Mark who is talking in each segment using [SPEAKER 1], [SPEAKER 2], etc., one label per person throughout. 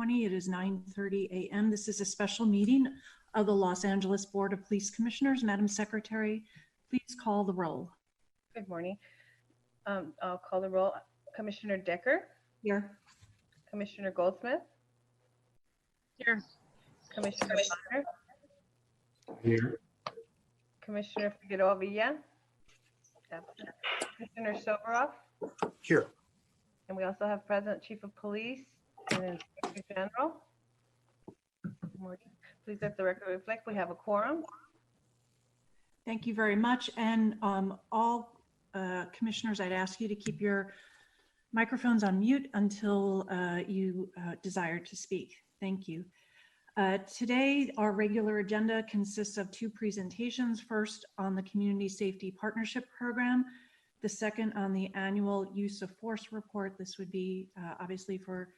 [SPEAKER 1] 2020. It is 9:30 a.m. This is a special meeting of the Los Angeles Board of Police Commissioners. Madam Secretary, please call the roll.
[SPEAKER 2] Good morning. I'll call the roll. Commissioner Decker.
[SPEAKER 1] Here.
[SPEAKER 2] Commissioner Goldsmith.
[SPEAKER 3] Here.
[SPEAKER 2] Commissioner Bonner.
[SPEAKER 4] Here.
[SPEAKER 2] Commissioner Figueroa Villa. Absent. Commissioner Soboroff.
[SPEAKER 4] Here.
[SPEAKER 2] And we also have President, Chief of Police, and Inspector General. Please let the record reflect we have a quorum.
[SPEAKER 1] Thank you very much. And all commissioners, I'd ask you to keep your microphones on mute until you desire to speak. Thank you. Today, our regular agenda consists of two presentations. First, on the Community Safety Partnership Program. The second on the annual use of force report. This would be obviously for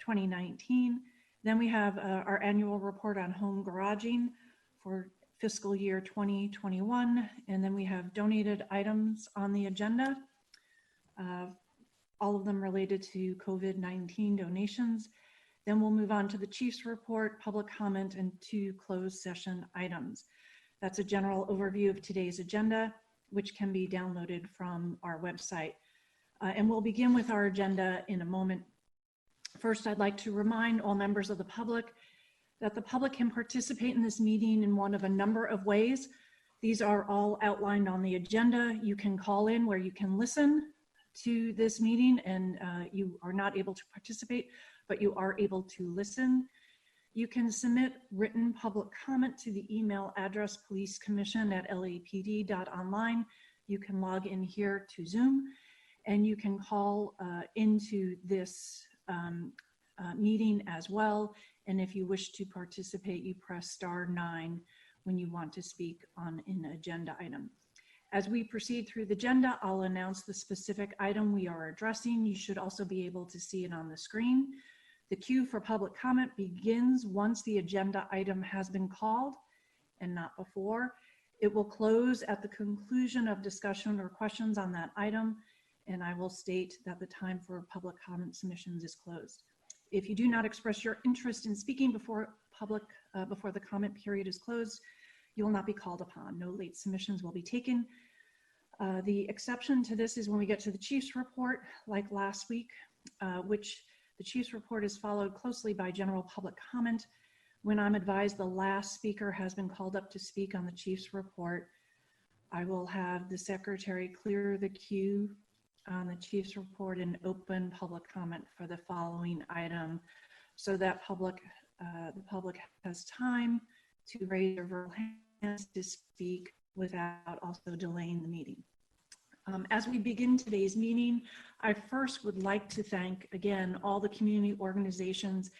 [SPEAKER 1] 2019. Then we have our annual report on home garaging for fiscal year 2021. And then we have donated items on the agenda, all of them related to COVID-19 donations. Then we'll move on to the Chief's report, public comment, and two closed session items. That's a general overview of today's agenda, which can be downloaded from our website. And we'll begin with our agenda in a moment. First, I'd like to remind all members of the public that the public can participate in this meeting in one of a number of ways. These are all outlined on the agenda. You can call in where you can listen to this meeting and you are not able to participate, but you are able to listen. You can submit written public comment to the email address policecommission@lapd.online. You can log in here to Zoom, and you can call into this meeting as well. And if you wish to participate, you press *9 when you want to speak on an agenda item. As we proceed through the agenda, I'll announce the specific item we are addressing. You should also be able to see it on the screen. The queue for public comment begins once the agenda item has been called and not before. It will close at the conclusion of discussion or questions on that item, and I will state that the time for public comment submissions is closed. If you do not express your interest in speaking before the comment period is closed, you will not be called upon. No late submissions will be taken. The exception to this is when we get to the Chief's report, like last week, which the Chief's report is followed closely by general public comment. When I'm advised the last speaker has been called up to speak on the Chief's report, I will have the Secretary clear the queue on the Chief's report and open public comment for the following item so that the public has time to raise their verbal hands to speak without also delaying the meeting. As we begin today's meeting, I first would like to thank again all the community organizations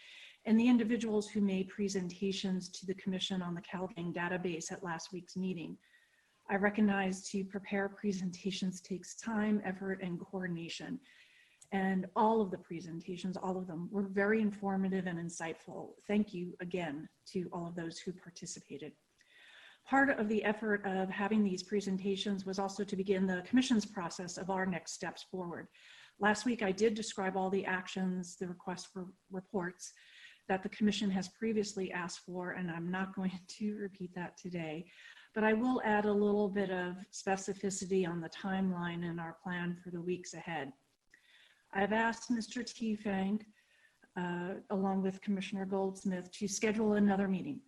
[SPEAKER 1] and the individuals who made presentations to the Commission on the CalGang database at last week's meeting. I recognize to prepare presentations takes time, effort, and coordination. And all of the presentations, all of them, were very informative and insightful. Thank you again to all of those who participated. Part of the effort of having these presentations was also to begin the Commission's process of our next steps forward. Last week, I did describe all the actions, the requests for reports that the Commission has previously asked for, and I'm not going to repeat that today, but I will add a little bit of specificity on the timeline and our plan for the weeks ahead. I've asked Mr. Tiefenk, along with Commissioner Goldsmith, to schedule another meeting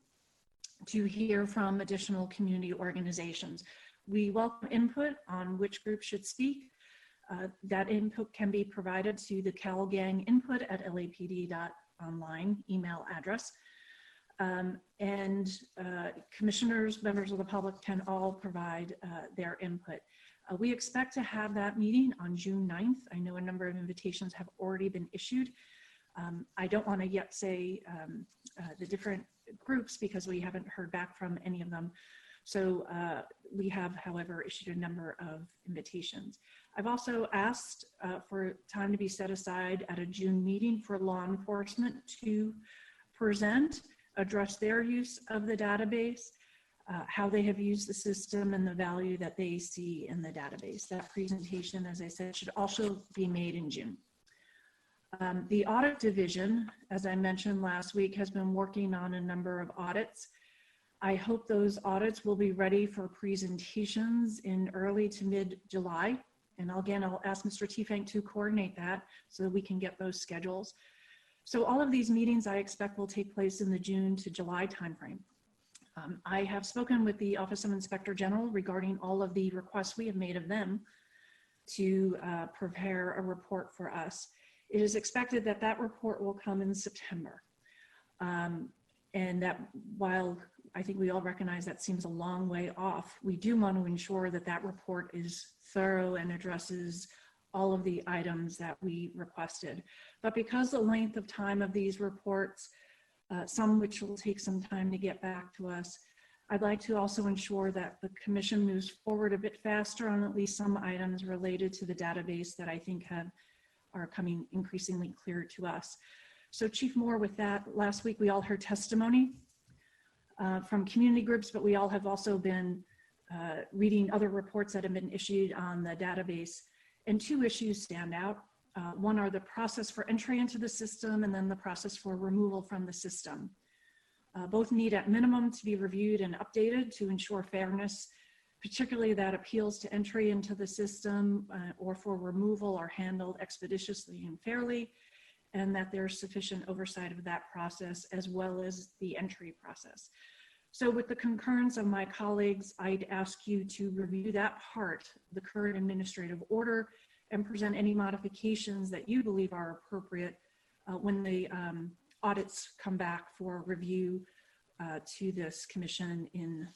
[SPEAKER 1] to hear from additional community organizations. We welcome input on which group should speak. That input can be provided to the CalGang input@lapd.online email address. Commissioners, members of the public can all provide their input. We expect to have that meeting on June 9th. I know a number of invitations have already been issued. I don't want to yet say the different groups because we haven't heard back from any of them. So we have, however, issued a number of invitations. I've also asked for time to be set aside at a June meeting for law enforcement to present, address their use of the database, how they have used the system, and the value that they see in the database. That presentation, as I said, should also be made in June. The audit division, as I mentioned last week, has been working on a number of audits. I hope those audits will be ready for presentations in early to mid-July. And again, I'll ask Mr. Tiefenk to coordinate that so that we can get those schedules. So all of these meetings I expect will take place in the June to July timeframe. I have spoken with the Office of Inspector General regarding all of the requests we have made of them to prepare a report for us. It is expected that that report will come in September. And that while I think we all recognize that seems a long way off, we do want to ensure that that report is thorough and addresses all of the items that we requested. But because the length of time of these reports, some which will take some time to get back to us, I'd like to also ensure that the commission moves forward a bit faster on at least some items related to the database that I think are coming increasingly clear to us. So Chief Moore, with that, last week we all heard testimony from community groups, but we all have also been reading other reports that have been issued on the database, and two issues stand out. One are the process for entry into the system and then the process for removal from the system. Both need at minimum to be reviewed and updated to ensure fairness, particularly that appeals to entry into the system or for removal are handled expeditiously and fairly, and that there's sufficient oversight of that process as well as the entry process. So with the concurrence of my colleagues, I'd ask you to review that part, the current administrative order, and present any modifications that you believe are appropriate when the audits come back for review to this commission in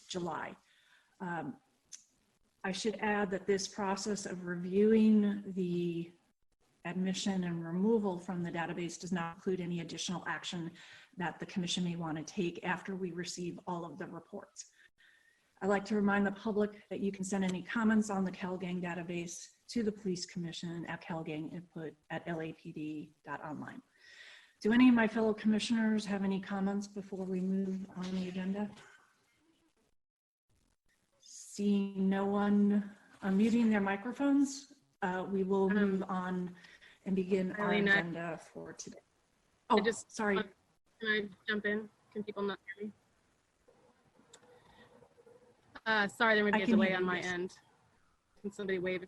[SPEAKER 1] July. I should add that this process of reviewing the admission and removal from the database does not include any additional action that the commission may want to take after we receive all of the reports. I'd like to remind the public that you can send any comments on the CalGang database to the Police Commission at calganginput@lapd.online. Do any of my fellow commissioners have any comments before we move on the agenda? Seeing no one unmuting their microphones, we will move on and begin our agenda for today. Oh, sorry.
[SPEAKER 3] Can I jump in? Can people not hear me? Sorry, there may be a delay on my end. Can somebody wave?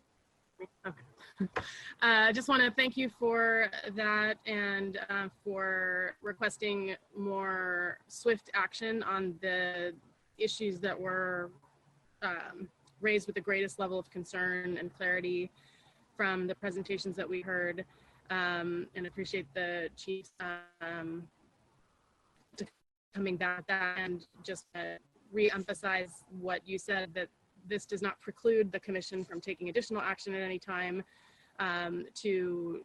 [SPEAKER 3] Okay. I just want to thank you for that and for requesting more swift action on the issues that were raised with the greatest level of concern and clarity from the presentations that we heard, and appreciate the chief's coming back at that and just re-emphasize what you said, that this does not preclude the commission from taking additional action at any time to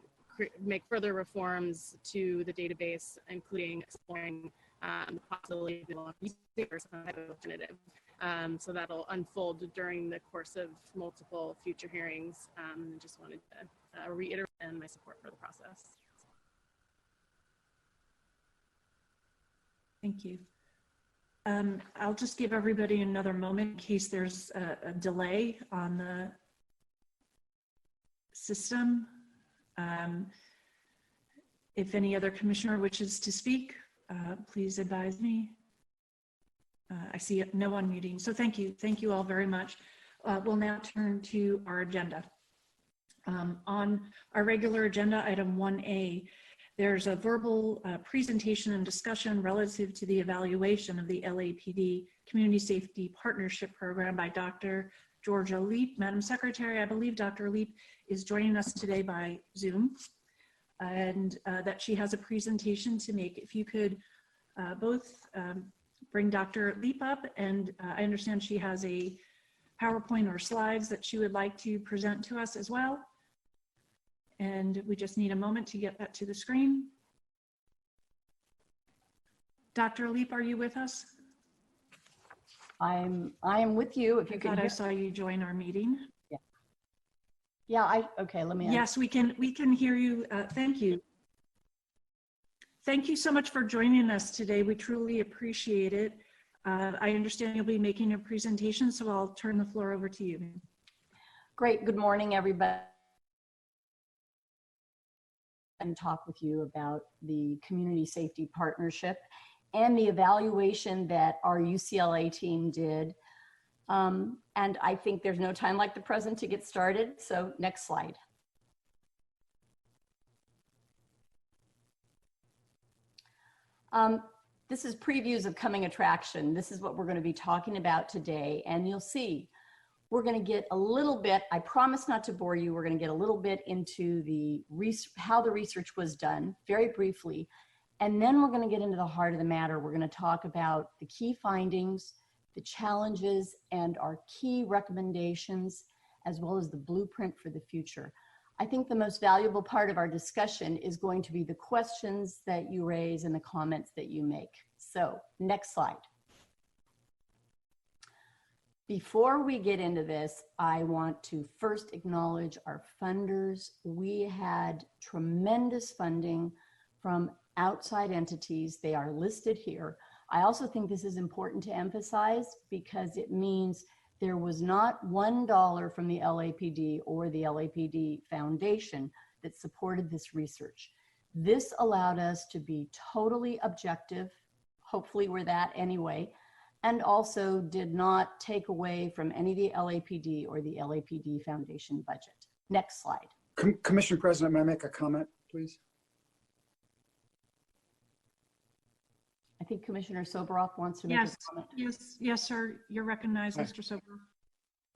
[SPEAKER 3] make further reforms to the database, including exploring the possibility of some type of alternative. So that'll unfold during the course of multiple future hearings. Just wanted to reiterate my support for the process.
[SPEAKER 1] Thank you. I'll just give everybody another moment in case there's a delay on the system. If any other commissioner wishes to speak, please advise me. I see no unmuting, so thank you. Thank you all very much. We'll now turn to our agenda. On our regular agenda, item 1A, there's a verbal presentation and discussion relative to the evaluation of the LAPD Community Safety Partnership Program by Dr. Georgia Leap. Madam Secretary, I believe Dr. Leap is joining us today by Zoom, and that she has a presentation to make. If you could both bring Dr. Leap up, and I understand she has a PowerPoint or slides that she would like to present to us as well. And we just need a moment to get that to the screen. Dr. Leap, are you with us?
[SPEAKER 5] I am with you. If you can
[SPEAKER 1] I saw you join our meeting.
[SPEAKER 5] Yeah. Okay. Let me.
[SPEAKER 1] Yes, we can hear you. Thank you. Thank you so much for joining us today. We truly appreciate it. I understand you'll be making a presentation, so I'll turn the floor over to you.
[SPEAKER 5] Great. Good morning, everybody. and talk with you about the Community Safety Partnership and the evaluation that our UCLA team did. And I think there's no time like the present to get started. So next slide. This is previews of coming attraction. This is what we're going to be talking about today. And you'll see, we're going to get a little bit, I promise not to bore you, we're going to get a little bit into the how the research was done, very briefly. And then we're going to get into the heart of the matter. We're going to talk about the key findings, the challenges, and our key recommendations, as well as the blueprint for the future. I think the most valuable part of our discussion is going to be the questions that you raise and the comments that you make. So next slide. Before we get into this, I want to first acknowledge our funders. We had tremendous funding from outside entities. They are listed here. I also think this is important to emphasize because it means there was not $1 from the LAPD or the LAPD Foundation that supported this research. This allowed us to be totally objective. Hopefully we're that anyway, and also did not take away from any of the LAPD or the LAPD Foundation budget. Next slide.
[SPEAKER 4] Commissioner President, may I make a comment, please?
[SPEAKER 5] I think Commissioner Soboroff wants to make a comment.
[SPEAKER 1] Yes, sir. You're recognized,
[SPEAKER 4] Hi.
[SPEAKER 1] Mr. Sober.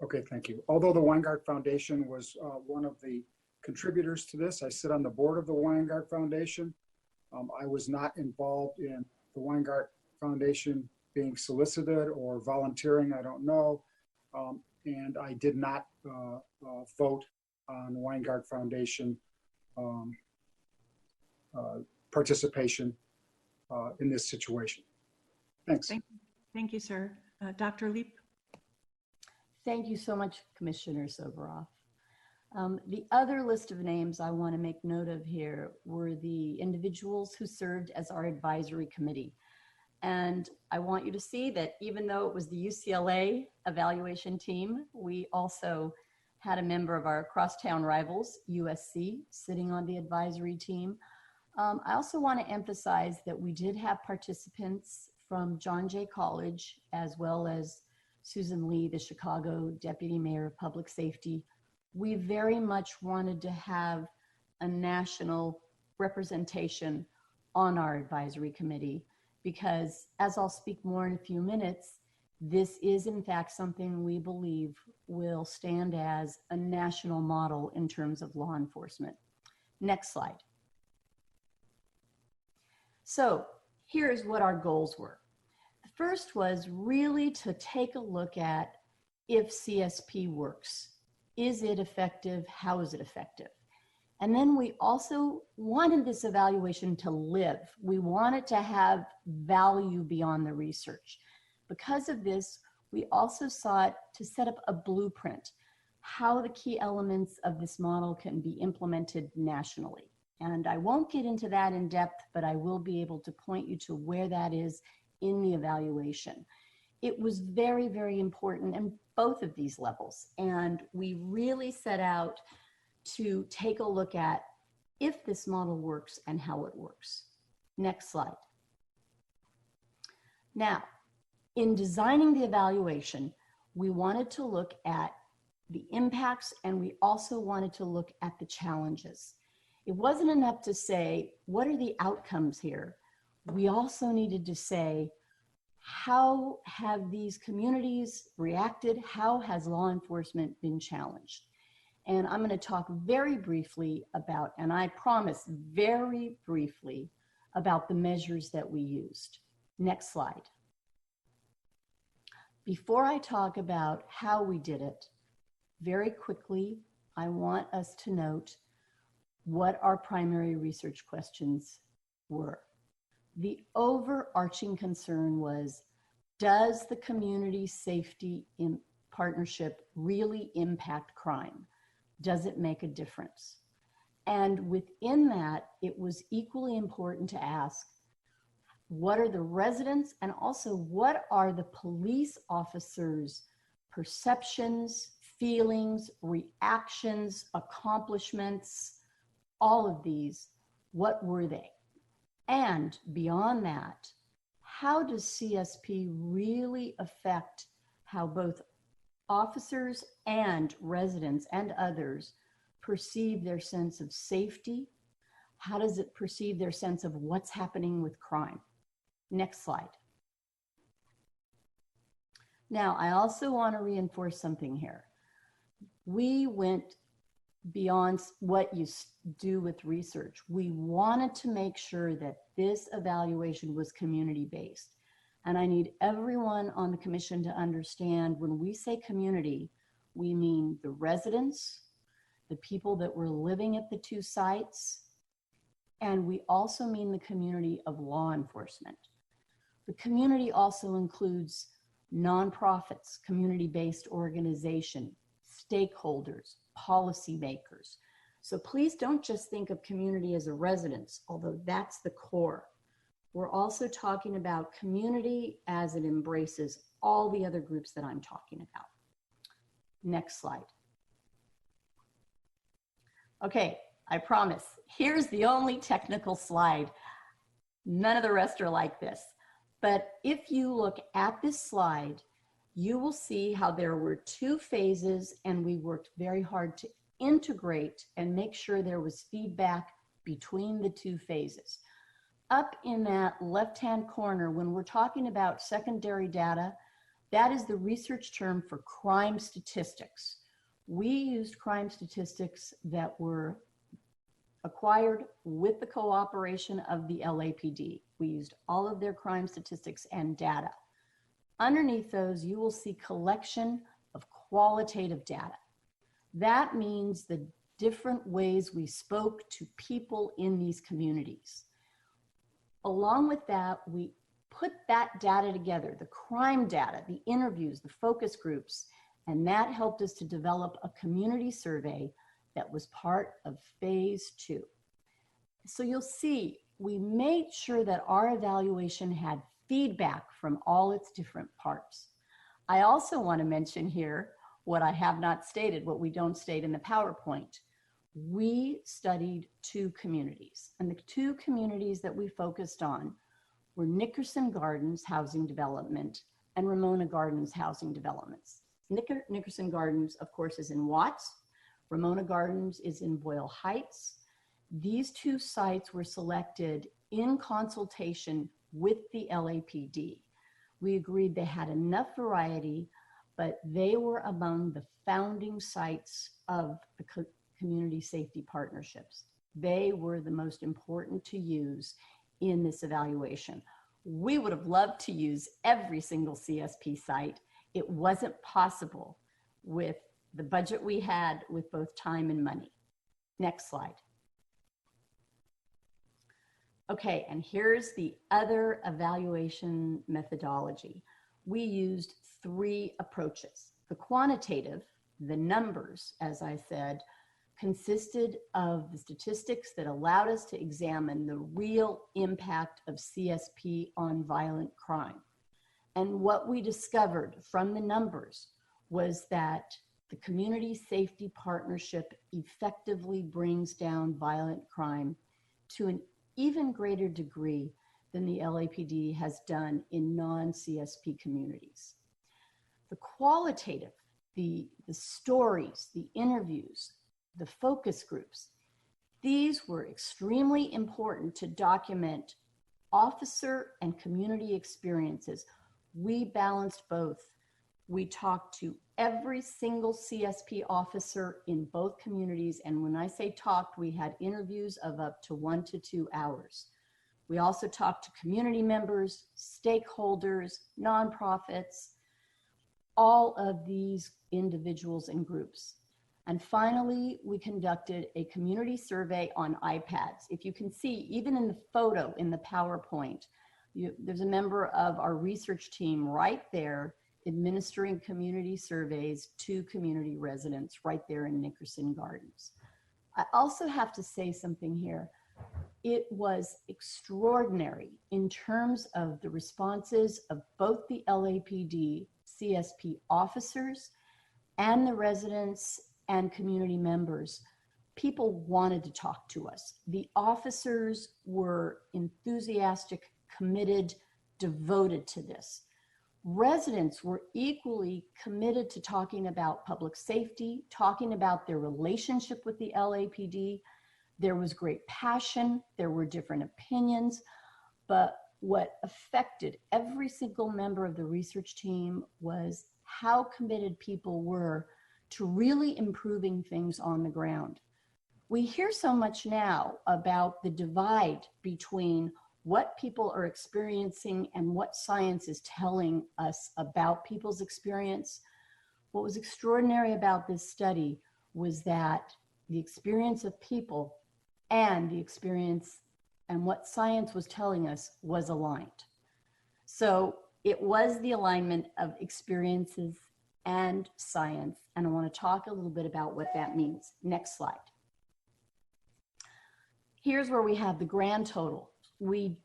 [SPEAKER 4] Okay, thank you. Although the Weingart Foundation was one of the contributors to this, I sit on the board of the Weingart Foundation. I was not involved in the Weingart Foundation being solicited or volunteering, I don't know. And I did not vote on Weingart Foundation participation in this situation. Thanks.
[SPEAKER 1] Thank you, sir. Dr. Leap?
[SPEAKER 5] Thank you so much, Commissioner Soboroff. The other list of names I want to make note of here were the individuals who served as our advisory committee. And I want you to see that even though it was the UCLA evaluation team, we also had a member of our crosstown rivals, USC, sitting on the advisory team. I also want to emphasize that we did have participants from John Jay College, as well as Susan Lee, the Chicago Deputy Mayor of Public Safety. We very much wanted to have a national representation on our advisory committee because, as I'll speak more in a few minutes, this is in fact something we believe will stand as a national model in terms of law enforcement. Next slide. So here's what our goals were. The first was really to take a look at if CSP works. Is it effective? How is it effective? And then we also wanted this evaluation to live. We wanted to have value beyond the research. Because of this, we also sought to set up a blueprint, how the key elements of this model can be implemented nationally. And I won't get into that in depth, but I will be able to point you to where that is in the evaluation. It was very, very important in both of these levels. And we really set out to take a look at if this model works and how it works. Next slide. Now, in designing the evaluation, we wanted to look at the impacts and we also wanted to look at the challenges. It wasn't enough to say, what are the outcomes here? We also needed to say, how have these communities reacted? How has law enforcement been challenged? And I'm going to talk very briefly about, and I promise very briefly, about the measures that we used. Next slide. Before I talk about how we did it, very quickly, I want us to note what our primary research questions were. The overarching concern was, does the community safety partnership really impact crime? Does it make a difference? And within that, it was equally important to ask, what are the residents and also what are the police officers' perceptions, feelings, reactions, accomplishments, all of these What were they? And beyond that, how does CSP really affect how both officers and residents and others perceive their sense of safety? How does it perceive their sense of what's happening with crime? Next slide. Now, I also want to reinforce something here. We went beyond what you do with research. We wanted to make sure that this evaluation was community-based. And I need everyone on the commission to understand when we say community, we mean the residents, the people that were living at the two sites, and we also mean the community of law enforcement. The community also includes nonprofits, community-based organization, stakeholders, policymakers. So please don't just think of community as a residence, although that's the core. We're also talking about community as it embraces all the other groups that I'm talking about. Next slide. Okay, I promise. Here's the only technical slide. None of the rest are like this. But if you look at this slide, you will see how there were two phases, and we worked very hard to integrate and make sure there was feedback between the two phases. Up in that left-hand corner, when we're talking about secondary data, that is the research term for crime statistics. We used crime statistics that were acquired with the cooperation of the LAPD. We used all of their crime statistics and data. Underneath those, you will see collection of qualitative data. That means the different ways we spoke to people in these communities. Along with that, we put that data together, the crime data, the interviews, the focus groups, and that helped us to develop a community survey that was part of phase 2. So you'll see, we made sure that our evaluation had feedback from all its different parts. I also want to mention here what I have not stated, what we don't state in the PowerPoint. We studied 2 communities, and the 2 communities that we focused on were Nickerson Gardens Housing Development and Ramona Gardens Housing Developments. Nickerson Gardens, of course, is in Watts. Ramona Gardens is in Boyle Heights. These 2 sites were selected in consultation with the LAPD. We agreed they had enough variety, but they were among the founding sites of the community safety partnerships. They were the most important to use in this evaluation. We would have loved to use every single CSP site. It wasn't possible with the budget we had with both time and money. Next slide. Okay, and here's the other evaluation methodology. We used 3 approaches. The quantitative, the numbers, as I said, consisted of the statistics that allowed us to examine the real impact of CSP on violent crime. And what we discovered from the numbers was that the community safety partnership effectively brings down violent crime to an even greater degree than the LAPD has done in non-CSP communities. The qualitative, the stories, the interviews, the focus groups, these were extremely important to document officer and community experiences. We balanced both. We talked to every single CSP officer in both communities, and when I say talked, we had interviews of up to 1 to 2 hours. We also talked to community members, stakeholders, nonprofits, all of these individuals and groups. And finally, we conducted a community survey on iPads. If you can see, even in the photo in the PowerPoint, there's a member of our research team right there administering community surveys to community residents right there in Nickerson Gardens. I also have to say something here. It was extraordinary in terms of the responses of both the LAPD CSP officers and the residents and community members people wanted to talk to us. The officers were enthusiastic, committed, devoted to this. Residents were equally committed to talking about public safety, talking about their relationship with the LAPD. There was great passion, there were different opinions, but what affected every single member of the research team was how committed people were to really improving things on the ground. We hear so much now about the divide between what people are experiencing and what science is telling us about people's experience. What was extraordinary about this study was that the experience of people and the experience and what science was telling us was aligned. So it was the alignment of experiences and science, and I want to talk a little bit about what that means. Next slide. Here's where we have the grand total. We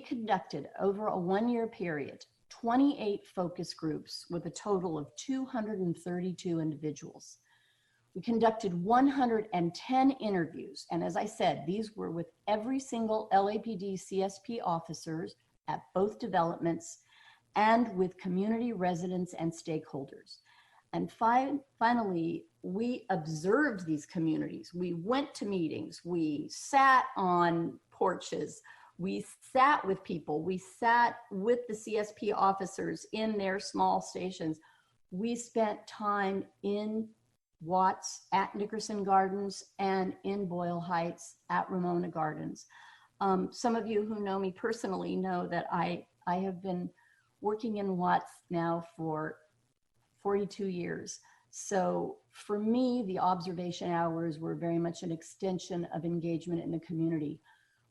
[SPEAKER 5] conducted over a 1-year period 28 focus groups with a total of 232 individuals. We conducted 110 interviews, and as I said, these were with every single LAPD CSP officers at both developments and with community residents and stakeholders. And finally, we observed these communities. We went to meetings, we sat on porches, we sat with people, we sat with the CSP officers in their small stations. We spent time in Watts at Nickerson Gardens and in Boyle Heights at Ramona Gardens. Some of you who know me personally know that I have been working in Watts now for 42 years. So for me, the observation hours were very much an extension of engagement in the community.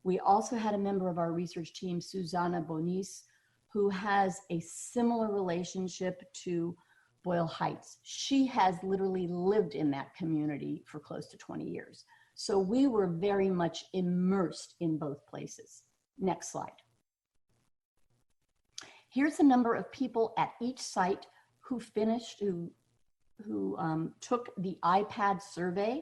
[SPEAKER 5] We also had a member of our research team, Susanna Bonis, who has a similar relationship to Boyle Heights. She has literally lived in that community for close to 20 years. So we were very much immersed in both places. Next slide. Here's the number of people at each site who took the iPad survey.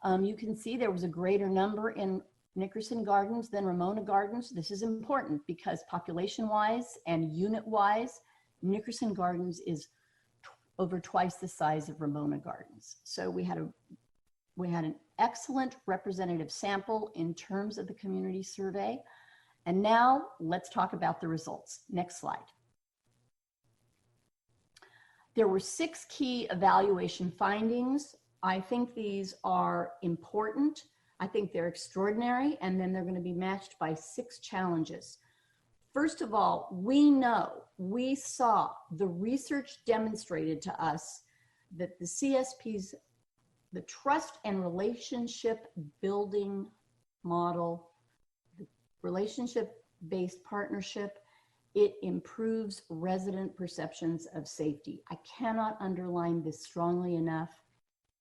[SPEAKER 5] You can see there was a greater number in Nickerson Gardens than Ramona Gardens. This is important because population-wise and unit-wise, Nickerson Gardens is over twice the size of Ramona Gardens. So we had an excellent representative sample in terms of the community survey. And now let's talk about the results. Next slide. There were 6 key evaluation findings. I think these are important. I think they're extraordinary, and then they're going to be matched by 6 challenges. First of all, we saw the research demonstrated to us that the CSP's, the trust and relationship building model, the relationship-based partnership, it improves resident perceptions of safety. I cannot underline this strongly enough.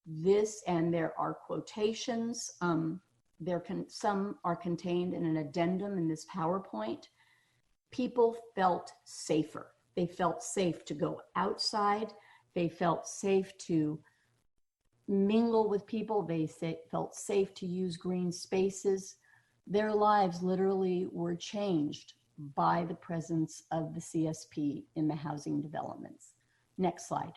[SPEAKER 5] This, and there are quotations, some are contained in an addendum in this PowerPoint. People felt safer. They felt safe to go outside. They felt safe to mingle with people. They felt safe to use green spaces. Their lives literally were changed by the presence of the CSP in the housing developments. Next slide.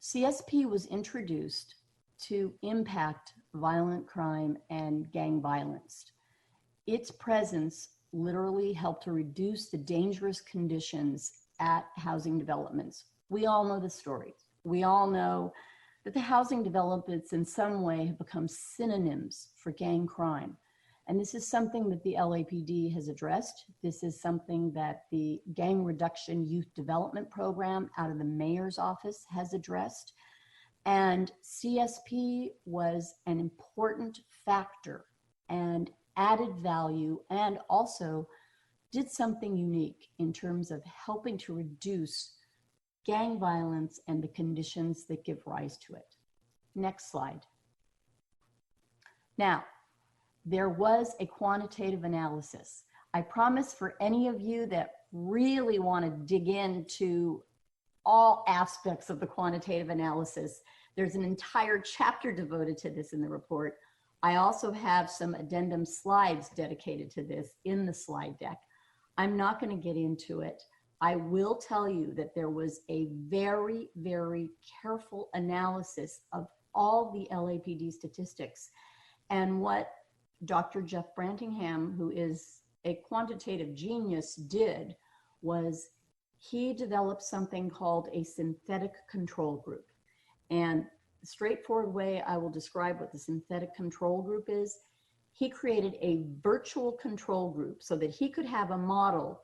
[SPEAKER 5] CSP was introduced to impact violent crime and gang violence. Its presence literally helped to reduce the dangerous conditions at housing developments. We all know the stories. We all know that the housing developments in some way have become synonyms for gang crime. And this is something that the LAPD has addressed. This is something that the Gang Reduction Youth Development Program out of the mayor's office has addressed. And CSP was an important factor and added value, and also did something unique in terms of helping to reduce gang violence and the conditions that give rise to it. Next slide. Now, there was a quantitative analysis. I promise for any of you that really want to dig into all aspects of the quantitative analysis, There's an entire chapter devoted to this in the report. I also have some addendum slides dedicated to this in the slide deck. I'm not going to get into it. I will tell you that there was a very, very careful analysis of all the LAPD statistics. And what Dr. Jeff Brantingham, who is a quantitative genius, did was he developed something called a synthetic control group. And the straightforward way I will describe what the synthetic control group is, he created a virtual control group so that he could have a model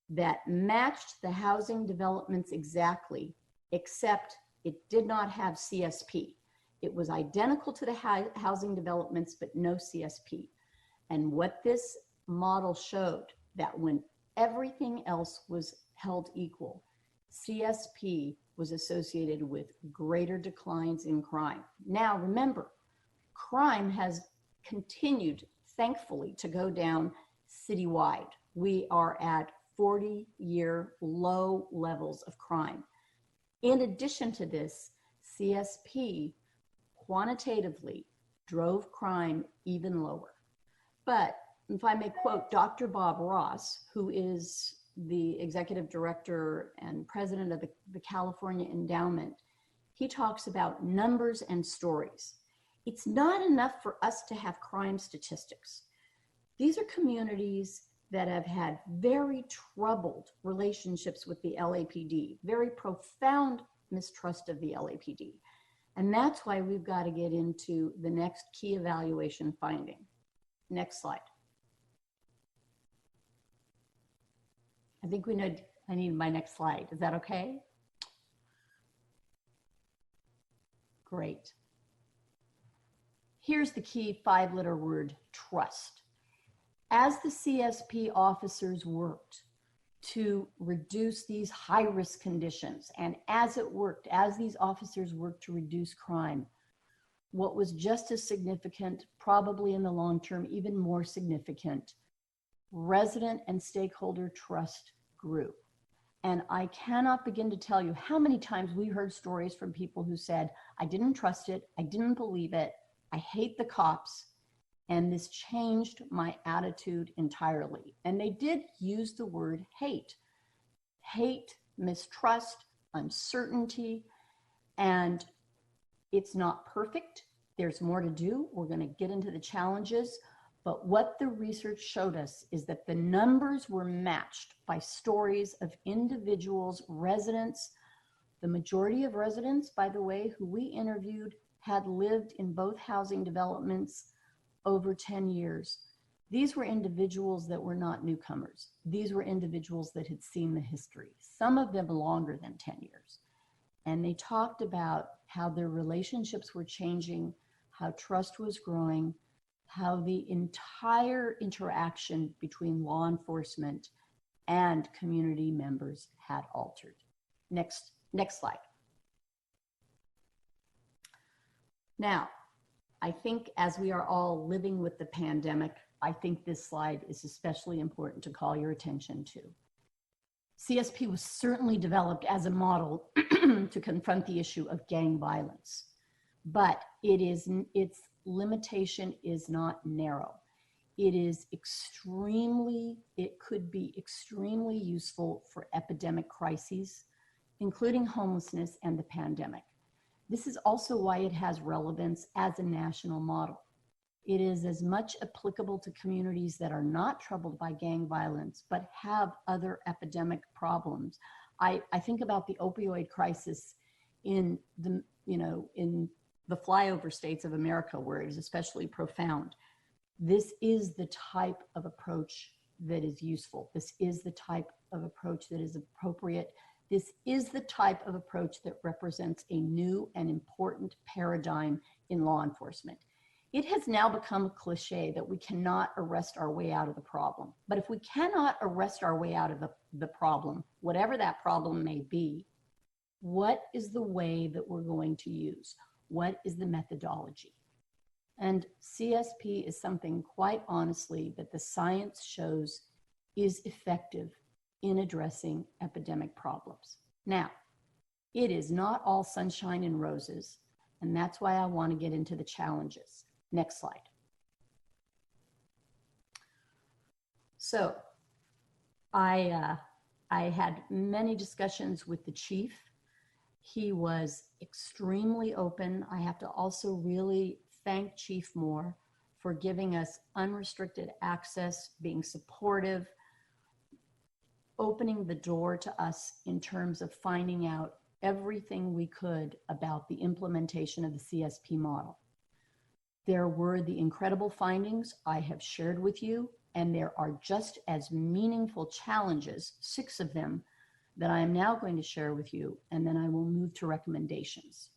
[SPEAKER 5] that matched the housing developments exactly, except it did not have CSP. It was identical to the housing developments, but no CSP. And what this model showed, that when everything else was held equal, CSP was associated with greater declines in crime. Now, remember, crime has continued, thankfully, to go down citywide. We are at 40-year low levels of crime. In addition to this, CSP quantitatively drove crime even lower. But if I may quote Dr. Bob Ross, who is the executive director and president of the California Endowment, he talks about numbers and stories. It's not enough for us to have crime statistics. These are communities that have had very troubled relationships with the LAPD, very profound mistrust of the LAPD. And that's why we've got to get into the next key evaluation finding. Next slide. I think I need my next slide. Is that okay? Great. Here's the key 5-letter word, trust. As the CSP officers worked to reduce these high-risk conditions, and as these officers worked to reduce crime, what was just as significant, probably in the long term, even more significant, resident and stakeholder trust grew. And I cannot begin to tell you how many times we heard stories from people who said, I didn't trust it, I didn't believe it, I hate the cops, and this changed my attitude entirely. And they did use the word hate. Hate, mistrust, uncertainty, and it's not perfect. There's more to do. We're going to get into the challenges. But what the research showed us is that the numbers were matched by stories of individuals, residents. The majority of residents, by the way, who we interviewed had lived in both housing developments over 10 years. These were individuals that were not newcomers. These were individuals that had seen the history, some of them longer than 10 years. And they talked about how their relationships were changing, how trust was growing, how the entire interaction between law enforcement and community members had altered. Next slide. Now, I think as we are all living with the pandemic, I think this slide is especially important to call your attention to. CSP was certainly developed as a model to confront the issue of gang violence, but its limitation is not narrow. It could be extremely useful for epidemic crises, including homelessness and the pandemic. This is also why it has relevance as a national model. It is as much applicable to communities that are not troubled by gang violence, but have other epidemic problems. I think about the opioid crisis in the flyover states of America, where it is especially profound. This is the type of approach that is useful. This is the type of approach that is appropriate. This is the type of approach that represents a new and important paradigm in law enforcement. It has now become a cliche that we cannot arrest our way out of the problem. But if we cannot arrest our way out of the problem, whatever that problem may be, what is the way that we're going to use? What is the methodology? And CSP is something, quite honestly, that the science shows is effective in addressing epidemic problems. Now, it is not all sunshine and roses. And that's why I want to get into the challenges. Next slide. So I had many discussions with the chief. He was extremely open. I have to also really thank Chief Moore for giving us unrestricted access, being supportive, opening the door to us in terms of finding out everything we could about the implementation of the CSP model. There were the incredible findings I have shared with you, and there are just as meaningful challenges, 6 of them, that I am now going to share with you, and then I will move to recommendations.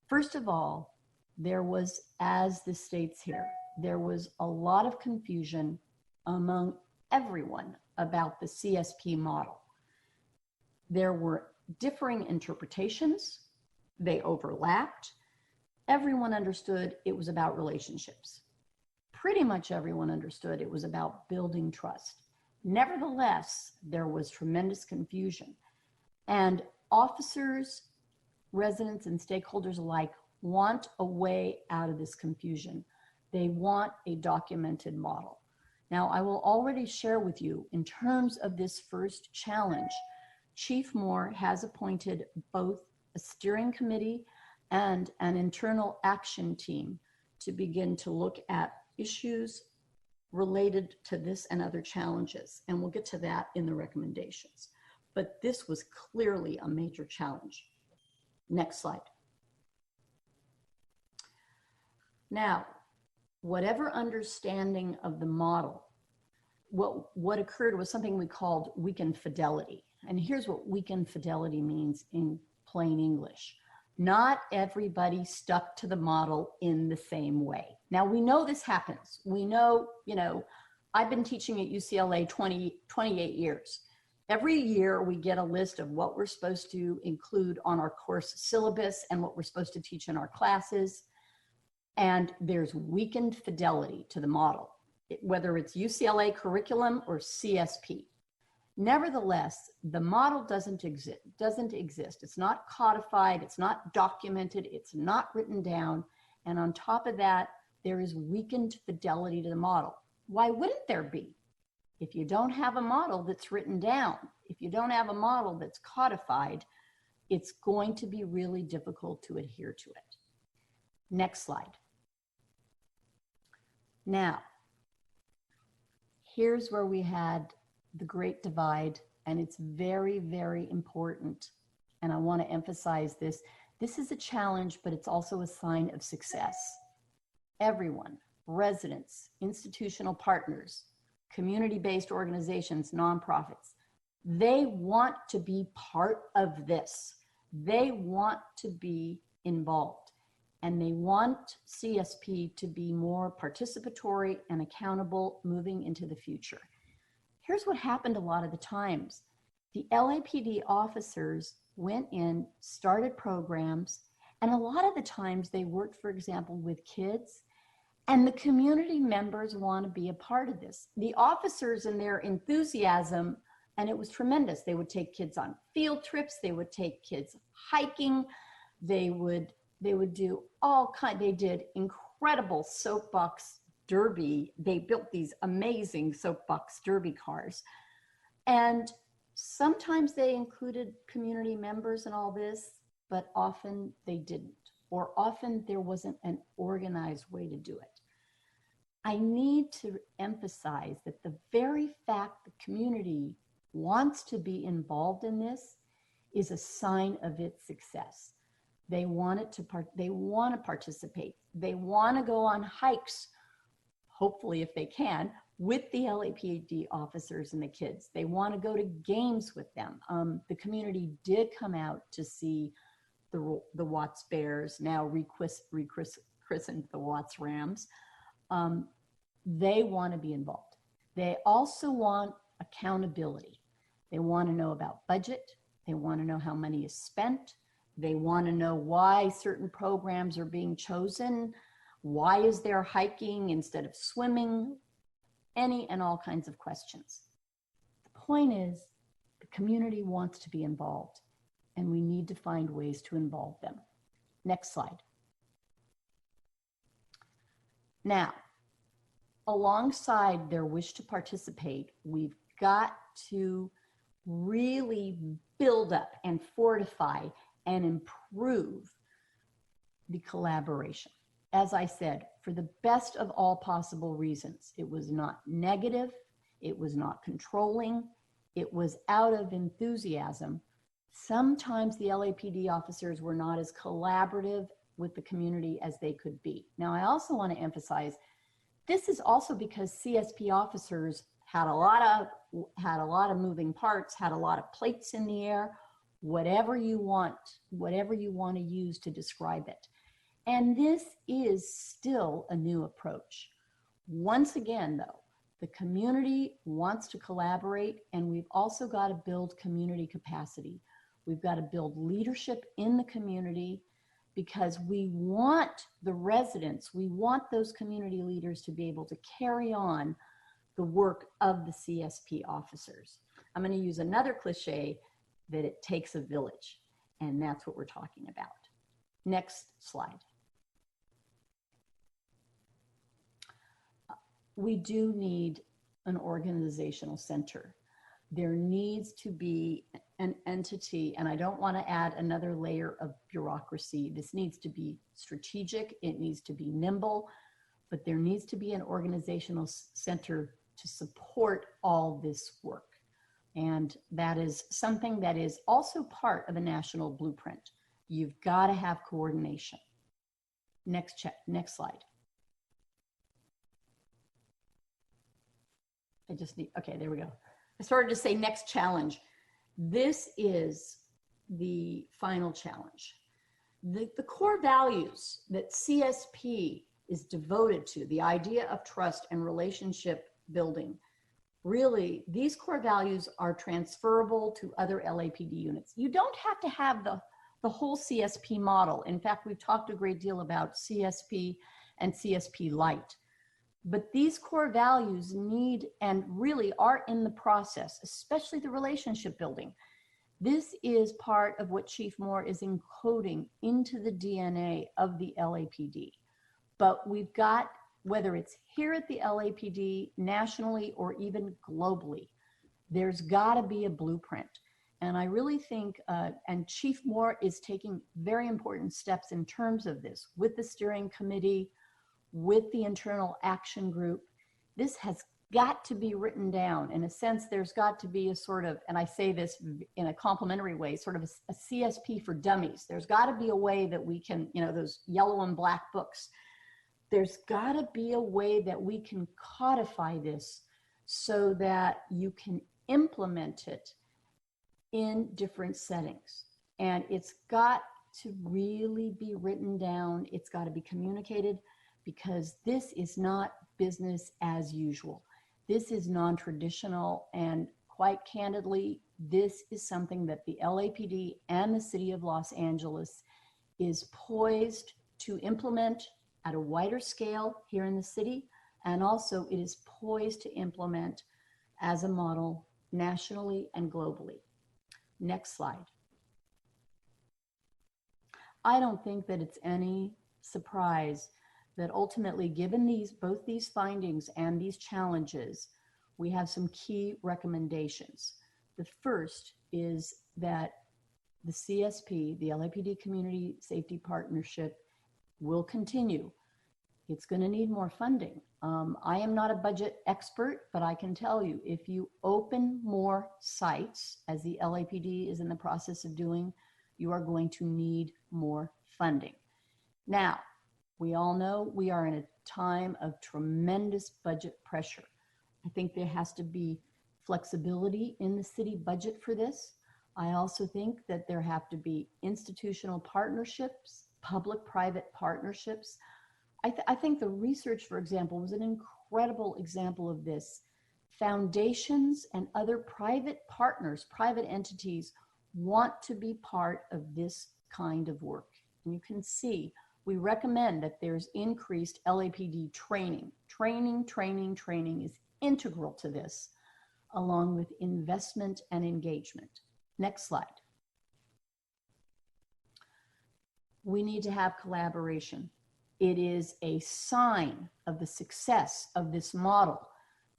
[SPEAKER 5] First of all, there was, as this states here, there was a lot of confusion among everyone about the CSP model. There were differing interpretations, they overlapped. Everyone understood it was about relationships. Pretty much everyone understood it was about building trust. Nevertheless, there was tremendous confusion, and officers, residents, and stakeholders alike want a way out of this confusion. They want a documented model. Now, I will already share with you, in terms of this first challenge, Chief Moore has appointed both a steering committee and an internal action team to begin to look at issues related to this and other challenges. And we'll get to that in the recommendations. But this was clearly a major challenge. Next slide. Now, whatever understanding of the model, what occurred was something we called weakened fidelity. And here's what weakened fidelity means in plain English. Not everybody stuck to the model in the same way. Now, we know this happens. We know, I've been teaching at UCLA 28 years. Every year we get a list of what we're supposed to include on our course syllabus and what we're supposed to teach in our classes. And there's weakened fidelity to the model, whether it's UCLA curriculum or CSP. Nevertheless, the model doesn't exist. It's not codified, it's not documented, it's not written down. And on top of that, there is weakened fidelity to the model. Why wouldn't there be? If you don't have a model that's written down, if you don't have a model that's codified, it's going to be really difficult to adhere to it. Next slide. Now, here's where we had the great divide, and it's very, very important. And I want to emphasize this. This is a challenge, but it's also a sign of success. Everyone, residents, institutional partners, community-based organizations, nonprofits, they want to be part of this. They want to be involved, and they want CSP to be more participatory and accountable moving into the future. Here's what happened a lot of the times. The LAPD officers went in, started programs, and a lot of the times they worked, for example, with kids, and the community members want to be a part of this. The officers in their enthusiasm, and it was tremendous. They would take kids on field trips, they would take kids hiking, they would do all kinds, they did incredible soapbox derby. They built these amazing soapbox derby cars. And sometimes they included community members in all this, but often they didn't, or often there wasn't an organized way to do it. I need to emphasize that the very fact the community wants to be involved in this is a sign of its success. They want to participate. They want to go on hikes, hopefully if they can, with the LAPD officers and the kids. They want to go to games with them. The community did come out to see the Watts Bears, now rechristened the Watts Rams. They want to be involved. They also want accountability. They want to know about budget. They want to know how money is spent. They want to know why certain programs are being chosen. Why is there hiking instead of swimming? Any and all kinds of questions. The point is, the community wants to be involved, and we need to find ways to involve them. Next slide. Now, alongside their wish to participate, we've got to really build up and fortify and improve the collaboration. As I said, for the best of all possible reasons. It was not negative, it was not controlling, it was out of enthusiasm. Sometimes the LAPD officers were not as collaborative with the community as they could be. Now, I also want to emphasize, this is also because CSP officers had a lot of moving parts, had a lot of plates in the air, whatever you want to use to describe it. And this is still a new approach. Once again, though, the community wants to collaborate, and we've also got to build community capacity. We've got to build leadership in the community, because we want the residents, we want those community leaders to be able to carry on the work of the CSP officers. I'm going to use another cliche, that it takes a village, and that's what we're talking about. Next slide. We do need an organizational center. There needs to be an entity, and I don't want to add another layer of bureaucracy. This needs to be strategic, it needs to be nimble, but there needs to be an organizational center to support all this work. And that is something that is also part of a national blueprint. You've got to have coordination. Next slide. Okay, there we go. I started to say next challenge. This is the final challenge. The core values that CSP is devoted to, the idea of trust and relationship building, really, these core values are transferable to other LAPD units. You don't have to have the whole CSP model. In fact, we've talked a great deal about CSP and CSP Lite. But these core values need and really are in the process, especially the relationship building. This is part of what Chief Moore is encoding into the DNA of the LAPD. But we've got, whether it's here at the LAPD, nationally, or even globally, there's got to be a blueprint. And I really think, and Chief Moore is taking very important steps in terms of this with the steering committee, with the internal action group. This has got to be written down. In a sense, there's got to be a sort of, and I say this in a complimentary way, sort of a CSP for dummies. There's got to be a way that we can, those yellow and black books, there's got to be a way that we can codify this so that you can implement it in different settings. And it's got to really be written down. It's got to be communicated, because this is not business as usual. This is non-traditional, and quite candidly, this is something that the LAPD and the City of Los Angeles is poised to implement at a wider scale here in the city, and also it is poised to implement as a model nationally and globally. Next slide. I don't think that it's any surprise that ultimately, given both these findings and these challenges, we have some key recommendations. The first is that the CSP, the LAPD Community Safety Partnership, will continue. It's going to need more funding. I am not a budget expert, but I can tell you, if you open more sites, as the LAPD is in the process of doing, you are going to need more funding. Now, we all know we are in a time of tremendous budget pressure. I think there has to be flexibility in the city budget for this. I also think that there have to be institutional partnerships, public-private partnerships. I think the research, for example, was an incredible example of this. Foundations and other private partners, private entities, want to be part of this kind of work. And you can see, we recommend that there's increased LAPD training. Training is integral to this, along with investment and engagement. Next slide. We need to have collaboration. It is a sign of the success of this model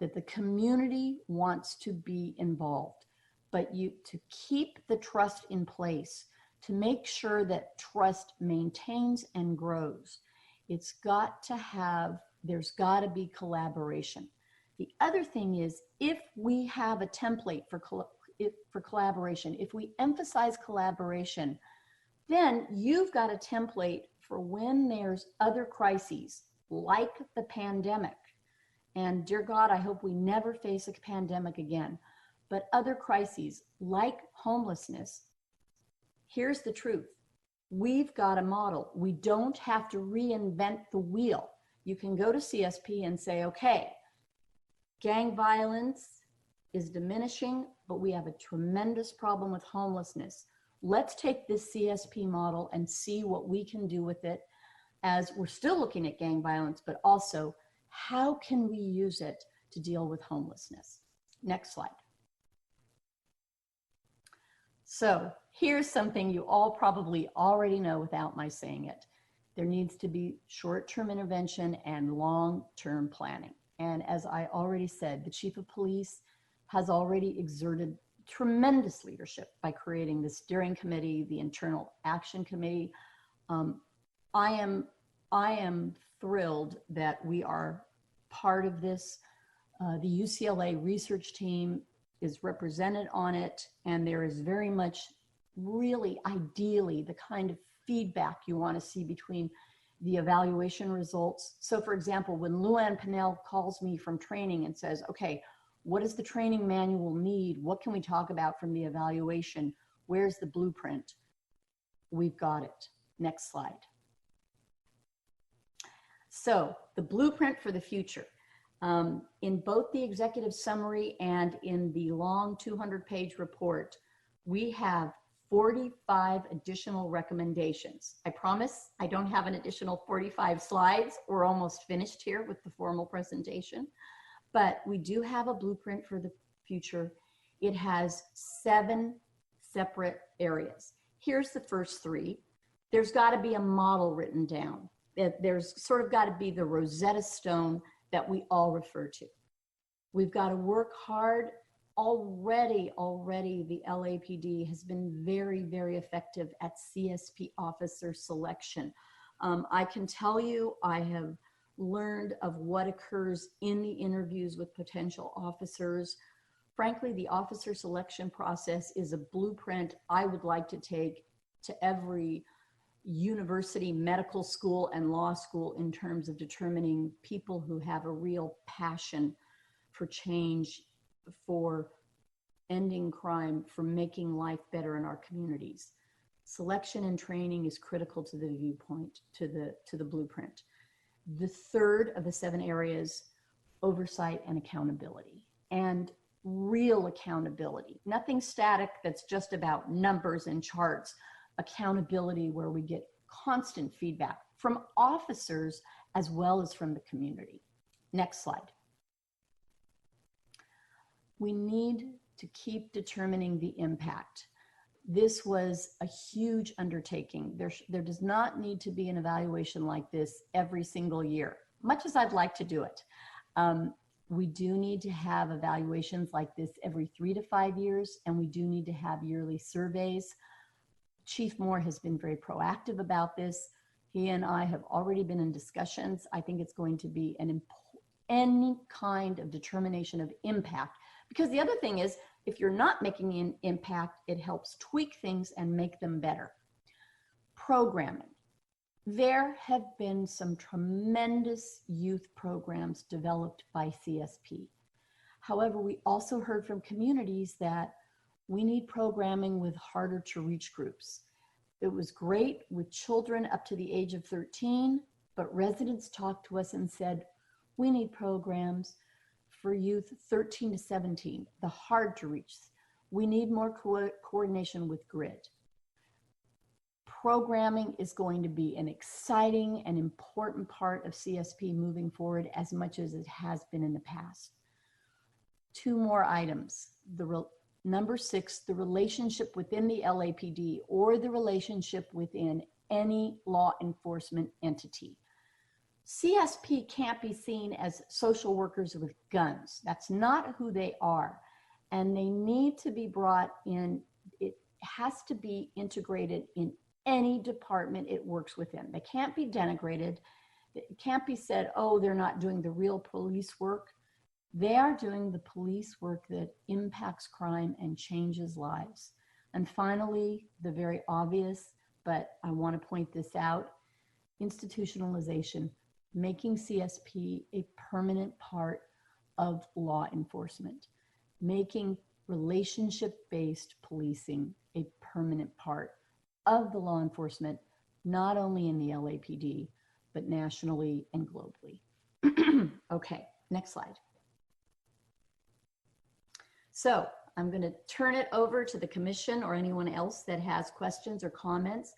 [SPEAKER 5] that the community wants to be involved. But to keep the trust in place, to make sure that trust maintains and grows, there's got to be collaboration. The other thing is, if we have a template for collaboration, if we emphasize collaboration, then you've got a template for when there's other crises like the pandemic. And dear God, I hope we never face a pandemic again. But other crises like homelessness, here's the truth. We've got a model. We don't have to reinvent the wheel. You can go to CSP and say, okay, gang violence is diminishing, but we have a tremendous problem with homelessness. Let's take this CSP model and see what we can do with it, as we're still looking at gang violence, but also how can we use it to deal with homelessness? Next slide. So here's something you all probably already know without my saying it. There needs to be short-term intervention and long-term planning. And as I already said, the Chief of Police has already exerted tremendous leadership by creating the steering committee, the internal action committee. I am thrilled that we are part of this. The UCLA research team is represented on it, and there is very much, really ideally, the kind of feedback you want to see between the evaluation results. So for example, when Luann Pinnell calls me from training and says, okay, what does the training manual need? What can we talk about from the evaluation? Where's the blueprint? We've got it. Next slide. So the blueprint for the future. In both the executive summary and in the long 200-page report, we have 45 additional recommendations. I promise I don't have an additional 45 slides. We're almost finished here with the formal presentation, but we do have a blueprint for the future. It has 7 separate areas. Here's the first 3. There's got to be a model written down. There's sort of got to be the Rosetta Stone that we all refer to. We've got to work hard. Already the LAPD has been very, very effective at CSP officer selection. I can tell you, I have learned of what occurs in the interviews with potential officers. Frankly, the officer selection process is a blueprint I would like to take to every university, medical school, and law school in terms of determining people who have a real passion for change, for ending crime, for making life better in our communities. Selection and training is critical to the viewpoint, to the blueprint. The third of the 7 areas, oversight and accountability, and real accountability. Nothing static that's just about numbers and charts. Accountability where we get constant feedback from officers as well as from the community. Next slide. We need to keep determining the impact. This was a huge undertaking. There does not need to be an evaluation like this every single year, much as I'd like to do it. We do need to have evaluations like this every 3 to 5 years, and we do need to have yearly surveys. Chief Moore has been very proactive about this. He and I have already been in discussions. I think it's going to be any kind of determination of impact. Because the other thing is, if you're not making an impact, it helps tweak things and make them better. Programming. There have been some tremendous youth programs developed by CSP. However, we also heard from communities that we need programming with harder to reach groups. It was great with children up to the age of 13, but residents talked to us and said, we need programs for youth 13 to 17, the hard to reach. We need more coordination with GRID. Programming is going to be an exciting and important part of CSP moving forward as much as it has been in the past. 2 more items. Number 6, the relationship within the LAPD or the relationship within any law enforcement entity. CSP can't be seen as social workers with guns. That's not who they are. And they need to be brought in. It has to be integrated in any department it works within. They can't be denigrated. It can't be said, oh, they're not doing the real police work. They are doing the police work that impacts crime and changes lives. And finally, the very obvious, but I want to point this out, institutionalization, making CSP a permanent part of law enforcement, making relationship-based policing a permanent part of the law enforcement, not only in the LAPD, but nationally and globally. Okay, next slide. So I'm going to turn it over to the commission or anyone else that has questions or comments.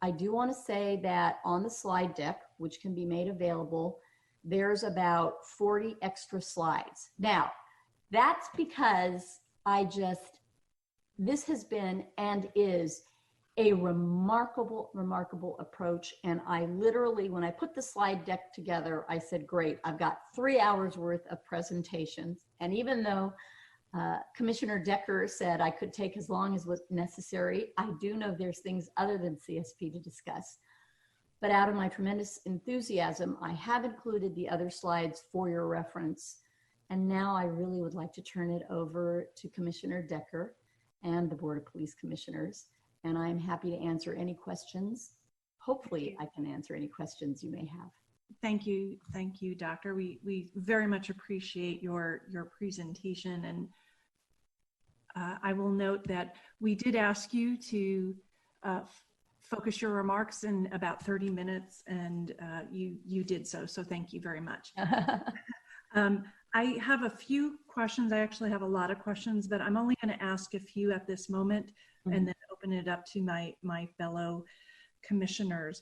[SPEAKER 5] I do want to say that on the slide deck, which can be made available, there's about 40 extra slides. Now, that's because this has been and is a remarkable approach. And I literally, when I put the slide deck together, I said, great, I've got 3 hours worth of presentations. And even though Commissioner Decker said I could take as long as was necessary, I do know there's things other than CSP to discuss. But out of my tremendous enthusiasm, I have included the other slides for your reference. And now I really would like to turn it over to Commissioner Decker and the Board of Police Commissioners. And I'm happy to answer any questions. Hopefully I can answer any questions you may have.
[SPEAKER 1] Thank you, Doctor. We very much appreciate your presentation, and I will note that we did ask you to focus your remarks in about 30 minutes, and you did so. So thank you very much. I have a few questions. I actually have a lot of questions, but I'm only going to ask a few at this moment, and then open it up to my fellow commissioners.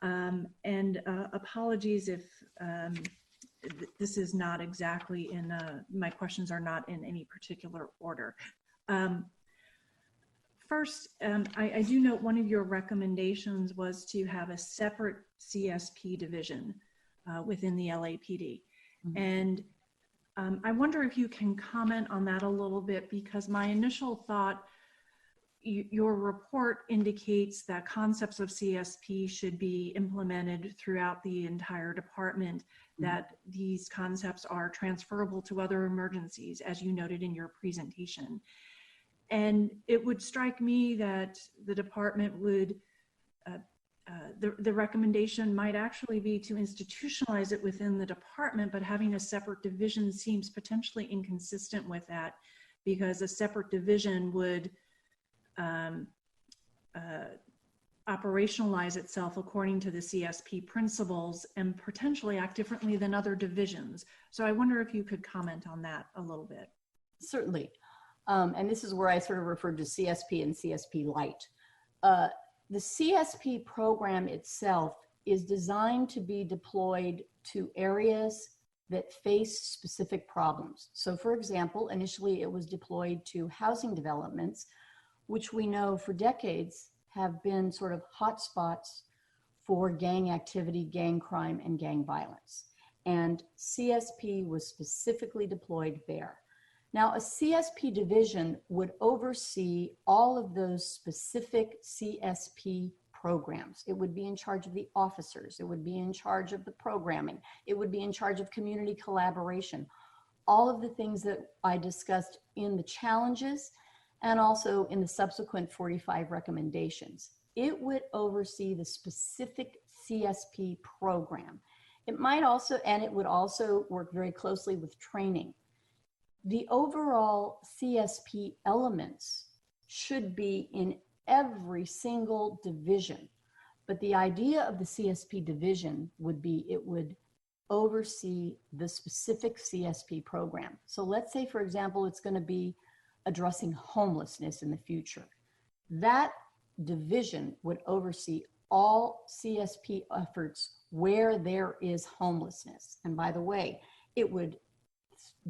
[SPEAKER 1] And apologies if this is not exactly in, my questions are not in any particular order. First, I do note one of your recommendations was to have a separate CSP division within the LAPD. And I wonder if you can comment on that a little bit, because my initial thought, your report indicates that concepts of CSP should be implemented throughout the entire department, that these concepts are transferable to other emergencies, as you noted in your presentation. And it would strike me that the department would, the recommendation might actually be to institutionalize it within the department, but having a separate division seems potentially inconsistent with that, because a separate division would operationalize itself according to the CSP principles and potentially act differently than other divisions. So I wonder if you could comment on that a little bit.
[SPEAKER 5] Certainly. And this is where I sort of referred to CSP and CSP Lite. The CSP program itself is designed to be deployed to areas that face specific problems. So for example, initially it was deployed to housing developments, which we know for decades have been sort of hotspots for gang activity, gang crime, and gang violence. And CSP was specifically deployed there. Now, a CSP division would oversee all of those specific CSP programs. It would be in charge of the officers. It would be in charge of the programming. It would be in charge of community collaboration. All of the things that I discussed in the challenges and also in the subsequent 45 recommendations. It would oversee the specific CSP program. It might also, and it would also work very closely with training. The overall CSP elements should be in every single division, but the idea of the CSP division would be it would oversee the specific CSP program. So let's say, for example, it's going to be addressing homelessness in the future. That division would oversee all CSP efforts where there is homelessness. And by the way, it would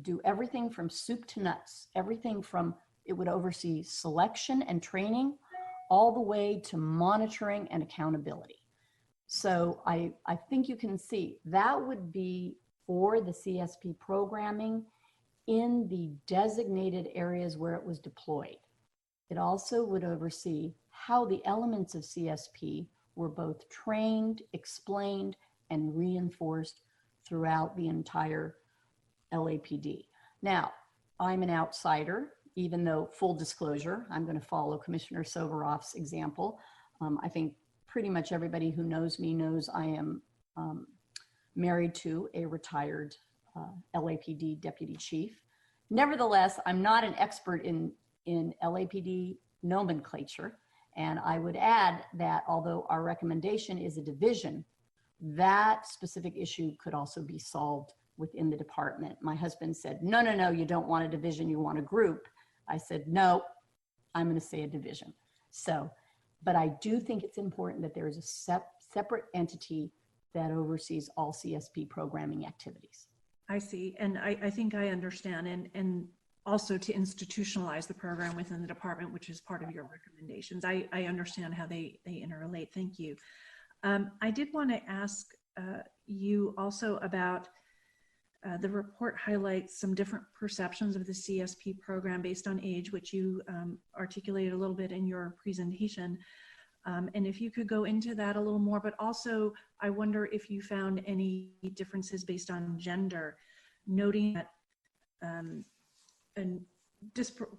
[SPEAKER 5] do everything from soup to nuts, everything from, it would oversee selection and training all the way to monitoring and accountability. So I think you can see that would be for the CSP programming in the designated areas where it was deployed. It also would oversee how the elements of CSP were both trained, explained, and reinforced throughout the entire LAPD. Now, I'm an outsider, even though, full disclosure, I'm going to follow Commissioner Soberoff's example. I think pretty much everybody who knows me knows I am married to a retired LAPD deputy chief. Nevertheless, I'm not an expert in LAPD nomenclature. And I would add that although our recommendation is a division, that specific issue could also be solved within the department. My husband said, no, no, no, you don't want a division, you want a group. I said, no, I'm going to say a division. So, but I do think it's important that there is a separate entity that oversees all CSP programming activities.
[SPEAKER 1] I see. And I think I understand. And also to institutionalize the program within the department, which is part of your recommendations. I understand how they interrelate. Thank you. I did want to ask you also about the report highlights some different perceptions of the CSP program based on age, which you articulated a little bit in your presentation. And if you could go into that a little more, but also I wonder if you found any differences based on gender, noting that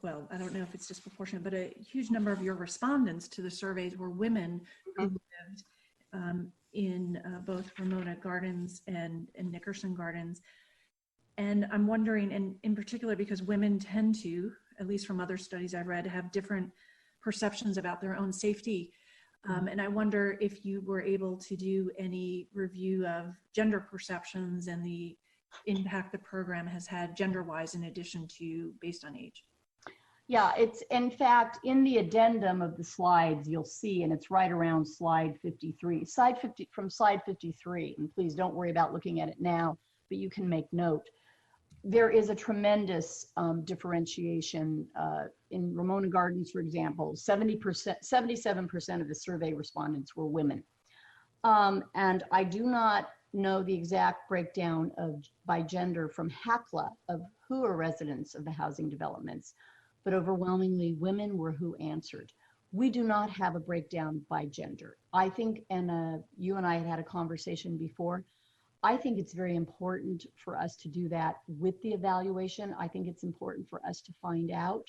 [SPEAKER 1] well, I don't know if it's disproportionate, but a huge number of your respondents to the surveys were women who lived in both Ramona Gardens and Nickerson Gardens. And I'm wondering, and in particular, because women tend to, at least from other studies I've read, have different perceptions about their own safety. And I wonder if you were able to do any review of gender perceptions and the impact the program has had gender-wise in addition to based on age.
[SPEAKER 5] Yeah, it's in fact in the addendum of the slides, you'll see, and it's right around slide 53. From slide 53, and please don't worry about looking at it now, but you can make note. There is a tremendous differentiation in Ramona Gardens, for example. 77% of the survey respondents were women. And I do not know the exact breakdown by gender from HACLA of who are residents of the housing developments, but overwhelmingly women were who answered. We do not have a breakdown by gender. I think, and you and I had a conversation before, I think it's very important for us to do that with the evaluation. I think it's important for us to find out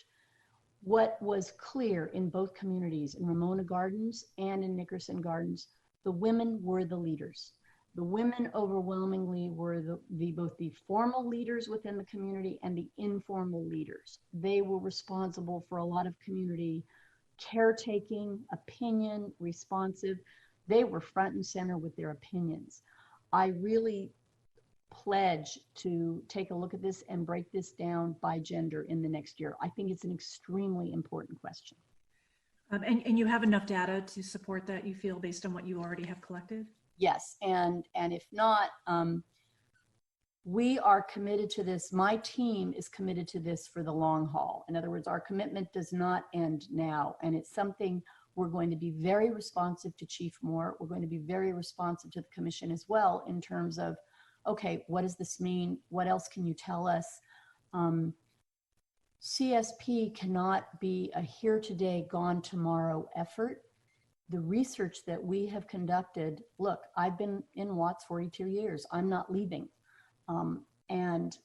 [SPEAKER 5] what was clear in both communities, in Ramona Gardens and in Nickerson Gardens. The women were the leaders. The women overwhelmingly were both the formal leaders within the community and the informal leaders. They were responsible for a lot of community caretaking, opinion, responsive. They were front and center with their opinions. I really pledge to take a look at this and break this down by gender in the next year. I think it's an extremely important question.
[SPEAKER 1] And you have enough data to support that, you feel, based on what you already have collected?
[SPEAKER 5] Yes, and if not, we are committed to this. My team is committed to this for the long haul. In other words, our commitment does not end now, and it's something we're going to be very responsive to Chief Moore. We're going to be very responsive to the commission as well in terms of, okay, what does this mean? What else can you tell us? CSP cannot be a here today, gone tomorrow effort. The research that we have conducted, look, I've been in Watts 42 years. I'm not leaving. And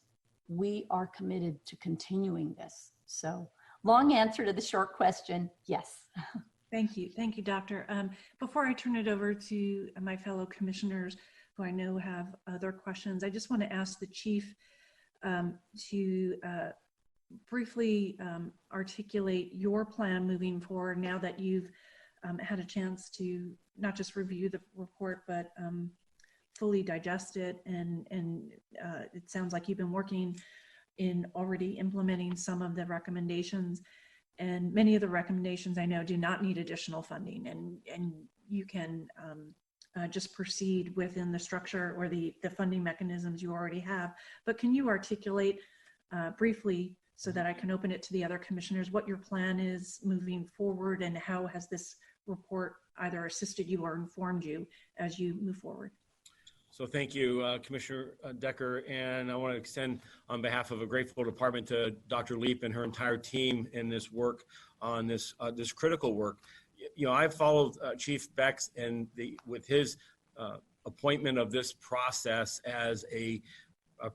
[SPEAKER 5] we are committed to continuing this. So long answer to the short question, yes.
[SPEAKER 1] Thank you. Thank you, Doctor. Before I turn it over to my fellow commissioners, who I know have other questions, I just want to ask the Chief to briefly articulate your plan moving forward now that you've had a chance to not just review the report, but fully digest it. And it sounds like you've been working in already implementing some of the recommendations. And many of the recommendations I know do not need additional funding, and you can just proceed within the structure or the funding mechanisms you already have. But can you articulate briefly, so that I can open it to the other commissioners, what your plan is moving forward, and how has this report either assisted you or informed you as you move forward.
[SPEAKER 6] So thank you, Commissioner Decker, and I want to extend on behalf of a grateful department to Dr. Leap and her entire team in this work on this this critical work. You know, I've followed Chief Bex and with his appointment of this process as a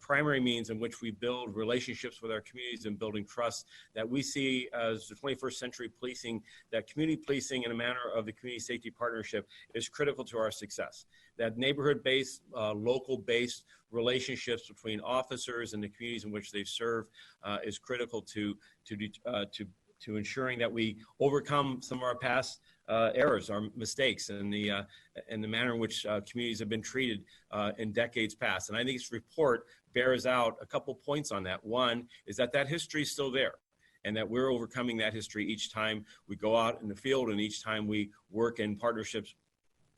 [SPEAKER 6] primary means in which we build relationships with our communities and building trust that we see as the 21st century policing, that community policing in a manner of the community safety partnership is critical to our success. That neighborhood-based, local-based relationships between officers and the communities in which they serve is critical to ensuring that we overcome some of our past errors, our mistakes, and the manner in which communities have been treated in decades past. And I think this report bears out a couple points on that. One is that history is still there, and that we're overcoming that history each time we go out in the field and each time we work in partnerships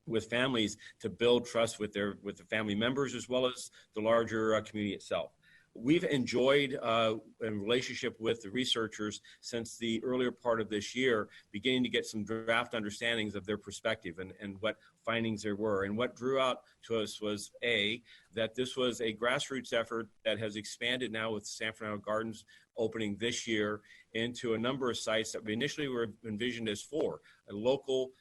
[SPEAKER 6] with families to build trust with the family members as well as the larger community itself. We've enjoyed a relationship with the researchers since the earlier part of this year, beginning to get some draft understandings of their perspective and what findings there were. And what drew out to us was that this was a grassroots effort that has expanded now with San Fernando Gardens opening this year into a number of sites that we initially were envisioned as a local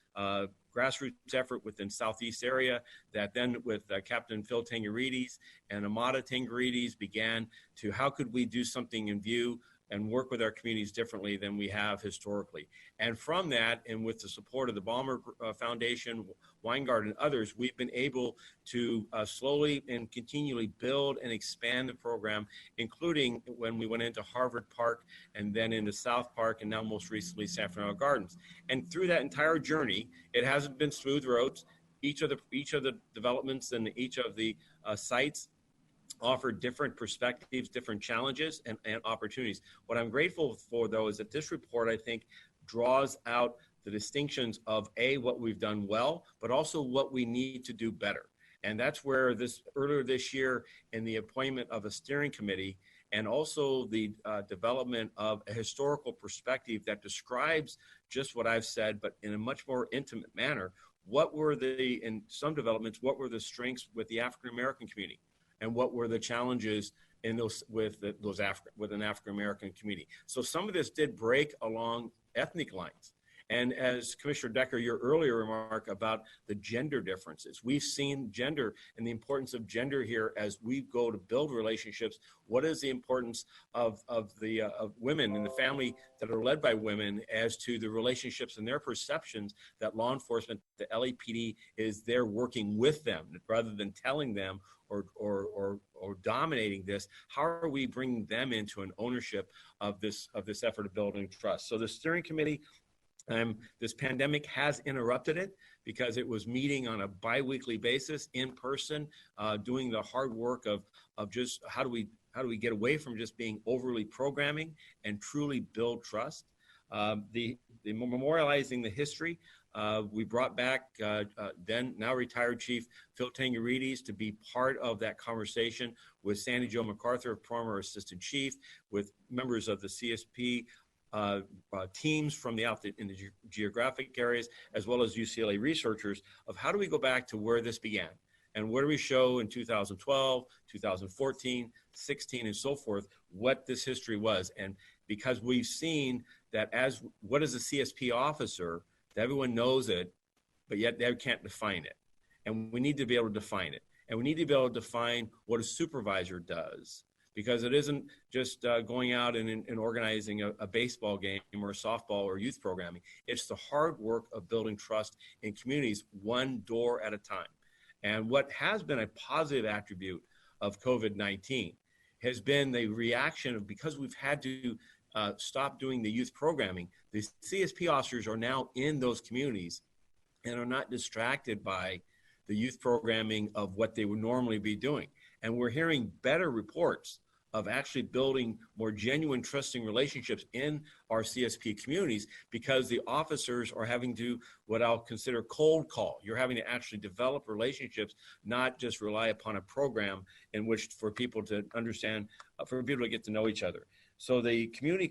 [SPEAKER 6] grassroots effort within Southeast area that then with Captain Phil Tangarides and Amada Tangarides began to how could we do something in view and work with our communities differently than we have historically. And from that, and with the support of the Ballmer Foundation, Weingart, and others, we've been able to slowly and continually build and expand the program, including when we went into Harvard Park and then into South Park and now most recently San Fernando Gardens. And through that entire journey, it hasn't been smooth roads. Each of the developments and each of the sites offer different perspectives, different challenges and opportunities. What I'm grateful for, though, is that this report, I think, draws out the distinctions of what we've done well, but also what we need to do better. And that's where earlier this year in the appointment of a steering committee and also the development of a historical perspective that describes just what I've said, but in a much more intimate manner, in some developments, what were the strengths with the African-American community? And what were the challenges in with an African-American community. So some of this did break along ethnic lines. And as Commissioner Decker, your earlier remark about the gender differences, we've seen gender and the importance of gender here as we go to build relationships. What is the importance of women and the family that are led by women as to the relationships and their perceptions that law enforcement, the LAPD, is there working with them rather than telling them or dominating this? How are we bringing them into an ownership of this effort of building trust? So the steering committee, this pandemic has interrupted it because it was meeting on a biweekly basis in person, doing the hard work of just how do we get away from just being overly programming and truly build trust. The memorializing the history. We brought back then now retired Chief Phil Tangarides to be part of that conversation with Sandy Jo MacArthur, former Assistant Chief, with members of the CSP teams from in the geographic areas, as well as UCLA researchers, of how do we go back to where this began? And what do we show in 2012, 2014, 16, and so forth, what this history was? And because we've seen that what is a CSP officer, that everyone knows it, but yet they can't define it. And we need to be able to define it. And we need to be able to define what a supervisor does, because it isn't just going out and organizing a baseball game or a softball or youth programming. It's the hard work of building trust in communities one door at a time. And what has been a positive attribute of COVID-19 has been the reaction of, because we've had to stop doing the youth programming, the CSP officers are now in those communities and are not distracted by the youth programming of what they would normally be doing. And we're hearing better reports of actually building more genuine, trusting relationships in our CSP communities, because the officers are having to, what I'll consider, cold call. You're having to actually develop relationships, not just rely upon a program in which for people to understand, for people to get to know each other. So the community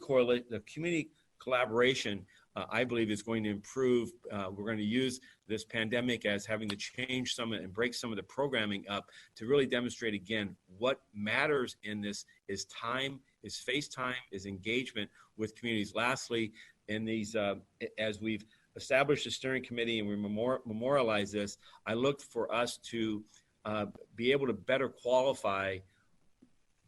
[SPEAKER 6] collaboration, I believe, is going to improve. We're going to use this pandemic as having to change some and break some of the programming up to really demonstrate again what matters in this is time, is face time, is engagement with communities. Lastly, in these, as we've established a steering committee and we memorialize this, I looked for us to be able to better qualify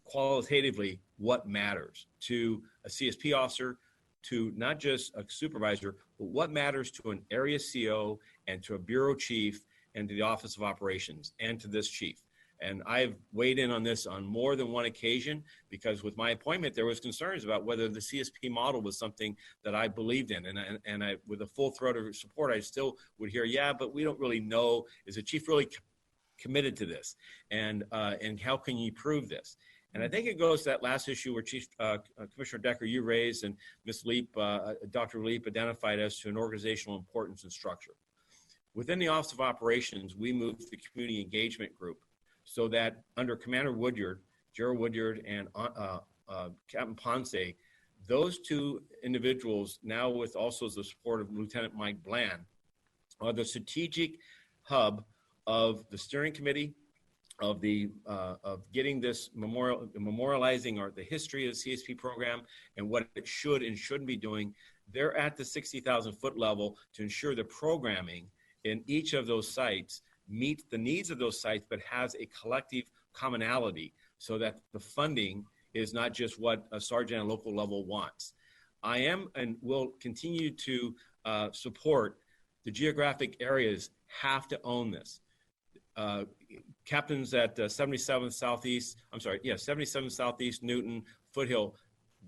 [SPEAKER 6] qualitatively what matters to a CSP officer, to not just a supervisor, but what matters to an area CO and to a bureau chief and to the Office of Operations and to this chief. And I've weighed in on this on more than one occasion because with my appointment, there was concerns about whether the CSP model was something that I believed in. And I, with a full throat of support, I still would hear, yeah, but we don't really know, is the chief really committed to this? And how can you prove this? And I think it goes to that last issue where Chief Commissioner Decker, you raised, and Ms. Leap, Dr. Leap identified as to an organizational importance and structure. Within the Office of Operations, we moved the community engagement group so that under Commander Woodyard, Gerald Woodyard, and Captain Ponce, those two individuals, now with also the support of Lieutenant Mike Bland, are the strategic hub of the steering committee, of getting this memorializing or the history of the CSP program and what it should and shouldn't be doing. They're at the 60,000 foot level to ensure the programming in each of those sites meets the needs of those sites, but has a collective commonality so that the funding is not just what a sergeant at local level wants. I am and will continue to support the geographic areas have to own this. Captains at 77th Southeast, 77th Southeast, Newton, Foothill,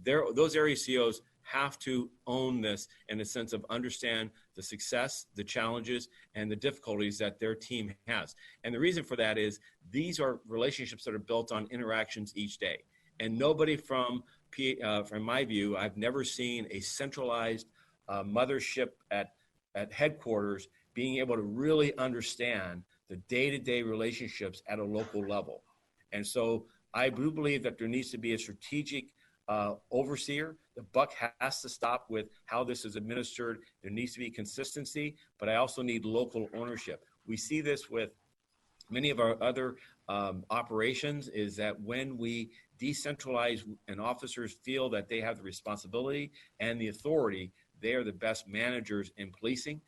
[SPEAKER 6] those area COs have to own this in the sense of understand the success, the challenges, and the difficulties that their team has. And the reason for that is these are relationships that are built on interactions each day. And nobody from my view, I've never seen a centralized mothership at headquarters being able to really understand the day-to-day relationships at a local level. And so I do believe that there needs to be a strategic overseer. The buck has to stop with how this is administered. There needs to be consistency, but I also need local ownership. We see this with many of our other operations, is that when we decentralize and officers feel that they have the responsibility and the authority, they are the best managers in policing,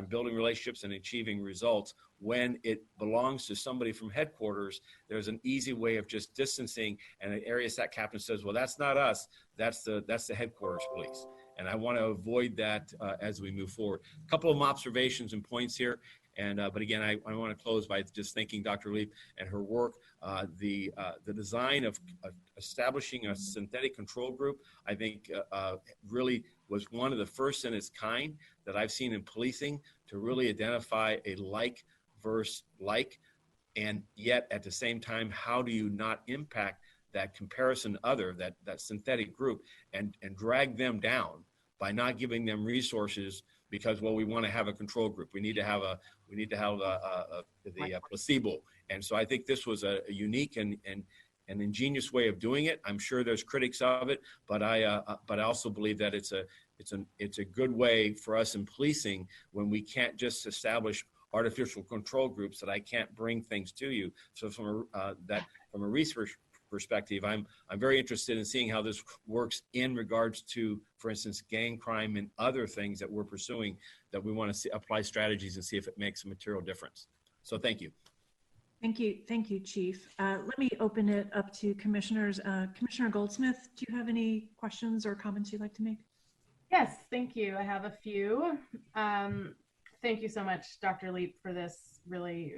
[SPEAKER 6] building relationships and achieving results. When it belongs to somebody from headquarters, there's an easy way of just distancing, and an area SAC captain says, well, that's not us, that's the headquarters police. And I want to avoid that as we move forward. A couple of observations and points here. And but again, I want to close by just thanking Dr. Leap and her work. The design of establishing a synthetic control group, I think really was one of the first in its kind that I've seen in policing to really identify a like versus like, and yet at the same time, how do you not impact that comparison other, that synthetic group, and drag them down by not giving them resources because, well, we want to have a control group. We need to have the placebo. And so I think this was a unique and an ingenious way of doing it. I'm sure there's critics of it, but I also believe that it's a good way for us in policing when we can't just establish artificial control groups that I can't bring things to you. So from a research perspective, I'm very interested in seeing how this works in regards to, for instance, gang crime and other things that we're pursuing that we want to apply strategies and see if it makes a material difference. So thank you.
[SPEAKER 1] Thank you, Chief. Let me open it up to commissioners. Commissioner Goldsmith, do you have any questions or comments you'd like to make?
[SPEAKER 7] Yes, thank you. I have a few. Thank you so much, Dr. Leap, for this really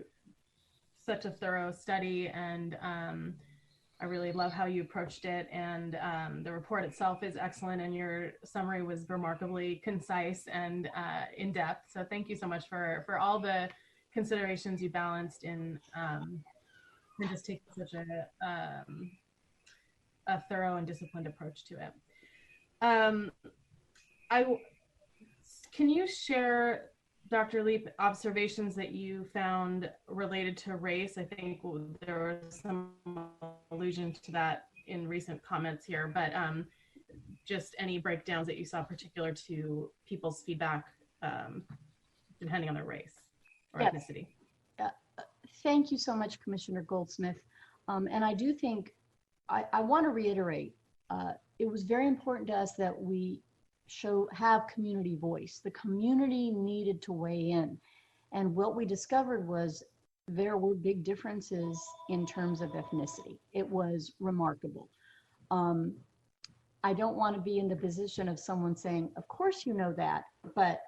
[SPEAKER 7] such a thorough study, and I really love how you approached it, and the report itself is excellent, and your summary was remarkably concise and in-depth. So thank you so much for all the considerations you balanced in and just taking such a thorough and disciplined approach to it. Can you share, Dr. Leap, observations that you found related to race? I think there was some allusion to that in recent comments here, but just any breakdowns that you saw particular to people's feedback, depending on their race or
[SPEAKER 5] Yes.
[SPEAKER 7] ethnicity.
[SPEAKER 5] Thank you so much, Commissioner Goldsmith. And I do think, I want to reiterate, it was very important to us that we have community voice. The community needed to weigh in. And what we discovered was there were big differences in terms of ethnicity. It was remarkable. I don't want to be in the position of someone saying, of course you know that, but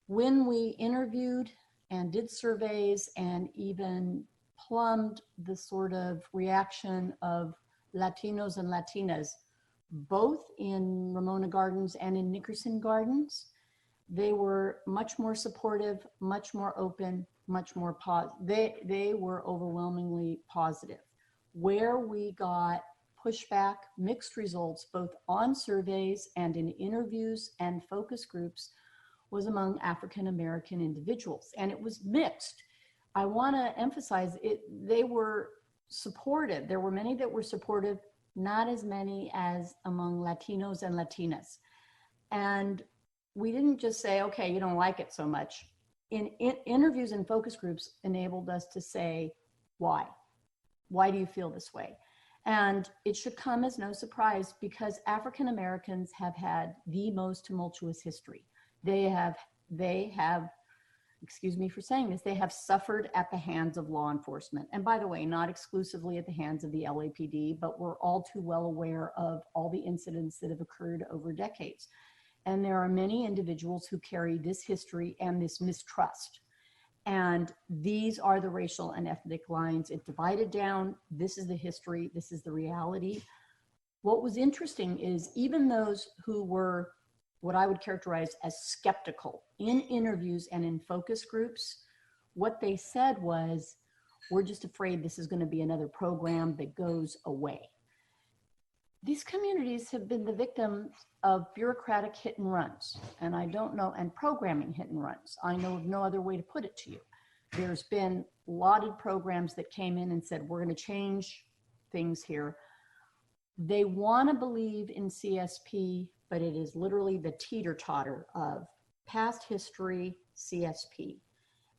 [SPEAKER 5] when we interviewed and did surveys and even plumbed the sort of reaction of Latinos and Latinas, both in Ramona Gardens and in Nickerson Gardens, they were much more supportive, much more open, much more positive. They were overwhelmingly positive. Where we got pushback, mixed results, both on surveys and in interviews and focus groups, was among African American individuals. And it was mixed. I want to emphasize it, they were supportive. There were many that were supportive, not as many as among Latinos and Latinas. And we didn't just say, okay, you don't like it so much. In interviews and focus groups enabled us to say, why? Why do you feel this way? And it should come as no surprise because African Americans have had the most tumultuous history. They have, excuse me for saying this, they have suffered at the hands of law enforcement. And by the way, not exclusively at the hands of the LAPD, but we're all too well aware of all the incidents that have occurred over decades. And there are many individuals who carry this history and this mistrust. And these are the racial and ethnic lines. It divided down. This is the history. This is the reality. What was interesting is even those who were what I would characterize as skeptical in interviews and in focus groups, what they said was, we're just afraid this is going to be another program that goes away. These communities have been the victims of bureaucratic hit and runs, and I don't know, and programming hit and runs. I know of no other way to put it to you. There's been lauded programs that came in and said, we're going to change things here. They want to believe in CSP, but it is literally the teeter-totter of past history, CSP.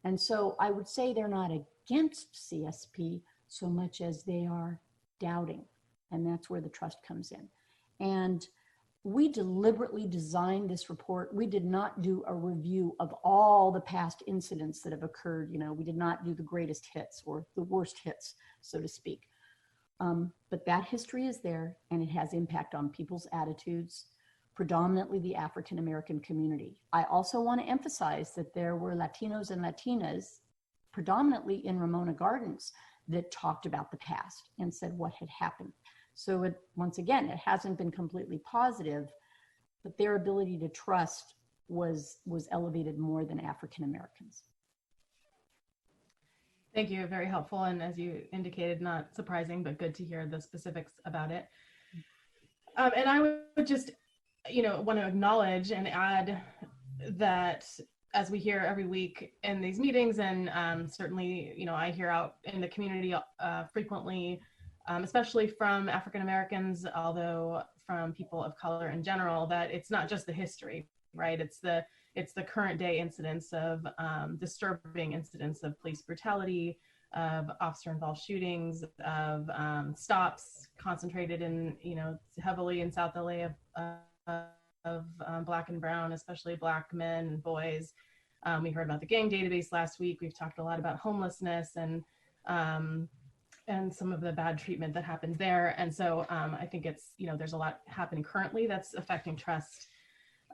[SPEAKER 5] And so I would say they're not against CSP so much as they are doubting. And that's where the trust comes in. And we deliberately designed this report. We did not do a review of all the past incidents that have occurred. You know, we did not do the greatest hits or the worst hits, so to speak. But that history is there and it has impact on people's attitudes, predominantly the African American community. I also want to emphasize that there were Latinos and Latinas, predominantly in Ramona Gardens, that talked about the past and said what had happened. So it, once again, it hasn't been completely positive, but their ability to trust was elevated more than African Americans.
[SPEAKER 7] Thank you, very helpful. And as you indicated, not surprising, but good to hear the specifics about it. And I would just, want to acknowledge and add that as we hear every week in these meetings, and certainly, I hear out in the community frequently, especially from African Americans, although from people of color in general, that it's not just the history, right? It's the current day incidents of disturbing incidents of police brutality, of officer involved shootings, of stops concentrated in, heavily in South LA of Black and brown, especially Black men and boys. We heard about the gang database last week. We've talked a lot about homelessness and some of the bad treatment that happens there. And so I think it's, there's a lot happening currently that's affecting trust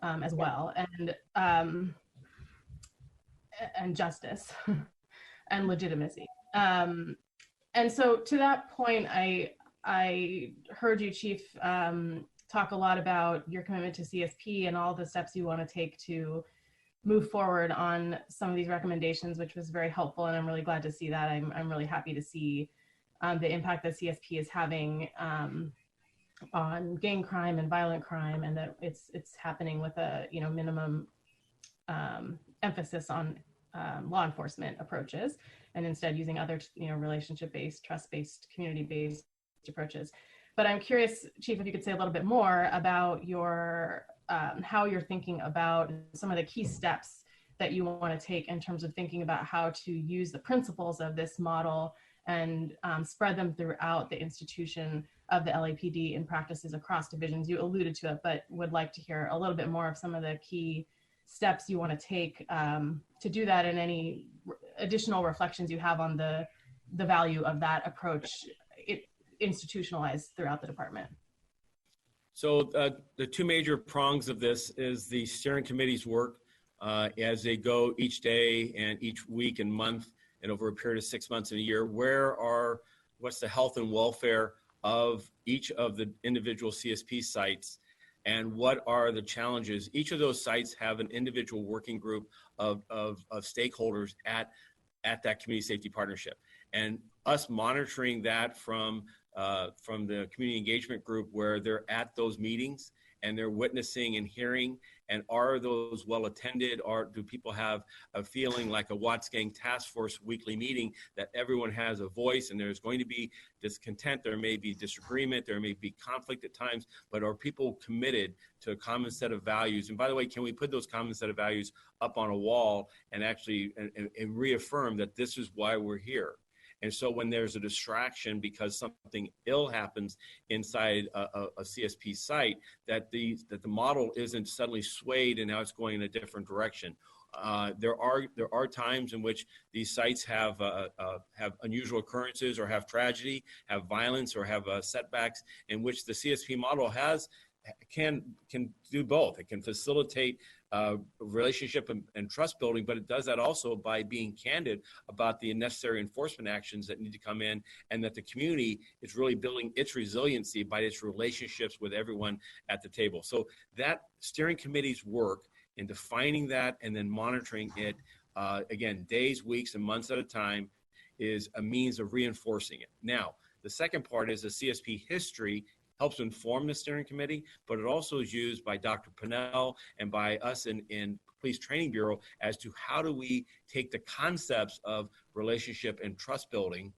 [SPEAKER 7] as well, and justice and legitimacy. And so to that point, I heard you, Chief, talk a lot about your commitment to CSP and all the steps you want to take to move forward on some of these recommendations, which was very helpful. And I'm really glad to see that. I'm really happy to see the impact that CSP is having on gang crime and violent crime, and that it's happening with a minimum emphasis on law enforcement approaches, and instead using other relationship-based, trust-based, community-based approaches. But I'm curious, Chief, if you could say a little bit more about your how you're thinking about some of the key steps that you want to take in terms of thinking about how to use the principles of this model and spread them throughout the institution of the LAPD in practices across divisions. You alluded to it, but would like to hear a little bit more of some of the key steps you want to take to do that, and any additional reflections you have on the value of that approach institutionalized throughout the department.
[SPEAKER 6] So the two major prongs of this is the steering committee's work as they go each day and each week and month and over a period of 6 months and a year. What's the health and welfare of each of the individual CSP sites, and what are the challenges? Each of those sites have an individual working group of stakeholders at that community safety partnership, and us monitoring that from the community engagement group, where they're at those meetings and they're witnessing and hearing, and are those well attended, or do people have a feeling like a Watts Gang Task Force weekly meeting that everyone has a voice, and there's going to be discontent, there may be disagreement, there may be conflict at times, but are people committed to a common set of values? And by the way, can we put those common set of values up on a wall and actually and reaffirm that this is why we're here? And so when there's a distraction because something ill happens inside a CSP site, that the model isn't suddenly swayed and now it's going in a different direction. There are times in which these sites have unusual occurrences, or have tragedy, have violence, or have setbacks, in which the CSP model can do both. It can facilitate relationship and trust building, but it does that also by being candid about the necessary enforcement actions that need to come in, and that the community is really building its resiliency by its relationships with everyone at the table. So that steering committee's work in defining that and then monitoring it, again, days, weeks, and months at a time, is a means of reinforcing it. Now, the second part is the CSP history helps inform the steering committee, but it also is used by Dr. Pinnell and by us in Police Training Bureau as to how do we take the concepts of relationship and trust building,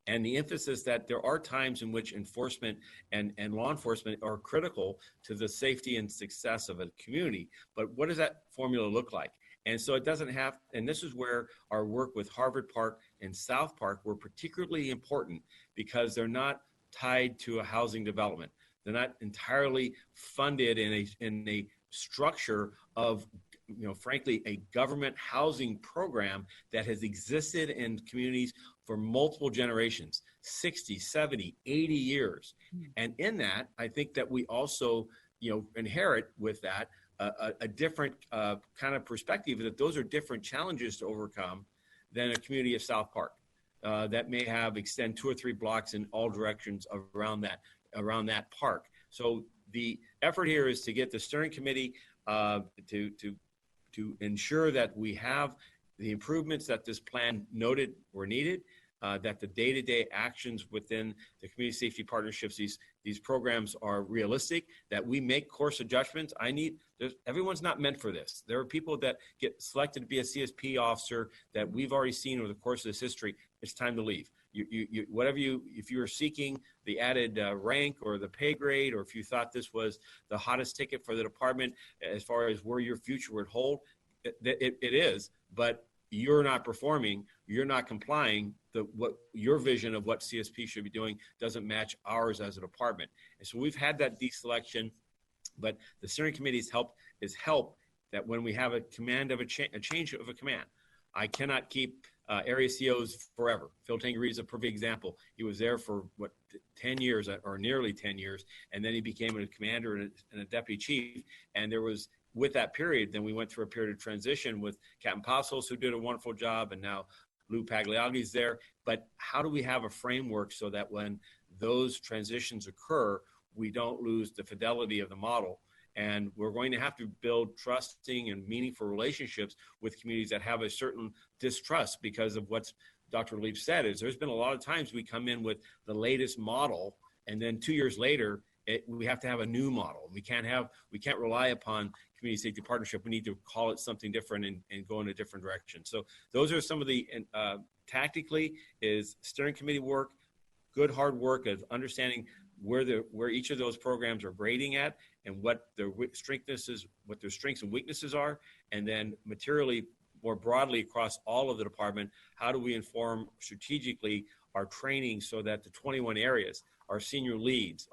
[SPEAKER 6] and the emphasis that there are times in which enforcement and law enforcement are critical to the safety and success of a community. But what does that formula look like? And so it doesn't have, and this is where our work with Harvard Park and South Park were particularly important, because they're not tied to a housing development. They're not entirely funded in a structure of, frankly, a government housing program that has existed in communities for multiple generations, 60, 70, 80 years. And in that, I think that we also, inherit with that a different kind of perspective, that those are different challenges to overcome than a community of South Park. That may extend 2 or 3 blocks in all directions around that park. So the effort here is to get the steering committee to ensure that we have the improvements that this plan noted were needed, that the day-to-day actions within the community safety partnerships, these programs, are realistic, that we make course adjustments. Everyone's not meant for this. There are people that get selected to be a CSP officer that we've already seen over the course of this history. It's time to leave. If you were seeking the added rank or the pay grade, or if you thought this was the hottest ticket for the department as far as where your future would hold, it is, but you're not performing, you're not complying, what your vision of what CSP should be doing doesn't match ours as a department. And so we've had that deselection, but the steering committee's help that when we have a command of a change of a command. I cannot keep area COs forever. Phil Tangery is a perfect example. He was there for 10 years or nearly 10 years, and then he became a commander and a deputy chief. And with that period, then we went through a period of transition with Captain Passos, who did a wonderful job, and now Lou Pagliagi's there. But how do we have a framework so that when those transitions occur, we don't lose the fidelity of the model? And we're going to have to build trusting and meaningful relationships with communities that have a certain distrust because of what Dr. Leap said. Is there's been a lot of times we come in with the latest model, and then 2 years later, we have to have a new model. We can't rely upon community safety partnership. We need to call it something different and go in a different direction. So those are some of the tactically is steering committee work, good hard work of understanding where each of those programs are grading at, and what their what their strengths and weaknesses are, and then materially, more broadly across all of the department, how do we inform strategically our training so that the 21 areas, our senior leads,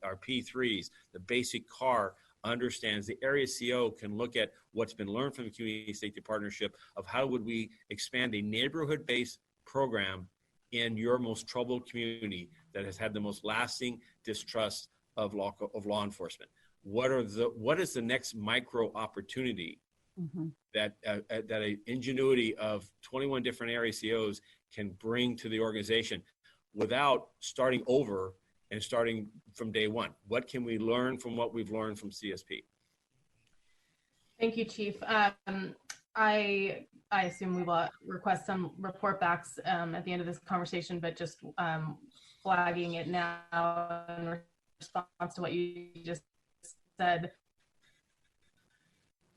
[SPEAKER 6] our P3s, the basic CAR understands, the area CO can look at what's been learned from the Community Safety Partnership of how would we expand a neighborhood-based program in your most troubled community that has had the most lasting distrust of law enforcement. What is the next micro opportunity that an ingenuity of 21 different area COs can bring to the organization without starting over and starting from day one? What can we learn from what we've learned from CSP?
[SPEAKER 7] Thank you, Chief. I assume we will request some report backs at the end of this conversation, but just flagging it now in response to what you just said.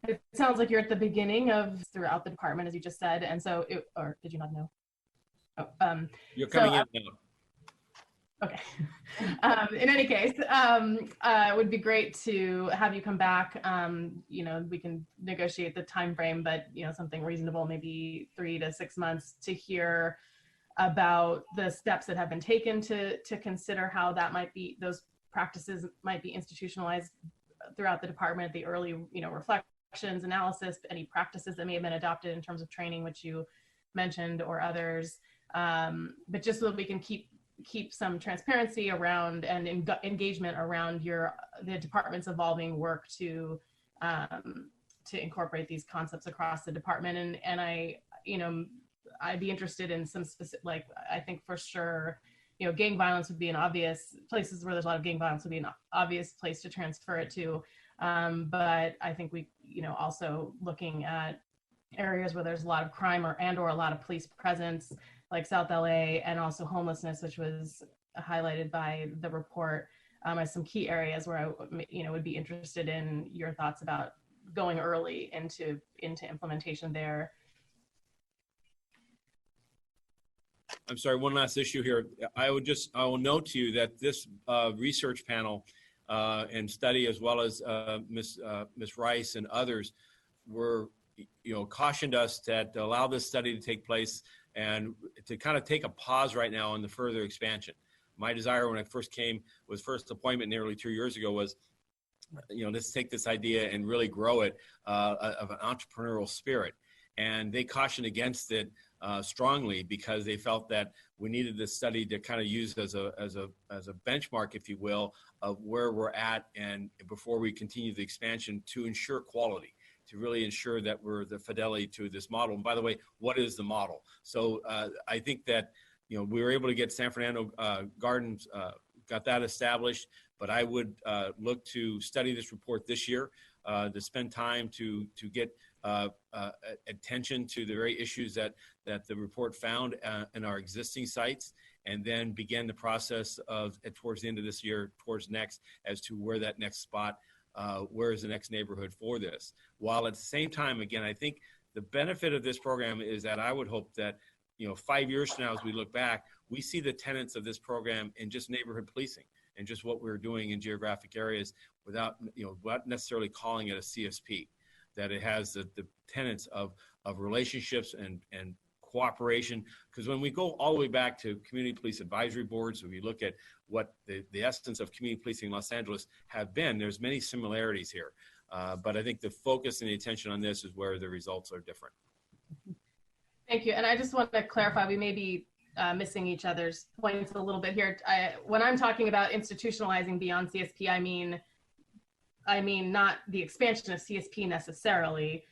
[SPEAKER 7] It sounds like you're at the beginning of throughout the department, as you just said, and so, or did you not know? Oh,
[SPEAKER 6] You're coming in now.
[SPEAKER 7] Okay. In any case, it would be great to have you come back. You know, we can negotiate the time frame, but you know, something reasonable, maybe 3 to 6 months, to hear about the steps that have been taken to consider how that might be, those practices might be institutionalized throughout the department, the early, you know, reflections, analysis, any practices that may have been adopted in terms of training, which you mentioned, or others. But just so that we can keep some transparency around and engagement around the department's evolving work to incorporate these concepts across the department. And I, you know, I'd be interested in some specific, like, I think for sure, you know, gang violence would be an obvious, places where there's a lot of gang violence would be an obvious place to transfer it to. But I think we, you know, also looking at areas where there's a lot of crime or a lot of police presence, like South LA, and also homelessness, which was highlighted by the report, as some key areas where I, you know, would be interested in your thoughts about going early into implementation there.
[SPEAKER 6] I'm sorry, one last issue here. I will note to you that this research panel and study, as well as Ms. Rice and others, were, you know, cautioned us that allow this study to take place and to kind of take a pause right now on the further expansion. My desire when I first came, was first appointment nearly 2 years ago, was, you know, let's take this idea and really grow it of an entrepreneurial spirit. And they cautioned against it strongly, because they felt that we needed this study to kind of use as a benchmark, if you will, of where we're at, and before we continue the expansion, to ensure quality, to really ensure that we're the fidelity to this model. And by the way, what is the model? So I think that, you know, we were able to get San Fernando Gardens, got that established, but I would look to study this report this year, to spend time to get attention to the very issues that the report found in our existing sites, and then begin the process of, towards the end of this year, towards next, as to where that next spot, where is the next neighborhood for this. While at the same time, again, I think the benefit of this program is that I would hope that, you know, 5 years from now, as we look back, we see the tenets of this program in just neighborhood policing and just what we're doing in geographic areas, without, you know, not necessarily calling it a CSP, that it has the tenets of relationships and cooperation. Because when we go all the way back to community police advisory boards, when we look at what the essence of community policing in Los Angeles have been, there's many similarities here. But I think the focus and the attention on this is where the results are different.
[SPEAKER 7] Thank you. And I just want to clarify, we may be missing each other's points a little bit here. When I'm talking about institutionalizing beyond CSP, I mean not the expansion of CSP necessarily,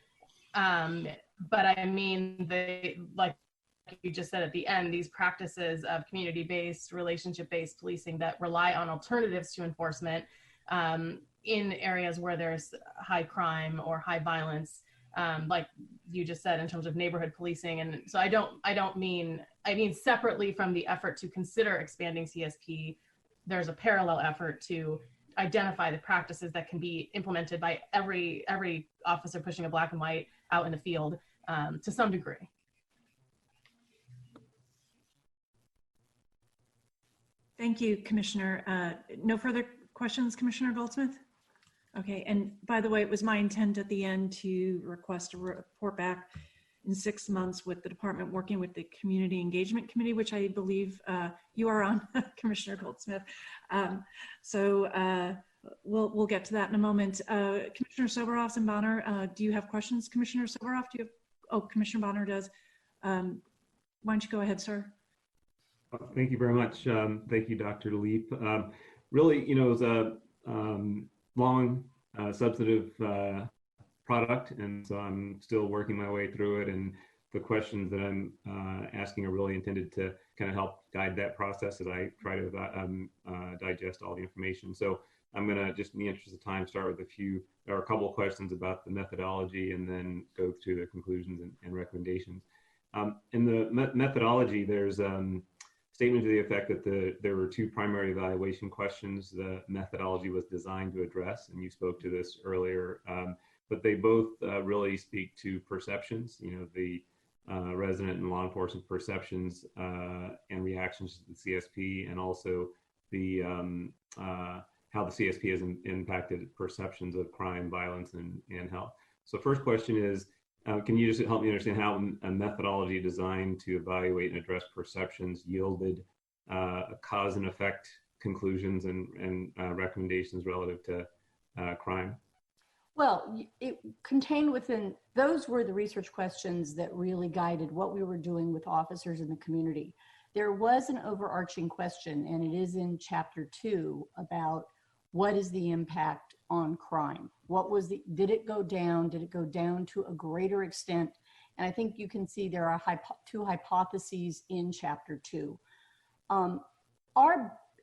[SPEAKER 7] but I mean like you just said at the end, these practices of community-based, relationship-based policing that rely on alternatives to enforcement in areas where there's high crime or high violence, like you just said, in terms of neighborhood policing. And so I mean separately from the effort to consider expanding CSP, there's a parallel effort to identify the practices that can be implemented by every officer pushing a black and white out in the field to some degree.
[SPEAKER 1] Thank you, Commissioner. No further questions, Commissioner Goldsmith? Okay, and by the way, it was my intent at the end to request a report back in 6 months with the department working with the Community Engagement Committee, which I believe you are on, Commissioner Goldsmith. We'll get to that in a moment. Commissioner Soboroff and Bonner, do you have questions? Commissioner Soboroff, do you have, oh, Commissioner Bonner does. Why don't you go ahead, sir?
[SPEAKER 8] Thank you very much. Thank you, Dr. Leap. Really, you know, it was a long, substantive product, and so I'm still working my way through it. And the questions that I'm asking are really intended to kind of help guide that process as I try to digest all the information. So I'm going to, just in the interest of time, start with a couple of questions about the methodology, and then go through the conclusions and recommendations. In the methodology, there's statement to the effect that there were 2 primary evaluation questions the methodology was designed to address, and you spoke to this earlier, but they both really speak to perceptions, you know, the resident and law enforcement perceptions and reactions to the CSP, and also the how the CSP has impacted perceptions of crime, violence, and health. So first question is, can you just help me understand how a methodology designed to evaluate and address perceptions yielded cause and effect conclusions and recommendations relative to crime?
[SPEAKER 5] Well, it contained within, those were the research questions that really guided what we were doing with officers in the community. There was an overarching question, and it is in chapter 2, about what is the impact on crime? Did it go down? Did it go down to a greater extent? And I think you can see there are 2 hypotheses in chapter 2.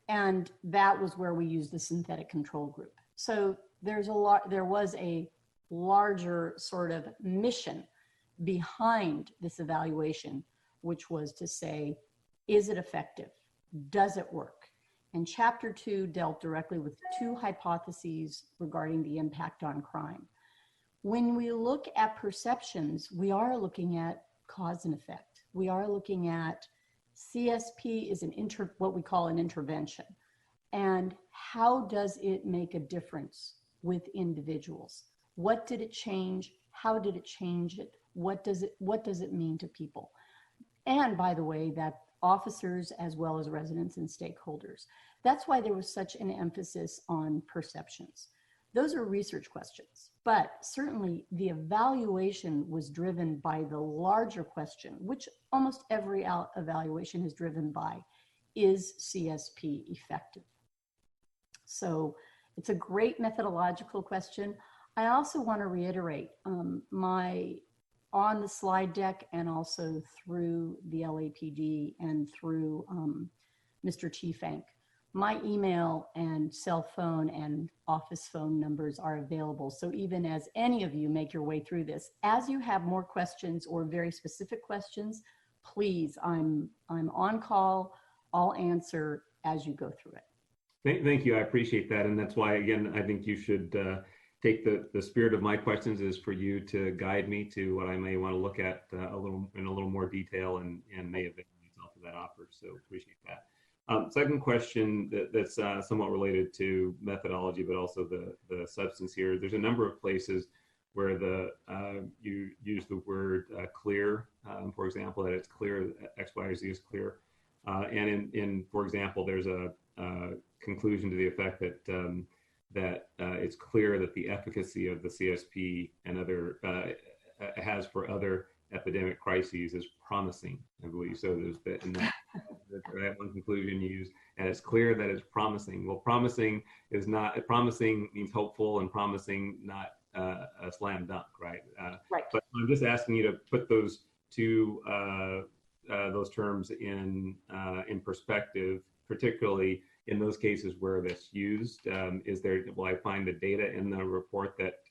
[SPEAKER 5] And that was where we used the synthetic control group. So there was a larger sort of mission behind this evaluation, which was to say, is it effective? Does it work? And chapter 2 dealt directly with 2 hypotheses regarding the impact on crime. When we look at perceptions, we are looking at cause and effect. We are looking at CSP is what we call an intervention. And how does it make a difference with individuals? What did it change? How did it change it? What does it mean to people? And by the way, that officers as well as residents and stakeholders. That's why there was such an emphasis on perceptions. Those are research questions, but certainly the evaluation was driven by the larger question, which almost every evaluation is driven by, is CSP effective? So it's a great methodological question. I also want to reiterate on the slide deck, and also through the LAPD and through Mr. Chief-Ank, my email and cell phone and office phone numbers are available. So even as any of you make your way through this, as you have more questions or very specific questions, please, I'm on call. I'll answer as you go through it.
[SPEAKER 8] Thank you. I appreciate that. And that's why, again, I think you should take the spirit of my questions is for you to guide me to what I may want to look at in a little more detail, and may avail myself of that offer. So appreciate that. Second question that's somewhat related to methodology, but also the substance here. There's a number of places where you use the word clear, for example, that it's clear, X, Y, or Z is clear. And in for example, there's a conclusion to the effect that it's clear that the efficacy of the CSP and other has for other epidemic crises is promising, I believe. So there's that one conclusion used, and it's clear that it's promising. Well, promising means hopeful, and promising not a slam dunk, right?
[SPEAKER 5] Right.
[SPEAKER 8] But I'm just asking you to put those two those terms in perspective, particularly in those cases where that's used. Will I find the data in the report that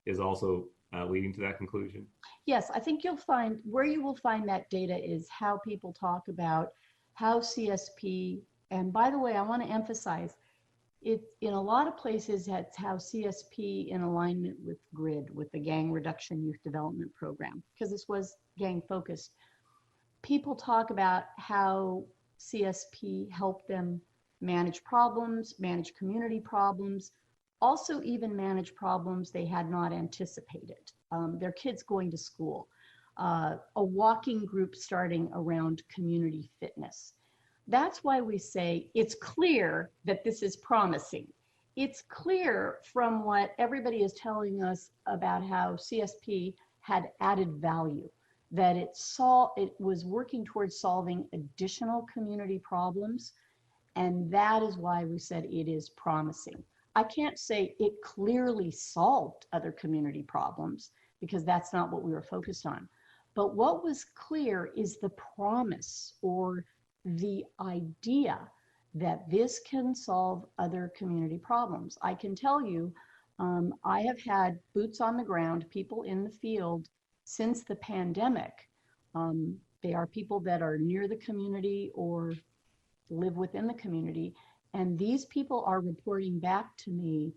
[SPEAKER 8] is also leading to that conclusion?
[SPEAKER 5] Yes, I think you will find that data is how people talk about how CSP, and by the way, I want to emphasize, it in a lot of places that's how CSP in alignment with GRID, with the Gang Reduction Youth Development Program, because this was gang focused. People talk about how CSP help them manage problems, manage community problems, also even manage problems they had not anticipated. Their kids going to school, a walking group starting around community fitness. That's why we say it's clear that this is promising. It's clear from what everybody is telling us about how CSP had added value, that it was working towards solving additional community problems. And that is why we said it is promising. I can't say it clearly solved other community problems because that's not what we were focused on. But what was clear is the promise or the idea that this can solve other community problems. I can tell you, I have had boots on the ground, people in the field since the pandemic. They are people that are near the community or live within the community. And these people are reporting back to me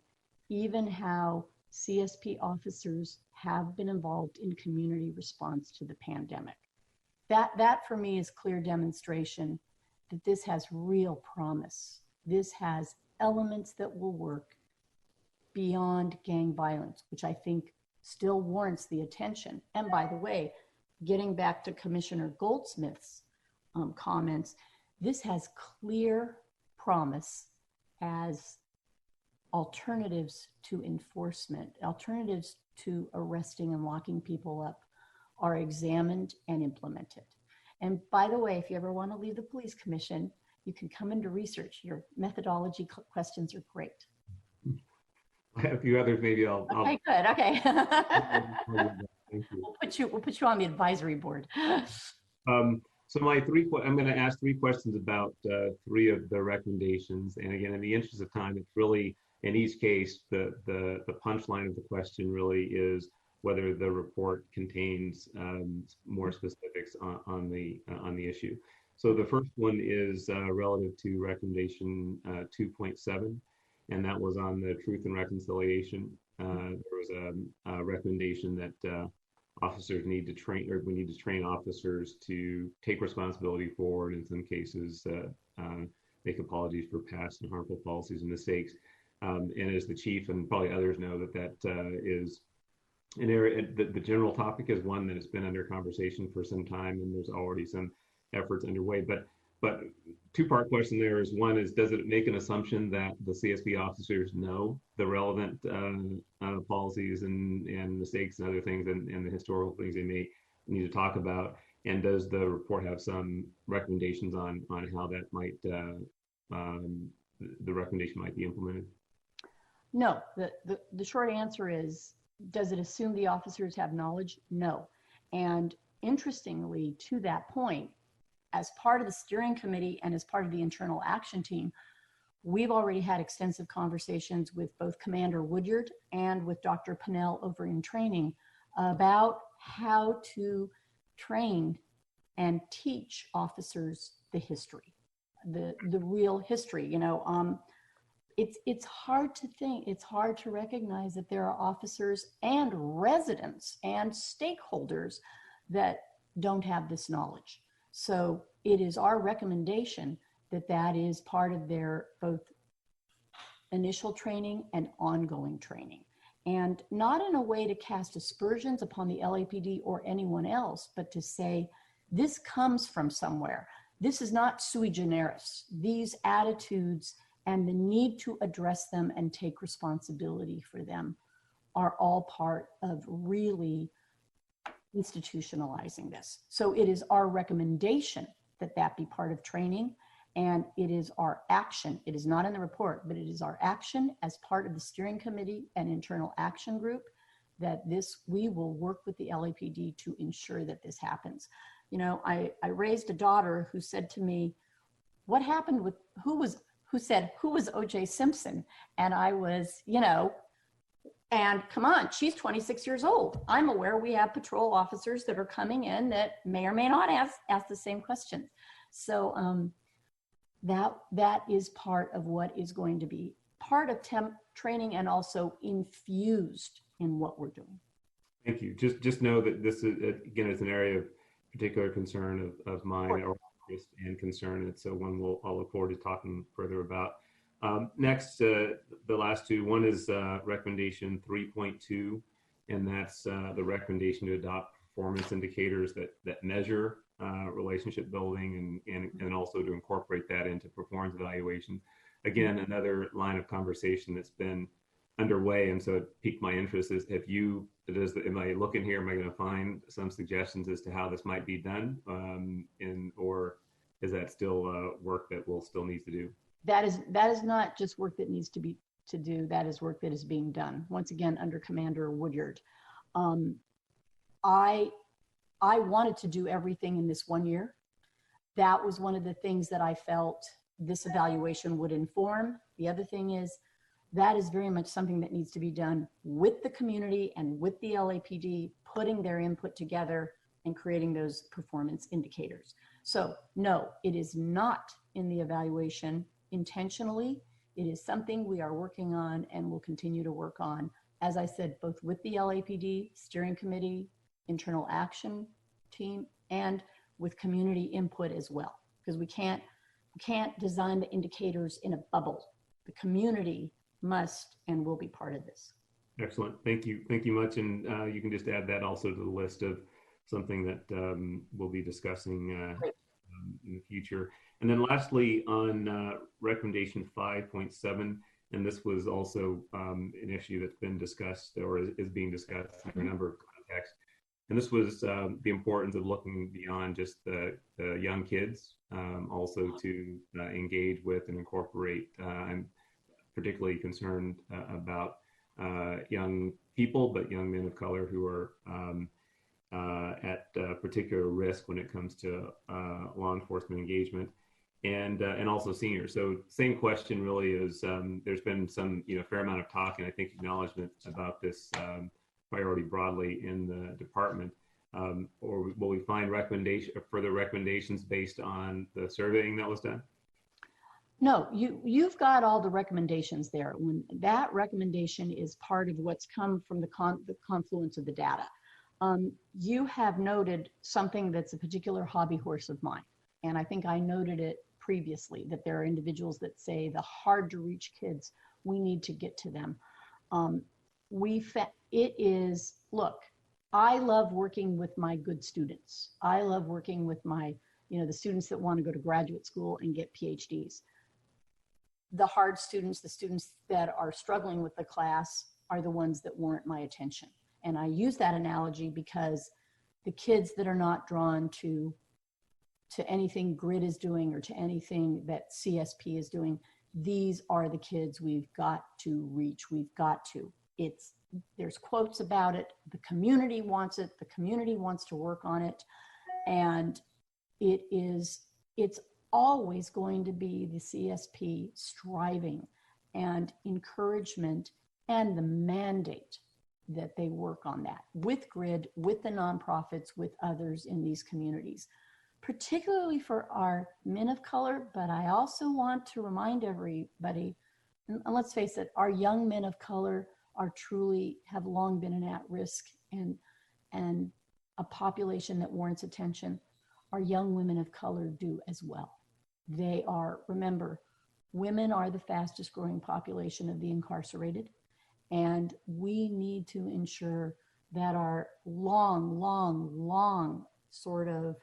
[SPEAKER 5] even how CSP officers have been involved in community response to the pandemic. That for me is clear demonstration that this has real promise. This has elements that will work beyond gang violence, which I think still warrants the attention. And by the way, getting back to Commissioner Goldsmith's comments, this has clear promise as alternatives to enforcement, alternatives to arresting and locking people up are examined and implemented. And by the way, if you ever want to leave the police commission, you can come into research. Your methodology questions are great.
[SPEAKER 8] I have a few others, maybe I'll.
[SPEAKER 5] Okay, good, okay.
[SPEAKER 8] Thank you.
[SPEAKER 5] We'll put you on the advisory board.
[SPEAKER 8] So I'm going to ask 3 questions about 3 of the recommendations. And again, in the interest of time, it's really, in each case, the punchline of the question really is whether the report contains more specifics on the issue. So the first one is relative to recommendation 2.7, and that was on the truth and reconciliation. There was a recommendation that officers need to train, or we need to train officers to take responsibility for, and in some cases, make apologies for past and harmful policies and mistakes. And as the chief and probably others know, that is an area, the general topic is one that has been under conversation for some time, and there's already some efforts underway. But 2-part question there is, one is, does it make an assumption that the CSP officers know the relevant policies and mistakes and other things and the historical things they may need to talk about? And does the report have some recommendations on how that might, the recommendation might be implemented?
[SPEAKER 5] No, the short answer is, does it assume the officers have knowledge? No. And interestingly, to that point, as part of the steering committee and as part of the internal action team, we've already had extensive conversations with both Commander Woodyard and with Dr. Pinnell over in training about how to train and teach officers the history, the real history. You know, it's hard to think, it's hard to recognize that there are officers and residents and stakeholders that don't have this knowledge. So it is our recommendation that that is part of their both initial training and ongoing training. And not in a way to cast aspersions upon the LAPD or anyone else, but to say, this comes from somewhere. This is not sui generis. These attitudes and the need to address them and take responsibility for them are all part of really institutionalizing this. So it is our recommendation that that be part of training, and it is our action. It is not in the report, but it is our action as part of the steering committee and internal action group that we will work with the LAPD to ensure that this happens. You know, I raised a daughter who said to me, what happened with, who said, who was O.J. Simpson? And I was, you know, and come on, she's 26 years old. I'm aware we have patrol officers that are coming in that may or may not ask the same questions. So that is part of what is going to be part of temp training and also infused in what we're doing.
[SPEAKER 8] Thank you. Just know that this is, again, it's an area of particular concern of mine, or interest and concern. It's one I'll look forward to talking further about. Next, the last two. One is recommendation 3.2, and that's the recommendation to adopt performance indicators that measure relationship building and also to incorporate that into performance evaluation. Again, another line of conversation that's been underway, and so it piqued my interest. Is am I looking here? Am I going to find some suggestions as to how this might be done, or is that still work that we'll still need to do?
[SPEAKER 5] That is not just work that needs to do. That is work that is being done. Once again, under Commander Woodyard. I wanted to do everything in this 1 year. That was one of the things that I felt this evaluation would inform. The other thing is that is very much something that needs to be done with the community and with the LAPD, putting their input together and creating those performance indicators. So no, it is not in the evaluation intentionally. It is something we are working on and will continue to work on, as I said, both with the LAPD steering committee, internal action team, and with community input as well, because we can't design the indicators in a bubble. The community must and will be part of this.
[SPEAKER 8] Excellent. Thank you much. And you can just add that also to the list of something that we'll be discussing in the future. And then lastly, on recommendation 5.7, and this was also an issue that's been discussed or is being discussed in a number of contexts. And this was the importance of looking beyond just the young kids, also to engage with and incorporate. I'm particularly concerned about young people, but young men of color who are at particular risk when it comes to law enforcement engagement, and also seniors. So same question really is, there's been some fair amount of talk and I think acknowledgement about this priority broadly in the department. Or will we find further recommendations based on the surveying that was done?
[SPEAKER 5] No, you've got all the recommendations there. When that recommendation is part of what's come from the confluence of the data. You have noted something that's a particular hobby horse of mine. And I think I noted it previously, that there are individuals that say the hard to reach kids, we need to get to them. Look, I love working with my good students. I love working with my, the students that want to go to graduate school and get PhDs. The hard students, the students that are struggling with the class, are the ones that warrant my attention. And I use that analogy because the kids that are not drawn to anything GRID is doing or to anything that CSP is doing, these are the kids we've got to reach. We've got to. There's quotes about it. The community wants it. The community wants to work on it. And it's always going to be the CSP striving and encouragement and the mandate that they work on that with GRID, with the nonprofits, with others in these communities, particularly for our men of color. But I also want to remind everybody, and let's face it, our young men of color have long been an at-risk and a population that warrants attention. Our young women of color do as well. Remember, women are the fastest growing population of the incarcerated. And we need to ensure that our long sort of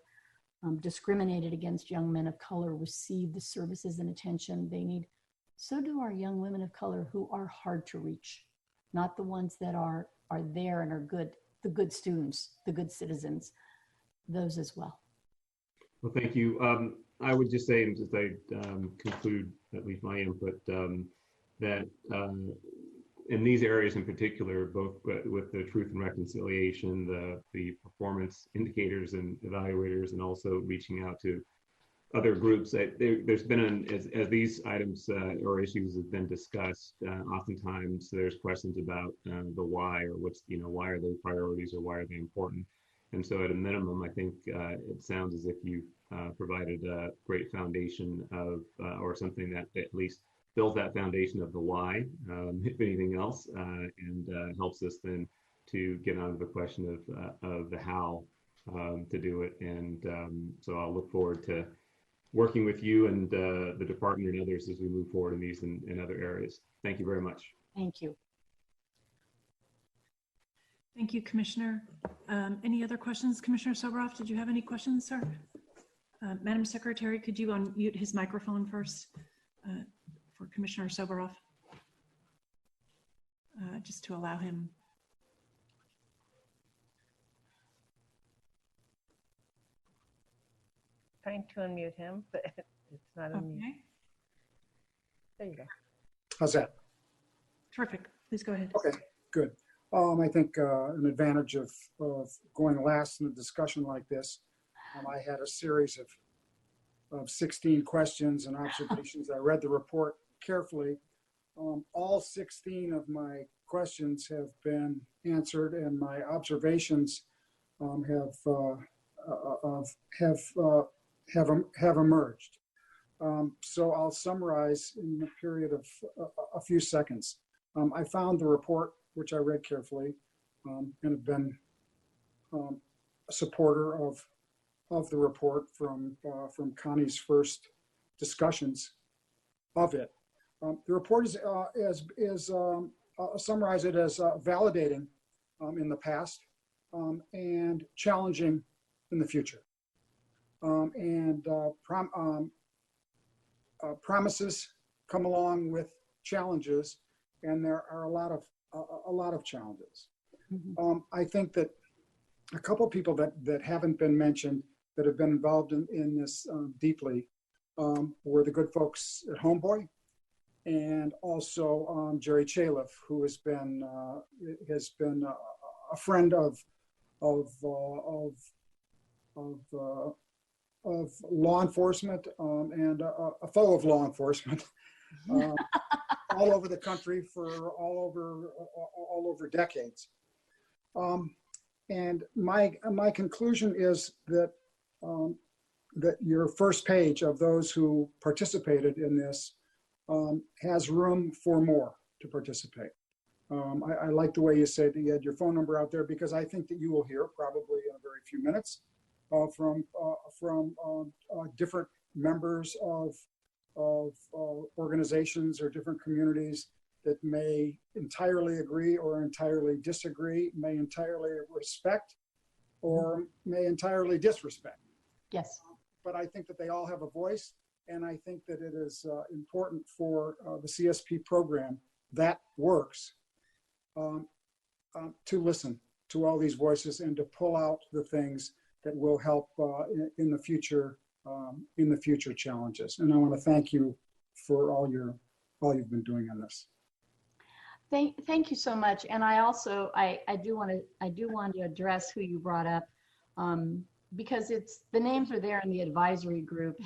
[SPEAKER 5] discriminated against young men of color receive the services and attention they need. So do our young women of color who are hard to reach, not the ones that are there and are good, the good students, the good citizens, those as well.
[SPEAKER 8] Well, thank you. I would just say, and as I conclude at least my input, that in these areas in particular, both with the truth and reconciliation, the performance indicators and evaluators, and also reaching out to other groups, there's been, as these items or issues have been discussed, oftentimes there's questions about the why, or why are they priorities, or why are they important? And so at a minimum, I think it sounds as if you've provided a great foundation of, or something that at least builds that foundation of the why, if anything else, and helps us then to get on to the question of the how to do it. And so I'll look forward to working with you and the department and others as we move forward in these and other areas. Thank you very much.
[SPEAKER 5] Thank you.
[SPEAKER 1] Thank you, Commissioner. Any other questions? Commissioner Soboroff, did you have any questions, sir? Madam Secretary, could you unmute his microphone first for Commissioner Soboroff? Just to allow him.
[SPEAKER 2] Trying to unmute him, but it's not unmuted.
[SPEAKER 1] Okay,
[SPEAKER 2] There you go.
[SPEAKER 4] How's that?
[SPEAKER 1] terrific. Please go ahead.
[SPEAKER 4] Okay, good. I think an advantage of going last in a discussion like this, I had a series of 16 questions and observations. I read the report carefully. All 16 of my questions have been answered, and my observations have emerged. So I'll summarize in a period of a few seconds. I found the report, which I read carefully, and have been a supporter of the report from Connie's first discussions of it. The report I'll summarize it as validating in the past and challenging in the future. Promises come along with challenges, and there are a lot of challenges. I think that a couple of people that haven't been mentioned that have been involved in this deeply were the good folks at Homeboy, and also Jerry Chaliff, who has been a friend of law enforcement and a foe of law enforcement all over the country for all over decades. And my conclusion is that that your first page of those who participated in this has room for more to participate. I like the way you said that you had your phone number out there, because I think that you will hear probably in a very few minutes from different members of organizations or different communities that may entirely agree or entirely disagree, may entirely respect or may entirely disrespect.
[SPEAKER 5] Yes.
[SPEAKER 4] But I think that they all have a voice, and I think that it is important for the CSP program that works to listen to all these voices and to pull out the things that will help in the future challenges. And I want to thank you for all you've been doing on this.
[SPEAKER 5] Thank you so much. And I also I do want to address who you brought up, because the names are there in the advisory group.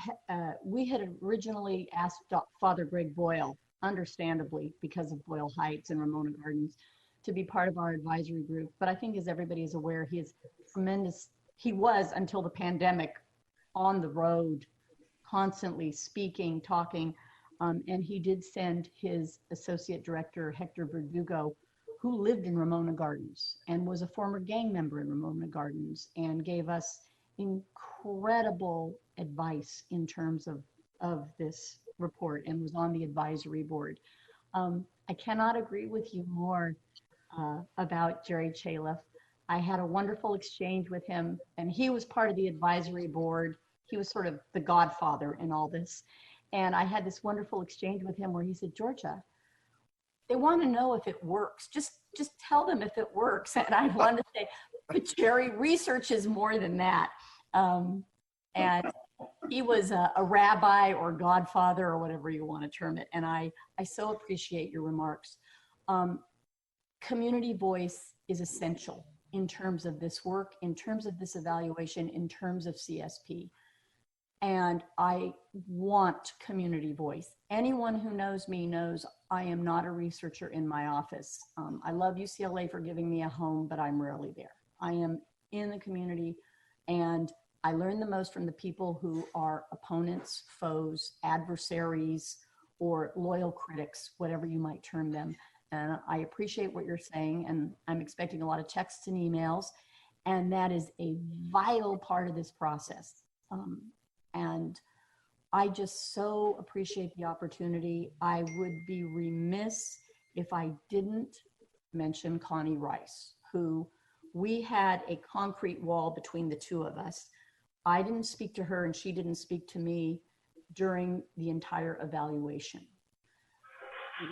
[SPEAKER 5] We had originally asked Father Greg Boyle, understandably because of Boyle Heights and Ramona Gardens, to be part of our advisory group. But I think, as everybody is aware, he is tremendous. He was, until the pandemic, on the road, constantly speaking, talking. And he did send his associate director, Hector Verdugo, who lived in Ramona Gardens and was a former gang member in Ramona Gardens, and gave us incredible advice in terms of this report, and was on the advisory board. I cannot agree with you more about Jerry Chaliff. I had a wonderful exchange with him, and he was part of the advisory board. He was sort of the godfather in all this. And I had this wonderful exchange with him where he said, Georgia, they want to know if it works. Just tell them if it works. And I wanted to say, but Jerry, research is more than that. And he was a rabbi or godfather or whatever you want to term it. And I so appreciate your remarks. Community voice is essential in terms of this work, in terms of this evaluation, in terms of CSP. And I want community voice. Anyone who knows me knows I am not a researcher in my office. I love UCLA for giving me a home, but I'm rarely there. I am in the community, and I learn the most from the people who are opponents, foes, adversaries, or loyal critics, whatever you might term them. And I appreciate what you're saying, and I'm expecting a lot of texts and emails, and that is a vital part of this process. And I just so appreciate the opportunity. I would be remiss if I didn't mention Connie Rice, who we had a concrete wall between the two of us. I didn't speak to her and she didn't speak to me during the entire evaluation.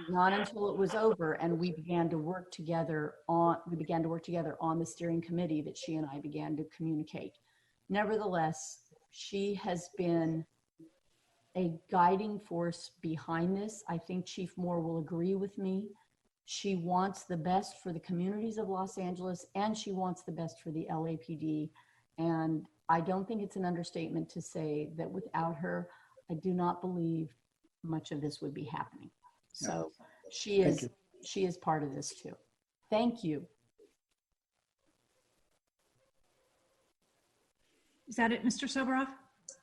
[SPEAKER 5] Not until it was over and we began to work together on the steering committee that she and I began to communicate. Nevertheless, she has been a guiding force behind this. I think Chief Moore will agree with me. She wants the best for the communities of Los Angeles, and she wants the best for the LAPD. And I don't think it's an understatement to say that without her, I do not believe much of this would be happening. So she is part of this too. Thank you.
[SPEAKER 1] Is that it, Mr. Soboroff?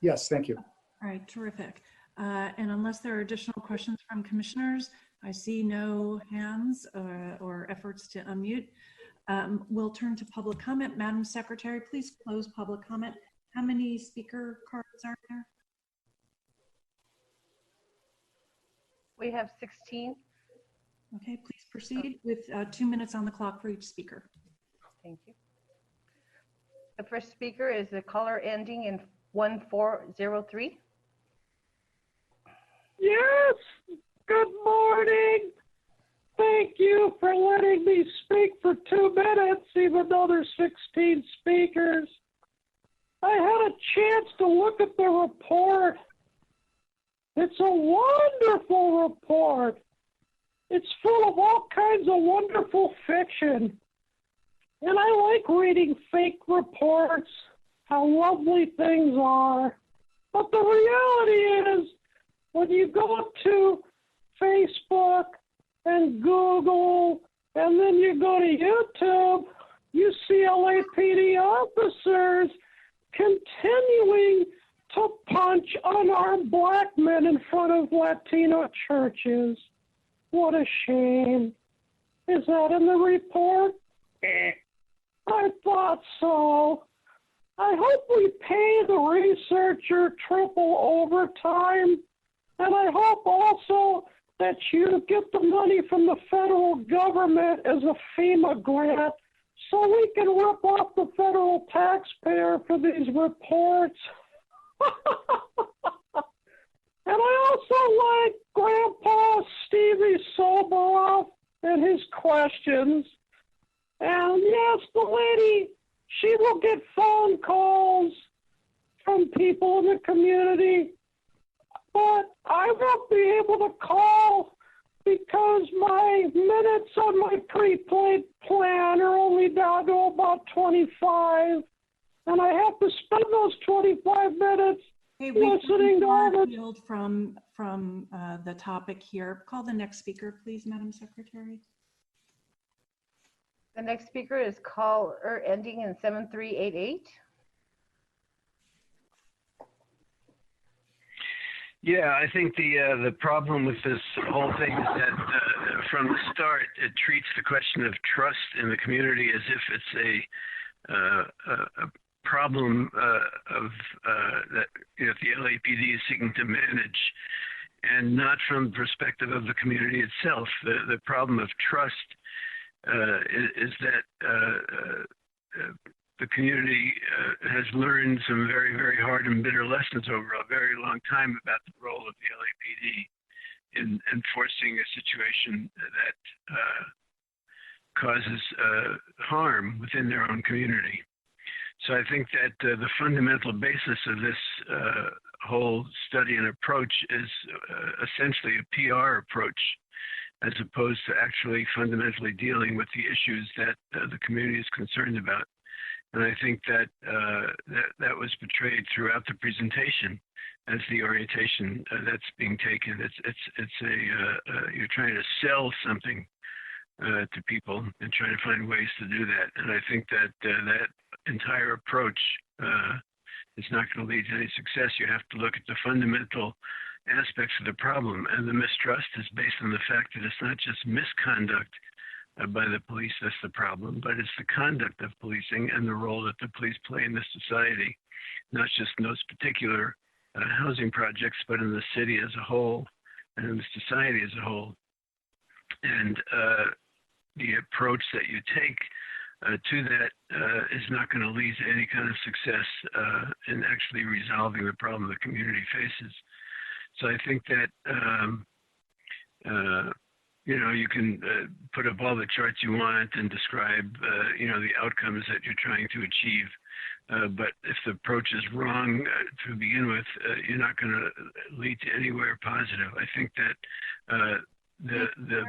[SPEAKER 4] Yes, thank you.
[SPEAKER 1] All right, terrific. And unless there are additional questions from commissioners, I see no hands or efforts to unmute. We'll turn to public comment. Madam Secretary, please close public comment. How many speaker cards are there?
[SPEAKER 2] We have 16.
[SPEAKER 1] Okay, please proceed with 2 minutes on the clock for each speaker.
[SPEAKER 2] Thank you. The first speaker is the caller ending in 1403.
[SPEAKER 9] Yes, good morning. Thank you for letting me speak for 2 minutes, even though there's 16 speakers. I had a chance to look at the report. It's a wonderful report. It's full of all kinds of wonderful fiction. And I like reading fake reports, how lovely things are. But the reality is, when you go to Facebook and Google, and then you go to YouTube, you see LAPD officers continuing to punch unarmed black men in front of Latino churches. What a shame. Is that in the report? I thought so. I hope we pay the researcher triple overtime, and I hope also that you get the money from the federal government as a FEMA grant so we can rip off the federal taxpayer for these reports. And I also like Grandpa Stevie Soboroff and his questions. And yes, the lady, she will get phone calls from people in the community, but I won't be able to call because my minutes on my prepaid plan are only down to about 25. And I have to spend those 25 minutes listening to all the...
[SPEAKER 1] From the topic here. Call the next speaker, please, Madam Secretary.
[SPEAKER 2] The next speaker is caller ending in 7388.
[SPEAKER 10] Yeah, I think the problem with this whole thing is that from the start, it treats the question of trust in the community as if it's a problem that the LAPD is seeking to manage, and not from the perspective of the community itself. The problem of trust is that the community has learned some very, very hard and bitter lessons over a very long time about the role of the LAPD in enforcing a situation that causes harm within their own community. So I think that the fundamental basis of this whole study and approach is essentially a PR approach, as opposed to actually fundamentally dealing with the issues that the community is concerned about. And I think that that was portrayed throughout the presentation as the orientation that's being taken. It's you're trying to sell something to people and trying to find ways to do that. And I think that that entire approach is not going to lead to any success. You have to look at the fundamental aspects of the problem, and the mistrust is based on the fact that it's not just misconduct by the police that's the problem, but it's the conduct of policing and the role that the police play in this society, not just in those particular housing projects, but in the city as a whole and in the society as a whole. And the approach that you take to that is not going to lead to any kind of success in actually resolving the problem the community faces. So I think that, you can put up all the charts you want and describe, the outcomes that you're trying to achieve. But if the approach is wrong to begin with, you're not going to lead to anywhere positive. I think that the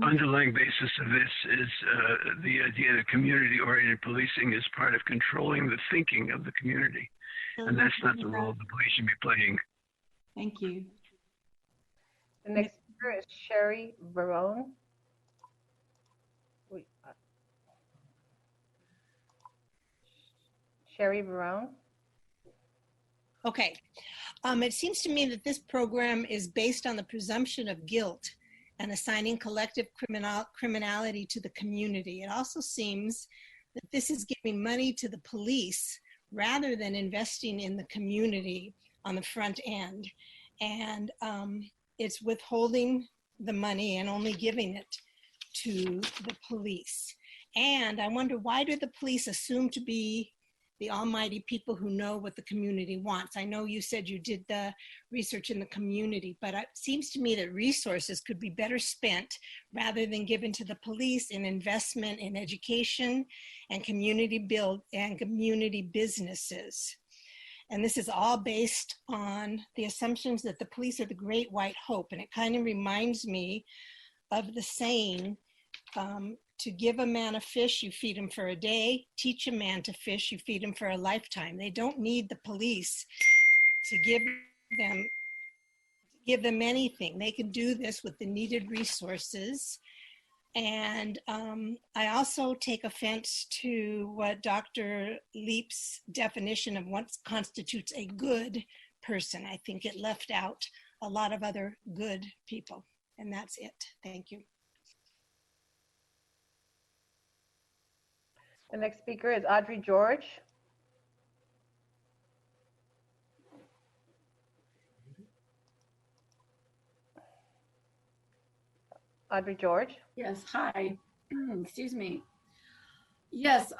[SPEAKER 10] underlying basis of this is the idea that community-oriented policing is part of controlling the thinking of the community. And that's not the role the police should be playing.
[SPEAKER 1] Thank you.
[SPEAKER 2] The next speaker is Sherry Barone. Sherry Barone.
[SPEAKER 11] Okay. It seems to me that this program is based on the presumption of guilt and assigning collective criminality to the community. It also seems that this is giving money to the police rather than investing in the community on the front end. And it's withholding the money and only giving it to the police. And I wonder, why do the police assume to be the almighty people who know what the community wants? I know you said you did the research in the community, but it seems to me that resources could be better spent rather than given to the police in investment in education and community build and community businesses. And this is all based on the assumptions that the police are the great white hope. And it kind of reminds me of the saying, to give a man a fish, you feed him for a day. Teach a man to fish, you feed him for a lifetime. They don't need the police to give them anything. They can do this with the needed resources. And I also take offense to what Dr. Leap's definition of what constitutes a good person. I think it left out a lot of other good people. And that's it. Thank you.
[SPEAKER 2] The next speaker is Audrey George. Audrey George.
[SPEAKER 12] Yes, hi. Excuse me. Yes,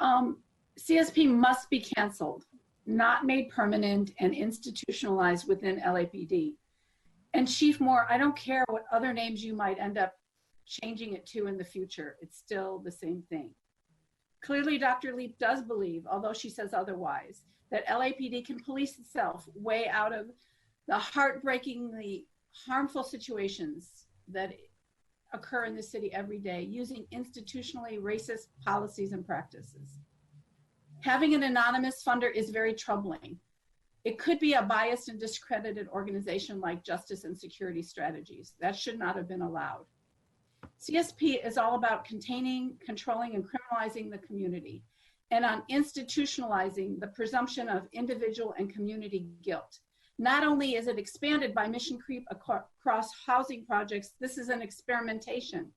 [SPEAKER 12] CSP must be canceled, not made permanent and institutionalized within LAPD. And Chief Moore, I don't care what other names you might end up changing it to in the future. It's still the same thing. Clearly, Dr. Leap does believe, although she says otherwise, that LAPD can police itself way out of the heartbreakingly harmful situations that occur in the city every day using institutionally racist policies and practices. Having an anonymous funder is very troubling. It could be a biased and discredited organization like Justice and Security Strategies. That should not have been allowed. CSP is all about containing, controlling, and criminalizing the community, and on institutionalizing the presumption of individual and community guilt. Not only is it expanded by mission creep across housing projects, this is an experimentation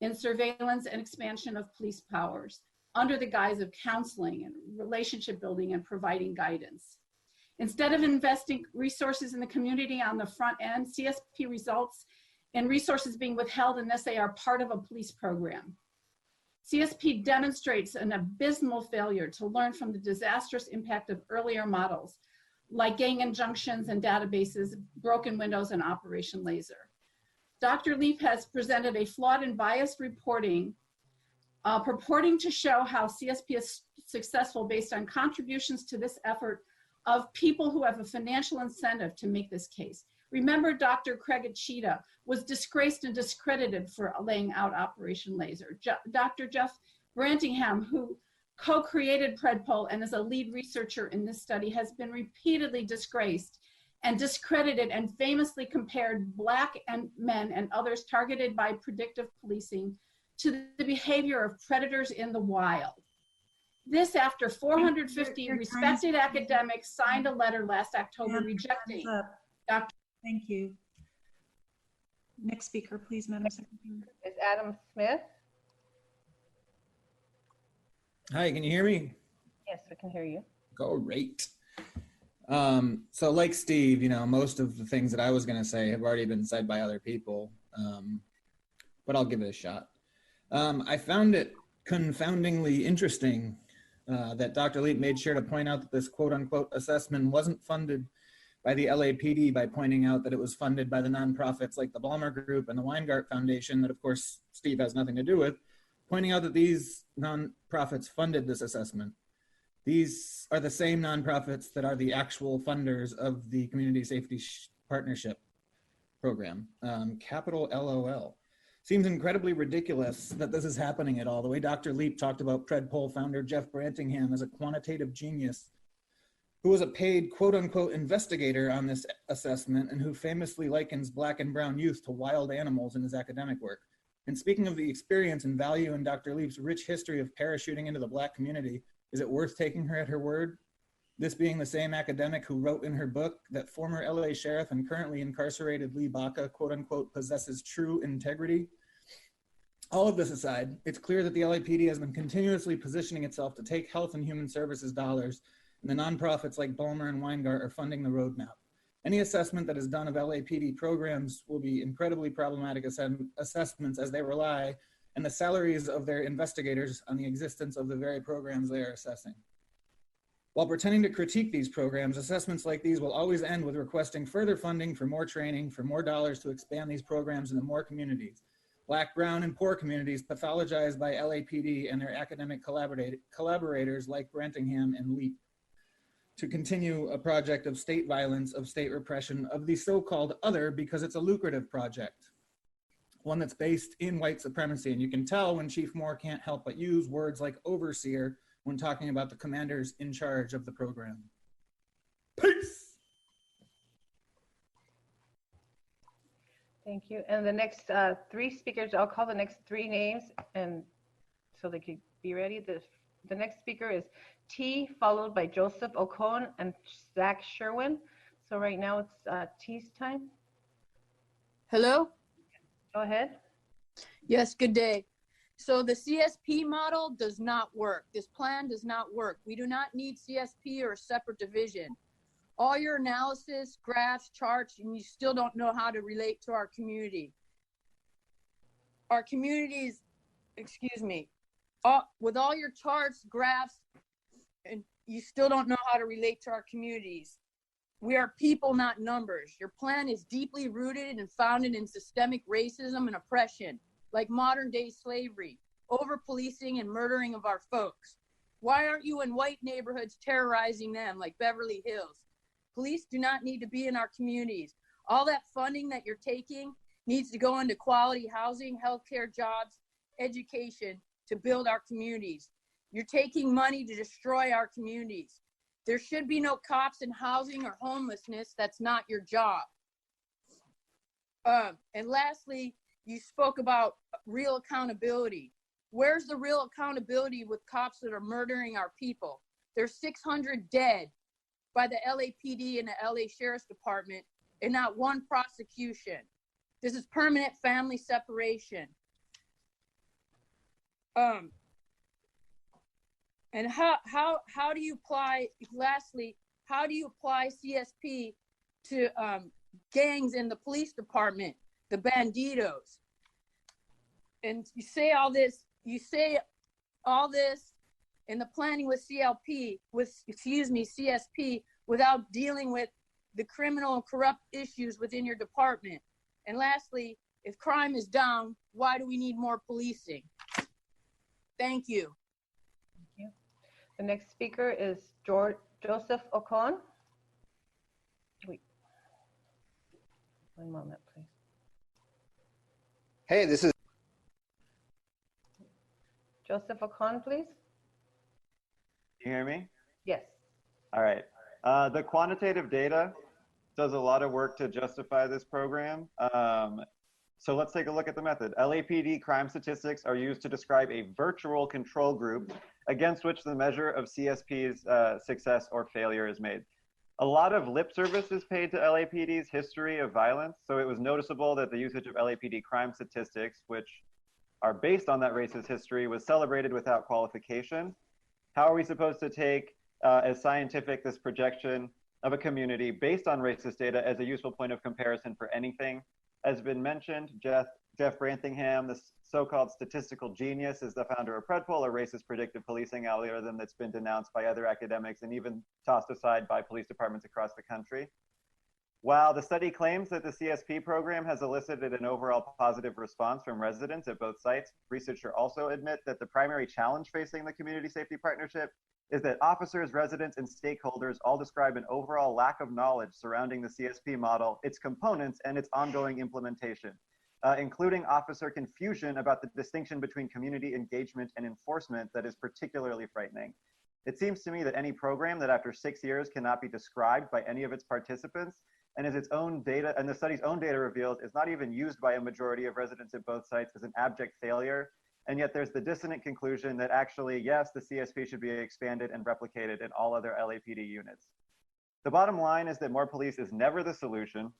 [SPEAKER 12] in surveillance and expansion of police powers under the guise of counseling and relationship building and providing guidance. Instead of investing resources in the community on the front end, CSP results in resources being withheld unless they are part of a police program. CSP demonstrates an abysmal failure to learn from the disastrous impact of earlier models, like gang injunctions and databases, broken windows, and Operation Laser. Dr. Leap has presented a flawed and biased reporting purporting to show how CSP is successful based on contributions to this effort of people who have a financial incentive to make this case. Remember, Dr. Craig Achita was disgraced and discredited for laying out Operation Laser. Dr. Jeff Brantingham, who co-created PredPol and is a lead researcher in this study, has been repeatedly disgraced and discredited and famously compared Black men and others targeted by predictive policing to the behavior of predators in the wild. This after 450 respected academics signed a letter last October rejecting Dr.
[SPEAKER 1] Thank you. Next speaker, please, Madam Secretary.
[SPEAKER 2] Is Adam Smith.
[SPEAKER 13] Hi, can you hear me?
[SPEAKER 2] Yes, we can hear you.
[SPEAKER 13] Great. So like Steve, most of the things that I was going to say have already been said by other people, but I'll give it a shot. I found it confoundingly interesting that Dr. Leap made sure to point out that this quote unquote assessment wasn't funded by the LAPD by pointing out that it was funded by the nonprofits like the Balmer Group and the Weingart Foundation that of course Steve has nothing to do with, pointing out that these nonprofits funded this assessment. These are the same nonprofits that are the actual funders of the Community Safety Partnership Program, capital LOL. Seems incredibly ridiculous that this is happening at all. The way Dr. Leap talked about Predpol founder Jeff Brantingham as a quantitative genius who was a paid quote unquote investigator on this assessment and who famously likens Black and brown youth to wild animals in his academic work. And speaking of the experience and value in Dr. Leap's rich history of parachuting into the Black community, is it worth taking her at her word? This being the same academic who wrote in her book that former LA sheriff and currently incarcerated Lee Baca, quote unquote, possesses true integrity. All of this aside, it's clear that the LAPD has been continuously positioning itself to take health and human services dollars, and the nonprofits like Balmer and Weingart are funding the roadmap. Any assessment that is done of LAPD programs will be incredibly problematic assessments as they rely and the salaries of their investigators on the existence of the very programs they are assessing. While pretending to critique these programs, assessments like these will always end with requesting further funding for more training, for more dollars to expand these programs into more communities. Black, brown, and poor communities pathologized by LAPD and their academic collaborators like Brantingham and Leap to continue a project of state violence, of state repression, of the so-called other because it's a lucrative project, one that's based in white supremacy. And you can tell when Chief Moore can't help but use words like overseer when talking about the commanders in charge of the program. Peace!
[SPEAKER 2] Thank you. And the next three speakers, I'll call the next three names and so they could be ready. The next speaker is T, followed by Joseph Ocon and Zach Sherwin. So right now it's T's time.
[SPEAKER 14] Hello?
[SPEAKER 2] Go ahead.
[SPEAKER 14] Yes, good day. So the CSP model does not work. This plan does not work. We do not need CSP or a separate division. All your analysis, graphs, charts, and you still don't know how to relate to our community. Our communities, with all your charts, graphs, and you still don't know how to relate to our communities. We are people, not numbers. Your plan is deeply rooted and founded in systemic racism and oppression, like modern day slavery, over-policing and murdering of our folks. Why aren't you in white neighborhoods terrorizing them like Beverly Hills? Police do not need to be in our communities. All that funding that you're taking needs to go into quality housing, healthcare, jobs, education to build our communities. You're taking money to destroy our communities. There should be no cops in housing or homelessness. That's not your job. And lastly, you spoke about real accountability. Where's the real accountability with cops that are murdering our people? There's 600 dead by the LAPD and the LA Sheriff's Department and not one prosecution. This is permanent family separation. And how do you apply, lastly, how do you apply CSP to gangs in the police department, the banditos? And you say all this in the planning with CSP without dealing with the criminal and corrupt issues within your department. And lastly, if crime is down, why do we need more policing? Thank you.
[SPEAKER 2] Thank you. The next speaker is Joseph Ocon. Wait. One moment, please.
[SPEAKER 15] Hey, this is
[SPEAKER 2] Joseph Ocon, please.
[SPEAKER 15] Can you hear me?
[SPEAKER 2] Yes.
[SPEAKER 15] All right. The quantitative data does a lot of work to justify this program. So let's take a look at the method. LAPD crime statistics are used to describe a virtual control group against which the measure of CSP's success or failure is made. A lot of lip service is paid to LAPD's history of violence. So it was noticeable that the usage of LAPD crime statistics, which are based on that racist history, was celebrated without qualification. How are we supposed to take as scientific this projection of a community based on racist data as a useful point of comparison for anything. As been mentioned, Jeff Brantingham, the so-called statistical genius, is the founder of Predpol, a racist predictive policing algorithm that's been denounced by other academics and even tossed aside by police departments across the country. While the study claims that the CSP program has elicited an overall positive response from residents at both sites, researchers also admit that the primary challenge facing the Community Safety Partnership is that officers, residents, and stakeholders all describe an overall lack of knowledge surrounding the CSP model, its components, and its ongoing implementation, including officer confusion about the distinction between community engagement and enforcement that is particularly frightening. It seems to me that any program that after 6 years cannot be described by any of its participants and as its own data, and the study's own data reveals, is not even used by a majority of residents at both sites, is an abject failure. And yet there's the dissonant conclusion that actually, yes, the CSP should be expanded and replicated in all other LAPD units. The bottom line is that more police is never the solution,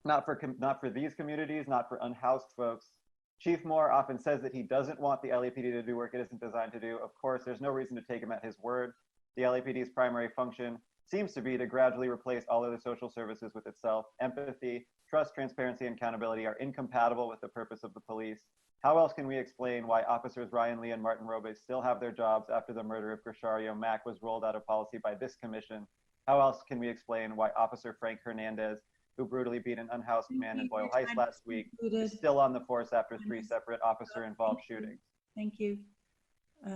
[SPEAKER 15] not for these communities, not for unhoused folks. Chief Moore often says that he doesn't want the LAPD to do work it isn't designed to do. Of course, there's no reason to take him at his word. The LAPD's primary function seems to be to gradually replace all other social services with itself. Empathy, trust, transparency, and accountability are incompatible with the purpose of the police. How else can we explain why officers Ryan Lee and Martin Robles still have their jobs after the murder of Grishario Mack was rolled out of policy by this commission? How else can we explain why Officer Frank Hernandez, who brutally beat an unhoused man in Boyle Heights last week, is still on the force after 3 separate officer-involved shootings?
[SPEAKER 1] Thank you.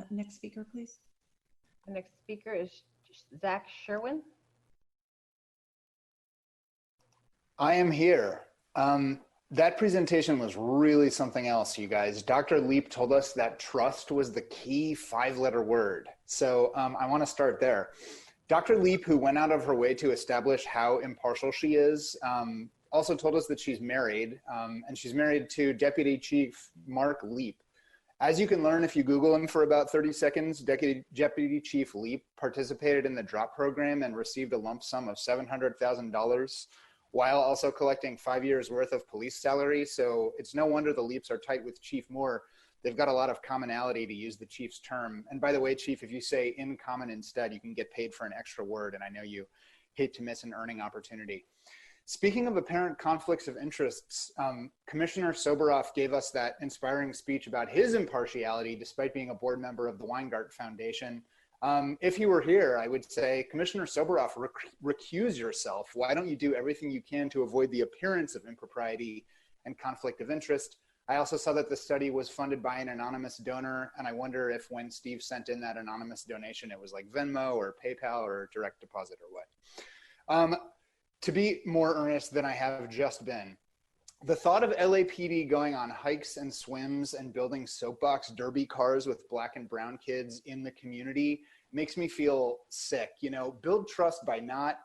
[SPEAKER 1] Next speaker, please.
[SPEAKER 2] The next speaker is Zach Sherwin.
[SPEAKER 16] I am here. That presentation was really something else, you guys. Dr. Leap told us that trust was the key 5-letter word. So I want to start there. Dr. Leap, who went out of her way to establish how impartial she is, also told us that she's married, and she's married to Deputy Chief Mark Leap. As you can learn if you Google him for about 30 seconds, Deputy Chief Leap participated in the DROP program and received a lump sum of $700,000 while also collecting 5 years worth of police salary. So it's no wonder the Leaps are tight with Chief Moore. They've got a lot of commonality, to use the Chief's term. And by the way, Chief, if you say in common instead, you can get paid for an extra word. And I know you hate to miss an earning opportunity. Speaking of apparent conflicts of interests, Commissioner Soboroff gave us that inspiring speech about his impartiality despite being a board member of the Weingart Foundation. If he were here, I would say, Commissioner Soboroff, recuse yourself. Why don't you do everything you can to avoid the appearance of impropriety and conflict of interest? I also saw that the study was funded by an anonymous donor, and I wonder if when Steve sent in that anonymous donation, it was like Venmo or PayPal or direct deposit or what. To be more earnest than I have just been, the thought of LAPD going on hikes and swims and building soapbox derby cars with black and brown kids in the community makes me feel sick. You know, build trust by not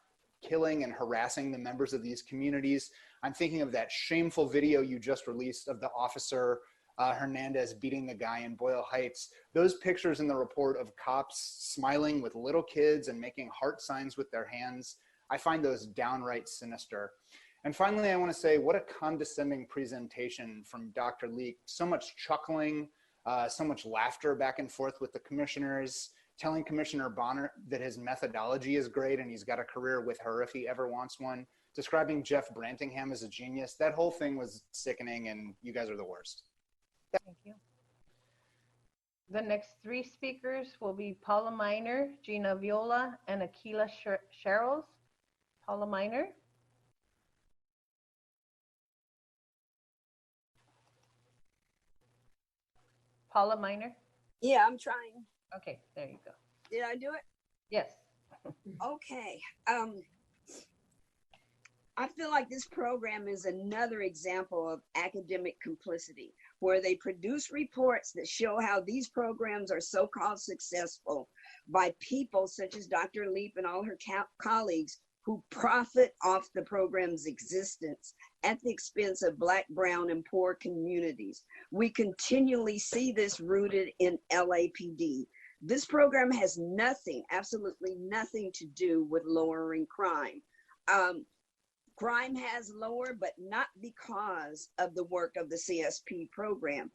[SPEAKER 16] killing and harassing the members of these communities. I'm thinking of that shameful video you just released of the officer Hernandez beating the guy in Boyle Heights. Those pictures in the report of cops smiling with little kids and making heart signs with their hands, I find those downright sinister. And finally, I want to say, what a condescending presentation from Dr. Leak. So much chuckling, so much laughter back and forth with the commissioners, telling Commissioner Bonner that his methodology is great and he's got a career with her if he ever wants one, describing Jeff Brantingham as a genius. That whole thing was sickening, and you guys are the worst.
[SPEAKER 2] Thank you. The next 3 speakers will be Paula Miner, Gina Viola, and Akila Sherrills. Paula Miner. Paula Miner.
[SPEAKER 17] Yeah, I'm trying.
[SPEAKER 2] Okay, there you go.
[SPEAKER 17] Did I do it?
[SPEAKER 2] Yes.
[SPEAKER 17] Okay. I feel like this program is another example of academic complicity, where they produce reports that show how these programs are so-called successful by people such as Dr. Leap and all her colleagues who profit off the program's existence at the expense of Black, brown, and poor communities. We continually see this rooted in LAPD. This program has nothing, absolutely nothing to do with lowering crime. Crime has lowered, but not because of the work of the CSP program.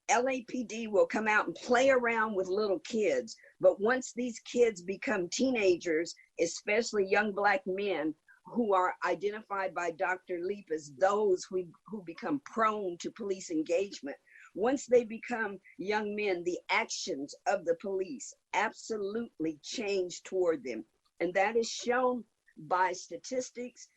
[SPEAKER 17] LAPD will come out and play around with little kids. But once these kids become teenagers, especially young Black men who are identified by Dr. Leap as those who become prone to police engagement, once they become young men, the actions of the police absolutely change toward them. And that is shown by statistics,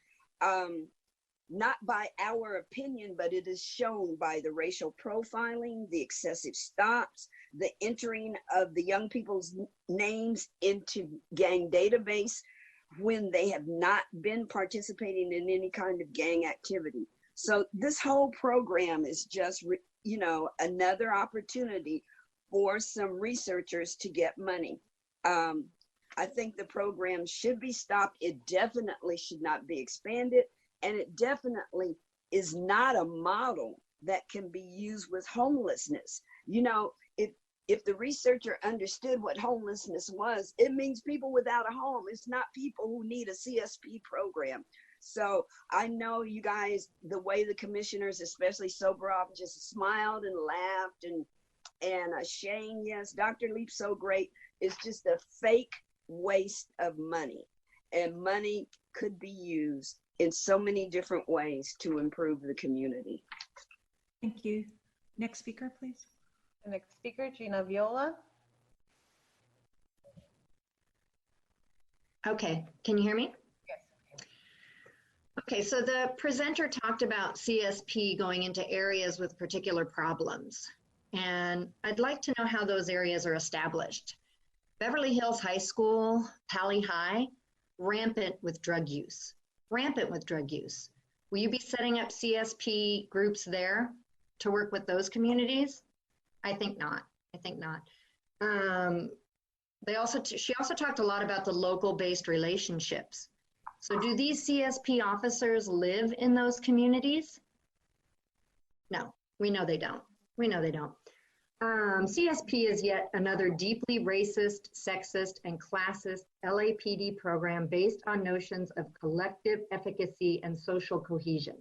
[SPEAKER 17] not by our opinion, but it is shown by the racial profiling, the excessive stops, the entering of the young people's names into gang database when they have not been participating in any kind of gang activity. So this whole program is just, you know, another opportunity for some researchers to get money. I think the program should be stopped. It definitely should not be expanded. And it definitely is not a model that can be used with homelessness. You know, if the researcher understood what homelessness was, it means people without a home. It's not people who need a CSP program. So I know you guys, the way the commissioners, especially Soboroff, just smiled and laughed and Shane, yes, Dr. Leap's so great. It's just a fake waste of money, and money could be used in so many different ways to improve the community.
[SPEAKER 1] Thank you. Next speaker, please.
[SPEAKER 2] The next speaker, Gina Viola.
[SPEAKER 18] Okay, can you hear me? Yes. Okay, so the presenter talked about CSP going into areas with particular problems, and I'd like to know how those areas are established. Beverly Hills High School, Pali High, rampant with drug use. Rampant with drug use. Will you be setting up CSP groups there to work with those communities? I think not. I think not. She also talked a lot about the local-based relationships. So do these CSP officers live in those communities? No, we know they don't. We know they don't. CSP is yet another deeply racist, sexist, and classist LAPD program based on notions of collective efficacy and social cohesion.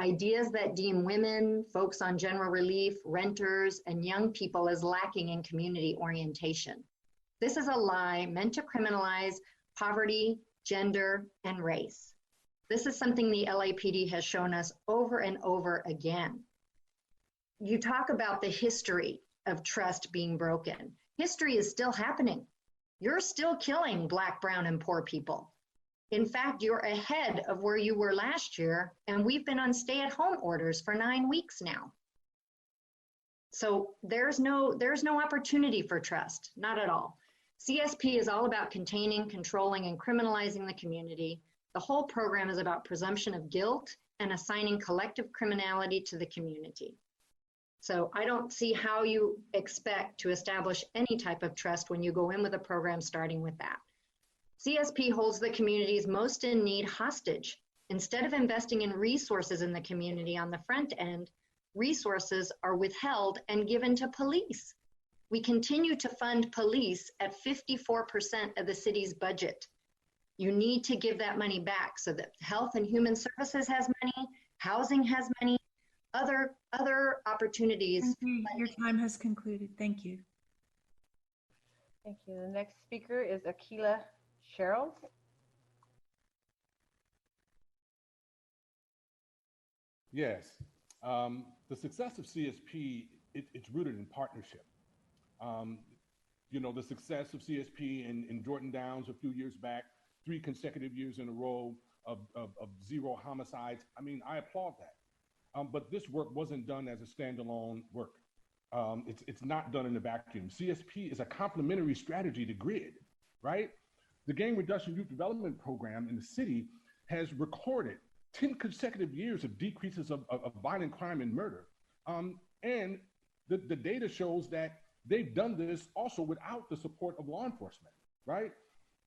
[SPEAKER 18] Ideas that deem women, folks on general relief, renters, and young people as lacking in community orientation. This is a lie meant to criminalize poverty, gender, and race. This is something the LAPD has shown us over and over again. You talk about the history of trust being broken. History is still happening. You're still killing Black, brown, and poor people. In fact, you're ahead of where you were last year, and we've been on stay-at-home orders for 9 weeks now. So there's no opportunity for trust, not at all. CSP is all about containing, controlling, and criminalizing the community. The whole program is about presumption of guilt and assigning collective criminality to the community. So I don't see how you expect to establish any type of trust when you go in with a program starting with that. CSP holds the communities most in need hostage. Instead of investing in resources in the community on the front end, resources are withheld and given to police. We continue to fund police at 54% of the city's budget. You need to give that money back so that Health and Human Services has money, housing has money, other opportunities.
[SPEAKER 1] Your time has concluded. Thank you.
[SPEAKER 2] Thank you. The next speaker is Akila Cheryl.
[SPEAKER 19] Yes. The success of CSP, it's rooted in partnership. You know, the success of CSP in Jordan Downs a few years back, 3 consecutive years in a row of 0 homicides. I mean, I applaud that. But this work wasn't done as a standalone work. It's not done in a vacuum. CSP is a complementary strategy to GRID, right? The Gang Reduction Youth Development Program in the city has recorded 10 consecutive years of decreases of violent crime and murder. And the data shows that they've done this also without the support of law enforcement, right?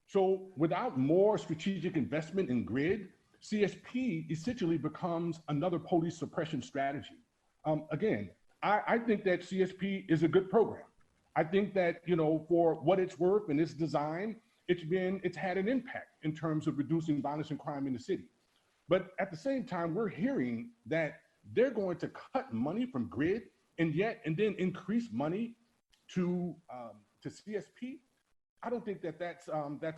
[SPEAKER 19] So without more strategic investment in GRID, CSP essentially becomes another police suppression strategy. Again, I think that CSP is a good program. I think that, you know, for what it's worth and its design, it's had an impact in terms of reducing violence and crime in the city. But at the same time, we're hearing that they're going to cut money from GRID and then increase money to CSP. I don't think that's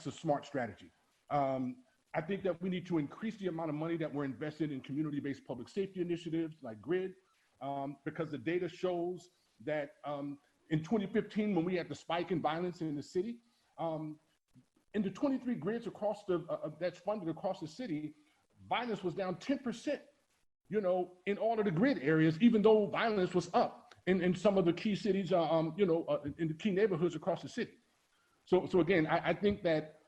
[SPEAKER 19] a smart strategy. I think that we need to increase the amount of money that we're investing in community-based public safety initiatives like GRID, because the data shows that in 2015, when we had the spike in violence in the city, in the 23 grids across that's funded across the city, violence was down 10%, you know, in all of the grid areas, even though violence was up in some of the key cities, you know, in the key neighborhoods across the city. So again, I think that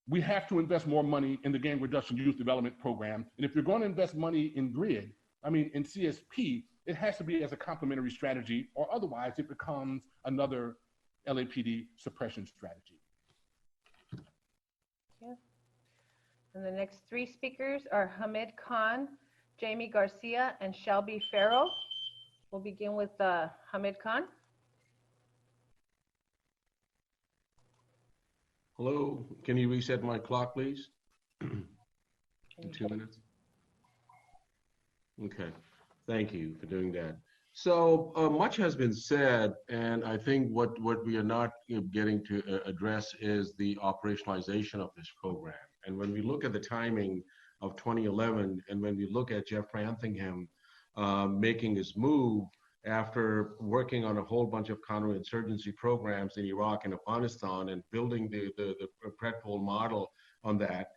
[SPEAKER 19] we have to invest more money in the gang reduction youth development program. And if you're going to invest money in GRID, I mean, in CSP, it has to be as a complementary strategy, or otherwise it becomes another LAPD suppression strategy.
[SPEAKER 2] Yeah. And the next three speakers are Hamid Khan, Jamie Garcia, and Shelby Farrell. We'll begin with Hamid Khan.
[SPEAKER 20] Hello, can you reset my clock, please? In 2 minutes. Okay, thank you for doing that. So much has been said, and I think what we are not getting to address is the operationalization of this program. And when we look at the timing of 2011, and when we look at Jeff Brantingham making his move after working on a whole bunch of counterinsurgency programs in Iraq and Afghanistan and building the Predpol model on that,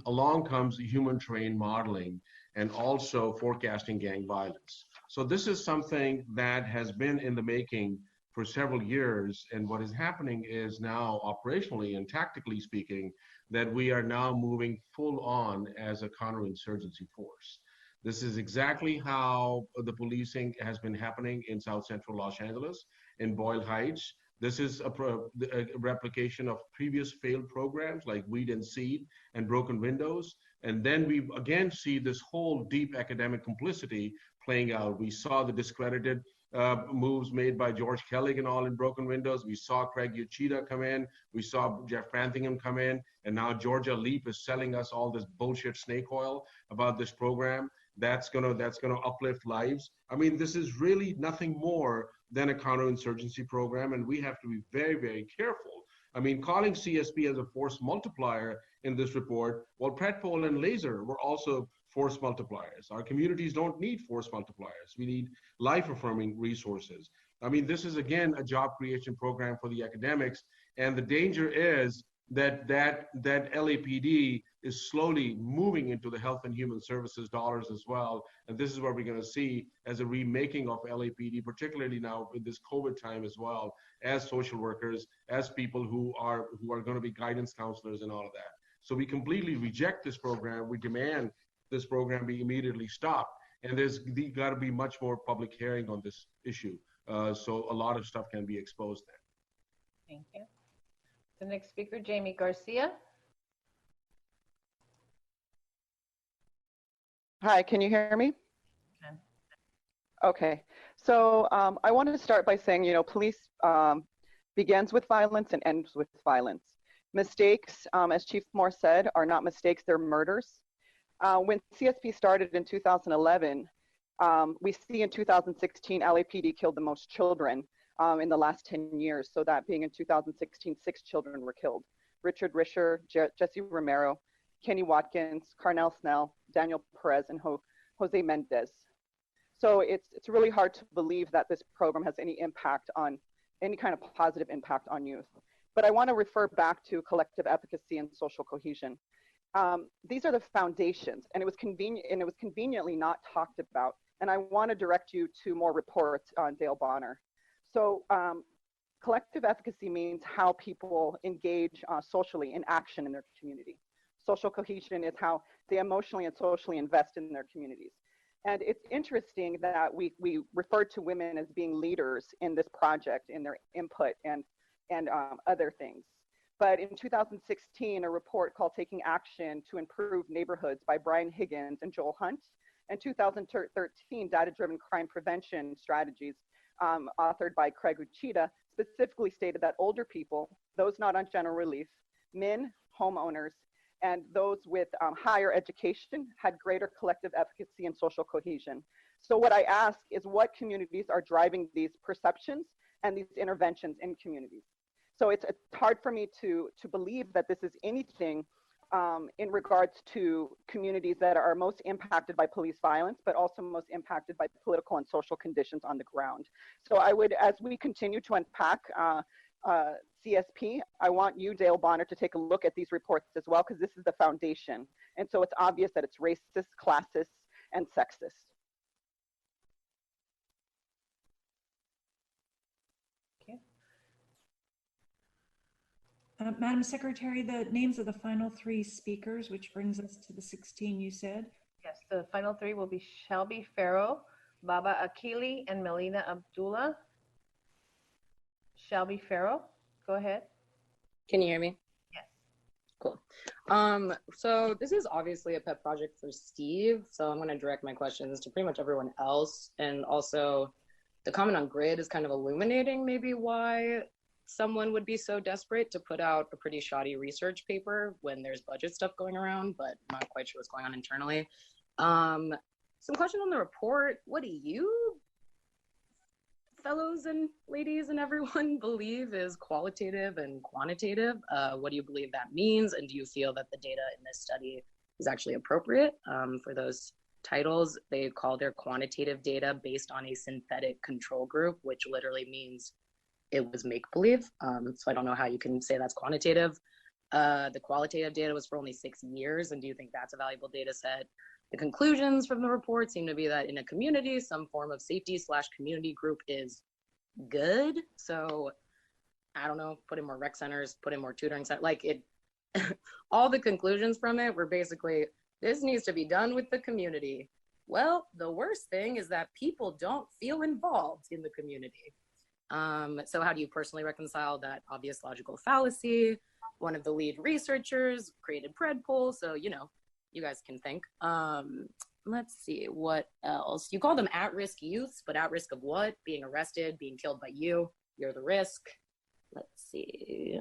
[SPEAKER 20] along comes human terrain modeling and also forecasting gang violence. So this is something that has been in the making for several years. And what is happening is now operationally and tactically speaking, that we are now moving full on as a counterinsurgency force. This is exactly how the policing has been happening in South Central Los Angeles, in Boyle Heights. This is a replication of previous failed programs like Weed and Seed and Broken Windows. And then we again see this whole deep academic complicity playing out. We saw the discredited moves made by George Kelly and all in Broken Windows. We saw Craig Uchida come in. We saw Jeff Brantingham come in. And now Georgia Leap is selling us all this bullshit snake oil about this program. That's gonna uplift lives. I mean, this is really nothing more than a counterinsurgency program, and we have to be very, very careful. I mean, calling CSP as a force multiplier in this report, well, Predpol and Laser were also force multipliers. Our communities don't need force multipliers. We need life-affirming resources. I mean, this is, again, a job creation program for the academics, and the danger is that LAPD is slowly moving into the health and human services dollars as well. And this is what we're going to see as a remaking of LAPD, particularly now in this COVID time as well, as social workers, as people who are going to be guidance counselors and all of that. So we completely reject this program. We demand this program be immediately stopped. And there's got to be much more public hearing on this issue. So a lot of stuff can be exposed there.
[SPEAKER 2] Thank you. The next speaker, Jamie Garcia.
[SPEAKER 21] Hi, can you hear me?
[SPEAKER 2] Okay.
[SPEAKER 21] Okay, so I wanted to start by saying, you know, police begins with violence and ends with violence. Mistakes, as Chief Moore said, are not mistakes, they're murders. When CSP started in 2011, we see in 2016, LAPD killed the most children in the last 10 years. So that being in 2016, 6 children were killed. Richard Risher, Jesse Romero, Kenny Watkins, Carnell Snell, Daniel Perez, and Jose Mendez. So it's really hard to believe that this program has any impact on, any kind of positive impact on youth. But I want to refer back to collective efficacy and social cohesion. These are the foundations, and it was conveniently not talked about. And I want to direct you to more reports on Dale Bonner. So collective efficacy means how people engage socially in action in their community. Social cohesion is how they emotionally and socially invest in their communities. And it's interesting that we refer to women as being leaders in this project, in their input and other things. But in 2016, a report called Taking Action to Improve Neighborhoods by Brian Higgins and Joel Hunt, and 2013, Data-Driven Crime Prevention Strategies, authored by Craig Uchida, specifically stated that older people, those not on general relief, men, homeowners, and those with higher education had greater collective efficacy and social cohesion. So what I ask is what communities are driving these perceptions and these interventions in communities. So it's hard for me to believe that this is anything in regards to communities that are most impacted by police violence, but also most impacted by political and social conditions on the ground. So I would, as we continue to unpack CSP, I want you, Dale Bonner, to take a look at these reports as well, because this is the foundation. And so it's obvious that it's racist, classist, and sexist.
[SPEAKER 1] Madam Secretary, the names of the final 3 speakers, which brings us to the 16 you said.
[SPEAKER 2] Yes, the final 3 will be Shelby Farrow, Baba Akili, and Melina Abdullah. Shelby Farrow, go ahead.
[SPEAKER 3] Can you hear me?
[SPEAKER 2] Yes.
[SPEAKER 3] Cool. So this is obviously a pet project for Steve, so I'm going to direct my questions to pretty much everyone else. And also, the comment on grid is kind of illuminating maybe why someone would be so desperate to put out a pretty shoddy research paper when there's budget stuff going around, but I'm not quite sure what's going on internally. Some question on the report. What do you fellows and ladies and everyone believe is qualitative and quantitative? What do you believe that means? And do you feel that the data in this study is actually appropriate for those titles? They call their quantitative data based on a synthetic control group, which literally means it was make-believe. So I don't know how you can say that's quantitative. The qualitative data was for only 6 years. And do you think that's a valuable data set? The conclusions from the report seem to be that in a community, some form of safety/community group is good. So I don't know, put in more rec centers, put in more tutoring centers, like it, all the conclusions from it were basically, this needs to be done with the community. Well, the worst thing is that people don't feel involved in the community. So how do you personally reconcile that obvious logical fallacy? One of the lead researchers created PredPol, so you know, you guys can think. Let's see, what else? You call them at-risk youths, but at risk of what? Being arrested, being killed by you, you're the risk. Let's see.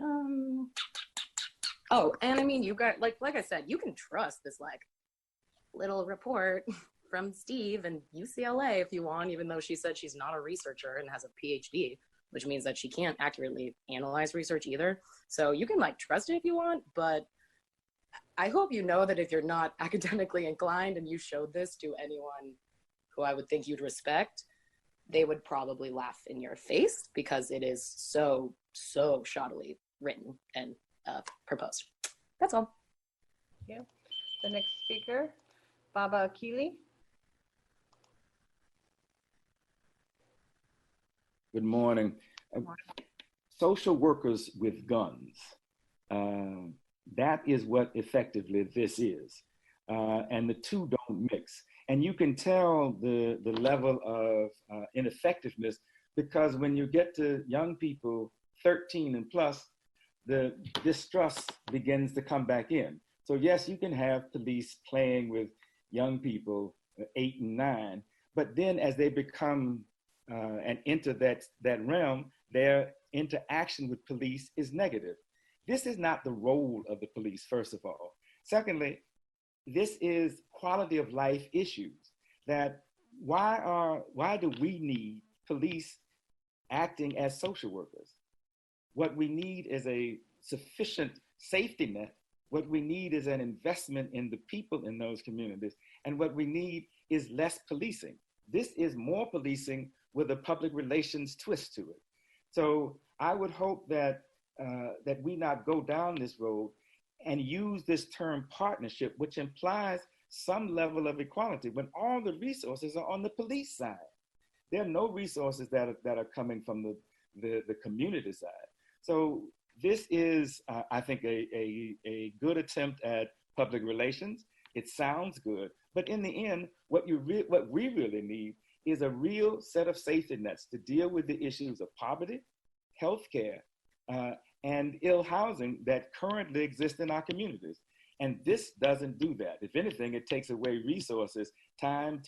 [SPEAKER 3] Oh, and I mean, you got, like I said, you can trust this like little report from Steve and UCLA if you want, even though she said she's not a researcher and has a PhD, which means that she can't accurately analyze research either. So you can like trust it if you want, but I hope you know that if you're not academically inclined and you showed this to anyone who I would think you'd respect, they would probably laugh in your face because it is so shoddily written and proposed. That's all.
[SPEAKER 2] Thank you. The next speaker, Baba Akili.
[SPEAKER 22] Good morning. Social workers with guns. That is what effectively this is. And the two don't mix. And you can tell the level of ineffectiveness because when you get to young people 13 and plus, the distrust begins to come back in. So yes, you can have police playing with young people 8 and 9, but then as they become and enter that realm, their interaction with police is negative. This is not the role of the police, first of all. Secondly, this is quality of life issues. That why do we need police acting as social workers? What we need is a sufficient safety net. What we need is an investment in the people in those communities. And what we need is less policing. This is more policing with a public relations twist to it. So I would hope that that we not go down this road and use this term partnership, which implies some level of equality when all the resources are on the police side. There are no resources that are coming from the community side. So this is, I think, a good attempt at public relations. It sounds good, but in the end, what we really need is a real set of safety nets to deal with the issues of poverty, healthcare, and ill housing that currently exist in our communities. And this doesn't do that. If anything, it takes away resources, time,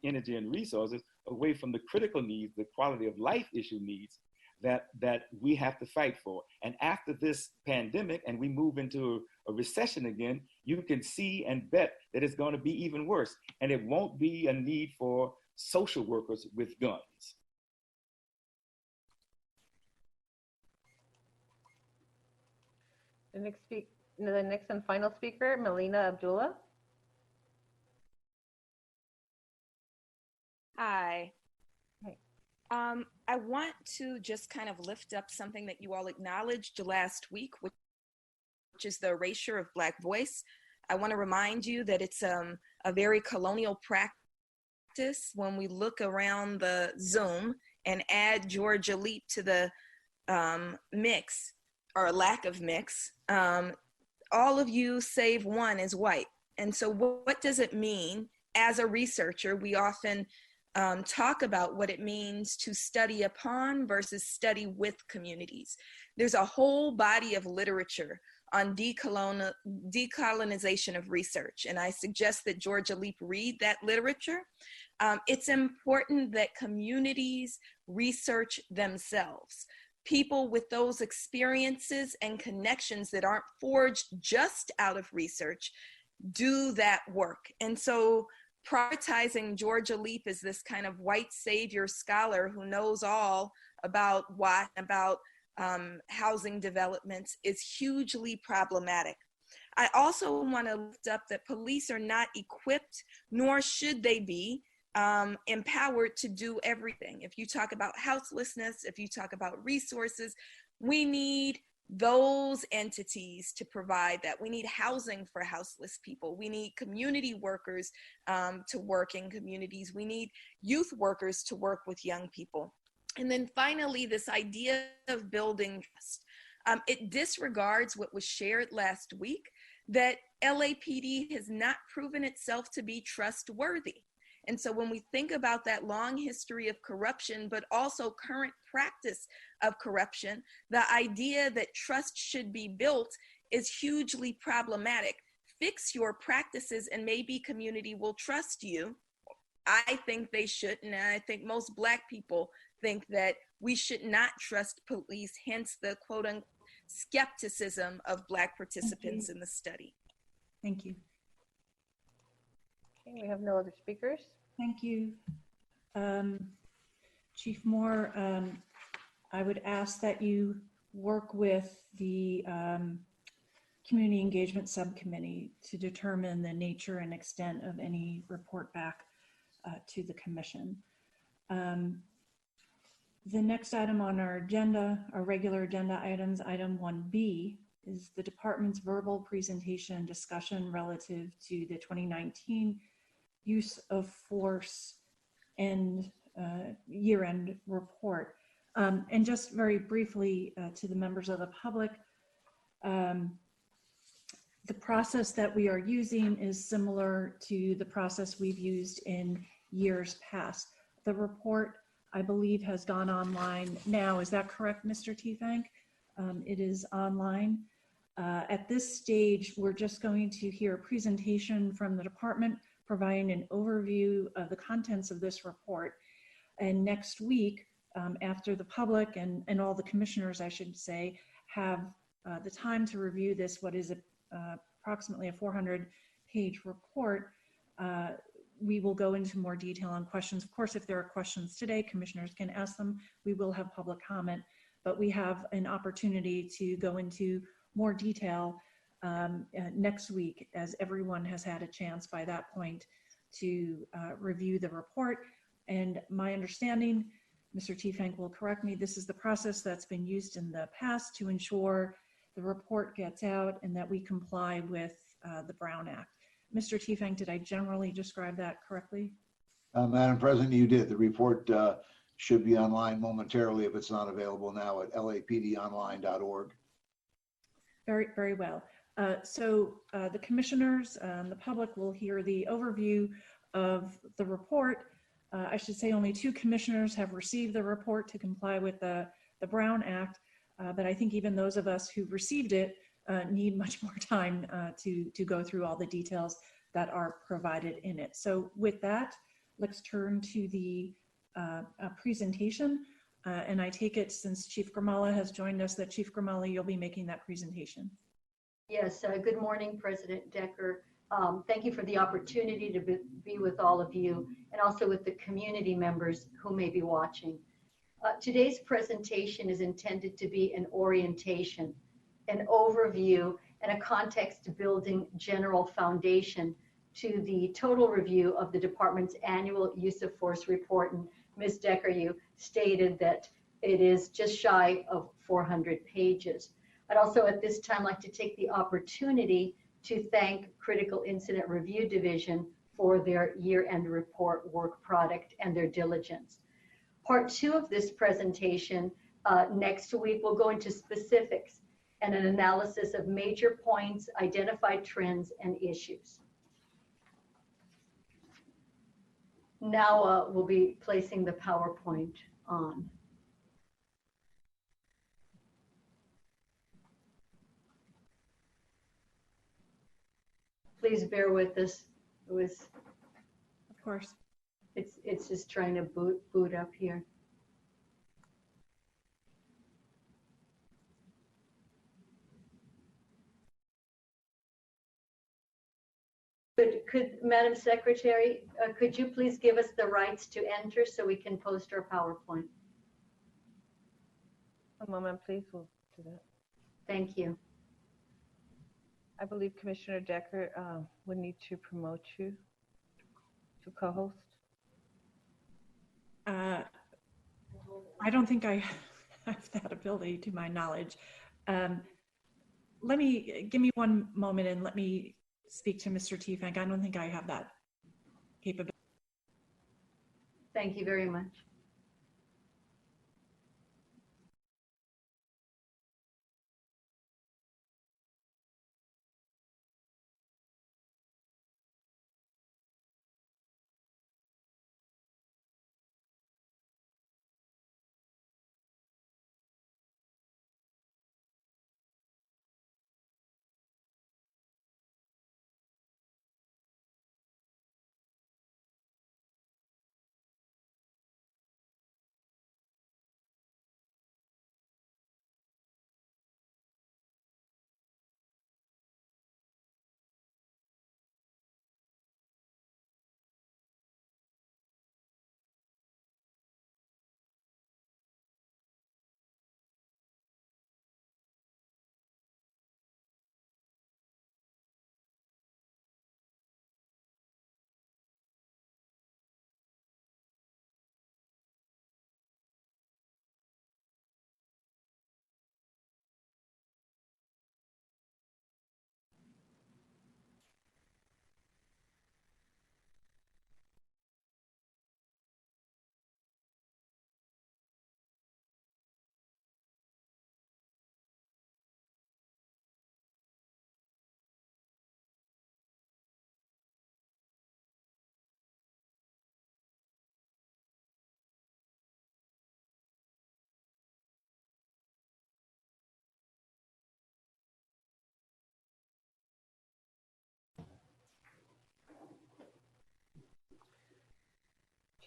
[SPEAKER 22] energy, and resources away from the critical needs, the quality of life issue needs that we have to fight for. And after this pandemic and we move into a recession again, you can see and bet that it's going to be even worse. And it won't be a need for social workers with guns.
[SPEAKER 2] The next and final speaker, Melina Abdullah.
[SPEAKER 6] Hi. I want to just kind of lift up something that you all acknowledged last week, which is the erasure of Black voice. I want to remind you that it's a very colonial practice. When we look around the Zoom and add Georgia Leap to the mix, or lack of mix, all of you save one is white. And so what does it mean? As a researcher, we often talk about what it means to study upon versus study with communities. There's a whole body of literature on decolonization of research, and I suggest that Georgia Leap read that literature. It's important that communities research themselves. People with those experiences and connections that aren't forged just out of research do that work. And so prioritizing Georgia Leap as this kind of white savior scholar who knows all about housing developments is hugely problematic. I also want to lift up that police are not equipped, nor should they be, empowered to do everything. If you talk about houselessness, if you talk about resources, we need those entities to provide that. We need housing for houseless people. We need community workers to work in communities. We need youth workers to work with young people. And then finally, this idea of building trust. It disregards what was shared last week, that LAPD has not proven itself to be trustworthy. And so when we think about that long history of corruption, but also current practice of corruption, the idea that trust should be built is hugely problematic. Fix your practices and maybe community will trust you. I think they should, and I think most Black people think that we should not trust police, hence the quote-unquote skepticism of Black participants in the study.
[SPEAKER 1] Thank you.
[SPEAKER 2] Okay, we have no other speakers.
[SPEAKER 1] Thank you. Chief Moore, I would ask that you work with the Community Engagement Subcommittee to determine the nature and extent of any report back to the Commission. The next item on our agenda, our regular agenda items, item 1B, is the department's verbal presentation and discussion relative to the 2019 use of force and year-end report. And just very briefly to the members of the public, the process that we are using is similar to the process we've used in years past. The report, I believe, has gone online now. Is that correct, Mr. Teefank? It is online. At this stage, we're just going to hear a presentation from the department providing an overview of the contents of this report. And next week, after the public and all the commissioners, I should say, have the time to review this, what is approximately a 400-page report, we will go into more detail on questions. Of course, if there are questions today, commissioners can ask them. We will have public comment, but we have an opportunity to go into more detail next week, as everyone has had a chance by that point to review the report. And my understanding, Mr. Teefank will correct me, this is the process that's been used in the past to ensure the report gets out and that we comply with the Brown Act. Mr. Teefank, did I generally describe that correctly?
[SPEAKER 7] Madam President, you did. The report should be online momentarily if it's not available now at lapdonline.org.
[SPEAKER 1] Very, very well. So the commissioners, the public will hear the overview of the report. I should say only 2 commissioners have received the report to comply with the Brown Act, but I think even those of us who received it need much more time to go through all the details that are provided in it. So with that, let's turn to the presentation. And I take it, since Chief Grimala has joined us, that Chief Grimala, you'll be making that presentation.
[SPEAKER 5] Yes, good morning, President Decker. Thank you for the opportunity to be with all of you and also with the community members who may be watching. Today's presentation is intended to be an orientation, an overview, and a context building general foundation to the total review of the department's annual use of force report. And Ms. Decker, you stated that it is just shy of 400 pages. I'd also at this time like to take the opportunity to thank Critical Incident Review Division for their year-end report work product and their diligence. Part 2 of this presentation next week will go into specifics and an analysis of major points, identified trends, and issues. Now we'll be placing the PowerPoint on. Please bear with us. It was,
[SPEAKER 1] of course,
[SPEAKER 5] it's just trying to boot up here. Could Madam Secretary, could you please give us the rights to enter so we can post our PowerPoint?
[SPEAKER 2] A moment, please. We'll do that.
[SPEAKER 5] Thank you.
[SPEAKER 2] I believe Commissioner Decker would need to promote you to co-host.
[SPEAKER 1] I don't think I have that ability to my knowledge. Give me one moment and let me speak to Mr. Tiefenk. I don't think I have that capability.
[SPEAKER 5] Thank you very much.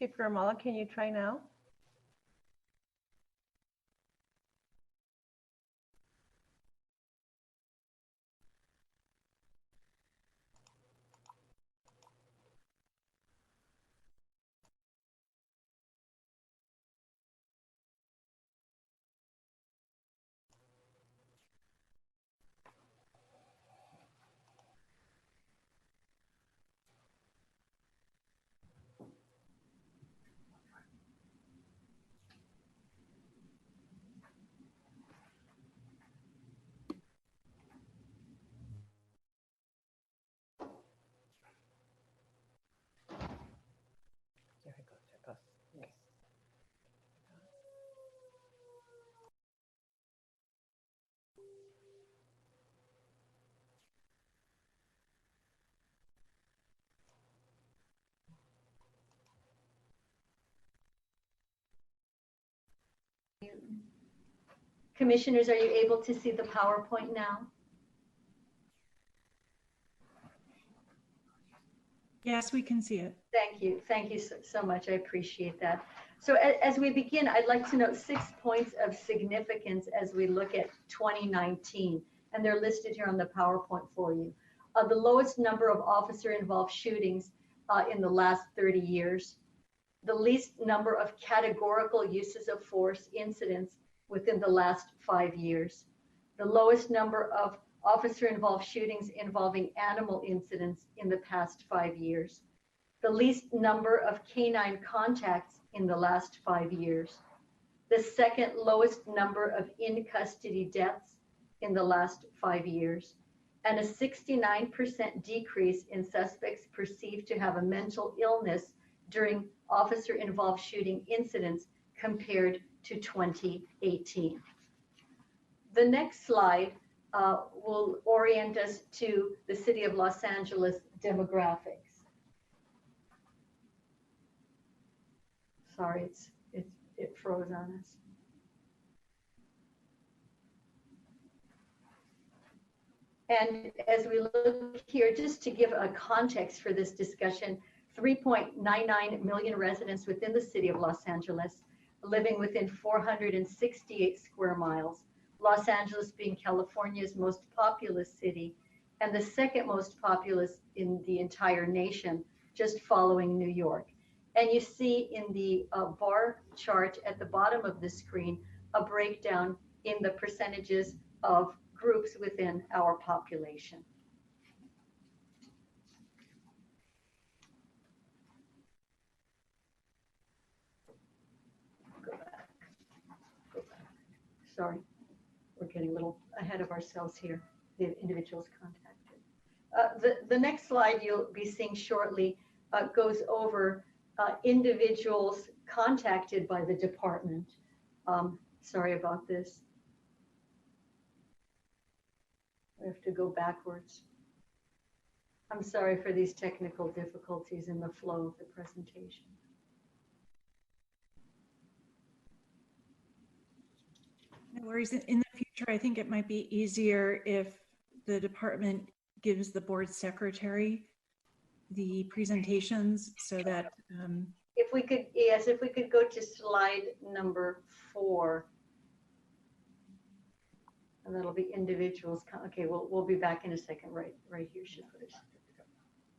[SPEAKER 2] Chief Grimala, can you try now? There we go. Check us. Yes.
[SPEAKER 5] Commissioners, are you able to see the PowerPoint now?
[SPEAKER 1] Yes, we can see it.
[SPEAKER 5] Thank you. Thank you so much. I appreciate that. So as we begin, I'd like to note 6 points of significance as we look at 2019, and they're listed here on the PowerPoint for you. The lowest number of officer-involved shootings in the last 30 years, the least number of categorical uses of force incidents within the last 5 years, the lowest number of officer-involved shootings involving animal incidents in the past 5 years, the least number of canine contacts in the last 5 years, the second lowest number of in-custody deaths in the last 5 years, and a 69% decrease in suspects perceived to have a mental illness during officer-involved shooting incidents compared to 2018. The next slide will orient us to the City of Los Angeles demographics. Sorry, it froze on us. And as we look here, just to give a context for this discussion, 3.99 million residents within the City of Los Angeles, living within 468 square miles. Los Angeles being California's most populous city and the second most populous in the entire nation, just following New York. And you see in the bar chart at the bottom of the screen, a breakdown in the percentages of groups within our population. Go back. Sorry, we're getting a little ahead of ourselves here, the individuals contacted. The next slide you'll be seeing shortly goes over individuals contacted by the department. Sorry about this. We have to go backwards. I'm sorry for these technical difficulties in the flow of the presentation.
[SPEAKER 1] No worries. In the future, I think it might be easier if the department gives the board secretary the presentations so that
[SPEAKER 5] if we could, yes, if we could go to slide number 4, and that'll be individuals. Okay, we'll be back in a second. Right here should put us.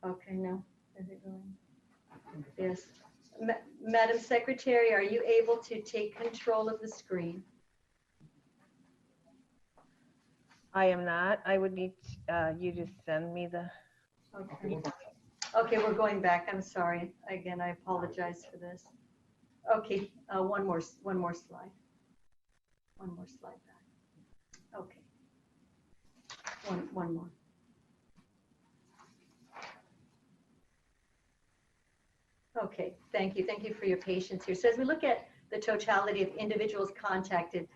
[SPEAKER 5] Okay, no, is it going? Yes, Madam Secretary, are you able to take control of the screen?
[SPEAKER 2] I am not. I would need you to send me the.
[SPEAKER 5] Okay. Okay, we're going back. I'm sorry. Again, I apologize for this. Okay, one more slide. One more slide back. Okay. One more. Okay, thank you. Thank you for your patience here. So as we look at the totality of individuals contacted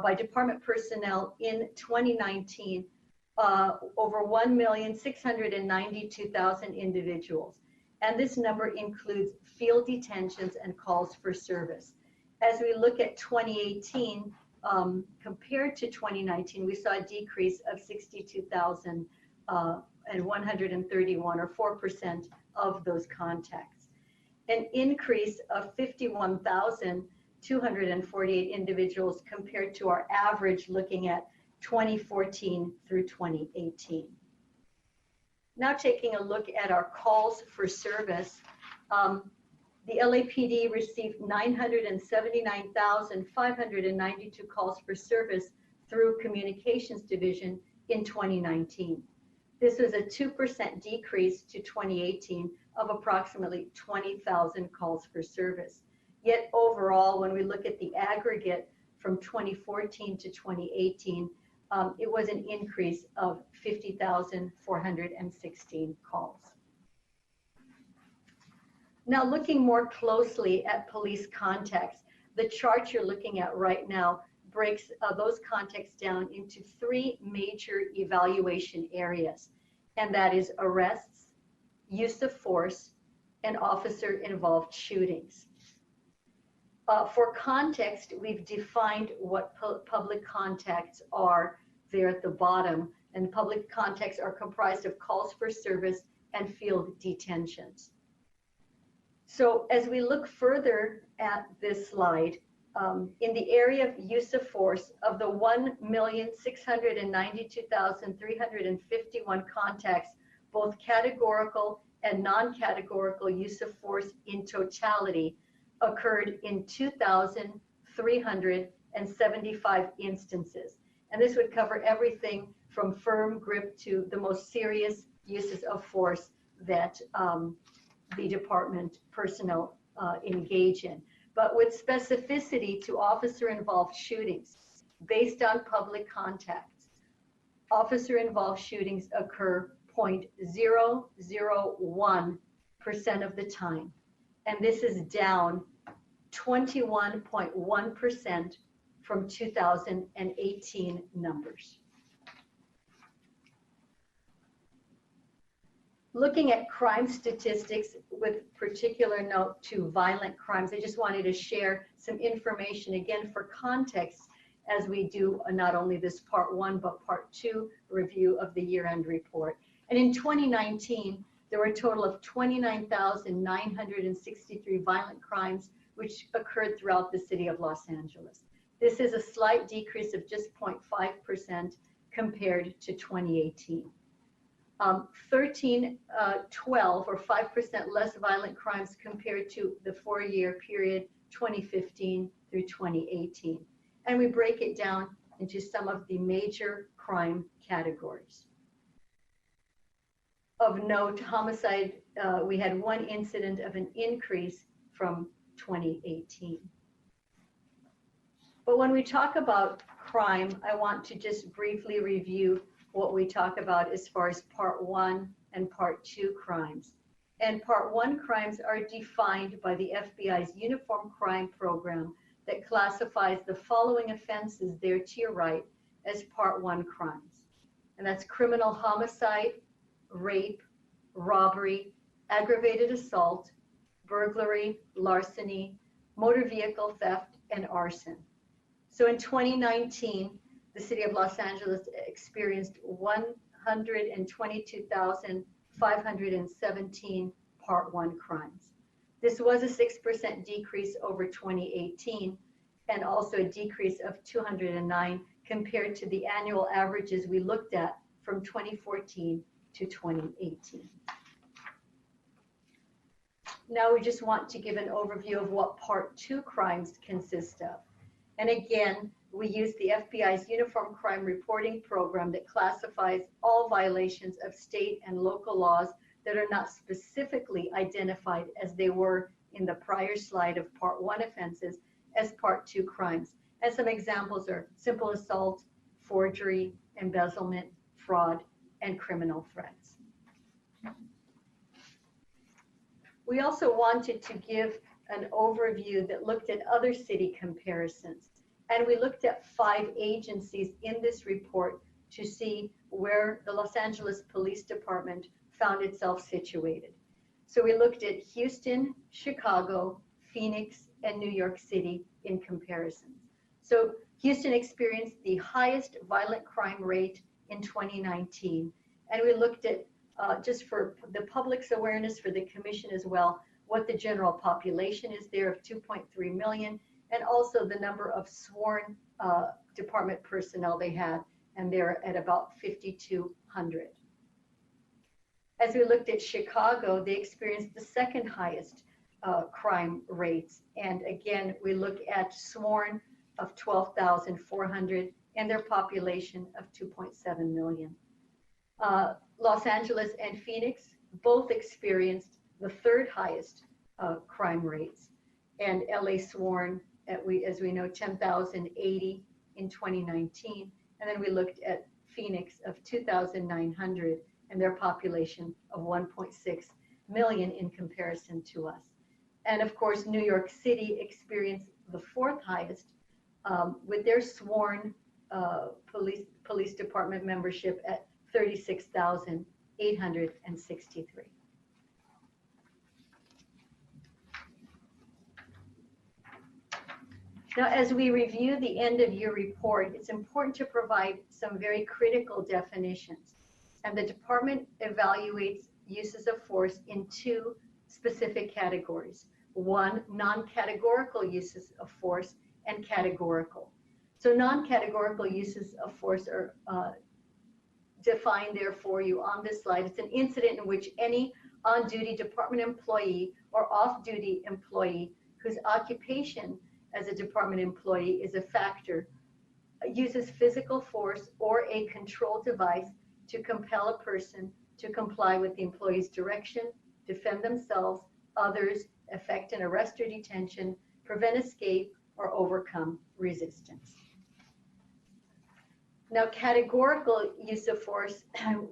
[SPEAKER 5] by department personnel in 2019, over 1,692,000 individuals. And this number includes field detentions and calls for service. As we look at 2018, compared to 2019, we saw a decrease of 62,131, or 4% of those contacts. An increase of 51,248 individuals compared to our average looking at 2014 through 2018. Now taking a look at our calls for service, the LAPD received 979,592 calls for service through Communications Division in 2019. This was a 2% decrease to 2018 of approximately 20,000 calls for service. Yet overall, when we look at the aggregate from 2014 to 2018, it was an increase of 50,416 calls. Now looking more closely at police contacts, the chart you're looking at right now breaks those contacts down into 3 major evaluation areas, and that is arrests, use of force, and officer-involved shootings. For context, we've defined what public contacts are there at the bottom, and public contacts are comprised of calls for service and field detentions. So as we look further at this slide, in the area of use of force, of the 1,692,351 contacts, both categorical and non-categorical use of force in totality occurred in 2,375 instances. And this would cover everything from firm grip to the most serious uses of force that the department personnel engage in. But with specificity to officer-involved shootings based on public contacts, officer-involved shootings occur 0.001% of the time. And this is down 21.1% from 2018 numbers. Looking at crime statistics with particular note to violent crimes, I just wanted to share some information again for context as we do not only this part 1 but part 2 review of the year-end report. And in 2019, there were a total of 29,963 violent crimes which occurred throughout the city of Los Angeles. This is a slight decrease of just 0.5% compared to 2018. 1312 or 5% less violent crimes compared to the 4-year period 2015 through 2018. And we break it down into some of the major crime categories. Of note, homicide, we had 1 incident of an increase from 2018. But when we talk about crime, I want to just briefly review what we talk about as far as part 1 and part 2 crimes. And part 1 crimes are defined by the FBI's Uniform Crime Program that classifies the following offenses there to your right as part 1 crimes. And that's criminal homicide, rape, robbery, aggravated assault, burglary, larceny, motor vehicle theft, and arson. So in 2019, the city of Los Angeles experienced 122,517 part 1 crimes. This was a 6% decrease over 2018 and also a decrease of 209 compared to the annual averages we looked at from 2014 to 2018. Now we just want to give an overview of what part 2 crimes consist of. And again, we use the FBI's Uniform Crime Reporting Program that classifies all violations of state and local laws that are not specifically identified as they were in the prior slide of part 1 offenses as part 2 crimes. And some examples are simple assault, forgery, embezzlement, fraud, and criminal threats. We also wanted to give an overview that looked at other city comparisons. And we looked at 5 agencies in this report to see where the Los Angeles Police Department found itself situated. So we looked at Houston, Chicago, Phoenix, and New York City in comparison. So Houston experienced the highest violent crime rate in 2019. And we looked at, just for the public's awareness, for the commission as well, what the general population is there of 2.3 million, and also the number of sworn department personnel they had, and they're at about 5,200. As we looked at Chicago, they experienced the second highest crime rates. And again, we look at sworn of 12,400 and their population of 2.7 million. Los Angeles and Phoenix both experienced the third highest crime rates. And LA sworn, as we know, 10,080 in 2019. And then we looked at Phoenix of 2,900 and their population of 1.6 million in comparison to us. And of course, New York City experienced the fourth highest with their sworn police department membership at 36,863. Now, as we review the end of year report, it's important to provide some very critical definitions. And the department evaluates uses of force in two specific categories. One, non-categorical uses of force, and categorical. So non-categorical uses of force are defined there for you on this slide. It's an incident in which any on-duty department employee or off-duty employee whose occupation as a department employee is a factor uses physical force or a control device to compel a person to comply with the employee's direction, defend themselves, others, effect an arrest or detention, prevent escape, or overcome resistance. Now, categorical use of force,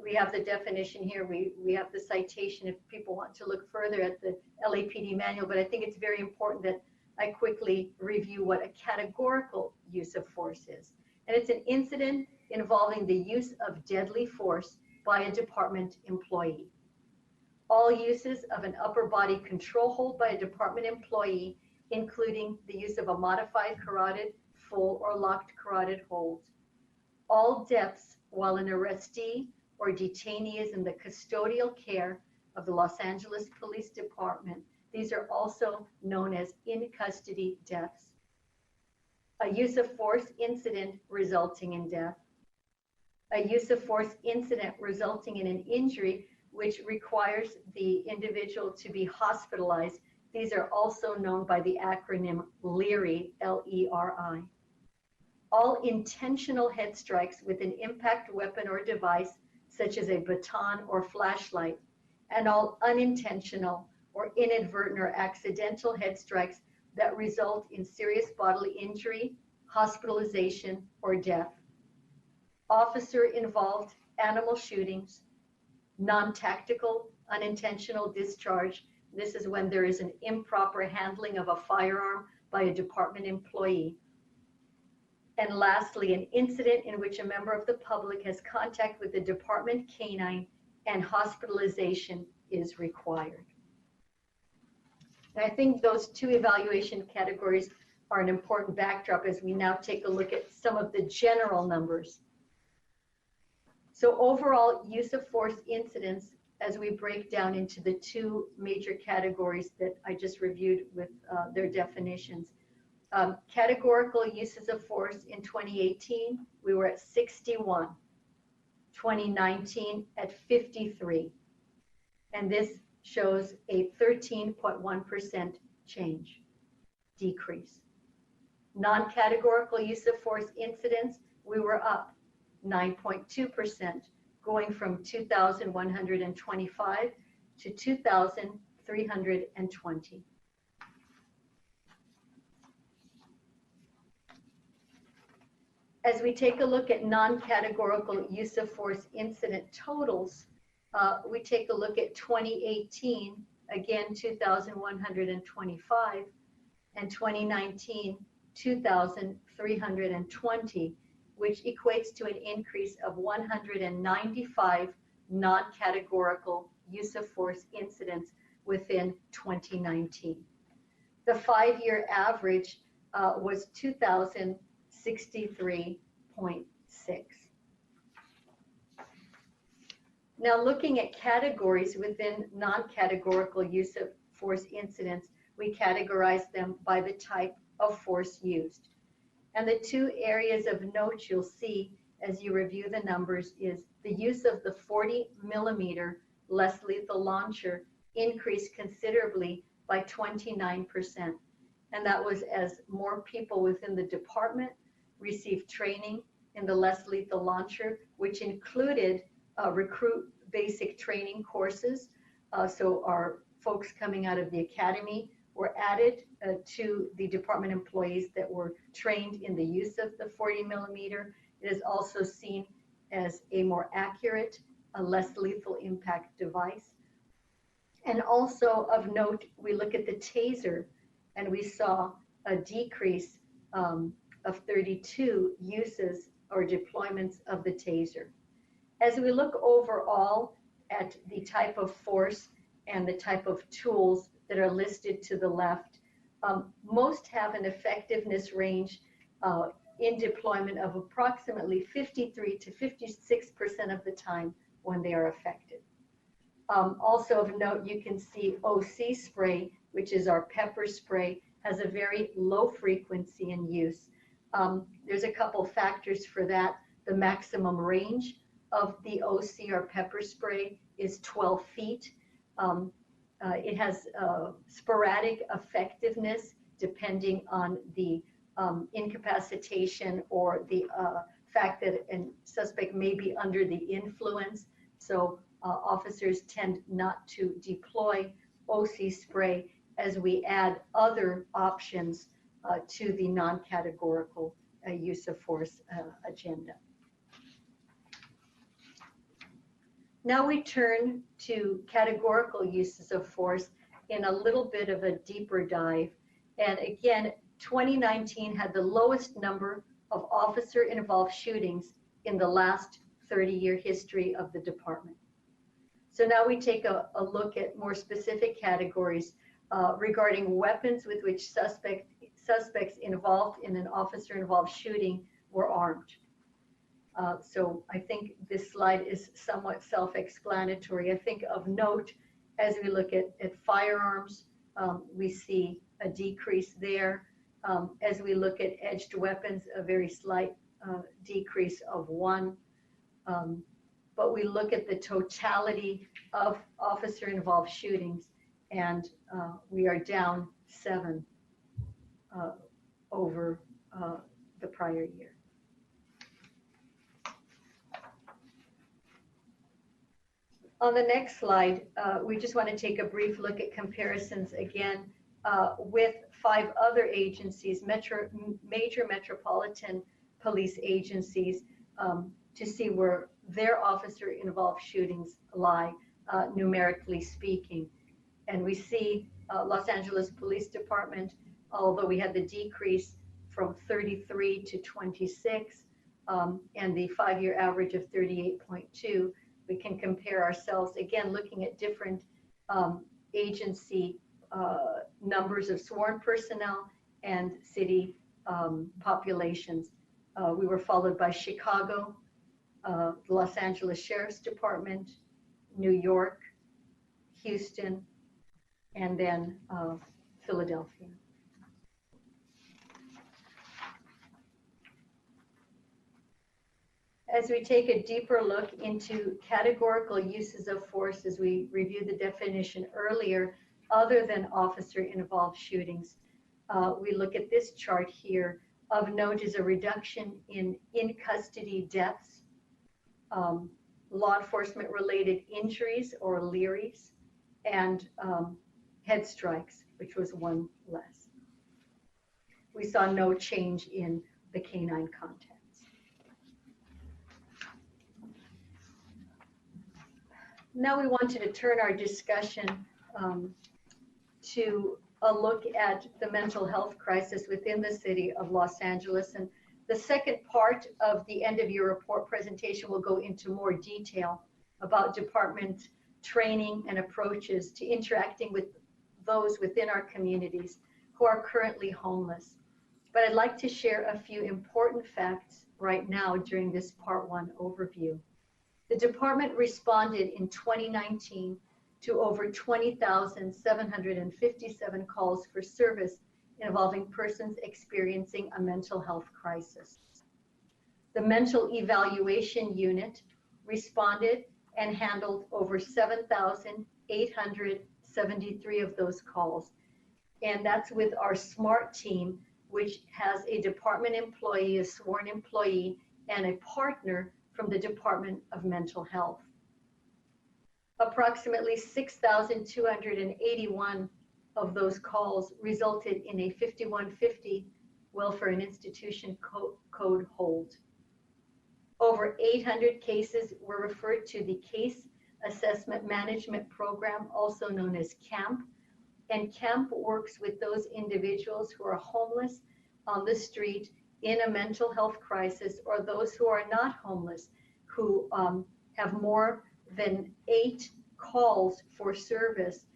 [SPEAKER 5] we have the definition here. We have the citation if people want to look further at the LAPD manual, but I think it's very important that I quickly review what a categorical use of force is. And it's an incident involving the use of deadly force by a department employee. All uses of an upper body control hold by a department employee, including the use of a modified carotid, full or locked carotid hold. All deaths while an arrestee or detainee is in the custodial care of the Los Angeles Police Department. These are also known as in-custody deaths. A use of force incident resulting in death. A use of force incident resulting in an injury which requires the individual to be hospitalized. These are also known by the acronym LERI, L-E-R-I. All intentional head strikes with an impact weapon or device, such as a baton or flashlight, and all unintentional or inadvertent or accidental head strikes that result in serious bodily injury, hospitalization, or death. Officer-involved animal shootings, non-tactical, unintentional discharge. This is when there is an improper handling of a firearm by a department employee. And lastly, an incident in which a member of the public has contact with the department canine and hospitalization is required. And I think those two evaluation categories are an important backdrop as we now take a look at some of the general numbers. So overall use of force incidents, as we break down into the two major categories that I just reviewed with their definitions. Categorical uses of force in 2018, we were at 61. 2019 at 53. And this shows a 13.1% change, decrease. Non-categorical use of force incidents, we were up 9.2%, going from 2,125 to 2,320. As we take a look at non-categorical use of force incident totals, we take a look at 2018, again 2,125, and 2019, 2,320, which equates to an increase of 195 non-categorical use of force incidents within 2019. The 5-year average was 2,063.6. Now, looking at categories within non-categorical use of force incidents, we categorize them by the type of force used. And the two areas of note you'll see as you review the numbers is the use of the 40mm less lethal launcher increased considerably by 29%. And that was as more people within the department received training in the less lethal launcher, which included recruit basic training courses. So our folks coming out of the academy were added to the department employees that were trained in the use of the 40mm. It is also seen as a more accurate, a less lethal impact device. And also of note, we look at the taser and we saw a decrease of 32 uses or deployments of the taser. As we look overall at the type of force and the type of tools that are listed to the left, most have an effectiveness range in deployment of approximately 53 to 56% of the time when they are effective. Also of note, you can see OC spray, which is our pepper spray, has a very low frequency in use. There's a couple factors for that. The maximum range of the OC or pepper spray is 12 feet. It has sporadic effectiveness depending on the incapacitation or the fact that a suspect may be under the influence. So officers tend not to deploy OC spray as we add other options to the non-categorical use of force agenda. Now we turn to categorical uses of force in a little bit of a deeper dive. And again, 2019 had the lowest number of officer-involved shootings in the last 30-year history of the department. So now we take a look at more specific categories regarding weapons with which suspects involved in an officer-involved shooting were armed. So I think this slide is somewhat self-explanatory. I think of note, as we look at firearms, we see a decrease there. As we look at edged weapons, a very slight decrease of 1. But we look at the totality of officer-involved shootings, and we are down 7 over the prior year. On the next slide, we just want to take a brief look at comparisons again with 5 other agencies, major metropolitan police agencies, to see where their officer-involved shootings lie, numerically speaking. And we see Los Angeles Police Department, although we had the decrease from 33 to 26, and the 5-year average of 38.2, we can compare ourselves, again, looking at different agency numbers of sworn personnel and city populations. We were followed by Chicago, the Los Angeles Sheriff's Department, New York, Houston, and then Philadelphia. As we take a deeper look into categorical uses of force, as we reviewed the definition earlier, other than officer-involved shootings, we look at this chart here. Of note is a reduction in custody deaths, law enforcement related injuries or LERIs, and head strikes, which was 1 less. We saw no change in the canine contacts. Now we wanted to turn our discussion to a look at the mental health crisis within the city of Los Angeles. And the second part of the end of year report presentation will go into more detail about department training and approaches to interacting with those within our communities who are currently homeless. But I'd like to share a few important facts right now during this part 1 overview. The department responded in 2019 to over 20,757 calls for service involving persons experiencing a mental health crisis. The Mental Evaluation Unit responded and handled over 7,873 of those calls. And that's with our SMART team, which has a department employee, a sworn employee, and a partner from the Department of Mental Health. Approximately 6,281 of those calls resulted in a 5150 Welfare and Institution Code hold. Over 800 cases were referred to the Case Assessment Management Program, also known as CAMP. And CAMP works with those individuals who are homeless on the street in a mental health crisis, or those who are not homeless, who have more than 8 calls for service,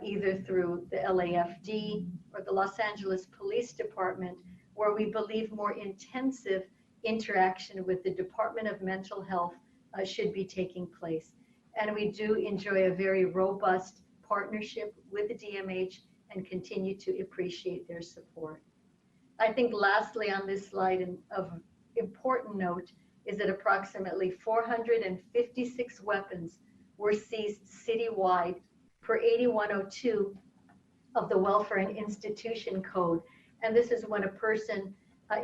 [SPEAKER 5] either through the LAFD or the Los Angeles Police Department, where we believe more intensive interaction with the Department of Mental Health should be taking place. And we do enjoy a very robust partnership with the DMH and continue to appreciate their support. I think lastly on this slide, and of important note, is that approximately 456 weapons were seized citywide per 8102 of the Welfare and Institution Code. And this is when a person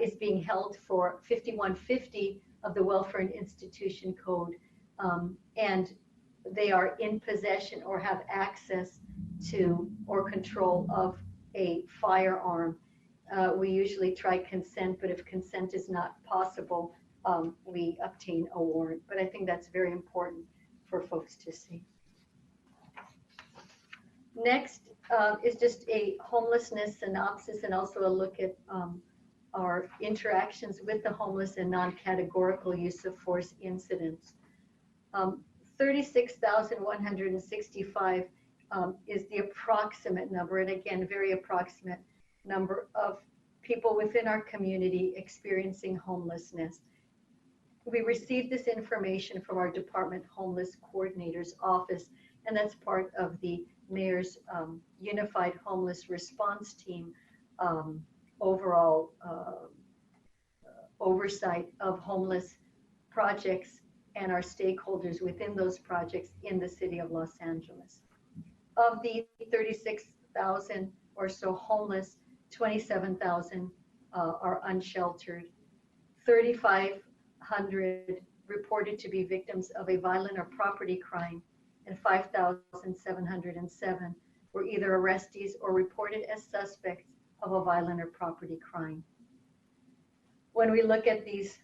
[SPEAKER 5] is being held for 5150 of the Welfare and Institution Code, and they are in possession or have access to or control of a firearm. We usually try consent, but if consent is not possible, we obtain a warrant. But I think that's very important for folks to see. Next is just a homelessness synopsis and also a look at our interactions with the homeless and non-categorical use of force incidents. 36,165 is the approximate number, and again, very approximate number of people within our community experiencing homelessness. We received this information from our department homeless coordinator's office, and that's part of the Mayor's Unified Homeless Response Team overall oversight of homeless projects and our stakeholders within those projects in the city of Los Angeles. Of the 36,000 or so homeless, 27,000 are unsheltered. 3,500 reported to be victims of a violent or property crime, and 5,707 were either arrestees or reported as suspects of a violent or property crime. When we look at these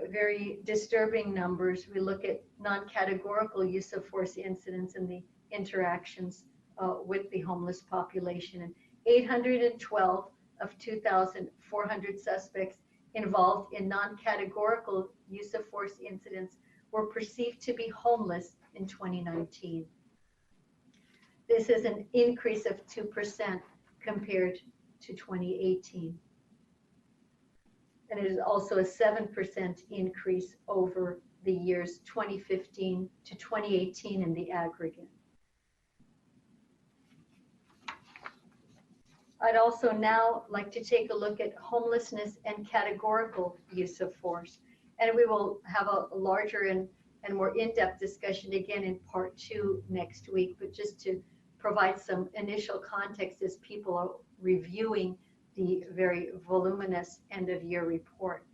[SPEAKER 5] very disturbing numbers, we look at non-categorical use of force incidents and the interactions with the homeless population. And 812 of 2,400 suspects involved in non-categorical use of force incidents were perceived to be homeless in 2019. This is an increase of 2% compared to 2018. And it is also a 7% increase over the years 2015 to 2018 in the aggregate. I'd also now like to take a look at homelessness and categorical use of force. And we will have a larger and more in-depth discussion again in part 2 next week, but just to provide some initial context as people are reviewing the very voluminous end-of-year report.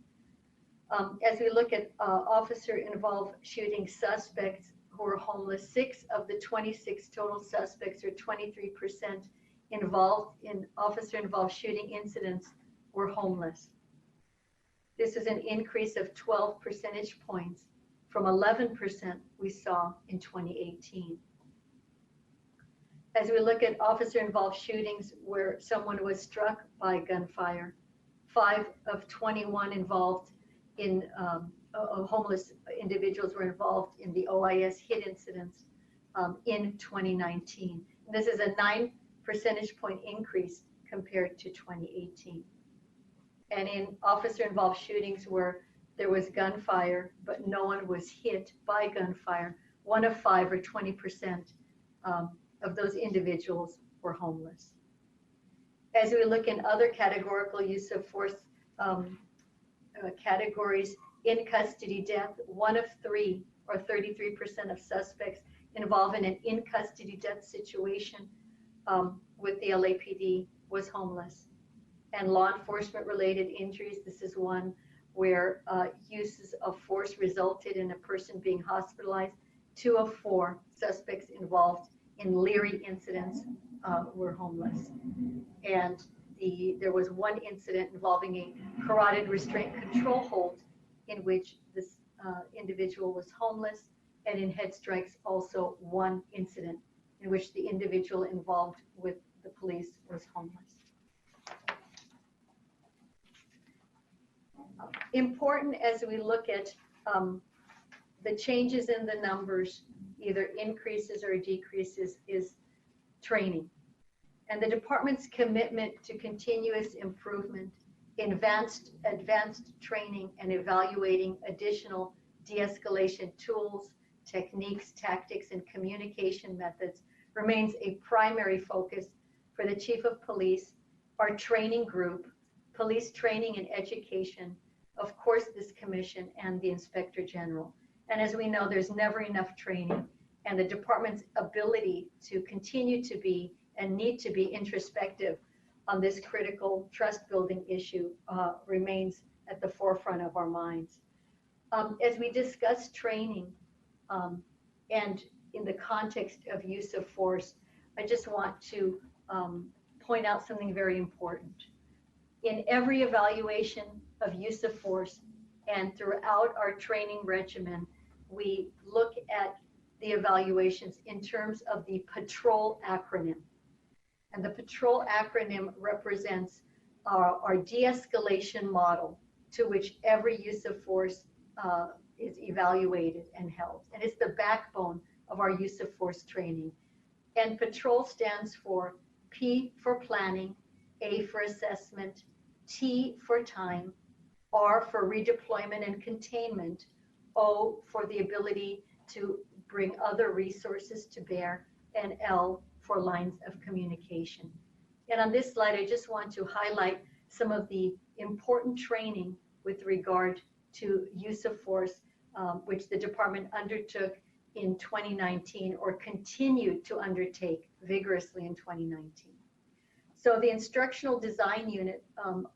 [SPEAKER 5] As we look at officer-involved shooting suspects who are homeless, 6 of the 26 total suspects, or 23%, involved in officer-involved shooting incidents were homeless. This is an increase of 12 percentage points from 11% we saw in 2018. As we look at officer-involved shootings where someone was struck by gunfire, 5 of 21 involved in homeless individuals were involved in the OIS hit incidents in 2019. And this is a 9 percentage point increase compared to 2018. And in officer-involved shootings where there was gunfire, but no one was hit by gunfire, 1 of 5, or 20%, of those individuals were homeless. As we look in other categorical use of force categories, in custody death, 1 of 3, or 33% of suspects involved in an in custody death situation with the LAPD was homeless. And law enforcement related injuries, this is one where uses of force resulted in a person being hospitalized. 2 of 4 suspects involved in Leary incidents were homeless. And there was 1 incident involving a carotid restraint control hold in which this individual was homeless, and in head strikes also 1 incident in which the individual involved with the police was homeless. Important as we look at the changes in the numbers, either increases or decreases, is training. And the department's commitment to continuous improvement, advanced training, and evaluating additional de-escalation tools, techniques, tactics, and communication methods remains a primary focus for the Chief of Police, our training group, police training and education, of course, this commission, and the Inspector General. And as we know, there's never enough training, and the department's ability to continue to be and need to be introspective on this critical trust building issue remains at the forefront of our minds. As we discuss training and in the context of use of force, I just want to point out something very important. In every evaluation of use of force and throughout our training regimen, we look at the evaluations in terms of the PATROL acronym. And the PATROL acronym represents our de-escalation model to which every use of force is evaluated and held. And it's the backbone of our use of force training. And PATROL stands for P for planning, A for assessment, T for time, R for redeployment and containment, O for the ability to bring other resources to bear, and L for lines of communication. And on this slide, I just want to highlight some of the important training with regard to use of force, which the department undertook in 2019 or continued to undertake vigorously in 2019. So the instructional design unit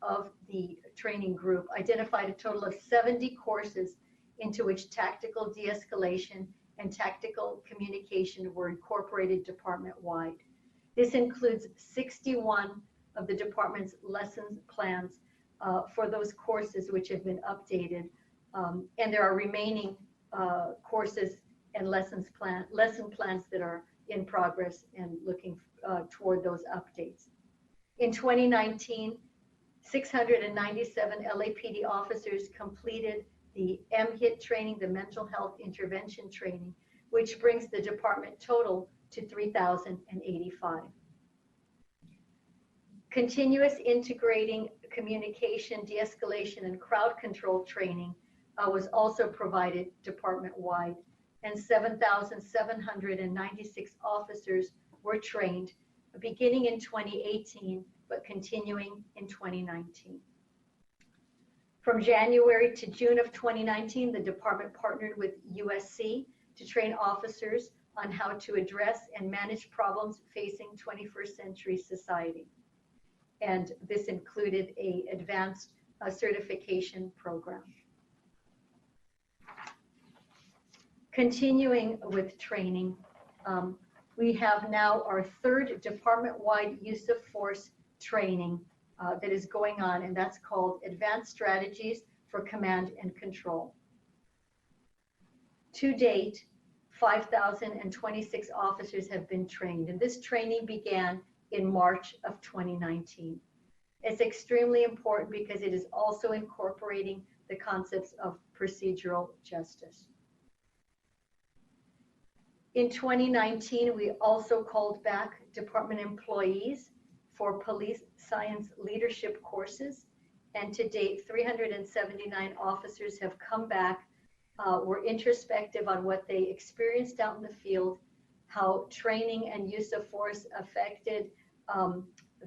[SPEAKER 5] of the training group identified a total of 70 courses into which tactical de-escalation and tactical communication were incorporated department-wide. This includes 61 of the department's lessons plans for those courses which have been updated. And there are remaining courses and lesson plans that are in progress and looking toward those updates. In 2019, 697 LAPD officers completed the MHIT training, the mental health intervention training, which brings the department total to 3,085. Continuous integrating communication, de-escalation, and crowd control training was also provided department-wide, and 7,796 officers were trained beginning in 2018, but continuing in 2019. From January to June of 2019, the department partnered with USC to train officers on how to address and manage problems facing 21st century society. And this included an advanced certification program. Continuing with training, we have now our third department-wide use of force training that is going on, and that's called Advanced Strategies for Command and Control. To date, 5,026 officers have been trained, and this training began in March of 2019. It's extremely important because it is also incorporating the concepts of procedural justice. In 2019, we also called back department employees for police science leadership courses, and to date, 379 officers have come back, were introspective on what they experienced out in the field, how training and use of force affected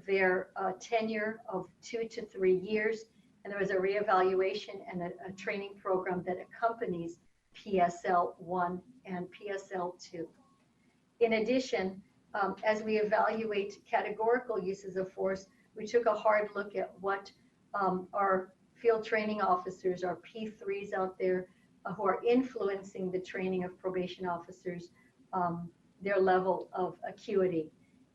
[SPEAKER 5] their tenure of 2 to 3 years, and there was a reevaluation and a training program that accompanies PSL 1 and PSL 2. In addition, as we evaluate categorical uses of force, we took a hard look at what our field training officers, our P3s out there who are influencing the training of probation officers, their level of acuity.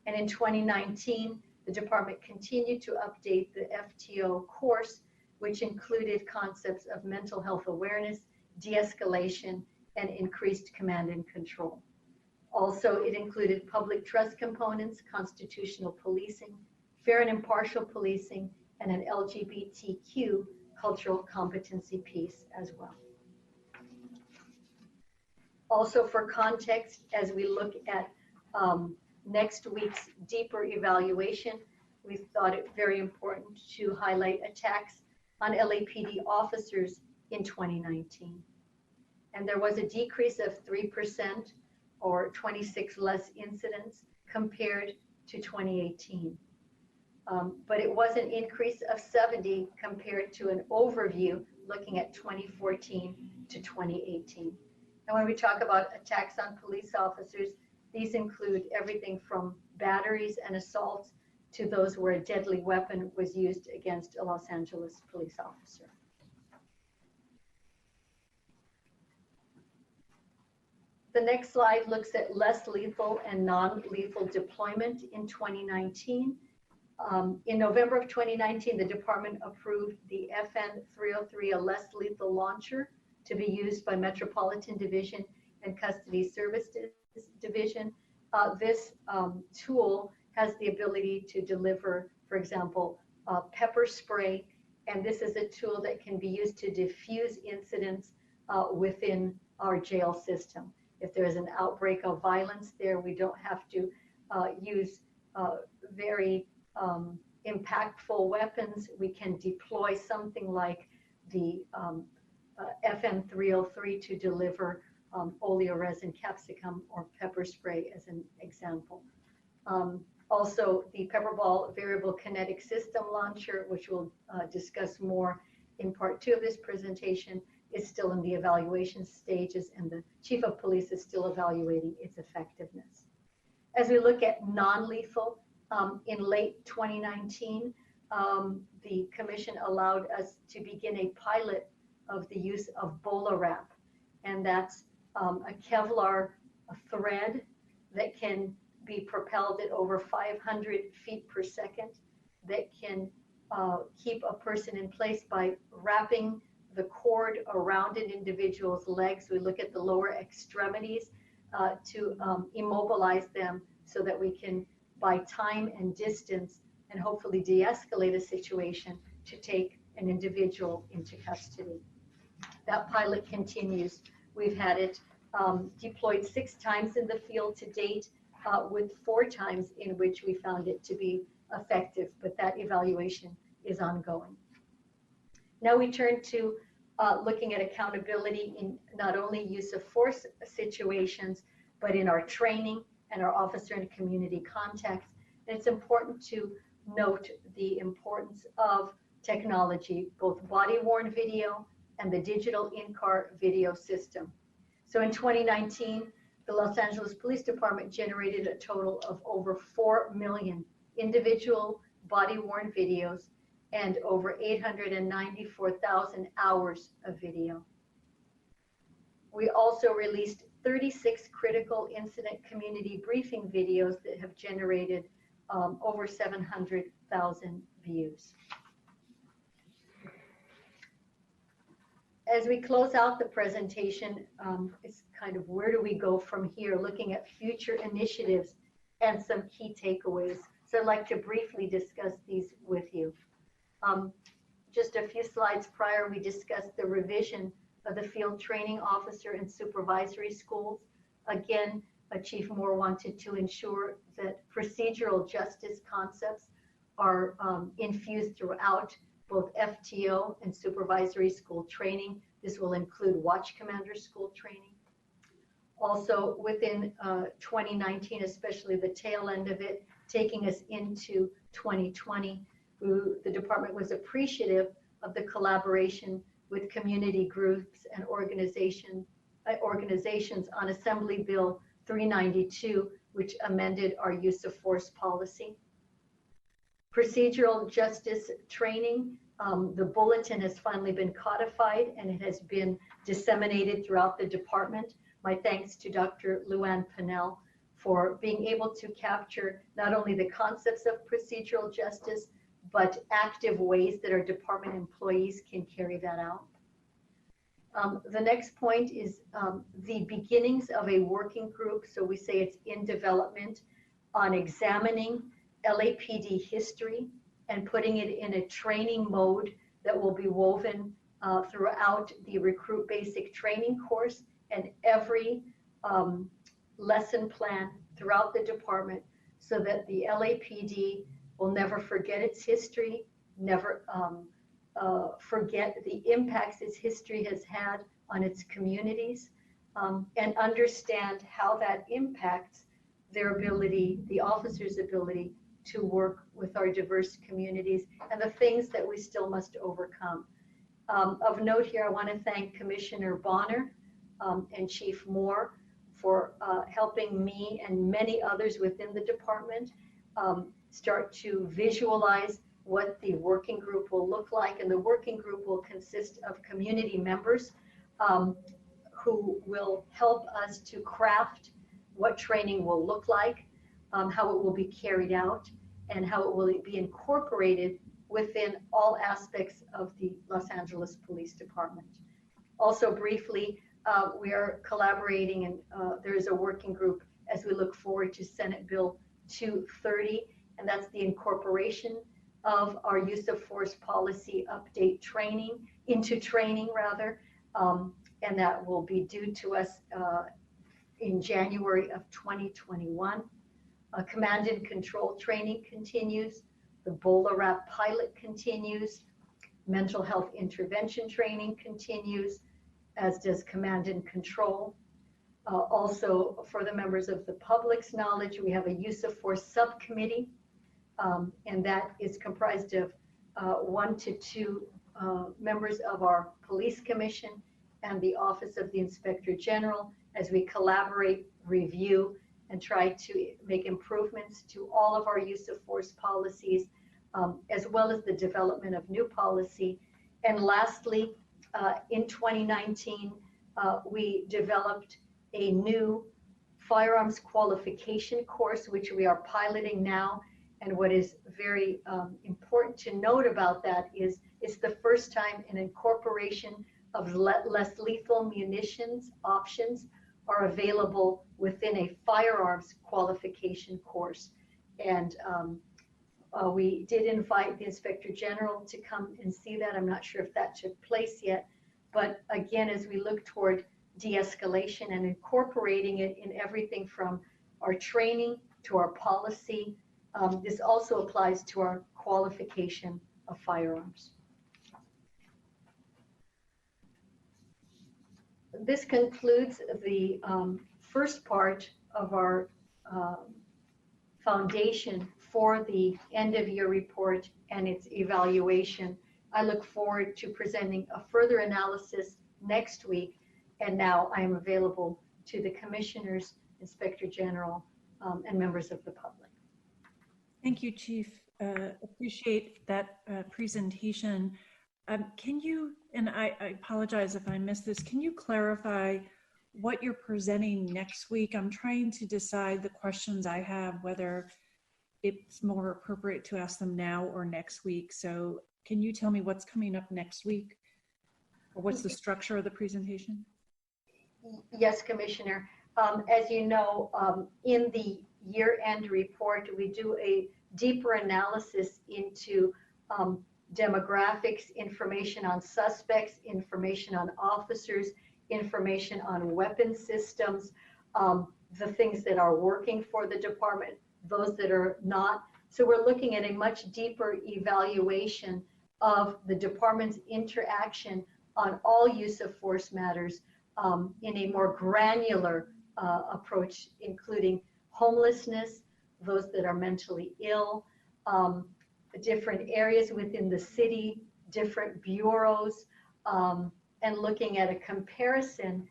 [SPEAKER 5] And in 2019, the department continued to update the FTO course, which included concepts of mental health awareness, de-escalation, and increased command and control. Also, it included public trust components, constitutional policing, fair and impartial policing, and an LGBTQ cultural competency piece as well. Also, for context, as we look at next week's deeper evaluation, we thought it very important to highlight attacks on LAPD officers in 2019. And there was a decrease of 3% or 26 less incidents compared to 2018. But it was an increase of 70 compared to an overview looking at 2014 to 2018. And when we talk about attacks on police officers, these include everything from batteries and assaults to those where a deadly weapon was used against a Los Angeles police officer. The next slide looks at less lethal and non-lethal deployment in 2019. In November of 2019, the department approved the FN-303, a less lethal launcher, to be used by Metropolitan Division and Custody Services Division. This tool has the ability to deliver, for example, pepper spray, and this is a tool that can be used to diffuse incidents within our jail system. If there is an outbreak of violence there, we don't have to use very impactful weapons. We can deploy something like the FN-303 to deliver oleoresin capsicum or pepper spray as an example. Also, the Pepperball Variable Kinetic System Launcher, which we'll discuss more in part 2 of this presentation, is still in the evaluation stages, and the Chief of Police is still evaluating its effectiveness. As we look at non-lethal, in late 2019, the Commission allowed us to begin a pilot of the use of BolaWrap, and that's a Kevlar thread that can be propelled at over 500 feet per second, that can keep a person in place by wrapping the cord around an individual's legs. We look at the lower extremities to immobilize them so that we can, by time and distance, and hopefully de-escalate a situation, to take an individual into custody. That pilot continues. We've had it deployed 6 times in the field to date, with 4 times in which we found it to be effective, but that evaluation is ongoing. Now we turn to looking at accountability in not only use of force situations, but in our training and our officer and community contacts. And it's important to note the importance of technology, both body-worn video and the digital in-car video system. So in 2019, the Los Angeles Police Department generated a total of over 4 million individual body-worn videos and over 894,000 hours of video. We also released 36 critical incident community briefing videos that have generated over 700,000 views. As we close out the presentation, it's kind of where do we go from here, looking at future initiatives and some key takeaways. So I'd like to briefly discuss these with you. Just a few slides prior, we discussed the revision of the field training officer and supervisory schools. Again, Chief Moore wanted to ensure that procedural justice concepts are infused throughout both FTO and supervisory school training. This will include watch commander school training. Also within 2019, especially the tail end of it, taking us into 2020, the department was appreciative of the collaboration with community groups and organizations on Assembly Bill 392, which amended our use of force policy. Procedural justice training, the bulletin has finally been codified and it has been disseminated throughout the department. My thanks to Dr. Luann Pinnell for being able to capture not only the concepts of procedural justice, but active ways that our department employees can carry that out. The next point is the beginnings of a working group. So we say it's in development on examining LAPD history and putting it in a training mode that will be woven throughout the Recruit Basic Training course and every lesson plan throughout the department, so that the LAPD will never forget its history, never forget the impacts its history has had on its communities, and understand how that impacts their ability, the officers' ability to work with our diverse communities and the things that we still must overcome. Of note here, I want to thank Commissioner Bonner and Chief Moore for helping me and many others within the department start to visualize what the working group will look like. And the working group will consist of community members who will help us to craft what training will look like, how it will be carried out, and how it will be incorporated within all aspects of the Los Angeles Police Department. Also briefly, we are collaborating, and there is a working group as we look forward to Senate Bill 230, and that's the incorporation of our use of force policy update training, into training rather, and that will be due to us in January of 2021. Command and control training continues. The BolaWrap pilot continues. Mental health intervention training continues, as does command and control. Also, for the members of the public's knowledge, we have a use of force subcommittee, and that is comprised of 1 to 2 members of our police commission and the Office of the Inspector General, as we collaborate, review, and try to make improvements to all of our use of force policies, as well as the development of new policy. And lastly, in 2019, we developed a new firearms qualification course, which we are piloting now. And what is very important to note about that is it's the first time an incorporation of less lethal munitions options are available within a firearms qualification course. And we did invite the Inspector General to come and see that. I'm not sure if that took place yet. But again, as we look toward de-escalation and incorporating it in everything from our training to our policy, this also applies to our qualification of firearms. This concludes the first part of our foundation for the end of year report and its evaluation. I look forward to presenting a further analysis next week. And now I am available to the commissioners, Inspector General, and members of the public.
[SPEAKER 1] Thank you, Chief. Appreciate that presentation. Can you, and I apologize if I missed this, can you clarify what you're presenting next week? I'm trying to decide the questions I have, whether it's more appropriate to ask them now or next week. So can you tell me what's coming up next week? Or what's the structure of the presentation?
[SPEAKER 5] Yes, Commissioner. As you know, in the year-end report, we do a deeper analysis into demographics, information on suspects, information on officers, information on weapon systems, the things that are working for the department, those that are not. So we're looking at a much deeper evaluation of the department's interaction on all use of force matters in a more granular approach, including homelessness, those that are mentally ill, different areas within the city, different bureaus, and looking at a comparison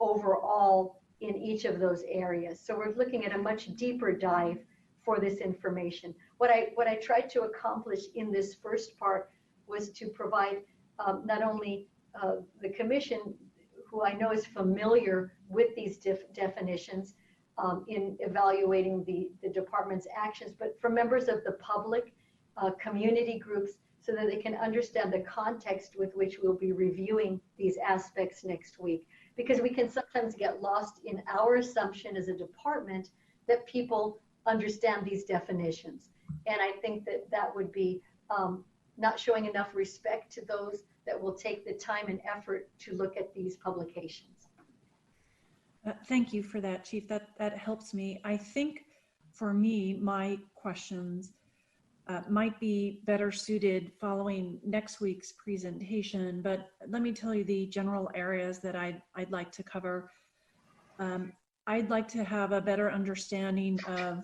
[SPEAKER 5] overall in each of those areas. So we're looking at a much deeper dive for this information. What I tried to accomplish in this first part was to provide not only the commission, who I know is familiar with these definitions in evaluating the department's actions, but for members of the public, community groups, so that they can understand the context with which we'll be reviewing these aspects next week. Because we can sometimes get lost in our assumption as a department that people understand these definitions. And I think that that would be not showing enough respect to those that will take the time and effort to look at these publications.
[SPEAKER 1] Thank you for that, Chief. That helps me. I think for me, my questions might be better suited following next week's presentation, but let me tell you the general areas that I'd like to cover. I'd like to have a better understanding of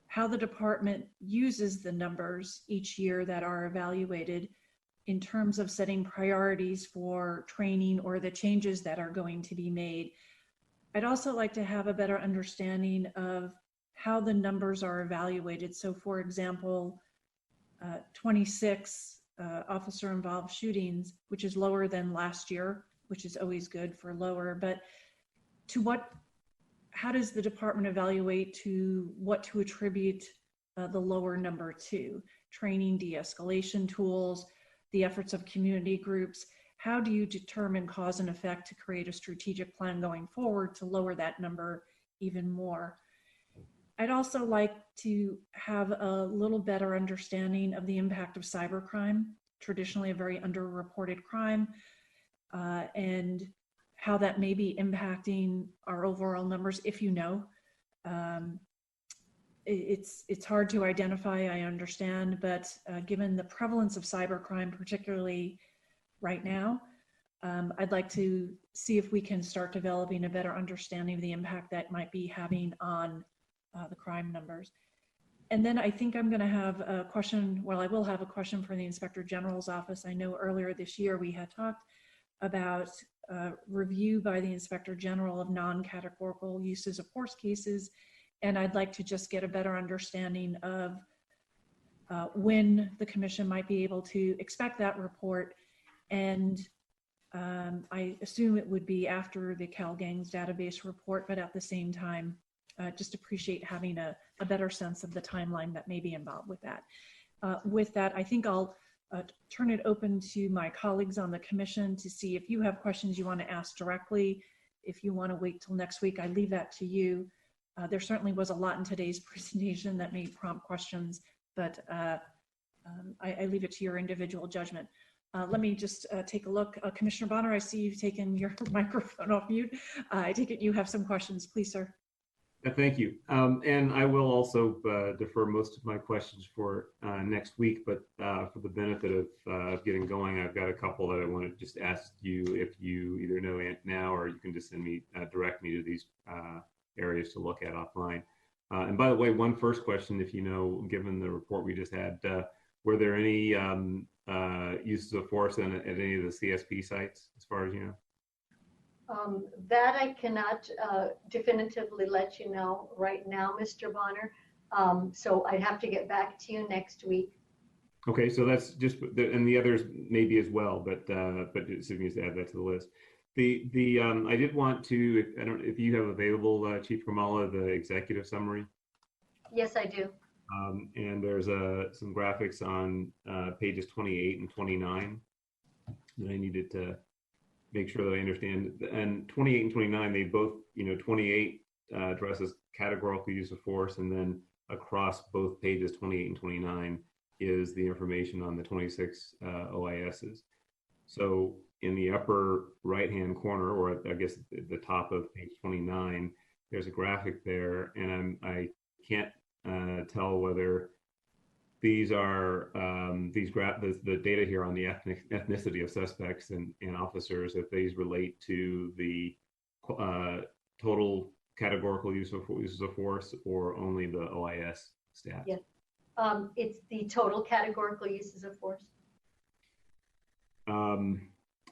[SPEAKER 1] how the department uses the numbers each year that are evaluated in terms of setting priorities for training or the changes that are going to be made. I'd also like to have a better understanding of how the numbers are evaluated. So for example, 26 officer-involved shootings, which is lower than last year, which is always good for lower, but how does the department evaluate to what to attribute the lower number to? Training, de-escalation tools, the efforts of community groups. How do you determine cause and effect to create a strategic plan going forward to lower that number even more? I'd also like to have a little better understanding of the impact of cybercrime, traditionally a very underreported crime, and how that may be impacting our overall numbers, if you know. It's hard to identify, I understand, but given the prevalence of cybercrime, particularly right now, I'd like to see if we can start developing a better understanding of the impact that might be having on the crime numbers. And then I think I'm going to have a question, well, I will have a question for the Inspector General's office. I know earlier this year we had talked about review by the Inspector General of non-categorical uses of force cases, and I'd like to just get a better understanding of when the Commission might be able to expect that report. And I assume it would be after the CalGANGS database report, but at the same time, just appreciate having a better sense of the timeline that may be involved with that. With that, I think I'll turn it open to my colleagues on the Commission to see if you have questions you want to ask directly. If you want to wait till next week, I leave that to you. There certainly was a lot in today's presentation that may prompt questions, but I leave it to your individual judgment. Let me just take a look. Commissioner Bonner, I see you've taken your microphone off mute. I take it you have some questions, please, sir.
[SPEAKER 4] Thank you. And I will also defer most of my questions for next week, but for the benefit of getting going, I've got a couple that I want to just ask you if you either know now or you can just send me, direct me to these areas to look at offline. And by the way, one first question, if you know, given the report we just had, were there any uses of force at any of the CSP sites, as far as you know?
[SPEAKER 5] That I cannot definitively let you know right now, Mr. Bonner. So I'd have to get back to you next week.
[SPEAKER 4] Okay, so that's just, and the others maybe as well, but it needs to add that to the list. I did want to, I don't know if you have available, Chief Kamala, the executive summary.
[SPEAKER 5] Yes, I do.
[SPEAKER 4] And there's some graphics on pages 28 and 29 that I needed to make sure that I understand. And 28 and 29, they both, 28 addresses categorical use of force, and then across both pages 28 and 29 is the information on the 26 OISs. So in the upper right-hand corner, or I guess at the top of page 29, there's a graphic there, and I can't tell whether these are the data here on the ethnicity of suspects and officers, if these relate to the total categorical uses of force or only the OIS stats.
[SPEAKER 5] Yes, it's the total categorical uses of force.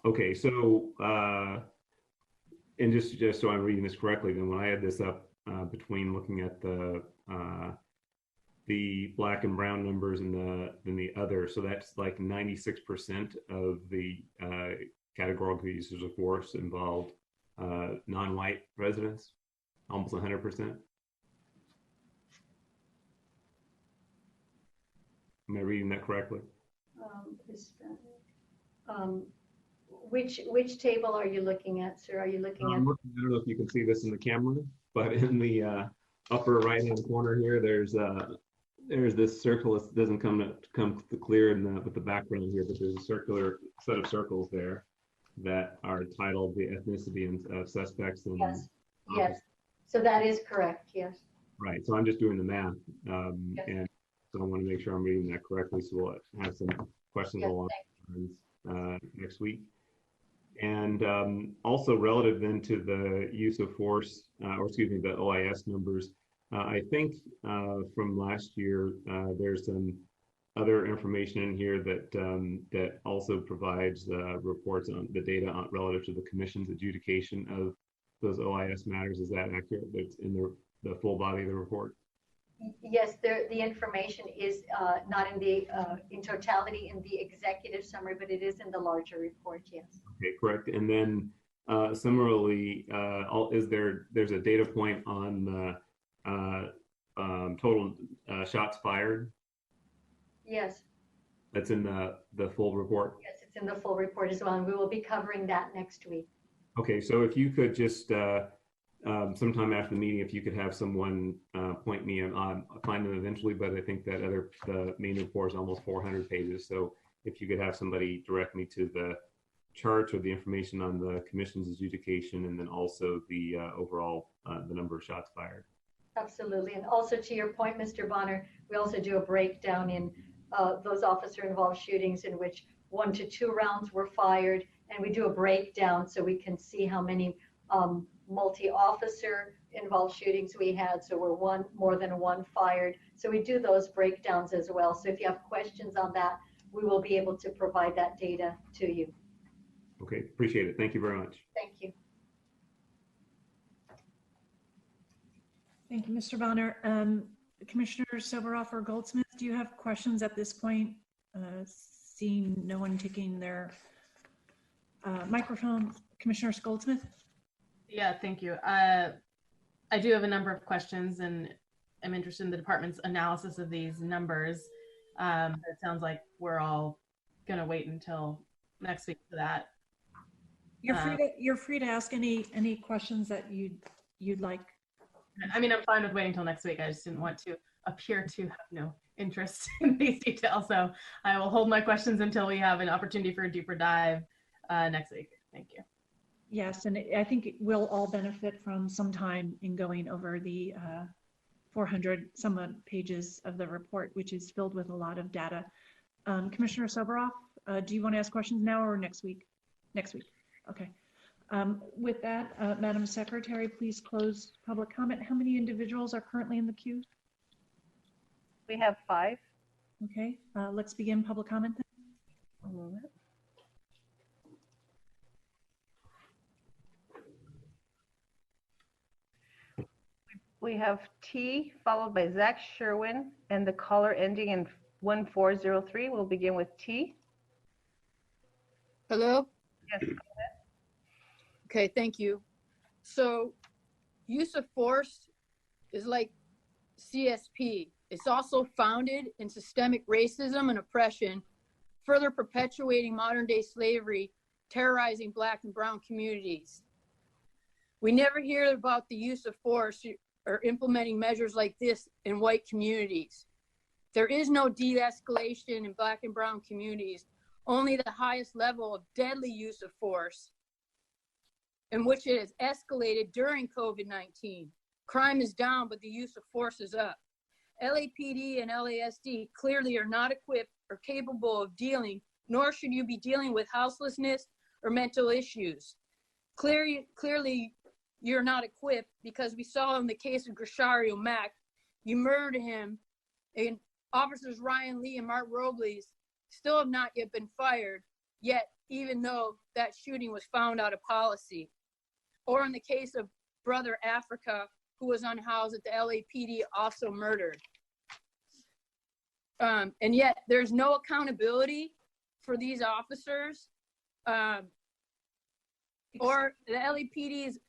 [SPEAKER 4] Okay, so and just so I'm reading this correctly, then when I add this up between looking at the black and brown numbers and the other, so that's like 96% of the categorical uses of force involved non-white residents, almost 100%. Am I reading that correctly?
[SPEAKER 5] Which table are you looking at, sir? Are you looking at?
[SPEAKER 4] I don't know if you can see this in the camera, but in the upper right-hand corner here, there's this circle. It doesn't come clear with the background here, but there's a circular set of circles there that are titled the ethnicity of suspects. And
[SPEAKER 5] yes, yes. So that is correct. Yes.
[SPEAKER 4] Right. So I'm just doing the math,
[SPEAKER 5] yes.
[SPEAKER 4] and So I want to make sure I'm reading that correctly. So we'll have some questions along those lines next week. And also relative then to the use of force, or excuse me, the OIS numbers, I think from last year, there's some other information in here that that also provides reports on the data relative to the commission's adjudication of those OIS matters. Is that accurate? That's in the full body of the report?
[SPEAKER 5] Yes, the information is not in the in totality in the executive summary, but it is in the larger report. Yes.
[SPEAKER 4] Okay, correct. And then similarly, there's a data point on total shots fired.
[SPEAKER 5] Yes.
[SPEAKER 4] That's in the full report.
[SPEAKER 5] Yes, it's in the full report as well, and we will be covering that next week.
[SPEAKER 4] Okay, so if you could just sometime after the meeting, if you could have someone point me on, I'll find them eventually, but I think that the main report is almost 400 pages. So if you could have somebody direct me to the charts or the information on the commission's adjudication, and then also the overall the number of shots fired.
[SPEAKER 5] Absolutely, and also to your point, Mr. Bonner, we also do a breakdown in those officer-involved shootings in which 1 to 2 rounds were fired, and we do a breakdown so we can see how many multi-officer involved shootings we had. So we're more than one fired. So we do those breakdowns as well. So if you have questions on that, we will be able to provide that data to you.
[SPEAKER 4] Okay, appreciate it. Thank you very much.
[SPEAKER 5] Thank you.
[SPEAKER 1] Thank you, Mr. Bonner. Commissioner Soboroff or Goldsmith, do you have questions at this point? Seeing no one taking their microphone. Commissioner Goldsmith?
[SPEAKER 8] Yeah, thank you. I do have a number of questions, and I'm interested in the department's analysis of these numbers. It sounds like we're all going to wait until next week for that.
[SPEAKER 1] You're free to ask any questions that you'd like.
[SPEAKER 8] I mean, I'm fine with waiting until next week. I just didn't want to appear to have no interest in these details. So I will hold my questions until we have an opportunity for a deeper dive next week. Thank you.
[SPEAKER 1] Yes, and I think we'll all benefit from some time in going over the 400 some odd pages of the report, which is filled with a lot of data. Commissioner Soboroff, do you want to ask questions now or next week? Next week. Okay. With that, Madam Secretary, please close public comment. How many individuals are currently in the queue?
[SPEAKER 2] We have 5.
[SPEAKER 1] Okay, let's begin public comment then.
[SPEAKER 2] One moment. We have T followed by Zach Sherwin, and the caller ending in 1403. We'll begin with T.
[SPEAKER 14] Hello?
[SPEAKER 2] Yes, go ahead.
[SPEAKER 14] Okay, thank you. So use of force is like CSP. It's also founded in systemic racism and oppression, further perpetuating modern day slavery, terrorizing Black and brown communities. We never hear about the use of force or implementing measures like this in white communities. There is no de-escalation in Black and brown communities, only the highest level of deadly use of force, in which it has escalated during COVID-19. Crime is down, but the use of force is up. LAPD and LASD clearly are not equipped or capable of dealing, nor should you be dealing with houselessness or mental issues. Clearly, you're not equipped because we saw in the case of Grishario Mack, you murdered him, and officers Ryan Lee and Mark Robles still have not yet been fired, yet even though that shooting was found out of policy. Or in the case of Brother Africa, who was unhoused at the LAPD, also murdered. And yet there's no accountability for these officers or the LAPD's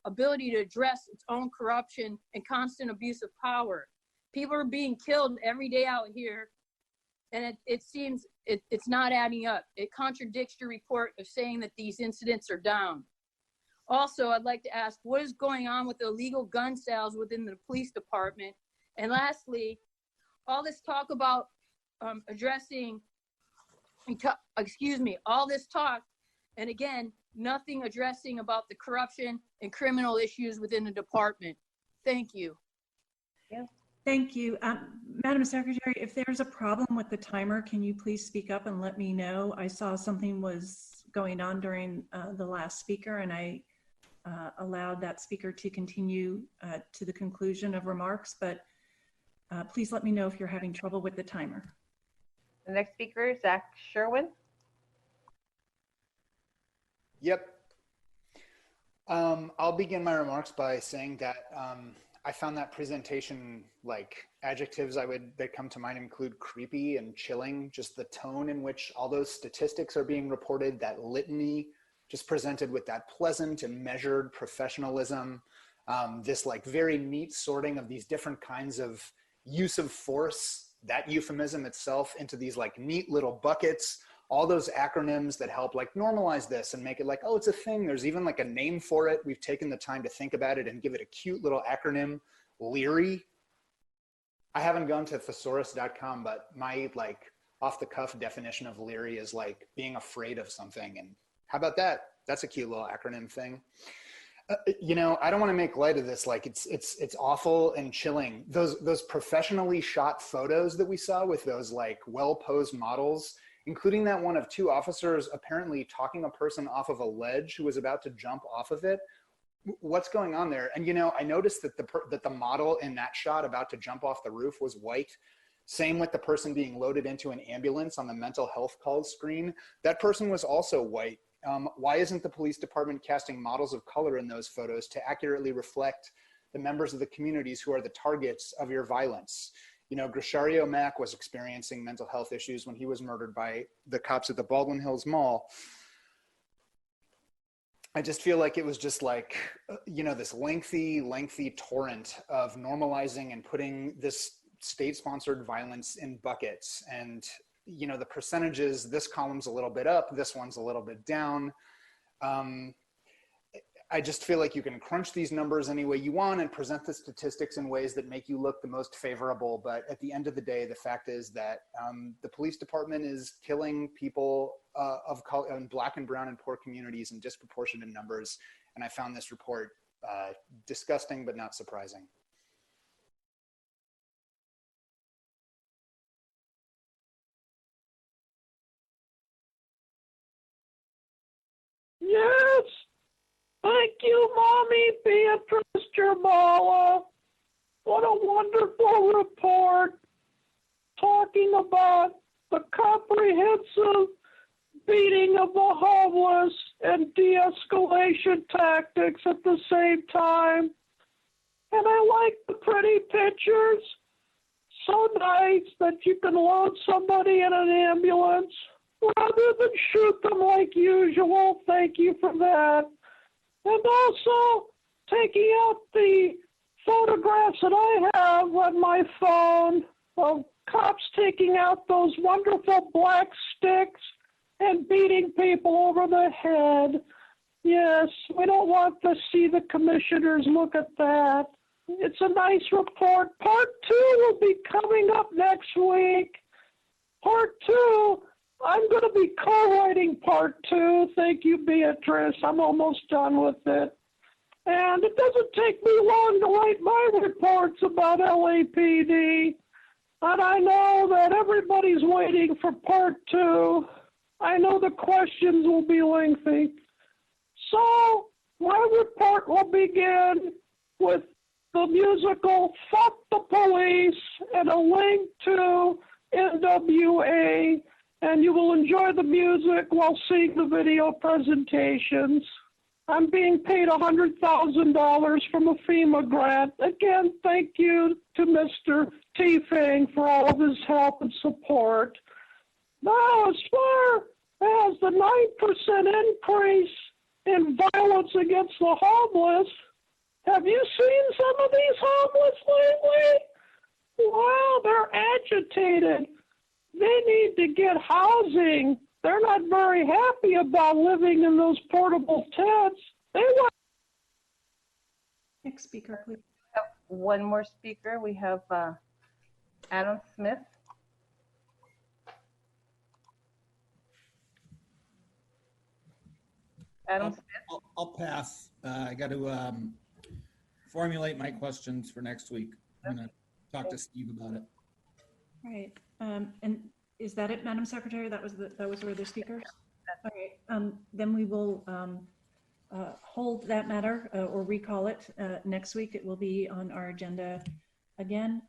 [SPEAKER 14] ability to address its own corruption and constant abuse of power. People are being killed every day out here, and it seems it's not adding up. It contradicts your report of saying that these incidents are down. Also, I'd like to ask, what is going on with illegal gun sales within the police department? And lastly, all this talk about all this talk, and again, nothing addressing about the corruption and criminal issues within the department. Thank you.
[SPEAKER 2] Yeah.
[SPEAKER 1] Thank you. Madam Secretary, if there's a problem with the timer, can you please speak up and let me know? I saw something was going on during the last speaker, and I allowed that speaker to continue to the conclusion of remarks, but please let me know if you're having trouble with the timer.
[SPEAKER 2] The next speaker is Zach Sherwin.
[SPEAKER 16] Yep. I'll begin my remarks by saying that I found that presentation, like adjectives that come to mind include creepy and chilling, just the tone in which all those statistics are being reported, that litany just presented with that pleasant and measured professionalism, this like very neat sorting of these different kinds of use of force, that euphemism itself into these like neat little buckets, all those acronyms that help like normalize this and make it like, oh, it's a thing. There's even like a name for it. We've taken the time to think about it and give it a cute little acronym, Leery. I haven't gone to thesaurus.com, but my like off the cuff definition of leery is like being afraid of something. And how about that? That's a cute little acronym thing. You know, I don't want to make light of this. Like it's awful and chilling. Those professionally shot photos that we saw with those like well-posed models, including that one of two officers apparently talking a person off of a ledge who was about to jump off of it. What's going on there? And, you know, I noticed that the model in that shot about to jump off the roof was white. Same with the person being loaded into an ambulance on the mental health call screen. That person was also white. Why isn't the police department casting models of color in those photos to accurately reflect the members of the communities who are the targets of your violence? You know, Grishario Mack was experiencing mental health issues when he was murdered by the cops at the Baldwin Hills Mall. I just feel like it was just like, you know, this lengthy torrent of normalizing and putting this state-sponsored violence in buckets. And, you know, the percentages, this column's a little bit up, this one's a little bit down. I just feel like you can crunch these numbers any way you want and present the statistics in ways that make you look the most favorable. But at the end of the day, the fact is that the police department is killing people of color, in Black and brown and poor communities in disproportionate numbers. And I found this report disgusting, but not surprising.
[SPEAKER 9] Yes. Thank you, Mommy Beatrice Jermala. What a wonderful report talking about the comprehensive beating of the homeless and de-escalation tactics at the same time. And I like the pretty pictures. So nice that you can load somebody in an ambulance rather than shoot them like usual. Thank you for that. And also taking out the photographs that I have on my phone of cops taking out those wonderful black sticks and beating people over the head. Yes, we don't want to see the commissioners look at that. It's a nice report. Part 2 will be coming up next week. Part 2, I'm going to be co-writing part 2. Thank you, Beatrice. I'm almost done with it. And it doesn't take me long to write my reports about LAPD. And I know that everybody's waiting for part 2. I know the questions will be lengthy. So my report will begin with the musical Fuck the Police and a link to NWA. And you will enjoy the music while seeing the video presentations. I'm being paid $100,000 from a FEMA grant. Again, thank you to Mr. T. Fang for all of his help and support. Now, as far as the 9% increase in violence against the homeless, have you seen some of these homeless lately? Well, they're agitated. They need to get housing. They're not very happy about living in those portable tents. They want.
[SPEAKER 1] Next speaker, please.
[SPEAKER 2] We have one more speaker. We have Adam Smith. Adam Smith.
[SPEAKER 13] I'll pass. I got to formulate my questions for next week. I'm going to talk to Steve about it.
[SPEAKER 1] Right. And is that it, Madam Secretary? That were the speakers? All right. Then we will hold that matter or recall it next week. It will be on our agenda again.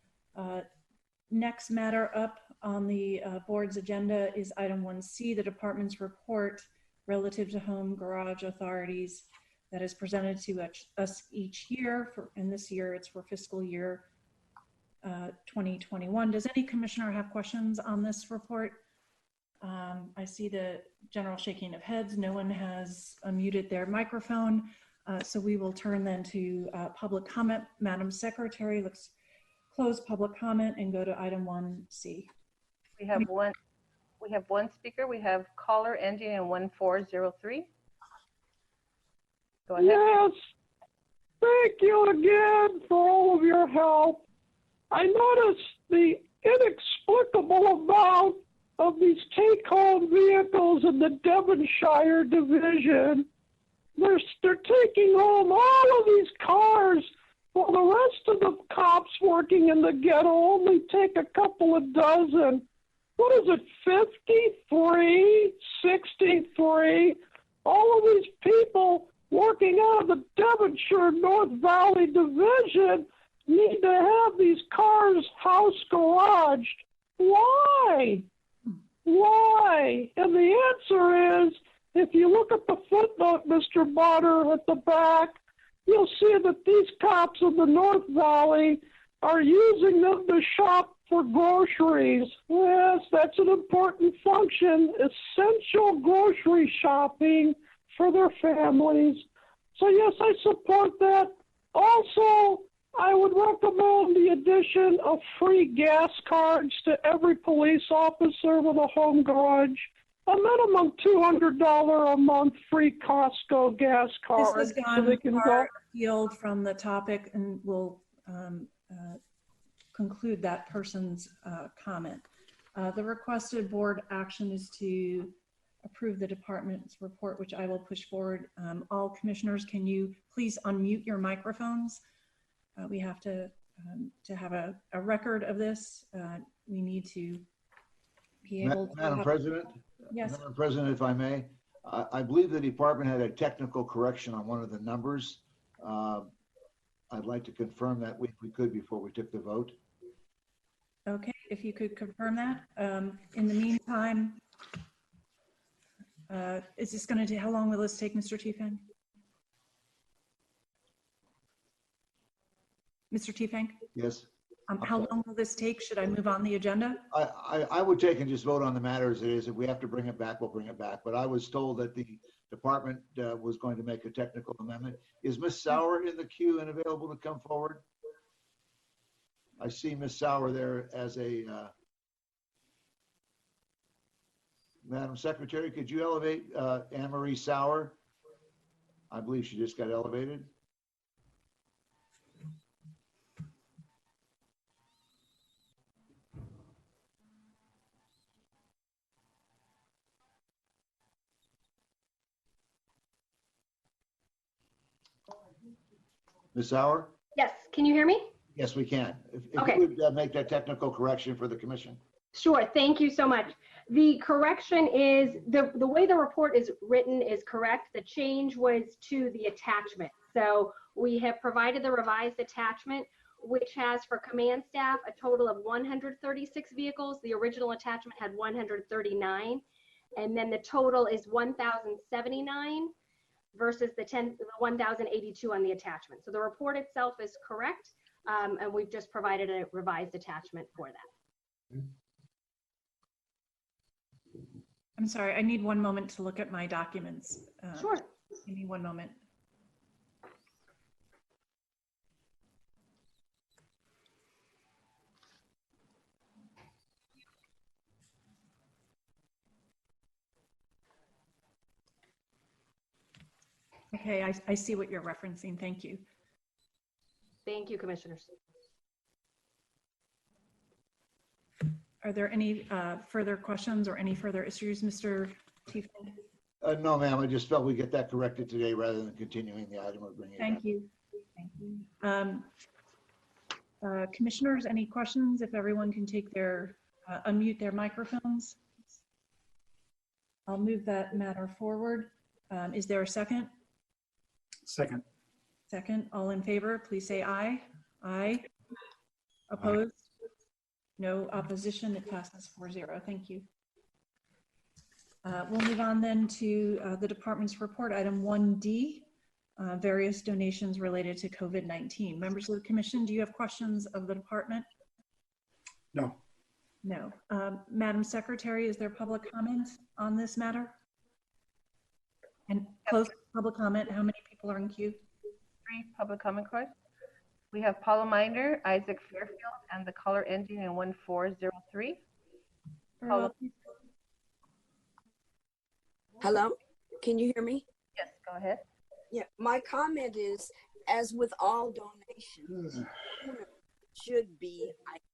[SPEAKER 1] Next matter up on the board's agenda is item 1C, the department's report relative to home garage authorities that is presented to us each year. And this year it's for fiscal year 2021. Does any commissioner have questions on this report? I see the general shaking of heads. No one has unmuted their microphone. So we will turn then to public comment. Madam Secretary, let's close public comment and go to item 1C.
[SPEAKER 2] We have one speaker. We have caller ending in 1403. Go ahead.
[SPEAKER 9] Yes. Thank you again for all of your help. I noticed the inexplicable amount of these take-home vehicles in the Devonshire division. They're taking home all of these cars while the rest of the cops working in the ghetto only take a couple of dozen. What is it, 53, 63? All of these people working out of the Devonshire North Valley division need to have these cars house garaged. Why? Why? And the answer is, if you look at the footnote, Mr. Bonner, at the back, you'll see that these cops in the North Valley are using them to shop for groceries. Yes, that's an important function, essential grocery shopping for their families. So yes, I support that. Also, I would recommend the addition of free gas cards to every police officer with a home garage. A minimum $200 a month free Costco gas card.
[SPEAKER 1] This has
[SPEAKER 9] so they
[SPEAKER 1] gone
[SPEAKER 9] can
[SPEAKER 1] far
[SPEAKER 9] go.
[SPEAKER 1] afield from the topic, and we'll conclude that person's comment. The requested board action is to approve the department's report, which I will push forward. All commissioners, can you please unmute your microphones? We have to have a record of this. We need to be able to.
[SPEAKER 7] Madam President?
[SPEAKER 1] Yes.
[SPEAKER 7] Madam President, if I may, I believe the department had a technical correction on one of the numbers. I'd like to confirm that if we could before we took the vote.
[SPEAKER 1] Okay, if you could confirm that. In the meantime, is this going to take, how long will this take, Mr. Tiefeng? Mr. Tiefeng?
[SPEAKER 7] Yes.
[SPEAKER 1] How long will this take? Should I move on the agenda?
[SPEAKER 7] I would take and just vote on the matter as it is. If we have to bring it back, we'll bring it back. But I was told that the department was going to make a technical amendment. Is Ms. Sauer in the queue and available to come forward? I see Ms. Sauer there as a, Madam Secretary, could you elevate Anne-Marie Sauer? I believe she just got elevated. Ms. Sauer?
[SPEAKER 10] Yes, can you hear me?
[SPEAKER 7] Yes, we can. If
[SPEAKER 10] Okay.
[SPEAKER 7] you would make that technical correction for the commission.
[SPEAKER 10] Sure, thank you so much. The correction is, the way the report is written is correct. The change was to the attachment. So we have provided the revised attachment, which has for command staff a total of 136 vehicles. The original attachment had 139. And then the total is 1,079 versus the 1,082 on the attachment. So the report itself is correct. And we've just provided a revised attachment for that.
[SPEAKER 1] I'm sorry, I need one moment to look at my documents.
[SPEAKER 10] Sure.
[SPEAKER 1] Give me one moment. Okay, I see what you're referencing. Thank you.
[SPEAKER 10] Thank you, commissioners.
[SPEAKER 1] Are there any further questions or any further issues, Mr. Tiefeng?
[SPEAKER 7] No, ma'am. I just felt we get that corrected today rather than continuing the item or bringing it
[SPEAKER 1] Thank
[SPEAKER 7] back.
[SPEAKER 1] you. Thank you. Commissioners, any questions? If everyone can take their, unmute their microphones. I'll move that matter forward. Is there a second?
[SPEAKER 11] Second.
[SPEAKER 1] Second, all in favor, please say aye. Aye. Opposed? No opposition, it passes 4-0. Thank you. We'll move on then to the department's report, item 1D, various donations related to COVID-19. Members of the commission, do you have questions of the department?
[SPEAKER 11] No.
[SPEAKER 1] No. Madam Secretary, is there public comment on this matter? And close public comment, how many people are in queue?
[SPEAKER 2] 3 public comment cards. We have Paula Minder, Isaac Fairfield, and the caller ending in 1403. Paula, please.
[SPEAKER 17] Hello, can you hear me?
[SPEAKER 2] Yes, go ahead.
[SPEAKER 17] Yeah, my comment is, as with all donations, should be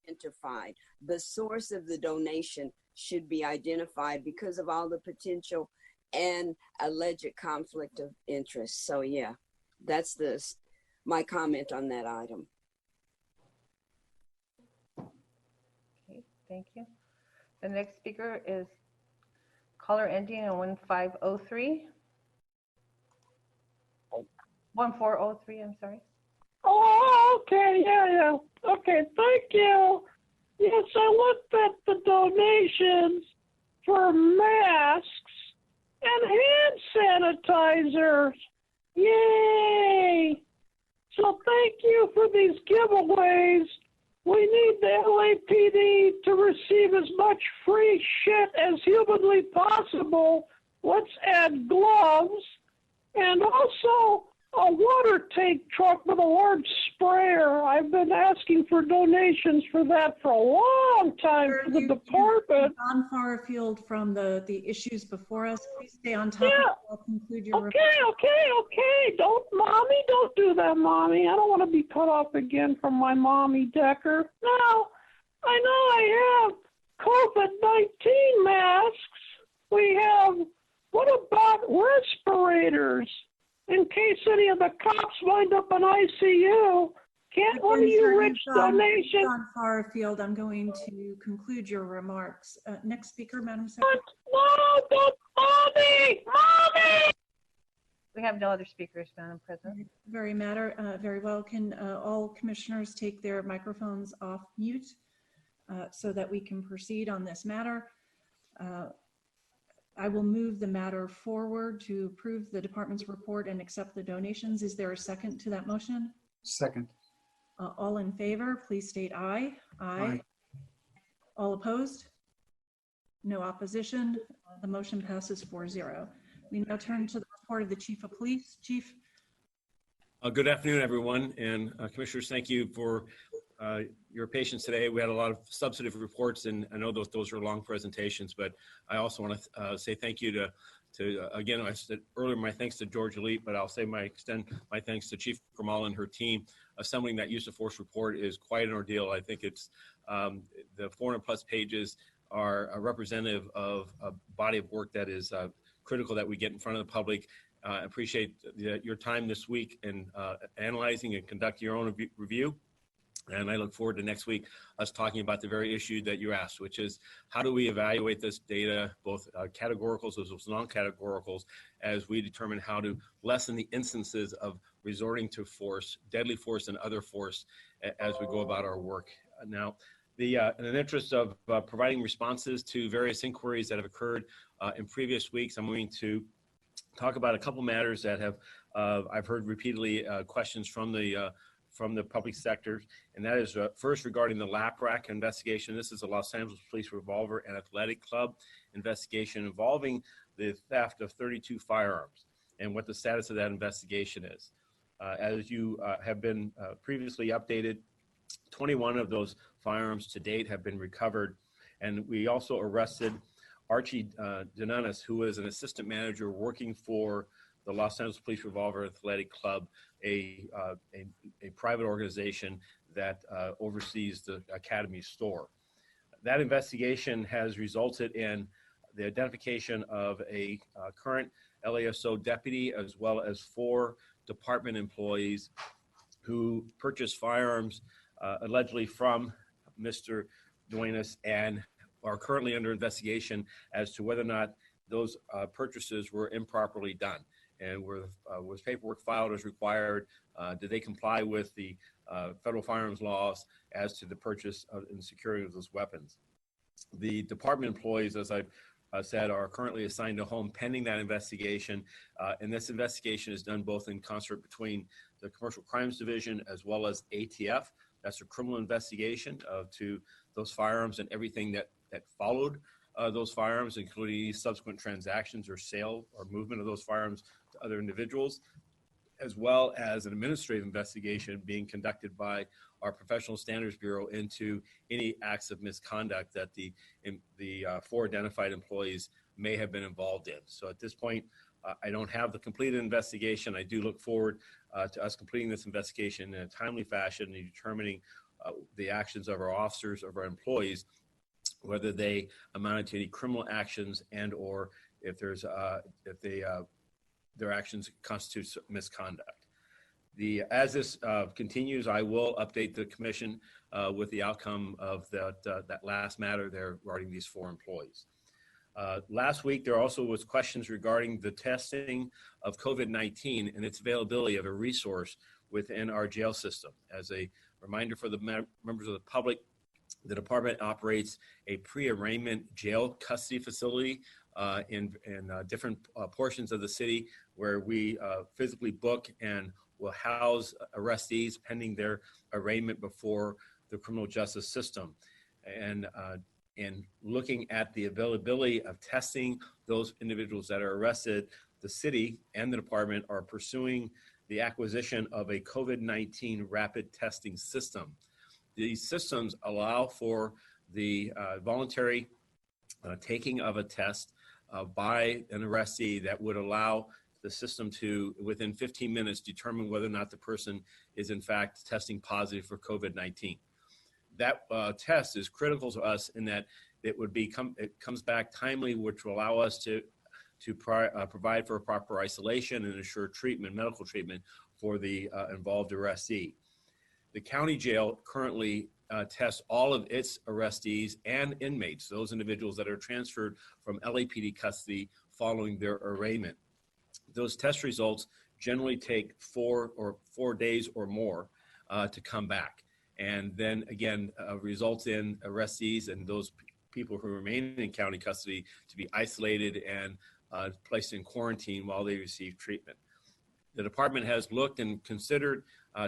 [SPEAKER 17] identified. The source of the donation should be identified because of all the potential and alleged conflict of interest. So yeah, that's my comment on that item.
[SPEAKER 2] Okay, thank you. The next speaker is caller ending in 1503. 1403, I'm sorry.
[SPEAKER 9] Oh, okay, yeah. Okay, thank you. Yes, I looked at the donations for masks and hand sanitizers. Yay! So thank you for these giveaways. We need the LAPD to receive as much free shit as humanly possible. Let's add gloves and also a water tank truck with a large sprayer. I've been asking for donations for that for a long time for the department.
[SPEAKER 1] You've gone far afield from the issues before us. Please stay on topic.
[SPEAKER 9] Yeah.
[SPEAKER 1] I'll conclude your
[SPEAKER 9] Okay. Don't do that, Mommy. I don't want to be cut off again from my Mommy Decker. Now, I know I have COVID-19 masks. We have, what about respirators? In case any of the cops wind up in ICU, can't one of you rich donations?
[SPEAKER 1] Gone far afield. I'm going to conclude your remarks. Next speaker, Madam Secretary.
[SPEAKER 9] No, Mommy!
[SPEAKER 2] We have no other speakers, Madam President.
[SPEAKER 1] Very well. Can all commissioners take their microphones off mute so that we can proceed on this matter? I will move the matter forward to approve the department's report and accept the donations. Is there a second to that motion?
[SPEAKER 11] Second.
[SPEAKER 1] All in favor, please state aye. Aye. All opposed? No opposition. The motion passes 4-0. We now turn to the report of the Chief of Police. Chief.
[SPEAKER 12] Good afternoon, everyone. And Commissioners, thank you for your patience today. We had a lot of substantive reports, and I know those are long presentations, but I also want to say thank you to again, I said earlier, my thanks to Georgia Leap, but I'll extend my thanks to Chief Kamal and her team. Assembling that use of force report is quite an ordeal. I think it's the 400+ pages are representative of a body of work that is critical that we get in front of the public. I appreciate your time this week in analyzing and conducting your own review. And I look forward to next week us talking about the very issue that you asked, which is how do we evaluate this data, both categoricals as well as non-categoricals, as we determine how to lessen the instances of resorting to force, deadly force and other force as we go about our work. Now, in the interest of providing responses to various inquiries that have occurred in previous weeks, I'm going to talk about a couple matters that have I've heard repeatedly questions from the public sector, and that is first regarding the LAPRAC investigation. This is a Los Angeles Police Revolver and Athletic Club investigation involving the theft of 32 firearms and what the status of that investigation is. As you have been previously updated, 21 of those firearms to date have been recovered, and we also arrested Archie Denonis, who is an assistant manager working for the Los Angeles Police Revolver Athletic Club, a private organization that oversees the Academy store. That investigation has resulted in the identification of a current LASO deputy as well as 4 department employees who purchased firearms allegedly from Mr. Duenas and are currently under investigation as to whether or not those purchases were improperly done. And was paperwork filed as required? Did they comply with the federal firearms laws as to the purchase and securing of those weapons? The department employees, as I've said, are currently assigned a home pending that investigation. And this investigation is done both in concert between the Commercial Crimes Division as well as ATF. That's a criminal investigation to those firearms and everything that followed those firearms, including subsequent transactions or sale or movement of those firearms to other individuals, as well as an administrative investigation being conducted by our Professional Standards Bureau into any acts of misconduct that the 4 identified employees may have been involved in. So at this point, I don't have the completed investigation. I do look forward to us completing this investigation in a timely fashion and determining the actions of our officers, of our employees, whether they amounted to any criminal actions and or if their actions constitute misconduct. As this continues, I will update the commission with the outcome of that last matter there regarding these 4 employees. Last week, there also was questions regarding the testing of COVID-19 and its availability of a resource within our jail system. As a reminder for the members of the public, the department operates a pre-arraignment jail custody facility in different portions of the city where we physically book and will house arrestees pending their arraignment before the criminal justice system. And looking at the availability of testing those individuals that are arrested, the city and the department are pursuing the acquisition of a COVID-19 rapid testing system. These systems allow for the voluntary taking of a test by an arrestee that would allow the system to, within 15 minutes, determine whether or not the person is in fact testing positive for COVID-19. That test is critical to us in that it comes back timely, which will allow us to provide for proper isolation and ensure medical treatment for the involved arrestee. The county jail currently tests all of its arrestees and inmates, those individuals that are transferred from LAPD custody following their arraignment. Those test results generally take 4 days or more to come back. And then again, results in arrestees and those people who remain in county custody to be isolated and placed in quarantine while they receive treatment. The department has looked and considered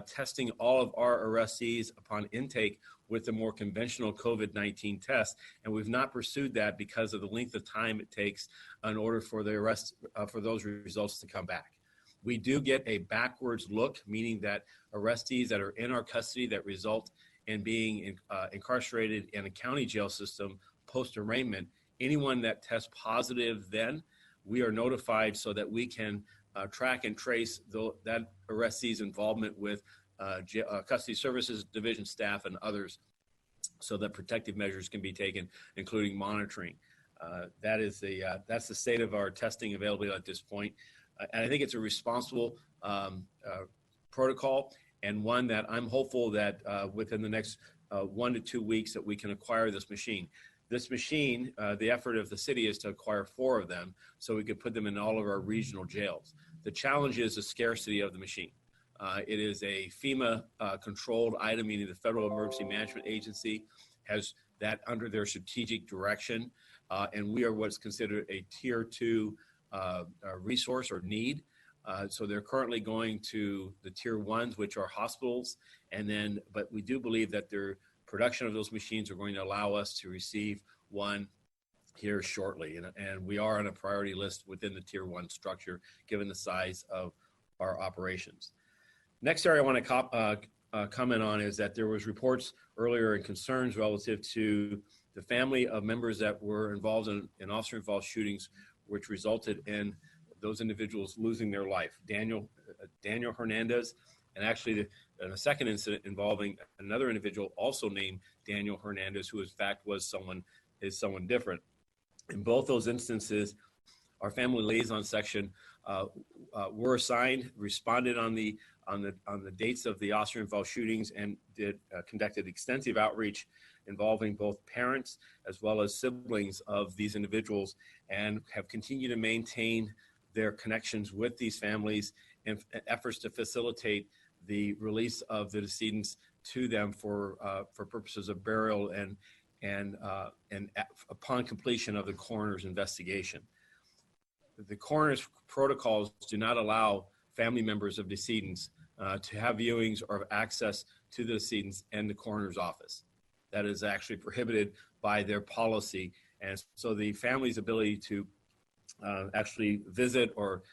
[SPEAKER 12] testing all of our arrestees upon intake with the more conventional COVID-19 test, and we've not pursued that because of the length of time it takes in order for for those results to come back. We do get a backwards look, meaning that arrestees that are in our custody that result in being incarcerated in a county jail system post-arraignment, anyone that tests positive then, we are notified so that we can track and trace that arrestee's involvement with custody services division staff and others so that protective measures can be taken, including monitoring. That's the state of our testing availability at this point. And I think it's a responsible protocol and one that I'm hopeful that within the next 1 to 2 weeks that we can acquire this machine. This machine, the effort of the city is to acquire 4 of them so we could put them in all of our regional jails. The challenge is the scarcity of the machine. It is a FEMA controlled item, meaning the Federal Emergency Management Agency has that under their strategic direction. And we are what's considered a tier 2 resource or need. So they're currently going to the tier 1s, which are hospitals. But we do believe that their production of those machines are going to allow us to receive one here shortly. And we are on a priority list within the tier 1 structure, given the size of our operations. Next area I want to comment on is that there was reports earlier and concerns relative to the family of members that were involved in officer-involved shootings, which resulted in those individuals losing their life. Daniel Hernandez, and actually in a second incident involving another individual also named Daniel Hernandez, who in fact is someone different. In both those instances, our family liaison section were assigned, responded on the dates of the officer-involved shootings, and conducted extensive outreach involving both parents as well as siblings of these individuals, and have continued to maintain their connections with these families and efforts to facilitate the release of the decedents to them for purposes of burial and upon completion of the coroner's investigation. The coroner's protocols do not allow family members of decedents to have viewings or have access to the decedents and the coroner's office. That is actually prohibited by their policy. And so the family's ability to actually visit or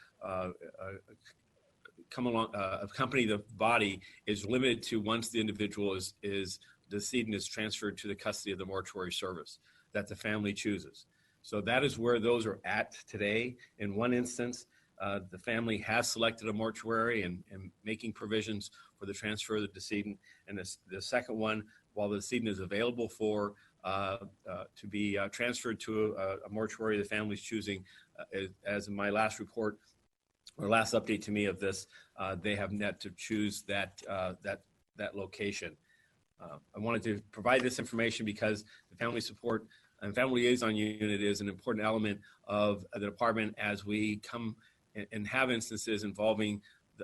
[SPEAKER 12] come along, accompany the body is limited to once the individual is decedent is transferred to the custody of the mortuary service that the family chooses. So that is where those are at today. In one instance, the family has selected a mortuary and making provisions for the transfer of the decedent. And the second one, while the decedent is available for to be transferred to a mortuary the family's choosing, as in my last report or last update to me of this, they have yet to choose that location. I wanted to provide this information because the family support and family liaison unit is an important element of the department as we come and have instances involving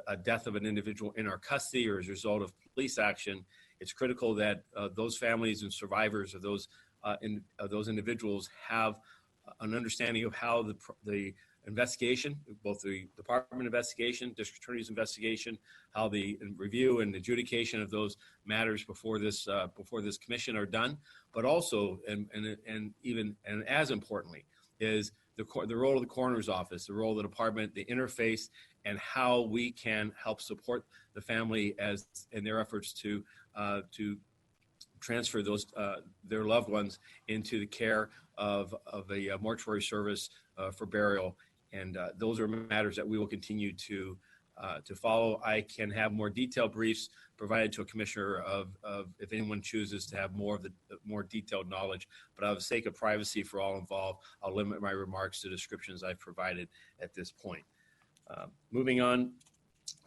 [SPEAKER 12] a death of an individual in our custody or as a result of police action. It's critical that those families and survivors of those individuals have an understanding of how the investigation, both the department investigation, district attorney's investigation, how the review and adjudication of those matters before this commission are done, but also and as importantly is the role of the coroner's office, the role of the department, the interface, and how we can help support the family as in their efforts to transfer those their loved ones into the care of a mortuary service for burial. And those are matters that we will continue to follow. I can have more detailed briefs provided to a commissioner of if anyone chooses to have more detailed knowledge. But out of the sake of privacy for all involved, I'll limit my remarks to descriptions I've provided at this point. Moving on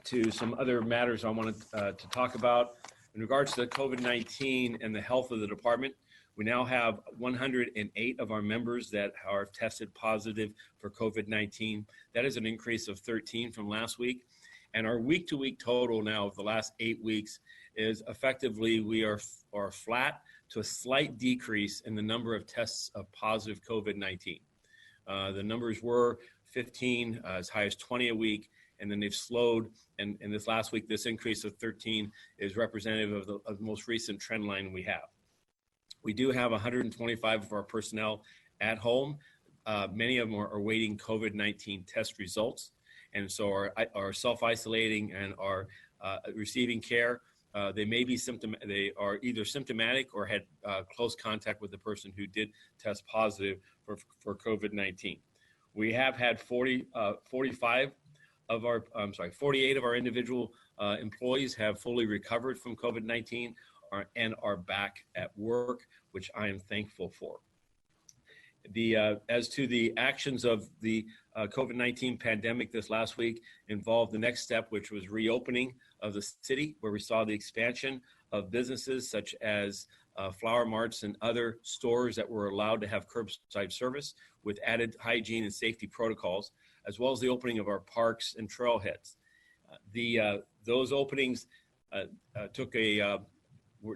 [SPEAKER 12] to some other matters I wanted to talk about. In regards to COVID-19 and the health of the department, we now have 108 of our members that are tested positive for COVID-19. That is an increase of 13 from last week. And our week-to-week total now of the last 8 weeks is effectively we are flat to a slight decrease in the number of tests of positive COVID-19. The numbers were 15, as high as 20 a week, and then they've slowed. And this last week, this increase of 13 is representative of the most recent trend line we have. We do have 125 of our personnel at home. Many of them are awaiting COVID-19 test results, and so are self-isolating and are receiving care. They may be they are either symptomatic or had close contact with the person who did test positive for COVID-19. We have had 48 of our individual employees have fully recovered from COVID-19 and are back at work, which I am thankful for. As to the actions of the COVID-19 pandemic this last week involved the next step, which was reopening of the city, where we saw the expansion of businesses such as flower marts and other stores that were allowed to have curbside service with added hygiene and safety protocols, as well as the opening of our parks and trailheads. Those openings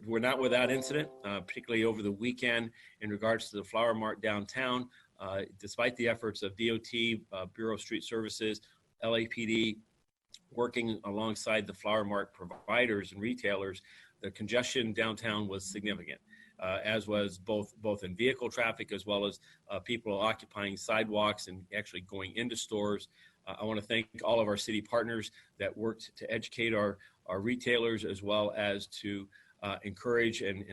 [SPEAKER 12] were not without incident, particularly over the weekend in regards to the Flower Mart downtown. Despite the efforts of DOT, Bureau of Street Services, LAPD, working alongside the Flower Mart providers and retailers, the congestion downtown was significant, as was both in vehicle traffic as well as people occupying sidewalks and actually going into stores. I want to thank all of our city partners that worked to educate our retailers as well as to encourage and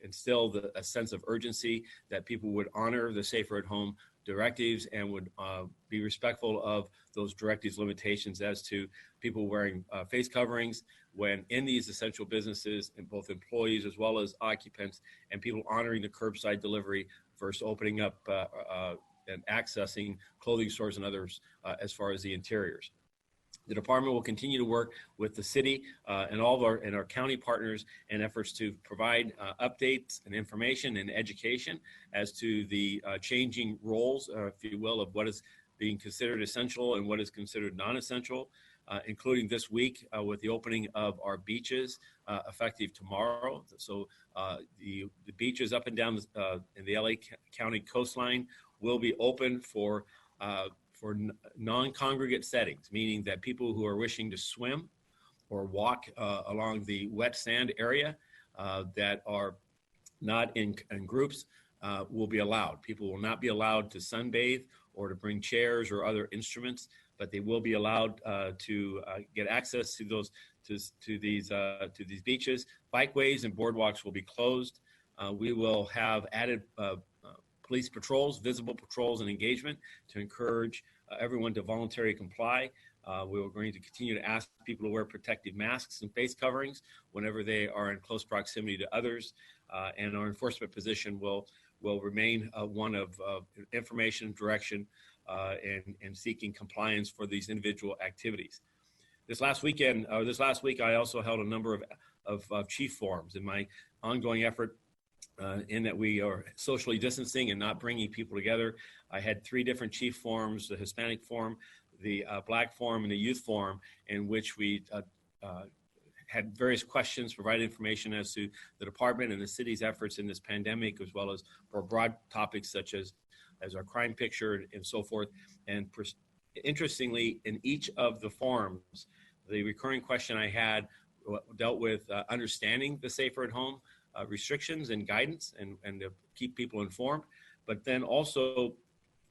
[SPEAKER 12] instill a sense of urgency that people would honor the safer at home directives and would be respectful of those directives limitations as to people wearing face coverings when in these essential businesses, and both employees as well as occupants, and people honoring the curbside delivery versus opening up and accessing clothing stores and others as far as the interiors. The department will continue to work with the city and all of our county partners in efforts to provide updates and information and education as to the changing roles, if you will, of what is being considered essential and what is considered non-essential, including this week with the opening of our beaches effective tomorrow. So the beaches up and down in the LA County coastline will be open for non-congregate settings, meaning that people who are wishing to swim or walk along the wet sand area that are not in groups will be allowed. People will not be allowed to sunbathe or to bring chairs or other instruments, but they will be allowed to get access to these beaches. Bikeways and boardwalks will be closed. We will have added police patrols, visible patrols, and engagement to encourage everyone to voluntarily comply. We are going to continue to ask people to wear protective masks and face coverings whenever they are in close proximity to others. And our enforcement position will remain one of information, direction, and seeking compliance for these individual activities. This last week, I also held a number of chief forums in my ongoing effort in that we are socially distancing and not bringing people together. I had 3 different chief forums: the Hispanic Forum, the Black Forum, and the Youth Forum, in which we had various questions, provided information as to the department and the city's efforts in this pandemic, as well as for broad topics such as our crime picture and so forth. And interestingly, in each of the forums, the recurring question I had dealt with understanding the safer at home restrictions and guidance and to keep people informed, but then also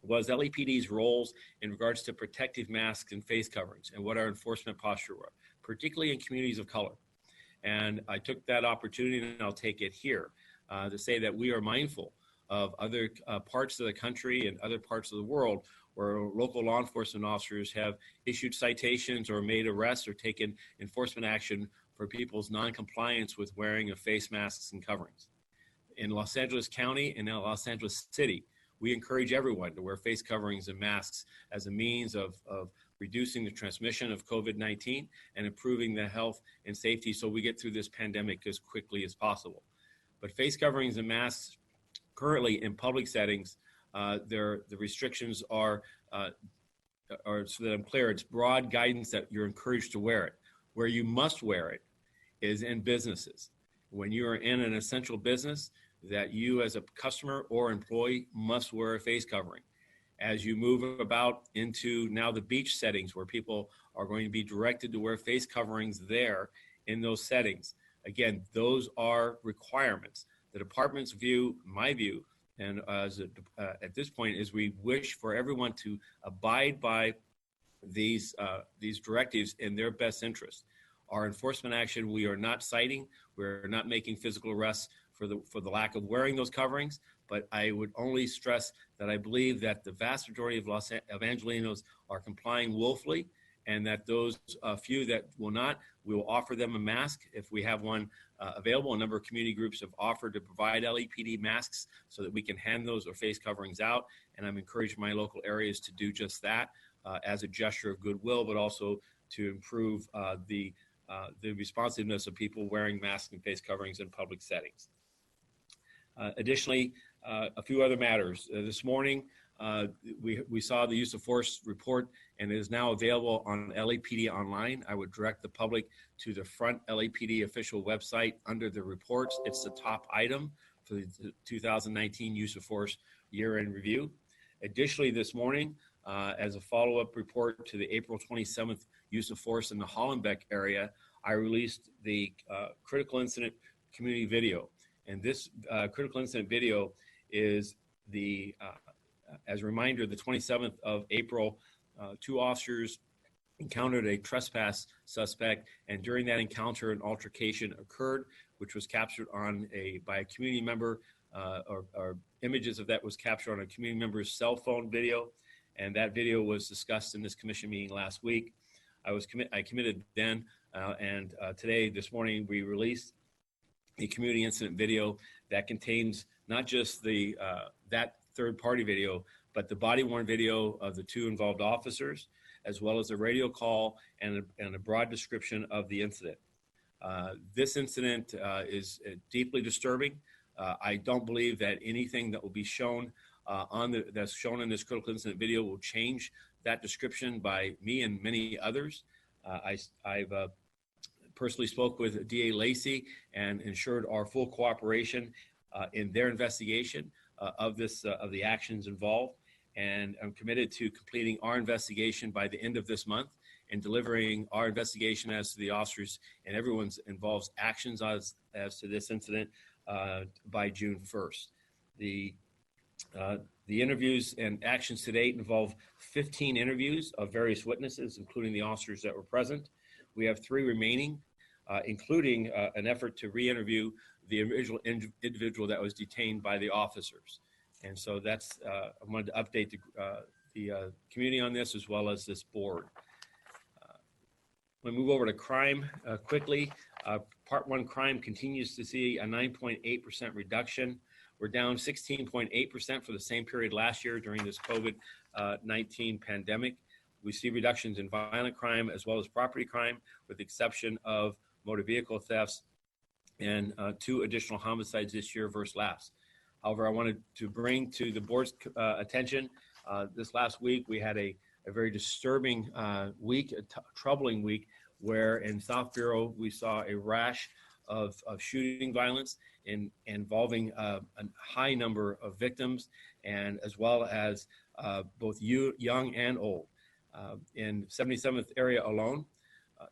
[SPEAKER 12] was LAPD's roles in regards to protective masks and face coverings and what our enforcement posture were, particularly in communities of color. And I took that opportunity, and I'll take it here, to say that we are mindful of other parts of the country and other parts of the world where local law enforcement officers have issued citations or made arrests or taken enforcement action for people's non-compliance with wearing of face masks and coverings. In Los Angeles County and in Los Angeles City, we encourage everyone to wear face coverings and masks as a means of reducing the transmission of COVID-19 and improving the health and safety so we get through this pandemic as quickly as possible. But face coverings and masks currently in public settings, the restrictions are, so that I'm clear, it's broad guidance that you're encouraged to wear it. Where you must wear it is in businesses. When you are in an essential business, that you as a customer or employee must wear a face covering. As you move about into now the beach settings where people are going to be directed to wear face coverings there in those settings, again, those are requirements. The department's view, my view, and at this point is we wish for everyone to abide by these directives in their best interest. Our enforcement action, we are not citing, we're not making physical arrests for the lack of wearing those coverings, but I would only stress that I believe that the vast majority of Angelenos are complying willfully, and that those few that will not, we will offer them a mask if we have one available. A number of community groups have offered to provide LAPD masks so that we can hand those or face coverings out, and I'm encouraging my local areas to do just that as a gesture of goodwill, but also to improve the responsiveness of people wearing masks and face coverings in public settings. Additionally, a few other matters. This morning, we saw the use of force report, and it is now available on LAPD online. I would direct the public to the front LAPD official website under the reports. It's the top item for the 2019 use of force year-end review. Additionally, this morning, as a follow-up report to the April 27th use of force in the Hollenbeck area, I released the critical incident community video. And this critical incident video is as a reminder, the 27th of April, 2 officers encountered a trespass suspect, and during that encounter, an altercation occurred, which was captured by a community member, or images of that was captured on a community member's cell phone video, and that video was discussed in this commission meeting last week. I committed then, and today, this morning, we released a community incident video that contains not just that third-party video, but the body-worn video of the two involved officers, as well as a radio call and a broad description of the incident. This incident is deeply disturbing. I don't believe that anything that will be shown that's shown in this critical incident video will change that description by me and many others. I've personally spoke with DA Lacey and ensured our full cooperation in their investigation of the actions involved. And I'm committed to completing our investigation by the end of this month and delivering our investigation as to the officers and everyone's involved actions as to this incident by June 1st. The interviews and actions to date involve 15 interviews of various witnesses, including the officers that were present. We have 3 remaining, including an effort to re-interview the original individual that was detained by the officers. And so that's, I wanted to update the community on this as well as this board. We move over to crime quickly. Part 1 crime continues to see a 9.8% reduction. We're down 16.8% for the same period last year during this COVID-19 pandemic. We see reductions in violent crime as well as property crime, with the exception of motor vehicle thefts and 2 additional homicides this year versus last. However, I wanted to bring to the board's attention, this last week we had a very disturbing week, a troubling week, where in South Bureau we saw a rash of shooting violence involving a high number of victims, and as well as both young and old. In 77th area alone,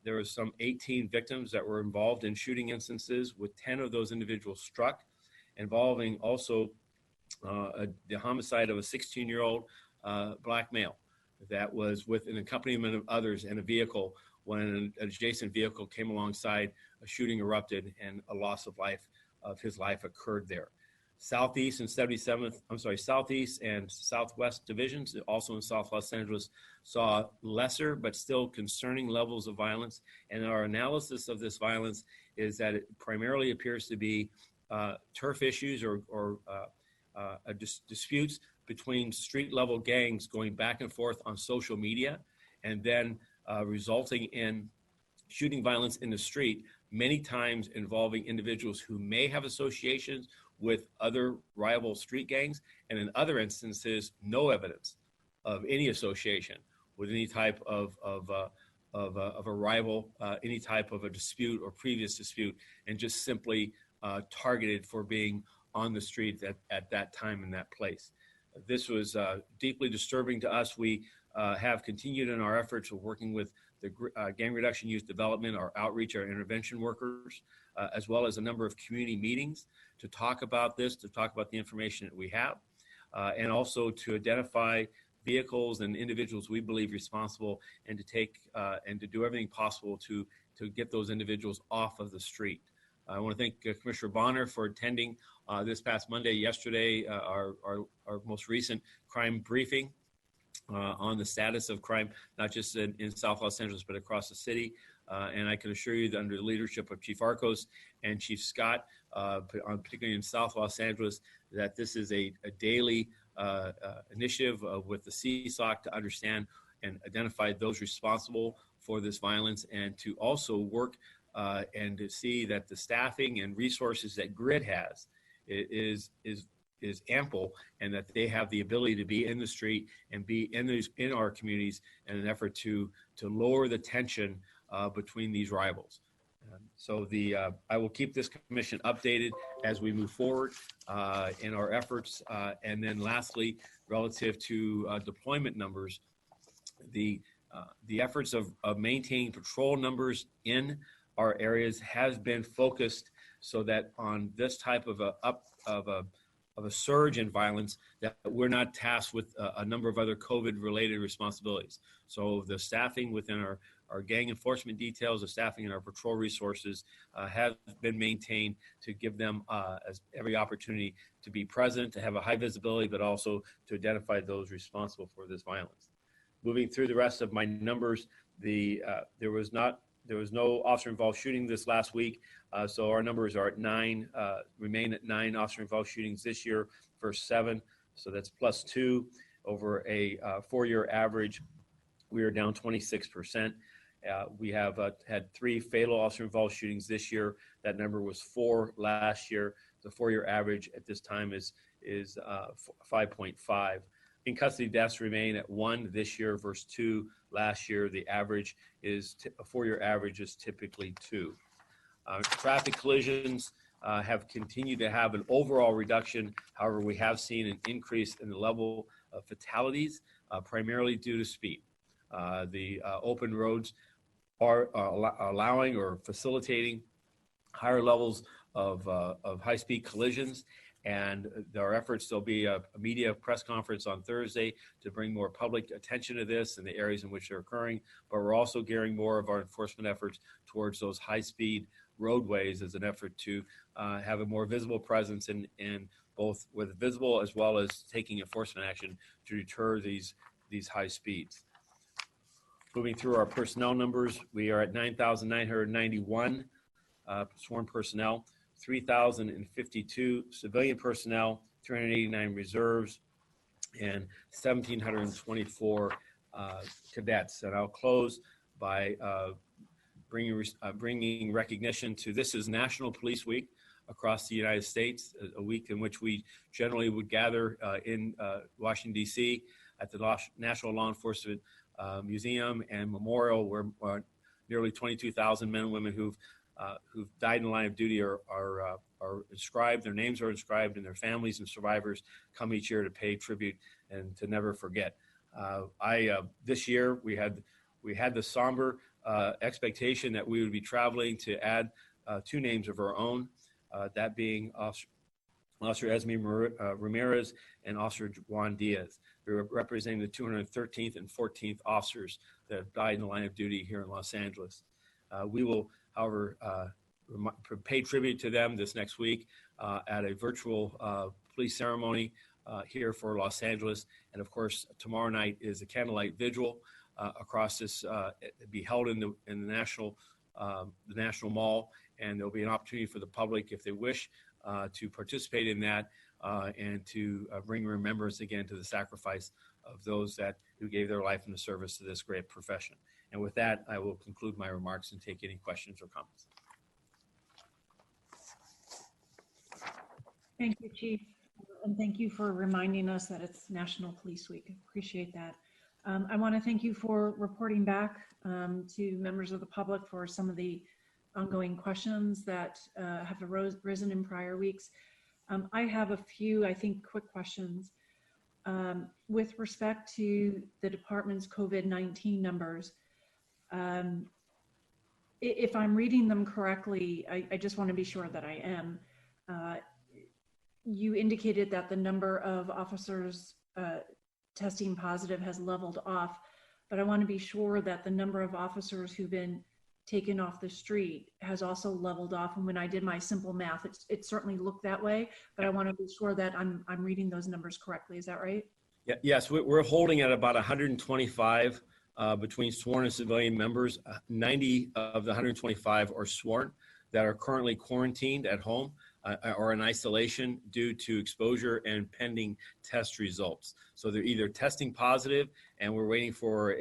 [SPEAKER 12] there was some 18 victims that were involved in shooting instances, with 10 of those individuals struck, involving also the homicide of a 16-year-old black male that was with an accompaniment of others in a vehicle when an adjacent vehicle came alongside. A shooting erupted and a loss of his life occurred there. Southeast and Southeast and Southwest divisions, also in South Los Angeles, saw lesser but still concerning levels of violence. And our analysis of this violence is that it primarily appears to be turf issues or disputes between street-level gangs going back and forth on social media, and then resulting in shooting violence in the street, many times involving individuals who may have associations with other rival street gangs, and in other instances, no evidence of any association with any type of a rival, any type of a dispute or previous dispute, and just simply targeted for being on the street at that time in that place. This was deeply disturbing to us. We have continued in our efforts of working with the Gang Reduction Youth Development, our outreach, our intervention workers, as well as a number of community meetings to talk about this, to talk about the information that we have, and also to identify vehicles and individuals we believe responsible, and to take and to do everything possible to get those individuals off of the street. I want to thank Commissioner Bonner for attending this past yesterday, our most recent crime briefing on the status of crime, not just in South Los Angeles, but across the city. And I can assure you that under the leadership of Chief Arcos and Chief Scott, particularly in South Los Angeles, that this is a daily initiative with the CSOC to understand and identify those responsible for this violence, and to also work and to see that the staffing and resources that GRID has is ample, and that they have the ability to be in the street and be in our communities in an effort to lower the tension between these rivals. So I will keep this commission updated as we move forward in our efforts. And then lastly, relative to deployment numbers, the efforts of maintaining patrol numbers in our areas has been focused so that on this type of a surge in violence, that we're not tasked with a number of other COVID-related responsibilities. So the staffing within our gang enforcement details, the staffing in our patrol resources have been maintained to give them every opportunity to be present, to have a high visibility, but also to identify those responsible for this violence. Moving through the rest of my numbers, there was no officer-involved shooting this last week, so our numbers are at 9, remain at 9 officer-involved shootings this year versus 7, so that's +2. over a 4-year average, we are down 26%. We have had 3 fatal officer-involved shootings this year. That number was 4 last year. The 4-year average at this time is 5.5. In custody deaths remain at 1 this year versus 2 last year. The average is a 4-year average is typically 2. Traffic collisions have continued to have an overall reduction. However, we have seen an increase in the level of fatalities, primarily due to speed. The open roads are allowing or facilitating higher levels of high-speed collisions. And our efforts, there'll be a media press conference on Thursday to bring more public attention to this and the areas in which they're occurring. But we're also gearing more of our enforcement efforts towards those high-speed roadways as an effort to have a more visible presence in both with visible as well as taking enforcement action to deter these high speeds. Moving through our personnel numbers, we are at 9,991 sworn personnel, 3,052 civilian personnel, 389 reserves, and 1,724 cadets. And I'll close by bringing recognition to, this is National Police Week across the United States, a week in which we generally would gather in Washington, D.C. at the National Law Enforcement Museum and Memorial, where nearly 22,000 men and women who've died in the line of duty are inscribed. Their names are inscribed, and their families and survivors come each year to pay tribute and to never forget. This year we had the somber expectation that we would be traveling to add 2 names of our own, that being Officer Esme Ramirez and Officer Juan Diaz. We were representing the 213th and 14th officers that have died in the line of duty here in Los Angeles. We will, however, pay tribute to them this next week at a virtual police ceremony here for Los Angeles. And of course, tomorrow night is a candlelight vigil across this, be held in the National Mall, and there'll be an opportunity for the public, if they wish, to participate in that and to bring remembrance again to the sacrifice of those who gave their life in the service to this great profession. And with that, I will conclude my remarks and take any questions or comments.
[SPEAKER 1] Thank you, Chief. And thank you for reminding us that it's National Police Week. I appreciate that. I want to thank you for reporting back to members of the public for some of the ongoing questions that have arisen in prior weeks. I have a few, I think, quick questions. With respect to the department's COVID-19 numbers, if I'm reading them correctly, I just want to be sure that I am. You indicated that the number of officers testing positive has leveled off, but I want to be sure that the number of officers who've been taken off the street has also leveled off. And when I did my simple math, it certainly looked that way, but I want to be sure that I'm reading those numbers correctly. Is that right?
[SPEAKER 12] Yeah, yes, we're holding at about 125 between sworn and civilian members. 90 of the 125 are sworn that are currently quarantined at home or in isolation due to exposure and pending test results. So they're either testing positive, and we're waiting for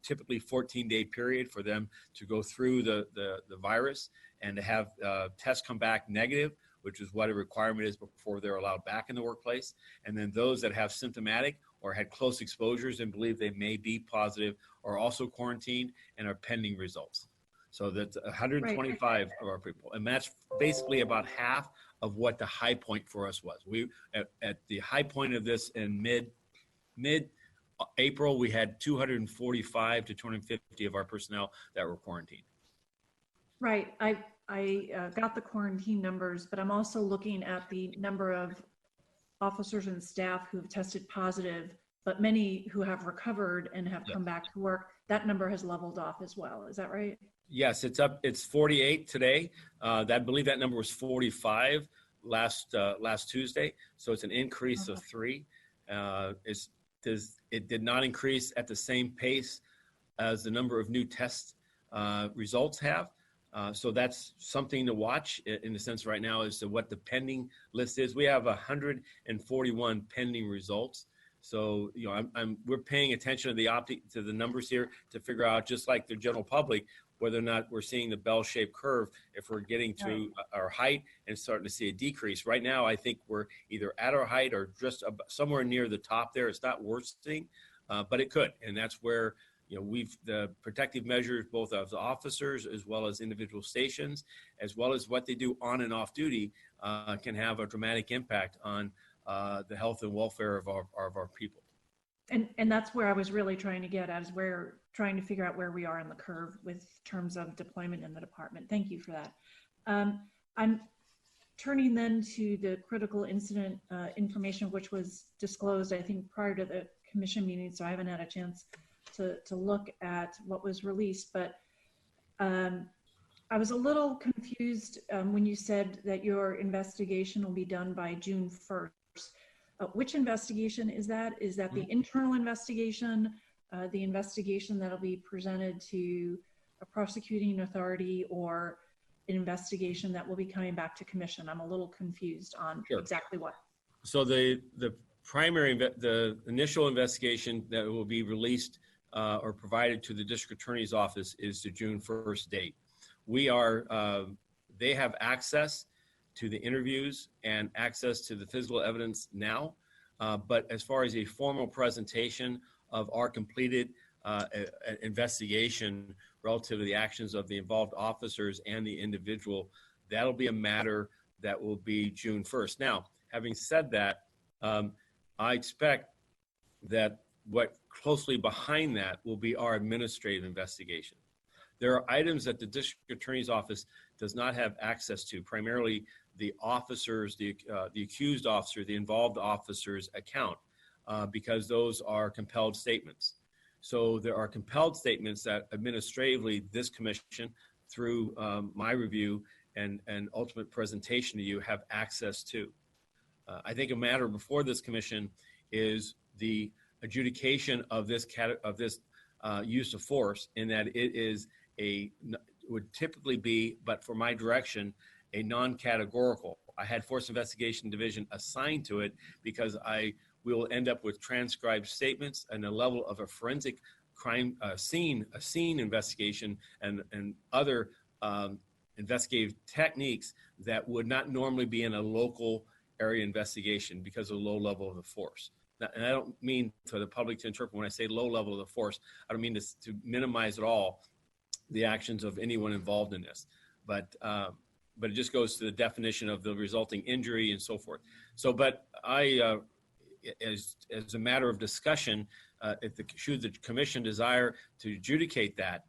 [SPEAKER 12] typically 14-day period for them to go through the virus and to have tests come back negative, which is what a requirement is before they're allowed back in the workplace. And then those that have symptomatic or had close exposures and believe they may be positive are also quarantined and are pending results. So that's 125 of our people. And that's basically about half of what the high point for us was. We at the high point of this in mid-April, we had 245 to 250 of our personnel that were quarantined.
[SPEAKER 1] Right. I got the quarantine numbers, but I'm also looking at the number of officers and staff who have tested positive, but many who have recovered and have come back to work. That number has leveled off as well. Is that right?
[SPEAKER 12] Yes, it's up. It's 48 today. I believe that number was 45 last Tuesday. So it's an increase of 3. It did not increase at the same pace as the number of new test results have. So that's something to watch in the sense right now as to what the pending list is. We have 141 pending results. So, you know, we're paying attention to the numbers here to figure out, just like the general public, whether or not we're seeing the bell-shaped curve, if we're getting to our height and starting to see a decrease. Right now, I think we're either at our height or just somewhere near the top there. It's not worsening, but it could. And that's where, you know, the protective measures, both of the officers as well as individual stations, as well as what they do on and off duty, can have a dramatic impact on the health and welfare of our people.
[SPEAKER 1] And that's where I was really trying to get at, is we're trying to figure out where we are in the curve with terms of deployment in the department. Thank you for that. I'm turning then to the critical incident information, which was disclosed, I think, prior to the commission meeting, so I haven't had a chance to look at what was released. But I was a little confused when you said that your investigation will be done by June 1st. Which investigation is that? Is that the internal investigation, the investigation that'll be presented to a prosecuting authority, or an investigation that will be coming back to commission? I'm a little confused on exactly what.
[SPEAKER 12] So the initial investigation that will be released or provided to the district attorney's office is the June 1st date. They have access to the interviews and access to the physical evidence now. But as far as a formal presentation of our completed investigation relative to the actions of the involved officers and the individual, that'll be a matter that will be June 1st. Now, having said that, I expect that what closely behind that will be our administrative investigation. There are items that the district attorney's office does not have access to, primarily the officers, the accused officer, the involved officer's account, because those are compelled statements. So there are compelled statements that administratively this commission, through my review and ultimate presentation to you, have access to. I think a matter before this commission is the adjudication of this use of force, in that it would typically be, but for my direction, a non-categorical. I had Force Investigation Division assigned to it because we will end up with transcribed statements and a level of a forensic crime scene investigation and other investigative techniques that would not normally be in a local area investigation because of the low level of the force. Now, and I don't mean for the public to interpret when I say low level of the force, I don't mean to minimize at all the actions of anyone involved in this, but it just goes to the definition of the resulting injury and so forth. So, but I, as a matter of discussion, should the commission desire to adjudicate that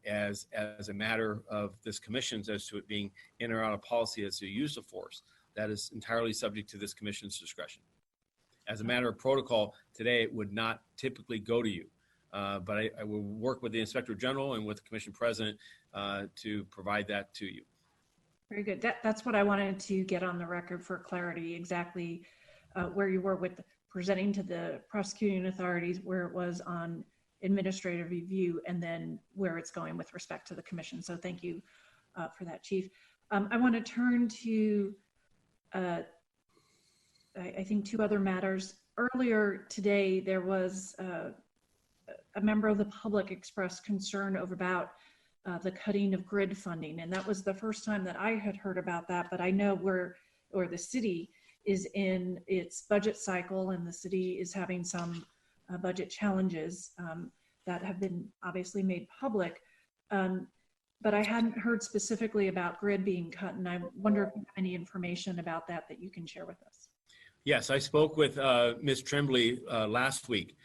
[SPEAKER 12] as a matter of this commission's, as to it being in or out of policy as to use of force, that is entirely subject to this commission's discretion. As a matter of protocol, today it would not typically go to you. But I will work with the Inspector General and with the Commission President to provide that to you.
[SPEAKER 1] Very good. That's what I wanted to get on the record for clarity, exactly where you were with presenting to the prosecuting authorities, where it was on administrative review, and then where it's going with respect to the Commission. So thank you for that, Chief. I want to turn to, I think, two other matters. Earlier today, there was a member of the public expressed concern about the cutting of grid funding. And that was the first time that I had heard about that, but I know the city is in its budget cycle, and the city is having some budget challenges that have been obviously made public. But I hadn't heard specifically about grid being cut, and I wonder if you have any information about that you can share with us.
[SPEAKER 12] Yes, I spoke with Ms. Tremblay last week,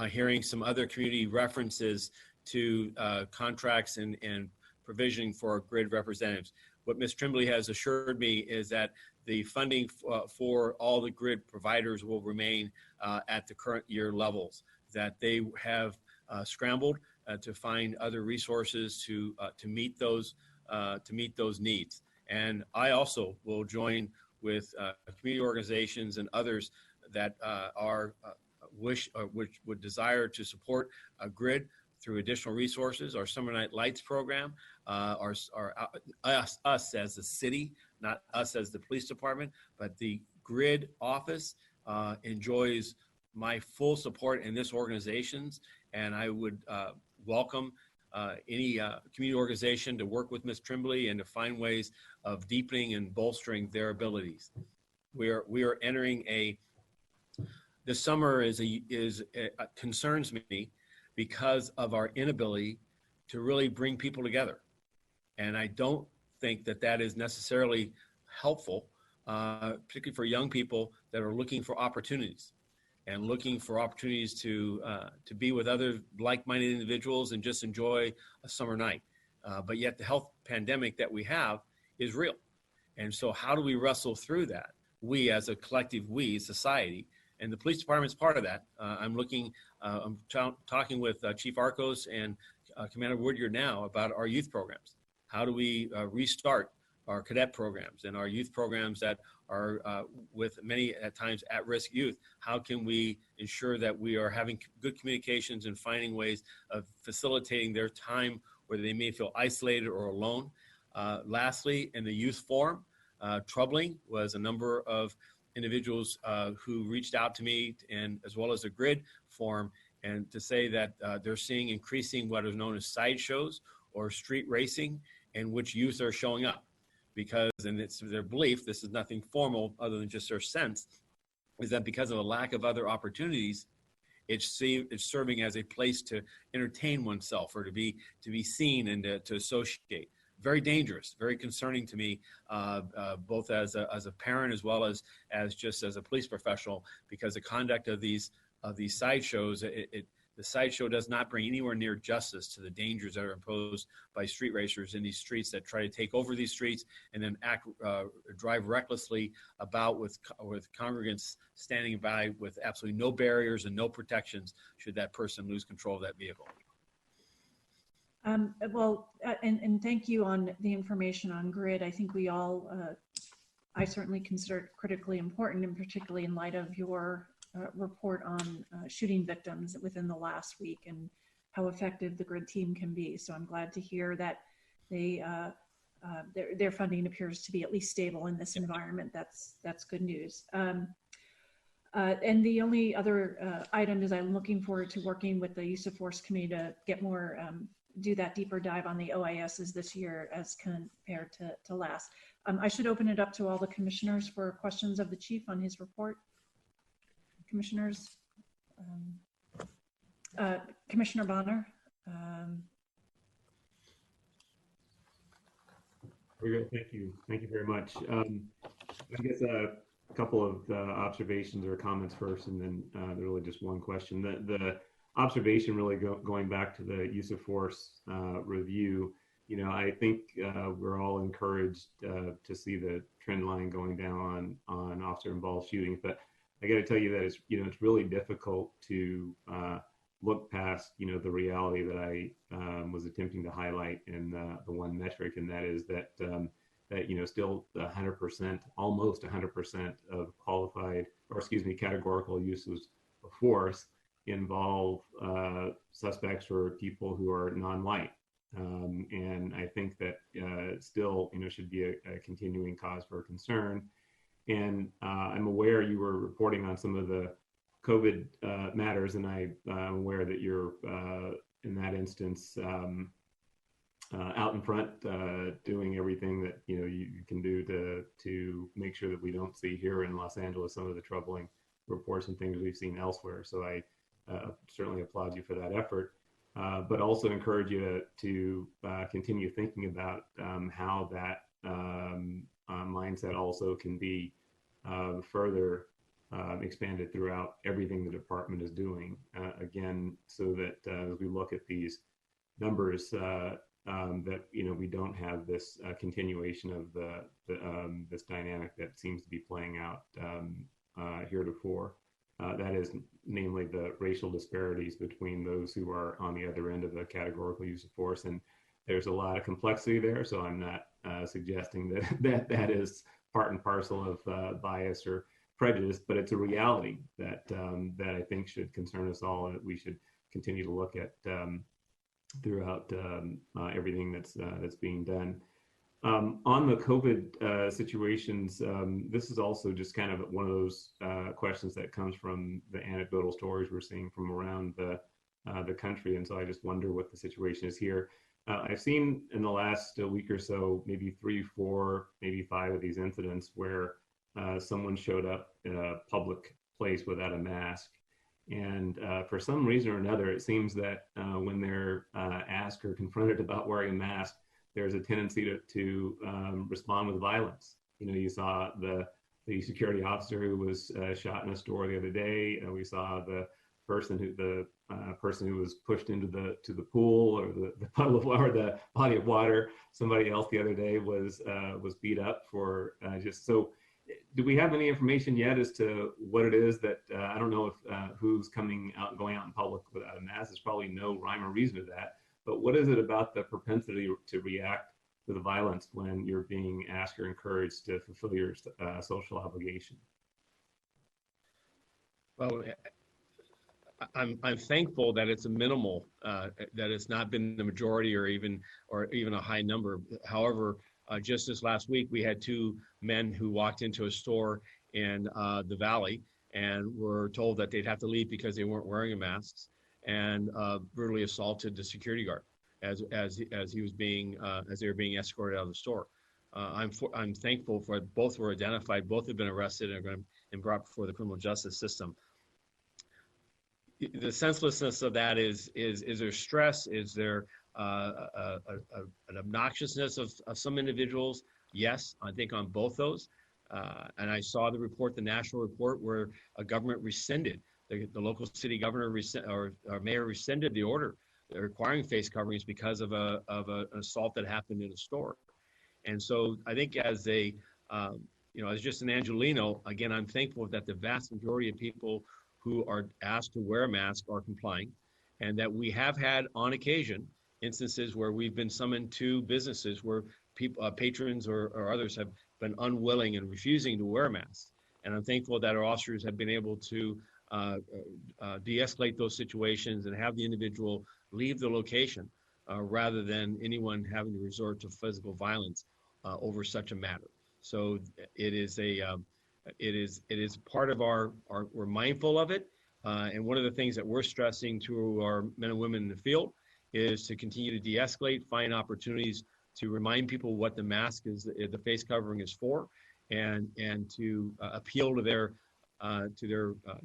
[SPEAKER 12] hearing some other community references to contracts and provisioning for grid representatives. What Ms. Tremblay has assured me is that the funding for all the grid providers will remain at the current year levels, that they have scrambled to find other resources to meet those needs. And I also will join with community organizations and others that which would desire to support a grid through additional resources, our Summer Night Lights program, us as the city, not us as the police department, but the GRID office enjoys my full support in this organizations, and I would welcome any community organization to work with Ms. Trimbley and to find ways of deepening and bolstering their abilities. We are entering this summer concerns me because of our inability to really bring people together. And I don't think that is necessarily helpful, particularly for young people that are looking for opportunities and looking for opportunities to be with other like-minded individuals and just enjoy a summer night. But yet the health pandemic that we have is real. And so how do we wrestle through that? We as a collective, society, and the police department is part of that. I'm talking with Chief Arcos and Commander Woodyard now about our youth programs. How do we restart our cadet programs and our youth programs that are with many at times at-risk youth? How can we ensure that we are having good communications and finding ways of facilitating their time where they may feel isolated or alone? Lastly, in the youth forum, troubling was a number of individuals who reached out to me, and as well as the GRID forum, and to say that they're seeing increasing what is known as sideshows or street racing in which youth are showing up. Because, and it's their belief, this is nothing formal other than just their sense, is that because of a lack of other opportunities, it's serving as a place to entertain oneself or to be seen and to associate. Very dangerous, very concerning to me, both as a parent as well as just as a police professional, because the conduct of these sideshows, the sideshow does not bring anywhere near justice to the dangers that are imposed by street racers in these streets that try to take over these streets and then drive recklessly about with congregants standing by with absolutely no barriers and no protections should that person lose control of that vehicle.
[SPEAKER 1] And thank you on the information on GRID. I think we all, I certainly consider it critically important, and particularly in light of your report on shooting victims within the last week and how effective the GRID team can be. So I'm glad to hear that their funding appears to be at least stable in this environment. That's good news. And the only other item is I'm looking forward to working with the use of force committee to get more do that deeper dive on the OISs this year as compared to last. I should open it up to all the commissioners for questions of the chief on his report. Commissioners, Commissioner Bonner.
[SPEAKER 4] Very good. Thank you. Thank you very much. I guess a couple of observations or comments first, and then really just one question. The observation really going back to the use of force review, I think we're all encouraged to see the trend line going down on officer involved shootings, but I got to tell you that it's really difficult to look past the reality that I was attempting to highlight in the one metric, and that is that still 100%, almost 100% of qualified, or categorical uses of force involve suspects or people who are non-white. And I think that still, should be a continuing cause for concern. And I'm aware you were reporting on some of the COVID matters, and I'm aware that you're, in that instance, out in front, doing everything that you can do to make sure that we don't see here in Los Angeles some of the troubling reports and things we've seen elsewhere. So I certainly applaud you for that effort, but also encourage you to continue thinking about how that mindset also can be further expanded throughout everything the department is doing. Again, so that as we look at these numbers, that we don't have this continuation of this dynamic that seems to be playing out heretofore. That is namely the racial disparities between those who are on the other end of the categorical use of force. And there's a lot of complexity there, so I'm not suggesting that is part and parcel of bias or prejudice, but it's a reality that I think should concern us all, and that we should continue to look at throughout everything that's being done. On the COVID situations, this is also just kind of one of those questions that comes from the anecdotal stories we're seeing from around the country. And so I just wonder what the situation is here. I've seen in the last week or so, maybe 3, 4, maybe 5 of these incidents where someone showed up in a public place without a mask. And for some reason or another, it seems that when they're asked or confronted about wearing a mask, there's a tendency to respond with violence. You know, you saw the security officer who was shot in a store the other day. We saw the person who was pushed into the pool or the puddle of or the body of water. Somebody else the other day was beat up for just so. Do we have any information yet as to what it is that I don't know if who's going out in public without a mask? There's probably no rhyme or reason to that. But what is it about the propensity to react to the violence when you're being asked or encouraged to fulfill your social obligation?
[SPEAKER 12] Well, I'm thankful that it's a minimal, that it's not been the majority or even a high number. However, just this last week, we had 2 men who walked into a store in the Valley and were told that they'd have to leave because they weren't wearing masks, and brutally assaulted the security guard as he was being as they were being escorted out of the store. I'm thankful for both were identified, both have been arrested and brought before the criminal justice system. The senselessness of that is there stress? Is there an obnoxiousness of some individuals? Yes, I think on both those. And I saw the report, the national report, where a government rescinded, the local city governor or mayor rescinded the order requiring face coverings because of an assault that happened in a store. And so I think as as just an Angelino, again, I'm thankful that the vast majority of people who are asked to wear a mask are complying, and that we have had on occasion instances where we've been summoned to businesses where people, patrons or others have been unwilling and refusing to wear masks. And I'm thankful that our officers have been able to de-escalate those situations and have the individual leave the location rather than anyone having to resort to physical violence over such a matter. So it is part of we're mindful of it. And one of the things that we're stressing to our men and women in the field is to continue to de-escalate, find opportunities to remind people what the mask is, the face covering is for, and to appeal to their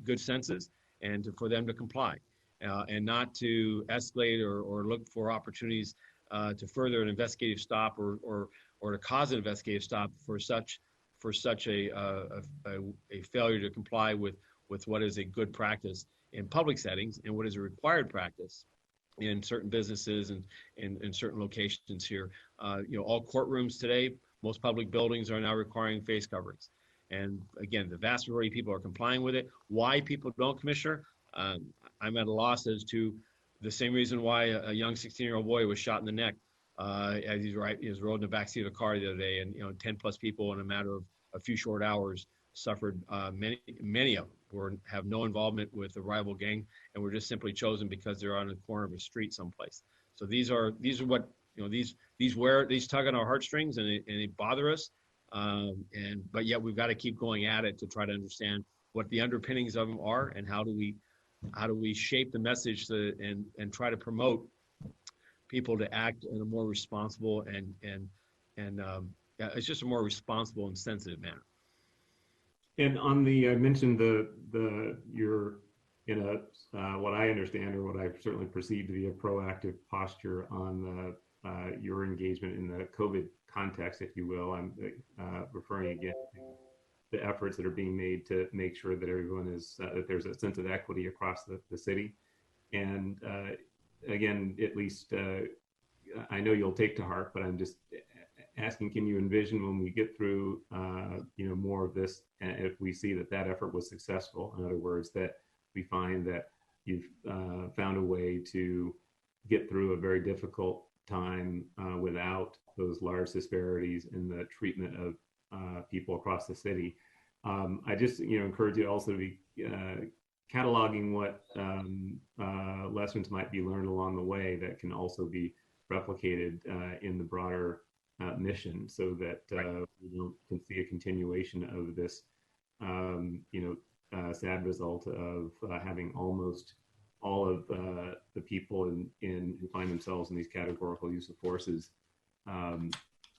[SPEAKER 12] good senses and for them to comply, and not to escalate or look for opportunities to further an investigative stop or to cause an investigative stop for such a failure to comply with what is a good practice in public settings and what is a required practice in certain businesses and in certain locations here. All courtrooms today, most public buildings are now requiring face coverings. And again, the vast majority of people are complying with it. Why people don't, Commissioner? I'm at a loss as to the same reason why a young 16-year-old boy was shot in the neck as he was rode in the backseat of a car the other day, and 10 plus people in a matter of a few short hours suffered. Many of them have no involvement with the rival gang and were just simply chosen because they're on the corner of a street someplace. So these are what these tug on our heartstrings and they bother us. But yet we've got to keep going at it to try to understand what the underpinnings of them are and how do we shape the message and try to promote people to act in a more responsible and it's just a more responsible and sensitive manner.
[SPEAKER 4] And on I mentioned you're in what I understand or what I certainly perceive to be a proactive posture on your engagement in the COVID context, if you will. I'm referring again to the efforts that are being made to make sure that everyone that there's a sense of equity across the city. And again, at least I know you'll take to heart, but I'm just asking, can you envision when we get through more of this, if we see that effort was successful, in other words, that we find that you've found a way to get through a very difficult time without those large disparities in the treatment of people across the city. I just encourage you also to be cataloging what lessons might be learned along the way that can also be replicated in the broader mission, so that we can see a continuation of this, sad result of having almost all of the people who find themselves in these categorical use of forces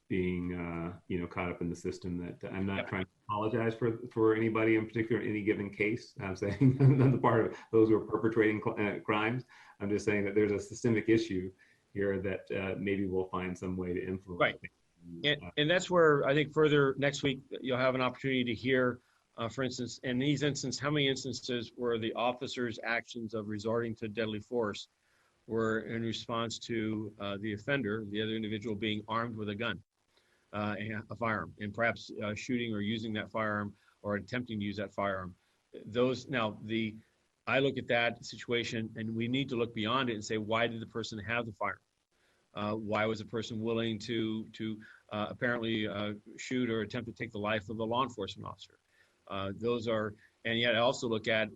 [SPEAKER 4] being caught up in the system. That I'm not trying to apologize for anybody in particular in any given case. I'm saying on the part of those who are perpetrating crimes. I'm just saying that there's a systemic issue here that maybe we'll find some way to influence.
[SPEAKER 12] Right. And that's where I think further next week you'll have an opportunity to hear, for instance, in these instances, how many instances where the officer's actions of resorting to deadly force were in response to the offender, the other individual, being armed with a gun, a firearm, and perhaps shooting or using that firearm or attempting to use that firearm. I look at that situation, and we need to look beyond it and say, why did the person have the firearm? Why was the person willing to apparently shoot or attempt to take the life of a law enforcement officer? And yet I also look at,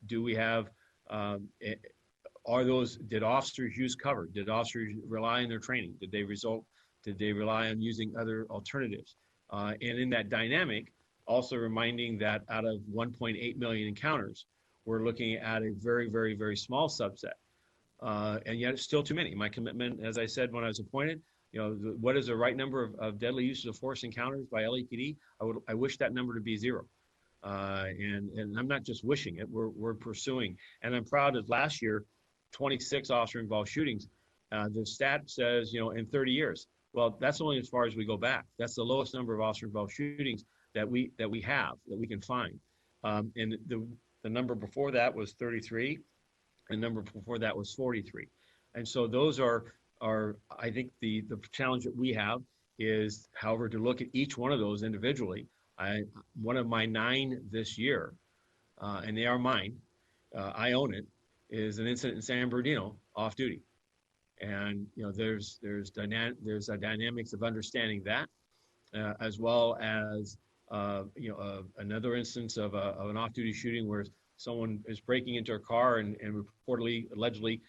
[SPEAKER 12] do we have, did officers use cover? Did officers rely on their training? Did they rely on using other alternatives? And in that dynamic, also reminding that out of 1.8 million encounters, we're looking at a very, very, very small subset. And yet it's still too many. My commitment, as I said when I was appointed, what is the right number of deadly uses of force encounters by LAPD? I wish that number to be 0. And I'm not just wishing it, we're pursuing. And I'm proud that last year, 26 officer-involved shootings. The stat says, in 30 years. Well, that's only as far as we go back. That's the lowest number of officer-involved shootings that we can find. And the number before that was 33. The number before that was 43. And so those are I think the challenge that we have is, however, to look at each one of those individually. One of my 9 this year, and they are mine, I own it, is an incident in San Bernardino off duty. And there's a dynamics of understanding that, as well as another instance of an off-duty shooting where someone is breaking into a car and allegedly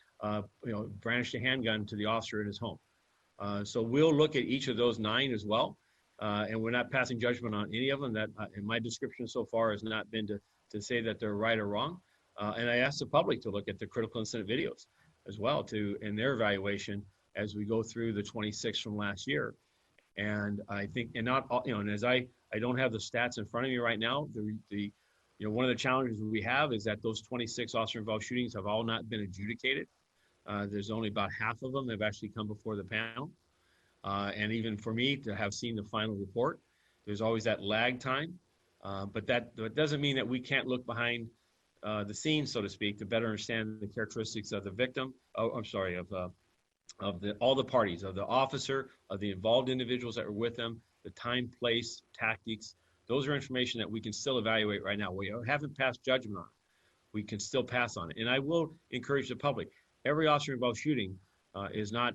[SPEAKER 12] brandished a handgun to the officer at his home. So we'll look at each of those 9 as well. And we're not passing judgment on any of them. That in my description so far has not been to say that they're right or wrong. And I asked the public to look at the critical incident videos as well in their evaluation as we go through the 26 from last year. And I think, and not all, and as I don't have the stats in front of me right now, one of the challenges we have is that those 26 officer-involved shootings have all not been adjudicated. There's only about half of them that have actually come before the panel. And even for me to have seen the final report, there's always that lag time. But that doesn't mean that we can't look behind the scenes, so to speak, to better understand the characteristics of the victim. Of all the parties, of the officer, of the involved individuals that were with them, the time, place, tactics. Those are information that we can still evaluate right now. We haven't passed judgment on it. We can still pass on it. And I will encourage the public. Every officer-involved shooting has not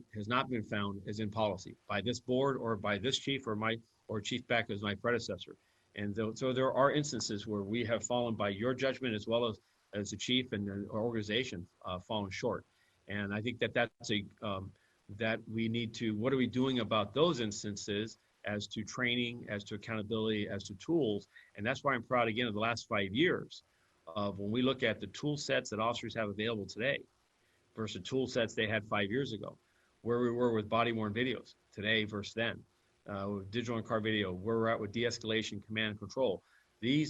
[SPEAKER 12] been found as in policy by this board or by this chief or Chief Beck as my predecessor. And so there are instances where we have fallen by your judgment as well as the chief and the organization fallen short. And I think that we need to, what are we doing about those instances as to training, as to accountability, as to tools? And that's why I'm proud again of the last 5 years of when we look at the tool sets that officers have available today versus tool sets they had 5 years ago, where we were with body-worn videos today versus then, with digital in-car video, where we're at with de-escalation, command and control. The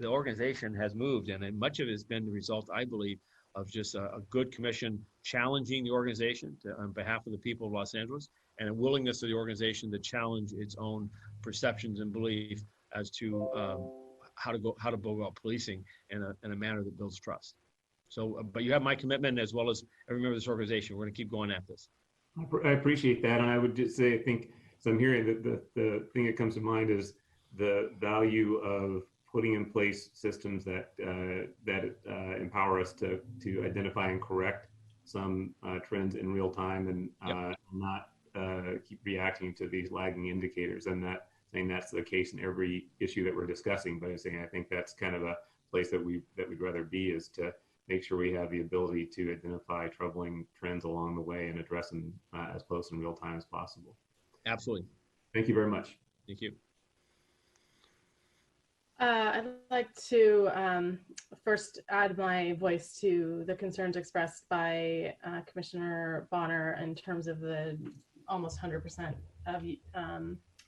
[SPEAKER 12] organization has moved, and much of it has been the result, I believe, of just a good commission challenging the organization on behalf of the people of Los Angeles, and a willingness of the organization to challenge its own perceptions and belief as to how to go about policing in a manner that builds trust. So, but you have my commitment as well as every member of this organization. We're going to keep going at this.
[SPEAKER 4] I appreciate that, and I would just say, I think, so I'm hearing that the thing that comes to mind is the value of putting in place systems that empower us to identify and correct some trends in real time and not keep reacting to these lagging indicators. I'm not saying that's the case in every issue that we're discussing, but I'm saying I think that's kind of a place that we'd rather be, is to make sure we have the ability to identify troubling trends along the way and address them as close in real time as possible.
[SPEAKER 12] Absolutely.
[SPEAKER 4] Thank you very much.
[SPEAKER 12] Thank you.
[SPEAKER 8] I'd like to first add my voice to the concerns expressed by Commissioner Bonner in terms of the almost 100% of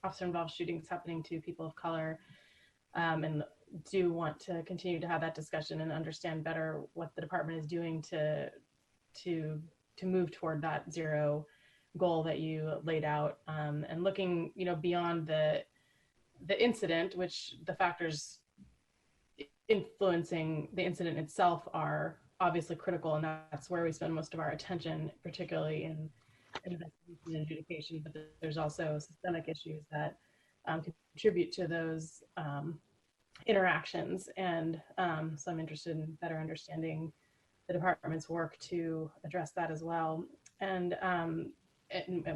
[SPEAKER 8] officer-involved shootings happening to people of color, and do want to continue to have that discussion and understand better what the department is doing to move toward that zero goal that you laid out, and looking, beyond the incident, which the factors influencing the incident itself are obviously critical, and that's where we spend most of our attention, particularly in investigation and adjudication. But there's also systemic issues that contribute to those interactions, and so I'm interested in better understanding the department's work to address that as well, and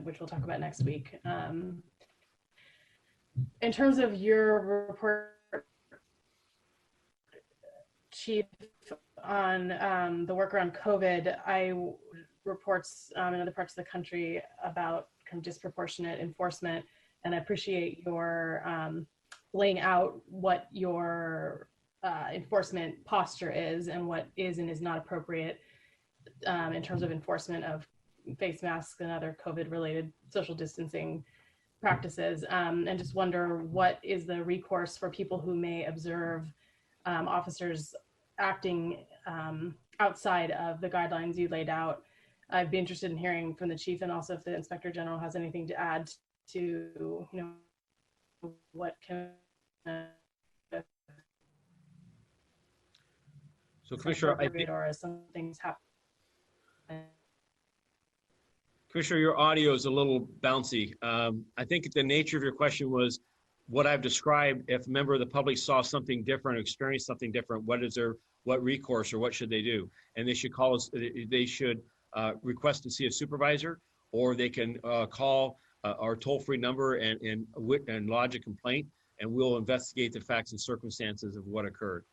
[SPEAKER 8] which we'll talk about next week. In terms of your report, Chief, on the work around COVID, reports in other parts of the country about kind of disproportionate enforcement, and I appreciate your laying out what your enforcement posture is and what is and is not appropriate in terms of enforcement of face masks and other COVID-related social distancing practices, and just wonder what is the recourse for people who may observe officers acting outside of the guidelines you laid out. I'd be interested in hearing from the chief, and also if the Inspector General has anything to add to, what can.
[SPEAKER 12] So, Commissioner, I think,
[SPEAKER 8] or some things happen.
[SPEAKER 12] Commissioner, your audio is a little bouncy. I think the nature of your question was what I've described. If a member of the public saw something different, or experienced something different, what recourse or what should they do? And they should call us. They should request to see a supervisor, or they can call our toll-free number and lodge a complaint, and we'll investigate the facts and circumstances of what occurred.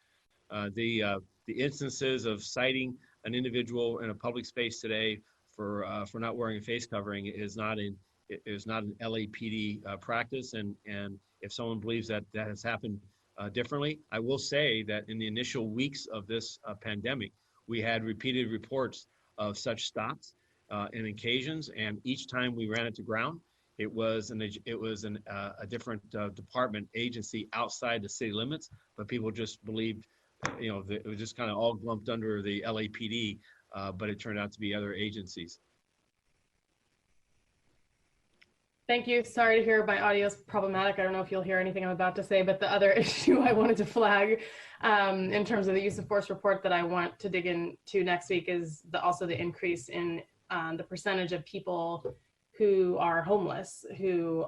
[SPEAKER 12] The instances of citing an individual in a public space today for not wearing a face covering is not an LAPD practice, and if someone believes that has happened differently, I will say that in the initial weeks of this pandemic, we had repeated reports of such stops and occasions, and each time we ran it to ground, it was a different department agency outside the city limits, but people just believed, it was just kind of all lumped under the LAPD, but it turned out to be other agencies.
[SPEAKER 8] Thank you. Sorry to hear my audio is problematic. I don't know if you'll hear anything I'm about to say, but the other issue I wanted to flag in terms of the use of force report that I want to dig into next week is also the increase in the percentage of people who are homeless, who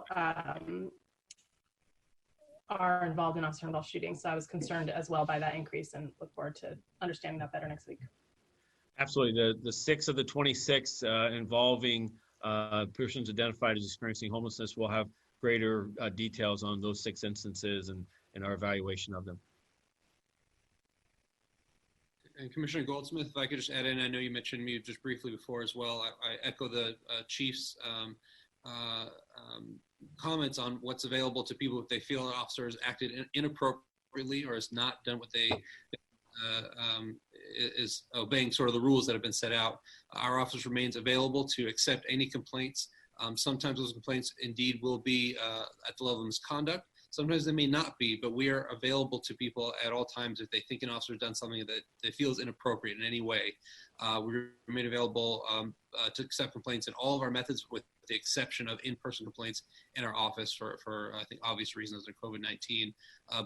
[SPEAKER 8] are involved in officer-involved shootings. So I was concerned as well by that increase, and look forward to understanding that better next week.
[SPEAKER 12] Absolutely. The 6 of the 26 involving persons identified as experiencing homelessness will have greater details on those 6 instances and our evaluation of them.
[SPEAKER 15] And Commissioner Goldsmith, if I could just add in, I know you mentioned me just briefly before as well. I echo the chief's comments on what's available to people if they feel an officer has acted inappropriately or has not done what they is obeying sort of the rules that have been set out. Our office remains available to accept any complaints. Sometimes those complaints indeed will be at the level of misconduct. Sometimes they may not be, but we are available to people at all times if they think an officer has done something that they feel is inappropriate in any way. We remain available to accept complaints in all of our methods, with the exception of in-person complaints in our office for I think obvious reasons of COVID-19.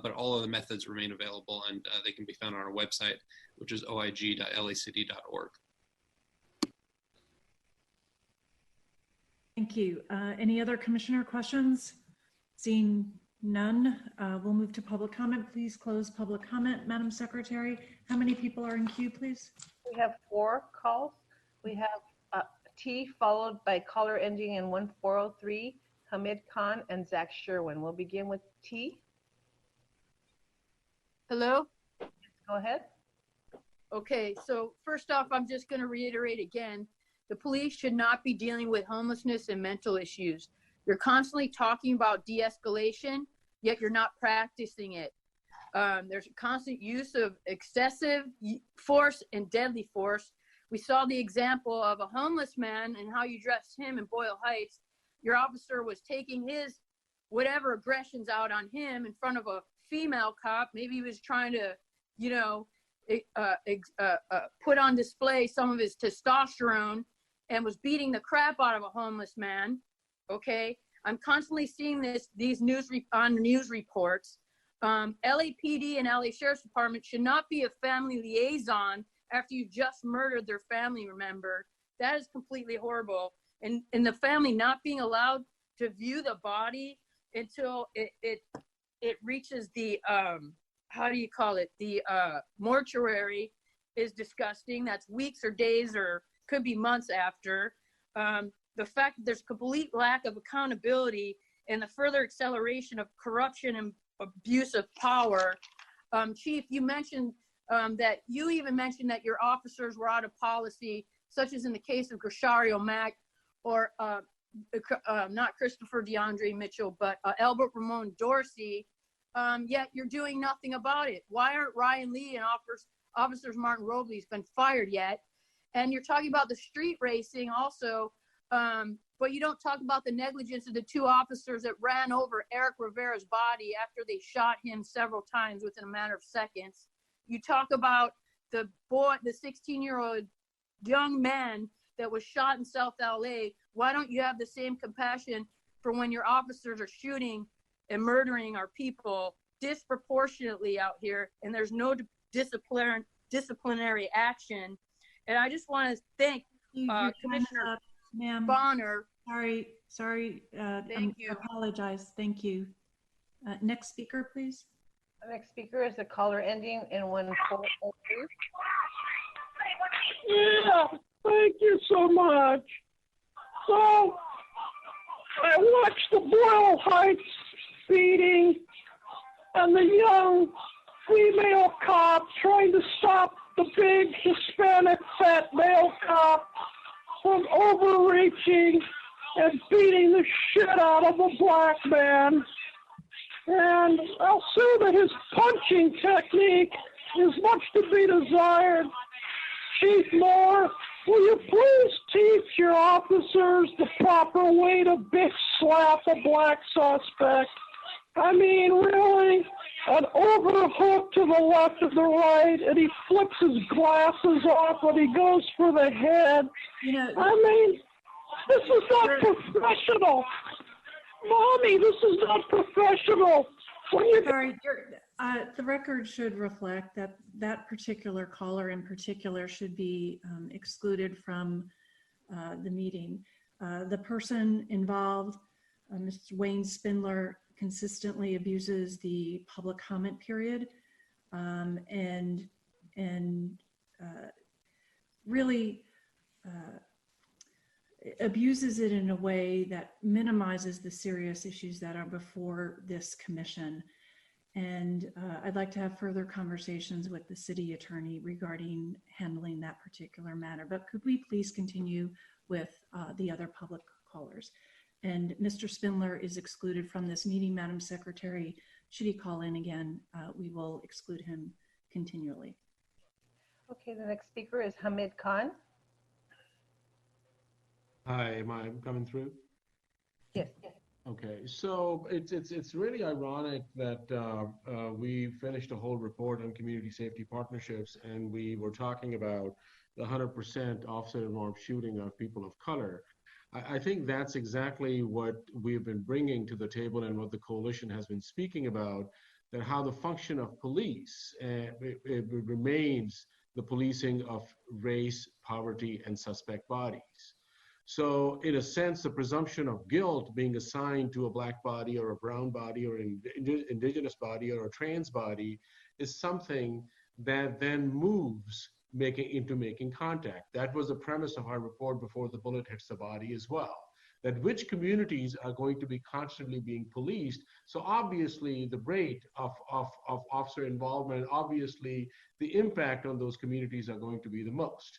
[SPEAKER 15] But all of the methods remain available, and they can be found on our website, which is oig.lacd.org.
[SPEAKER 1] Thank you. Any other commissioner questions? Seeing none, we'll move to public comment. Please close public comment. Madam Secretary, how many people are in queue, please?
[SPEAKER 2] We have 4 calls. We have T followed by caller ending in 1403, Hamid Khan and Zach Sherwin. We'll begin with T.
[SPEAKER 14] Hello?
[SPEAKER 2] Go ahead.
[SPEAKER 14] Okay, so first off, I'm just going to reiterate again, the police should not be dealing with homelessness and mental issues. You're constantly talking about de-escalation, yet you're not practicing it. There's constant use of excessive force and deadly force. We saw the example of a homeless man and how you dressed him in Boyle Heights. Your officer was taking his whatever aggressions out on him in front of a female cop. Maybe he was trying to, you know, put on display some of his testosterone and was beating the crap out of a homeless man. Okay, I'm constantly seeing these news reports. LAPD and LA Sheriff's Department should not be a family liaison after you just murdered their family member. That is completely horrible. And the family not being allowed to view the body until it reaches the how do you call it, the mortuary is disgusting. That's weeks or days or could be months after. The fact that there's complete lack of accountability and the further acceleration of corruption and abuse of power. Chief, you mentioned that you even mentioned that your officers were out of policy, such as in the case of Grishario Mack or not Christopher DeAndre Mitchell, but Albert Ramon Dorsey, yet you're doing nothing about it. Why aren't Ryan Lee and officers Martin Robles been fired yet? And you're talking about the street racing also, but you don't talk about the negligence of the two officers that ran over Eric Rivera's body after they shot him several times within a matter of seconds. You talk about the 16-year-old young man that was shot in South LA. Why don't you have the same compassion for when your officers are shooting and murdering our people disproportionately out here and there's no disciplinary action? And I just want to thank Commissioner Bonner.
[SPEAKER 1] Sorry.
[SPEAKER 14] Thank you.
[SPEAKER 1] I apologize. Thank you. Next speaker, please.
[SPEAKER 2] The next speaker is the caller ending in 1402.
[SPEAKER 9] Yeah, thank you so much. So, I watched the Boyle Heights beating and the young female cop trying to stop the big Hispanic fat male cop from overreaching and beating the shit out of a black man. And I'll say that his punching technique is much to be desired. Chief Moore, will you please teach your officers the proper way to bitch slap a black suspect? I mean, really? An overhook to the left of the right, and he flips his glasses off when he goes for the head.
[SPEAKER 1] You know,
[SPEAKER 9] I mean, this is not professional. Mommy, this is not professional.
[SPEAKER 1] Sorry, the record should reflect that that particular caller in particular should be excluded from the meeting. The person involved, Mr. Wayne Spindler, consistently abuses the public comment period and really abuses it in a way that minimizes the serious issues that are before this commission. And I'd like to have further conversations with the city attorney regarding handling that particular matter. But could we please continue with the other public callers? And Mr. Spindler is excluded from this meeting, Madam Secretary. Should he call in again, we will exclude him continually.
[SPEAKER 2] Okay, the next speaker is Hamid Khan.
[SPEAKER 20] Hi, am I coming through?
[SPEAKER 2] Yes.
[SPEAKER 20] Okay, so it's really ironic that we finished a whole report on community safety partnerships, and we were talking about the 100% officer-involved shooting of people of color. I think that's exactly what we've been bringing to the table and what the coalition has been speaking about, that how the function of police it remains the policing of race, poverty, and suspect bodies. So in a sense, the presumption of guilt being assigned to a black body or a brown body or an indigenous body or a trans body is something that then moves into making contact. That was the premise of our report before the bullet hits the body as well. that which communities are going to be constantly being policed. So obviously the rate of officer involvement, obviously the impact on those communities are going to be the most.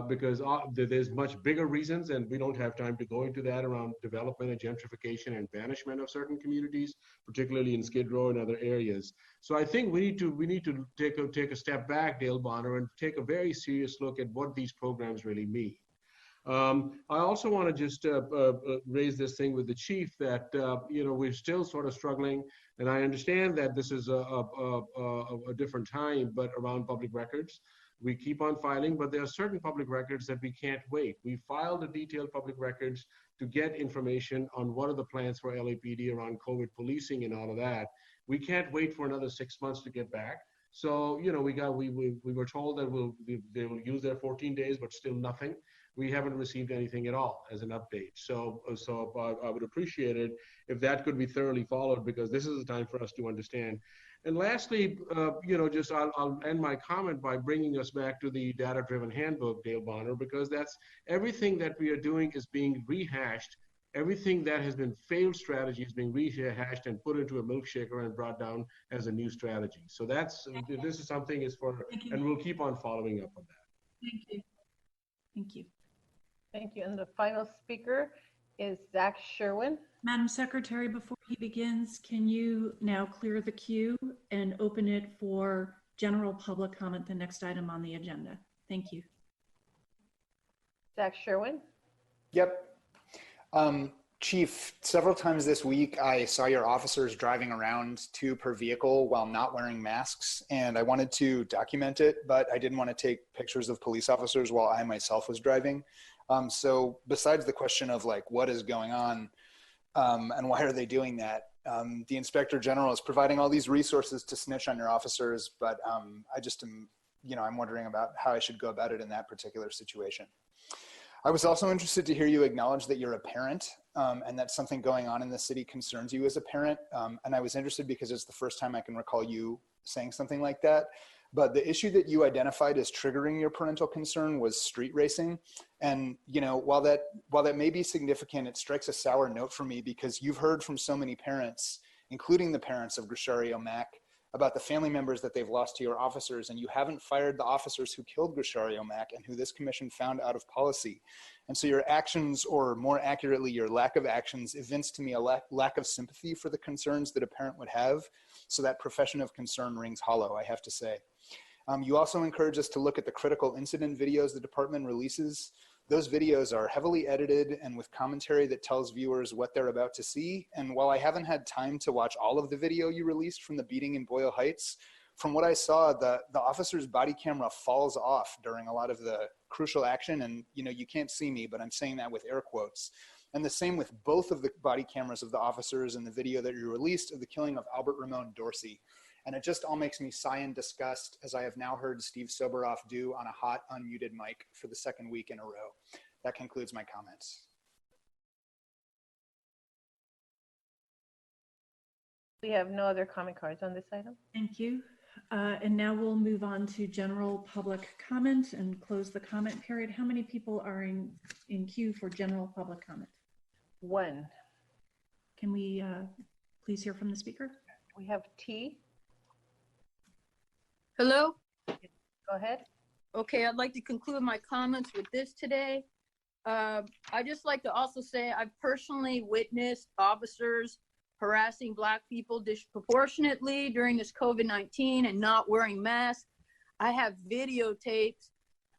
[SPEAKER 20] Because there's much bigger reasons, and we don't have time to go into that, around development and gentrification and banishment of certain communities, particularly in Skid Row and other areas. So I think we need to take a step back, Dale Bonner, and take a very serious look at what these programs really mean. I also want to just raise this thing with the chief that we're still sort of struggling, and I understand that this is a different time, but around public records. We keep on filing, but there are certain public records that we can't wait. We filed the detailed public records to get information on what are the plans for LAPD around COVID policing and all of that. We can't wait for another 6 months to get back. So, we were told that they will use their 14 days, but still nothing. We haven't received anything at all as an update. So I would appreciate it if that could be thoroughly followed, because this is the time for us to understand. And lastly, I'll end my comment by bringing us back to the data-driven handbook, Dale Bonner, because that's everything that we are doing is being rehashed. Everything that has been failed strategy is being rehashed and put into a milkshaker and brought down as a new strategy. So this is something and we'll keep on following up on that.
[SPEAKER 1] Thank you. Thank you.
[SPEAKER 2] Thank you. And the final speaker is Zach Sherwin.
[SPEAKER 1] Madam Secretary, before he begins, can you now clear the queue and open it for general public comment, the next item on the agenda? Thank you.
[SPEAKER 2] Zach Sherwin.
[SPEAKER 16] Yep. Chief, several times this week, I saw your officers driving around 2 per vehicle while not wearing masks, and I wanted to document it, but I didn't want to take pictures of police officers while I myself was driving. So besides the question of like, what is going on and why are they doing that? The Inspector General is providing all these resources to snitch on your officers, but I just am, I'm wondering about how I should go about it in that particular situation. I was also interested to hear you acknowledge that you're a parent and that something going on in the city concerns you as a parent. And I was interested because it's the first time I can recall you saying something like that. But the issue that you identified as triggering your parental concern was street racing. And, while that may be significant, it strikes a sour note for me because you've heard from so many parents, including the parents of Grishario Mack, about the family members that they've lost to your officers, and you haven't fired the officers who killed Grishario Mack and who this commission found out of policy. And so your actions, or more accurately, your lack of actions, evince to me a lack of sympathy for the concerns that a parent would have. So that profession of concern rings hollow, I have to say. You also encourage us to look at the critical incident videos the department releases. Those videos are heavily edited and with commentary that tells viewers what they're about to see. And while I haven't had time to watch all of the video you released from the beating in Boyle Heights, from what I saw, the officer's body camera falls off during a lot of the crucial action. And you can't see me, but I'm saying that with air quotes. And the same with both of the body cameras of the officers in the video that you released of the killing of Albert Ramon Dorsey. And it just all makes me sigh in disgust, as I have now heard Steve Soberoff do on a hot, unmuted mic for the second week in a row. That concludes my comments.
[SPEAKER 2] We have no other comment cards on this item.
[SPEAKER 1] Thank you. And now we'll move on to general public comment and close the comment period. How many people are in queue for general public comment?
[SPEAKER 2] 1.
[SPEAKER 1] Can we please hear from the speaker?
[SPEAKER 2] We have T.
[SPEAKER 14] Hello?
[SPEAKER 2] Go ahead.
[SPEAKER 14] Okay, I'd like to conclude my comments with this today. I'd just like to also say I've personally witnessed officers harassing Black people disproportionately during this COVID-19 and not wearing masks. I have videotapes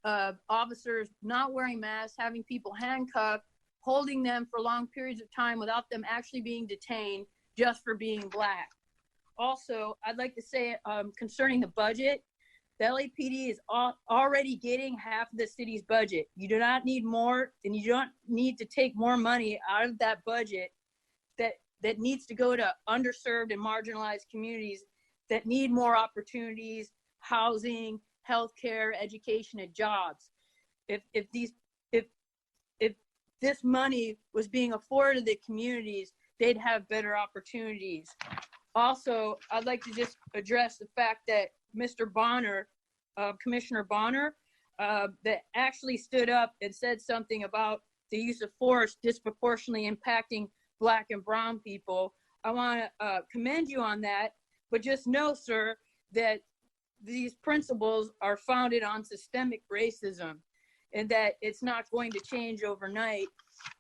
[SPEAKER 14] of officers not wearing masks, having people handcuffed, holding them for long periods of time without them actually being detained just for being Black. Also, I'd like to say concerning the budget, the LAPD is already getting half of the city's budget. You do not need more, and you don't need to take more money out of that budget that needs to go to underserved and marginalized communities that need more opportunities, housing, healthcare, education, and jobs. If this money was being afforded to the communities, they'd have better opportunities. Also, I'd like to just address the fact that Mr. Bonner, Commissioner Bonner, that actually stood up and said something about the use of force disproportionately impacting Black and brown people. I want to commend you on that, but just know, sir, that these principles are founded on systemic racism and that it's not going to change overnight.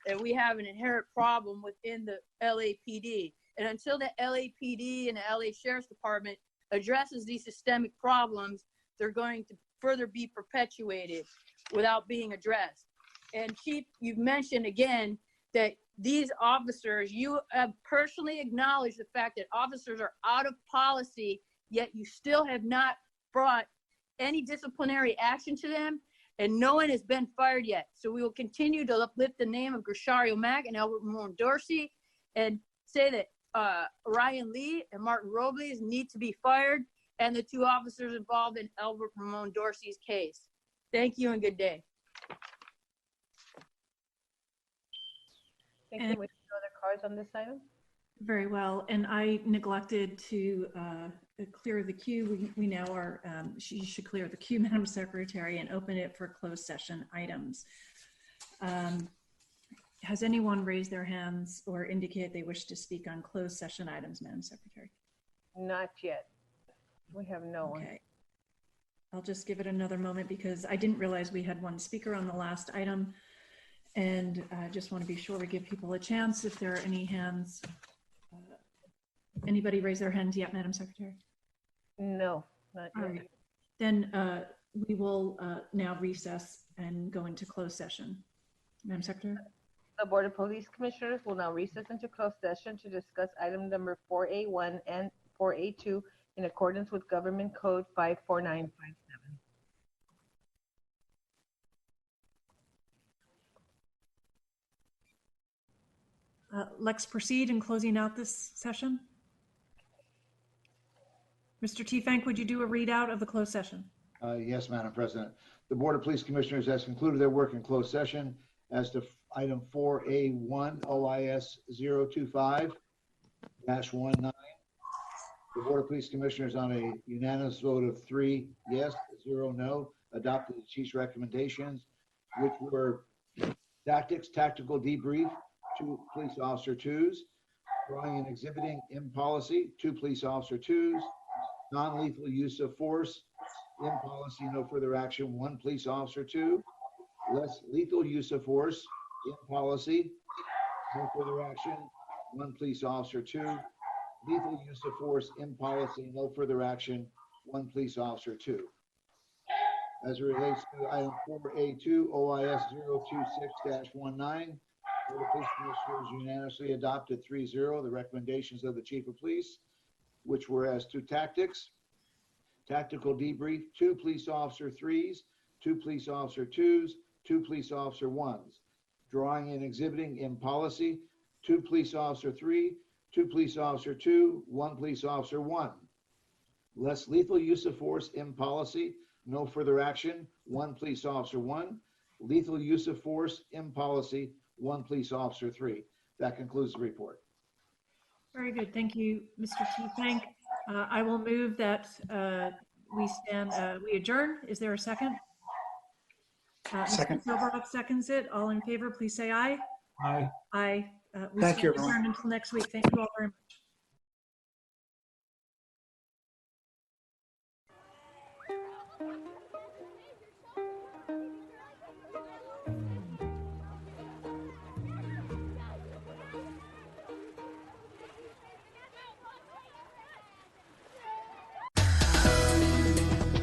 [SPEAKER 14] And we have an inherent problem within the LAPD. And until the LAPD and the LA Sheriff's Department addresses these systemic problems, they're going to further be perpetuated without being addressed. And Chief, you've mentioned again that these officers, you have personally acknowledged the fact that officers are out of policy, yet you still have not brought any disciplinary action to them, and no one has been fired yet. So we will continue to uplift the name of Grishario Mack and Albert Ramon Dorsey and say that Ryan Lee and Martin Robles need to be fired, and the 2 officers involved in Albert Ramon Dorsey's case. Thank you and good day.
[SPEAKER 2] Thank you. With no other cards on this item?
[SPEAKER 1] Very well. And I neglected to clear the queue. We now are, you should clear the queue, Madam Secretary, and open it for closed session items. Has anyone raised their hands or indicated they wish to speak on closed session items, Madam Secretary?
[SPEAKER 2] Not yet. We have no one.
[SPEAKER 1] Okay. I'll just give it another moment because I didn't realize we had 1 speaker on the last item. And I just want to be sure we give people a chance if there are any hands. Anybody raise their hands yet, Madam Secretary?
[SPEAKER 2] No, not yet.
[SPEAKER 1] All right. Then we will now recess and go into closed session. Madam Secretary?
[SPEAKER 2] The Board of Police Commissioners will now recess into closed session to discuss item number 4A1 and 4A2 in accordance with Government Code 54957.
[SPEAKER 1] Let's proceed in closing out this session. Mr. Teefank, would you do a readout of the closed session?
[SPEAKER 7] Yes, Madam President. The Board of Police Commissioners has concluded their work in closed session as to item 4A1 OIS 025-19. The Board of Police Commissioners, on a unanimous vote of 3 yes, 0 no, adopted the Chief's recommendations, which were tactical debrief, 2 police officer 2s, drawing and exhibiting in policy, 2 police officer 2s, non-lethal use of force, in policy, no further action, 1 police officer 2, less lethal use of force, in policy, no further action, 1 police officer 2, lethal use of force, in policy, no further action, 1 police officer 2. As it relates to item 4A2 OIS 026-19, Board of Police Commissioners unanimously adopted 3-0 the recommendations of the Chief of Police, which were as to tactics, tactical debrief, 2 police officer 3s, 2 police officer 2s, 2 police officer 1s, drawing and exhibiting in policy, 2 police officer 3, 2 police officer 2, 1 police officer 1, less lethal use of force in policy, no further action, 1 police officer 1, lethal use of force in policy, 1 police officer 3. That concludes the report.
[SPEAKER 1] Very good. Thank you, Mr. Teefank. I will move that we adjourn. Is there a second?
[SPEAKER 11] Second.
[SPEAKER 1] Mr. Silverhoff seconds it. All in favor, please say aye.
[SPEAKER 11] Aye.
[SPEAKER 1] Aye. We
[SPEAKER 11] Thank you,
[SPEAKER 1] stand
[SPEAKER 11] everyone.
[SPEAKER 1] adjourned until next week. Thank you all very much.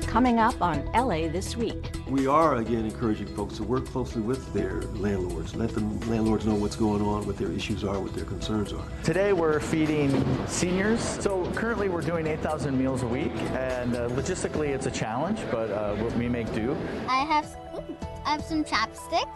[SPEAKER 18] Coming up on LA This Week.
[SPEAKER 19] We are again encouraging folks to work closely with their landlords. Let them landlords know what's going on, what their issues are, what their concerns are.
[SPEAKER 23] Today we're feeding seniors. So currently we're doing 8,000 meals a week, and logistically it's a challenge, but we make do.
[SPEAKER 24] I have some chapstick.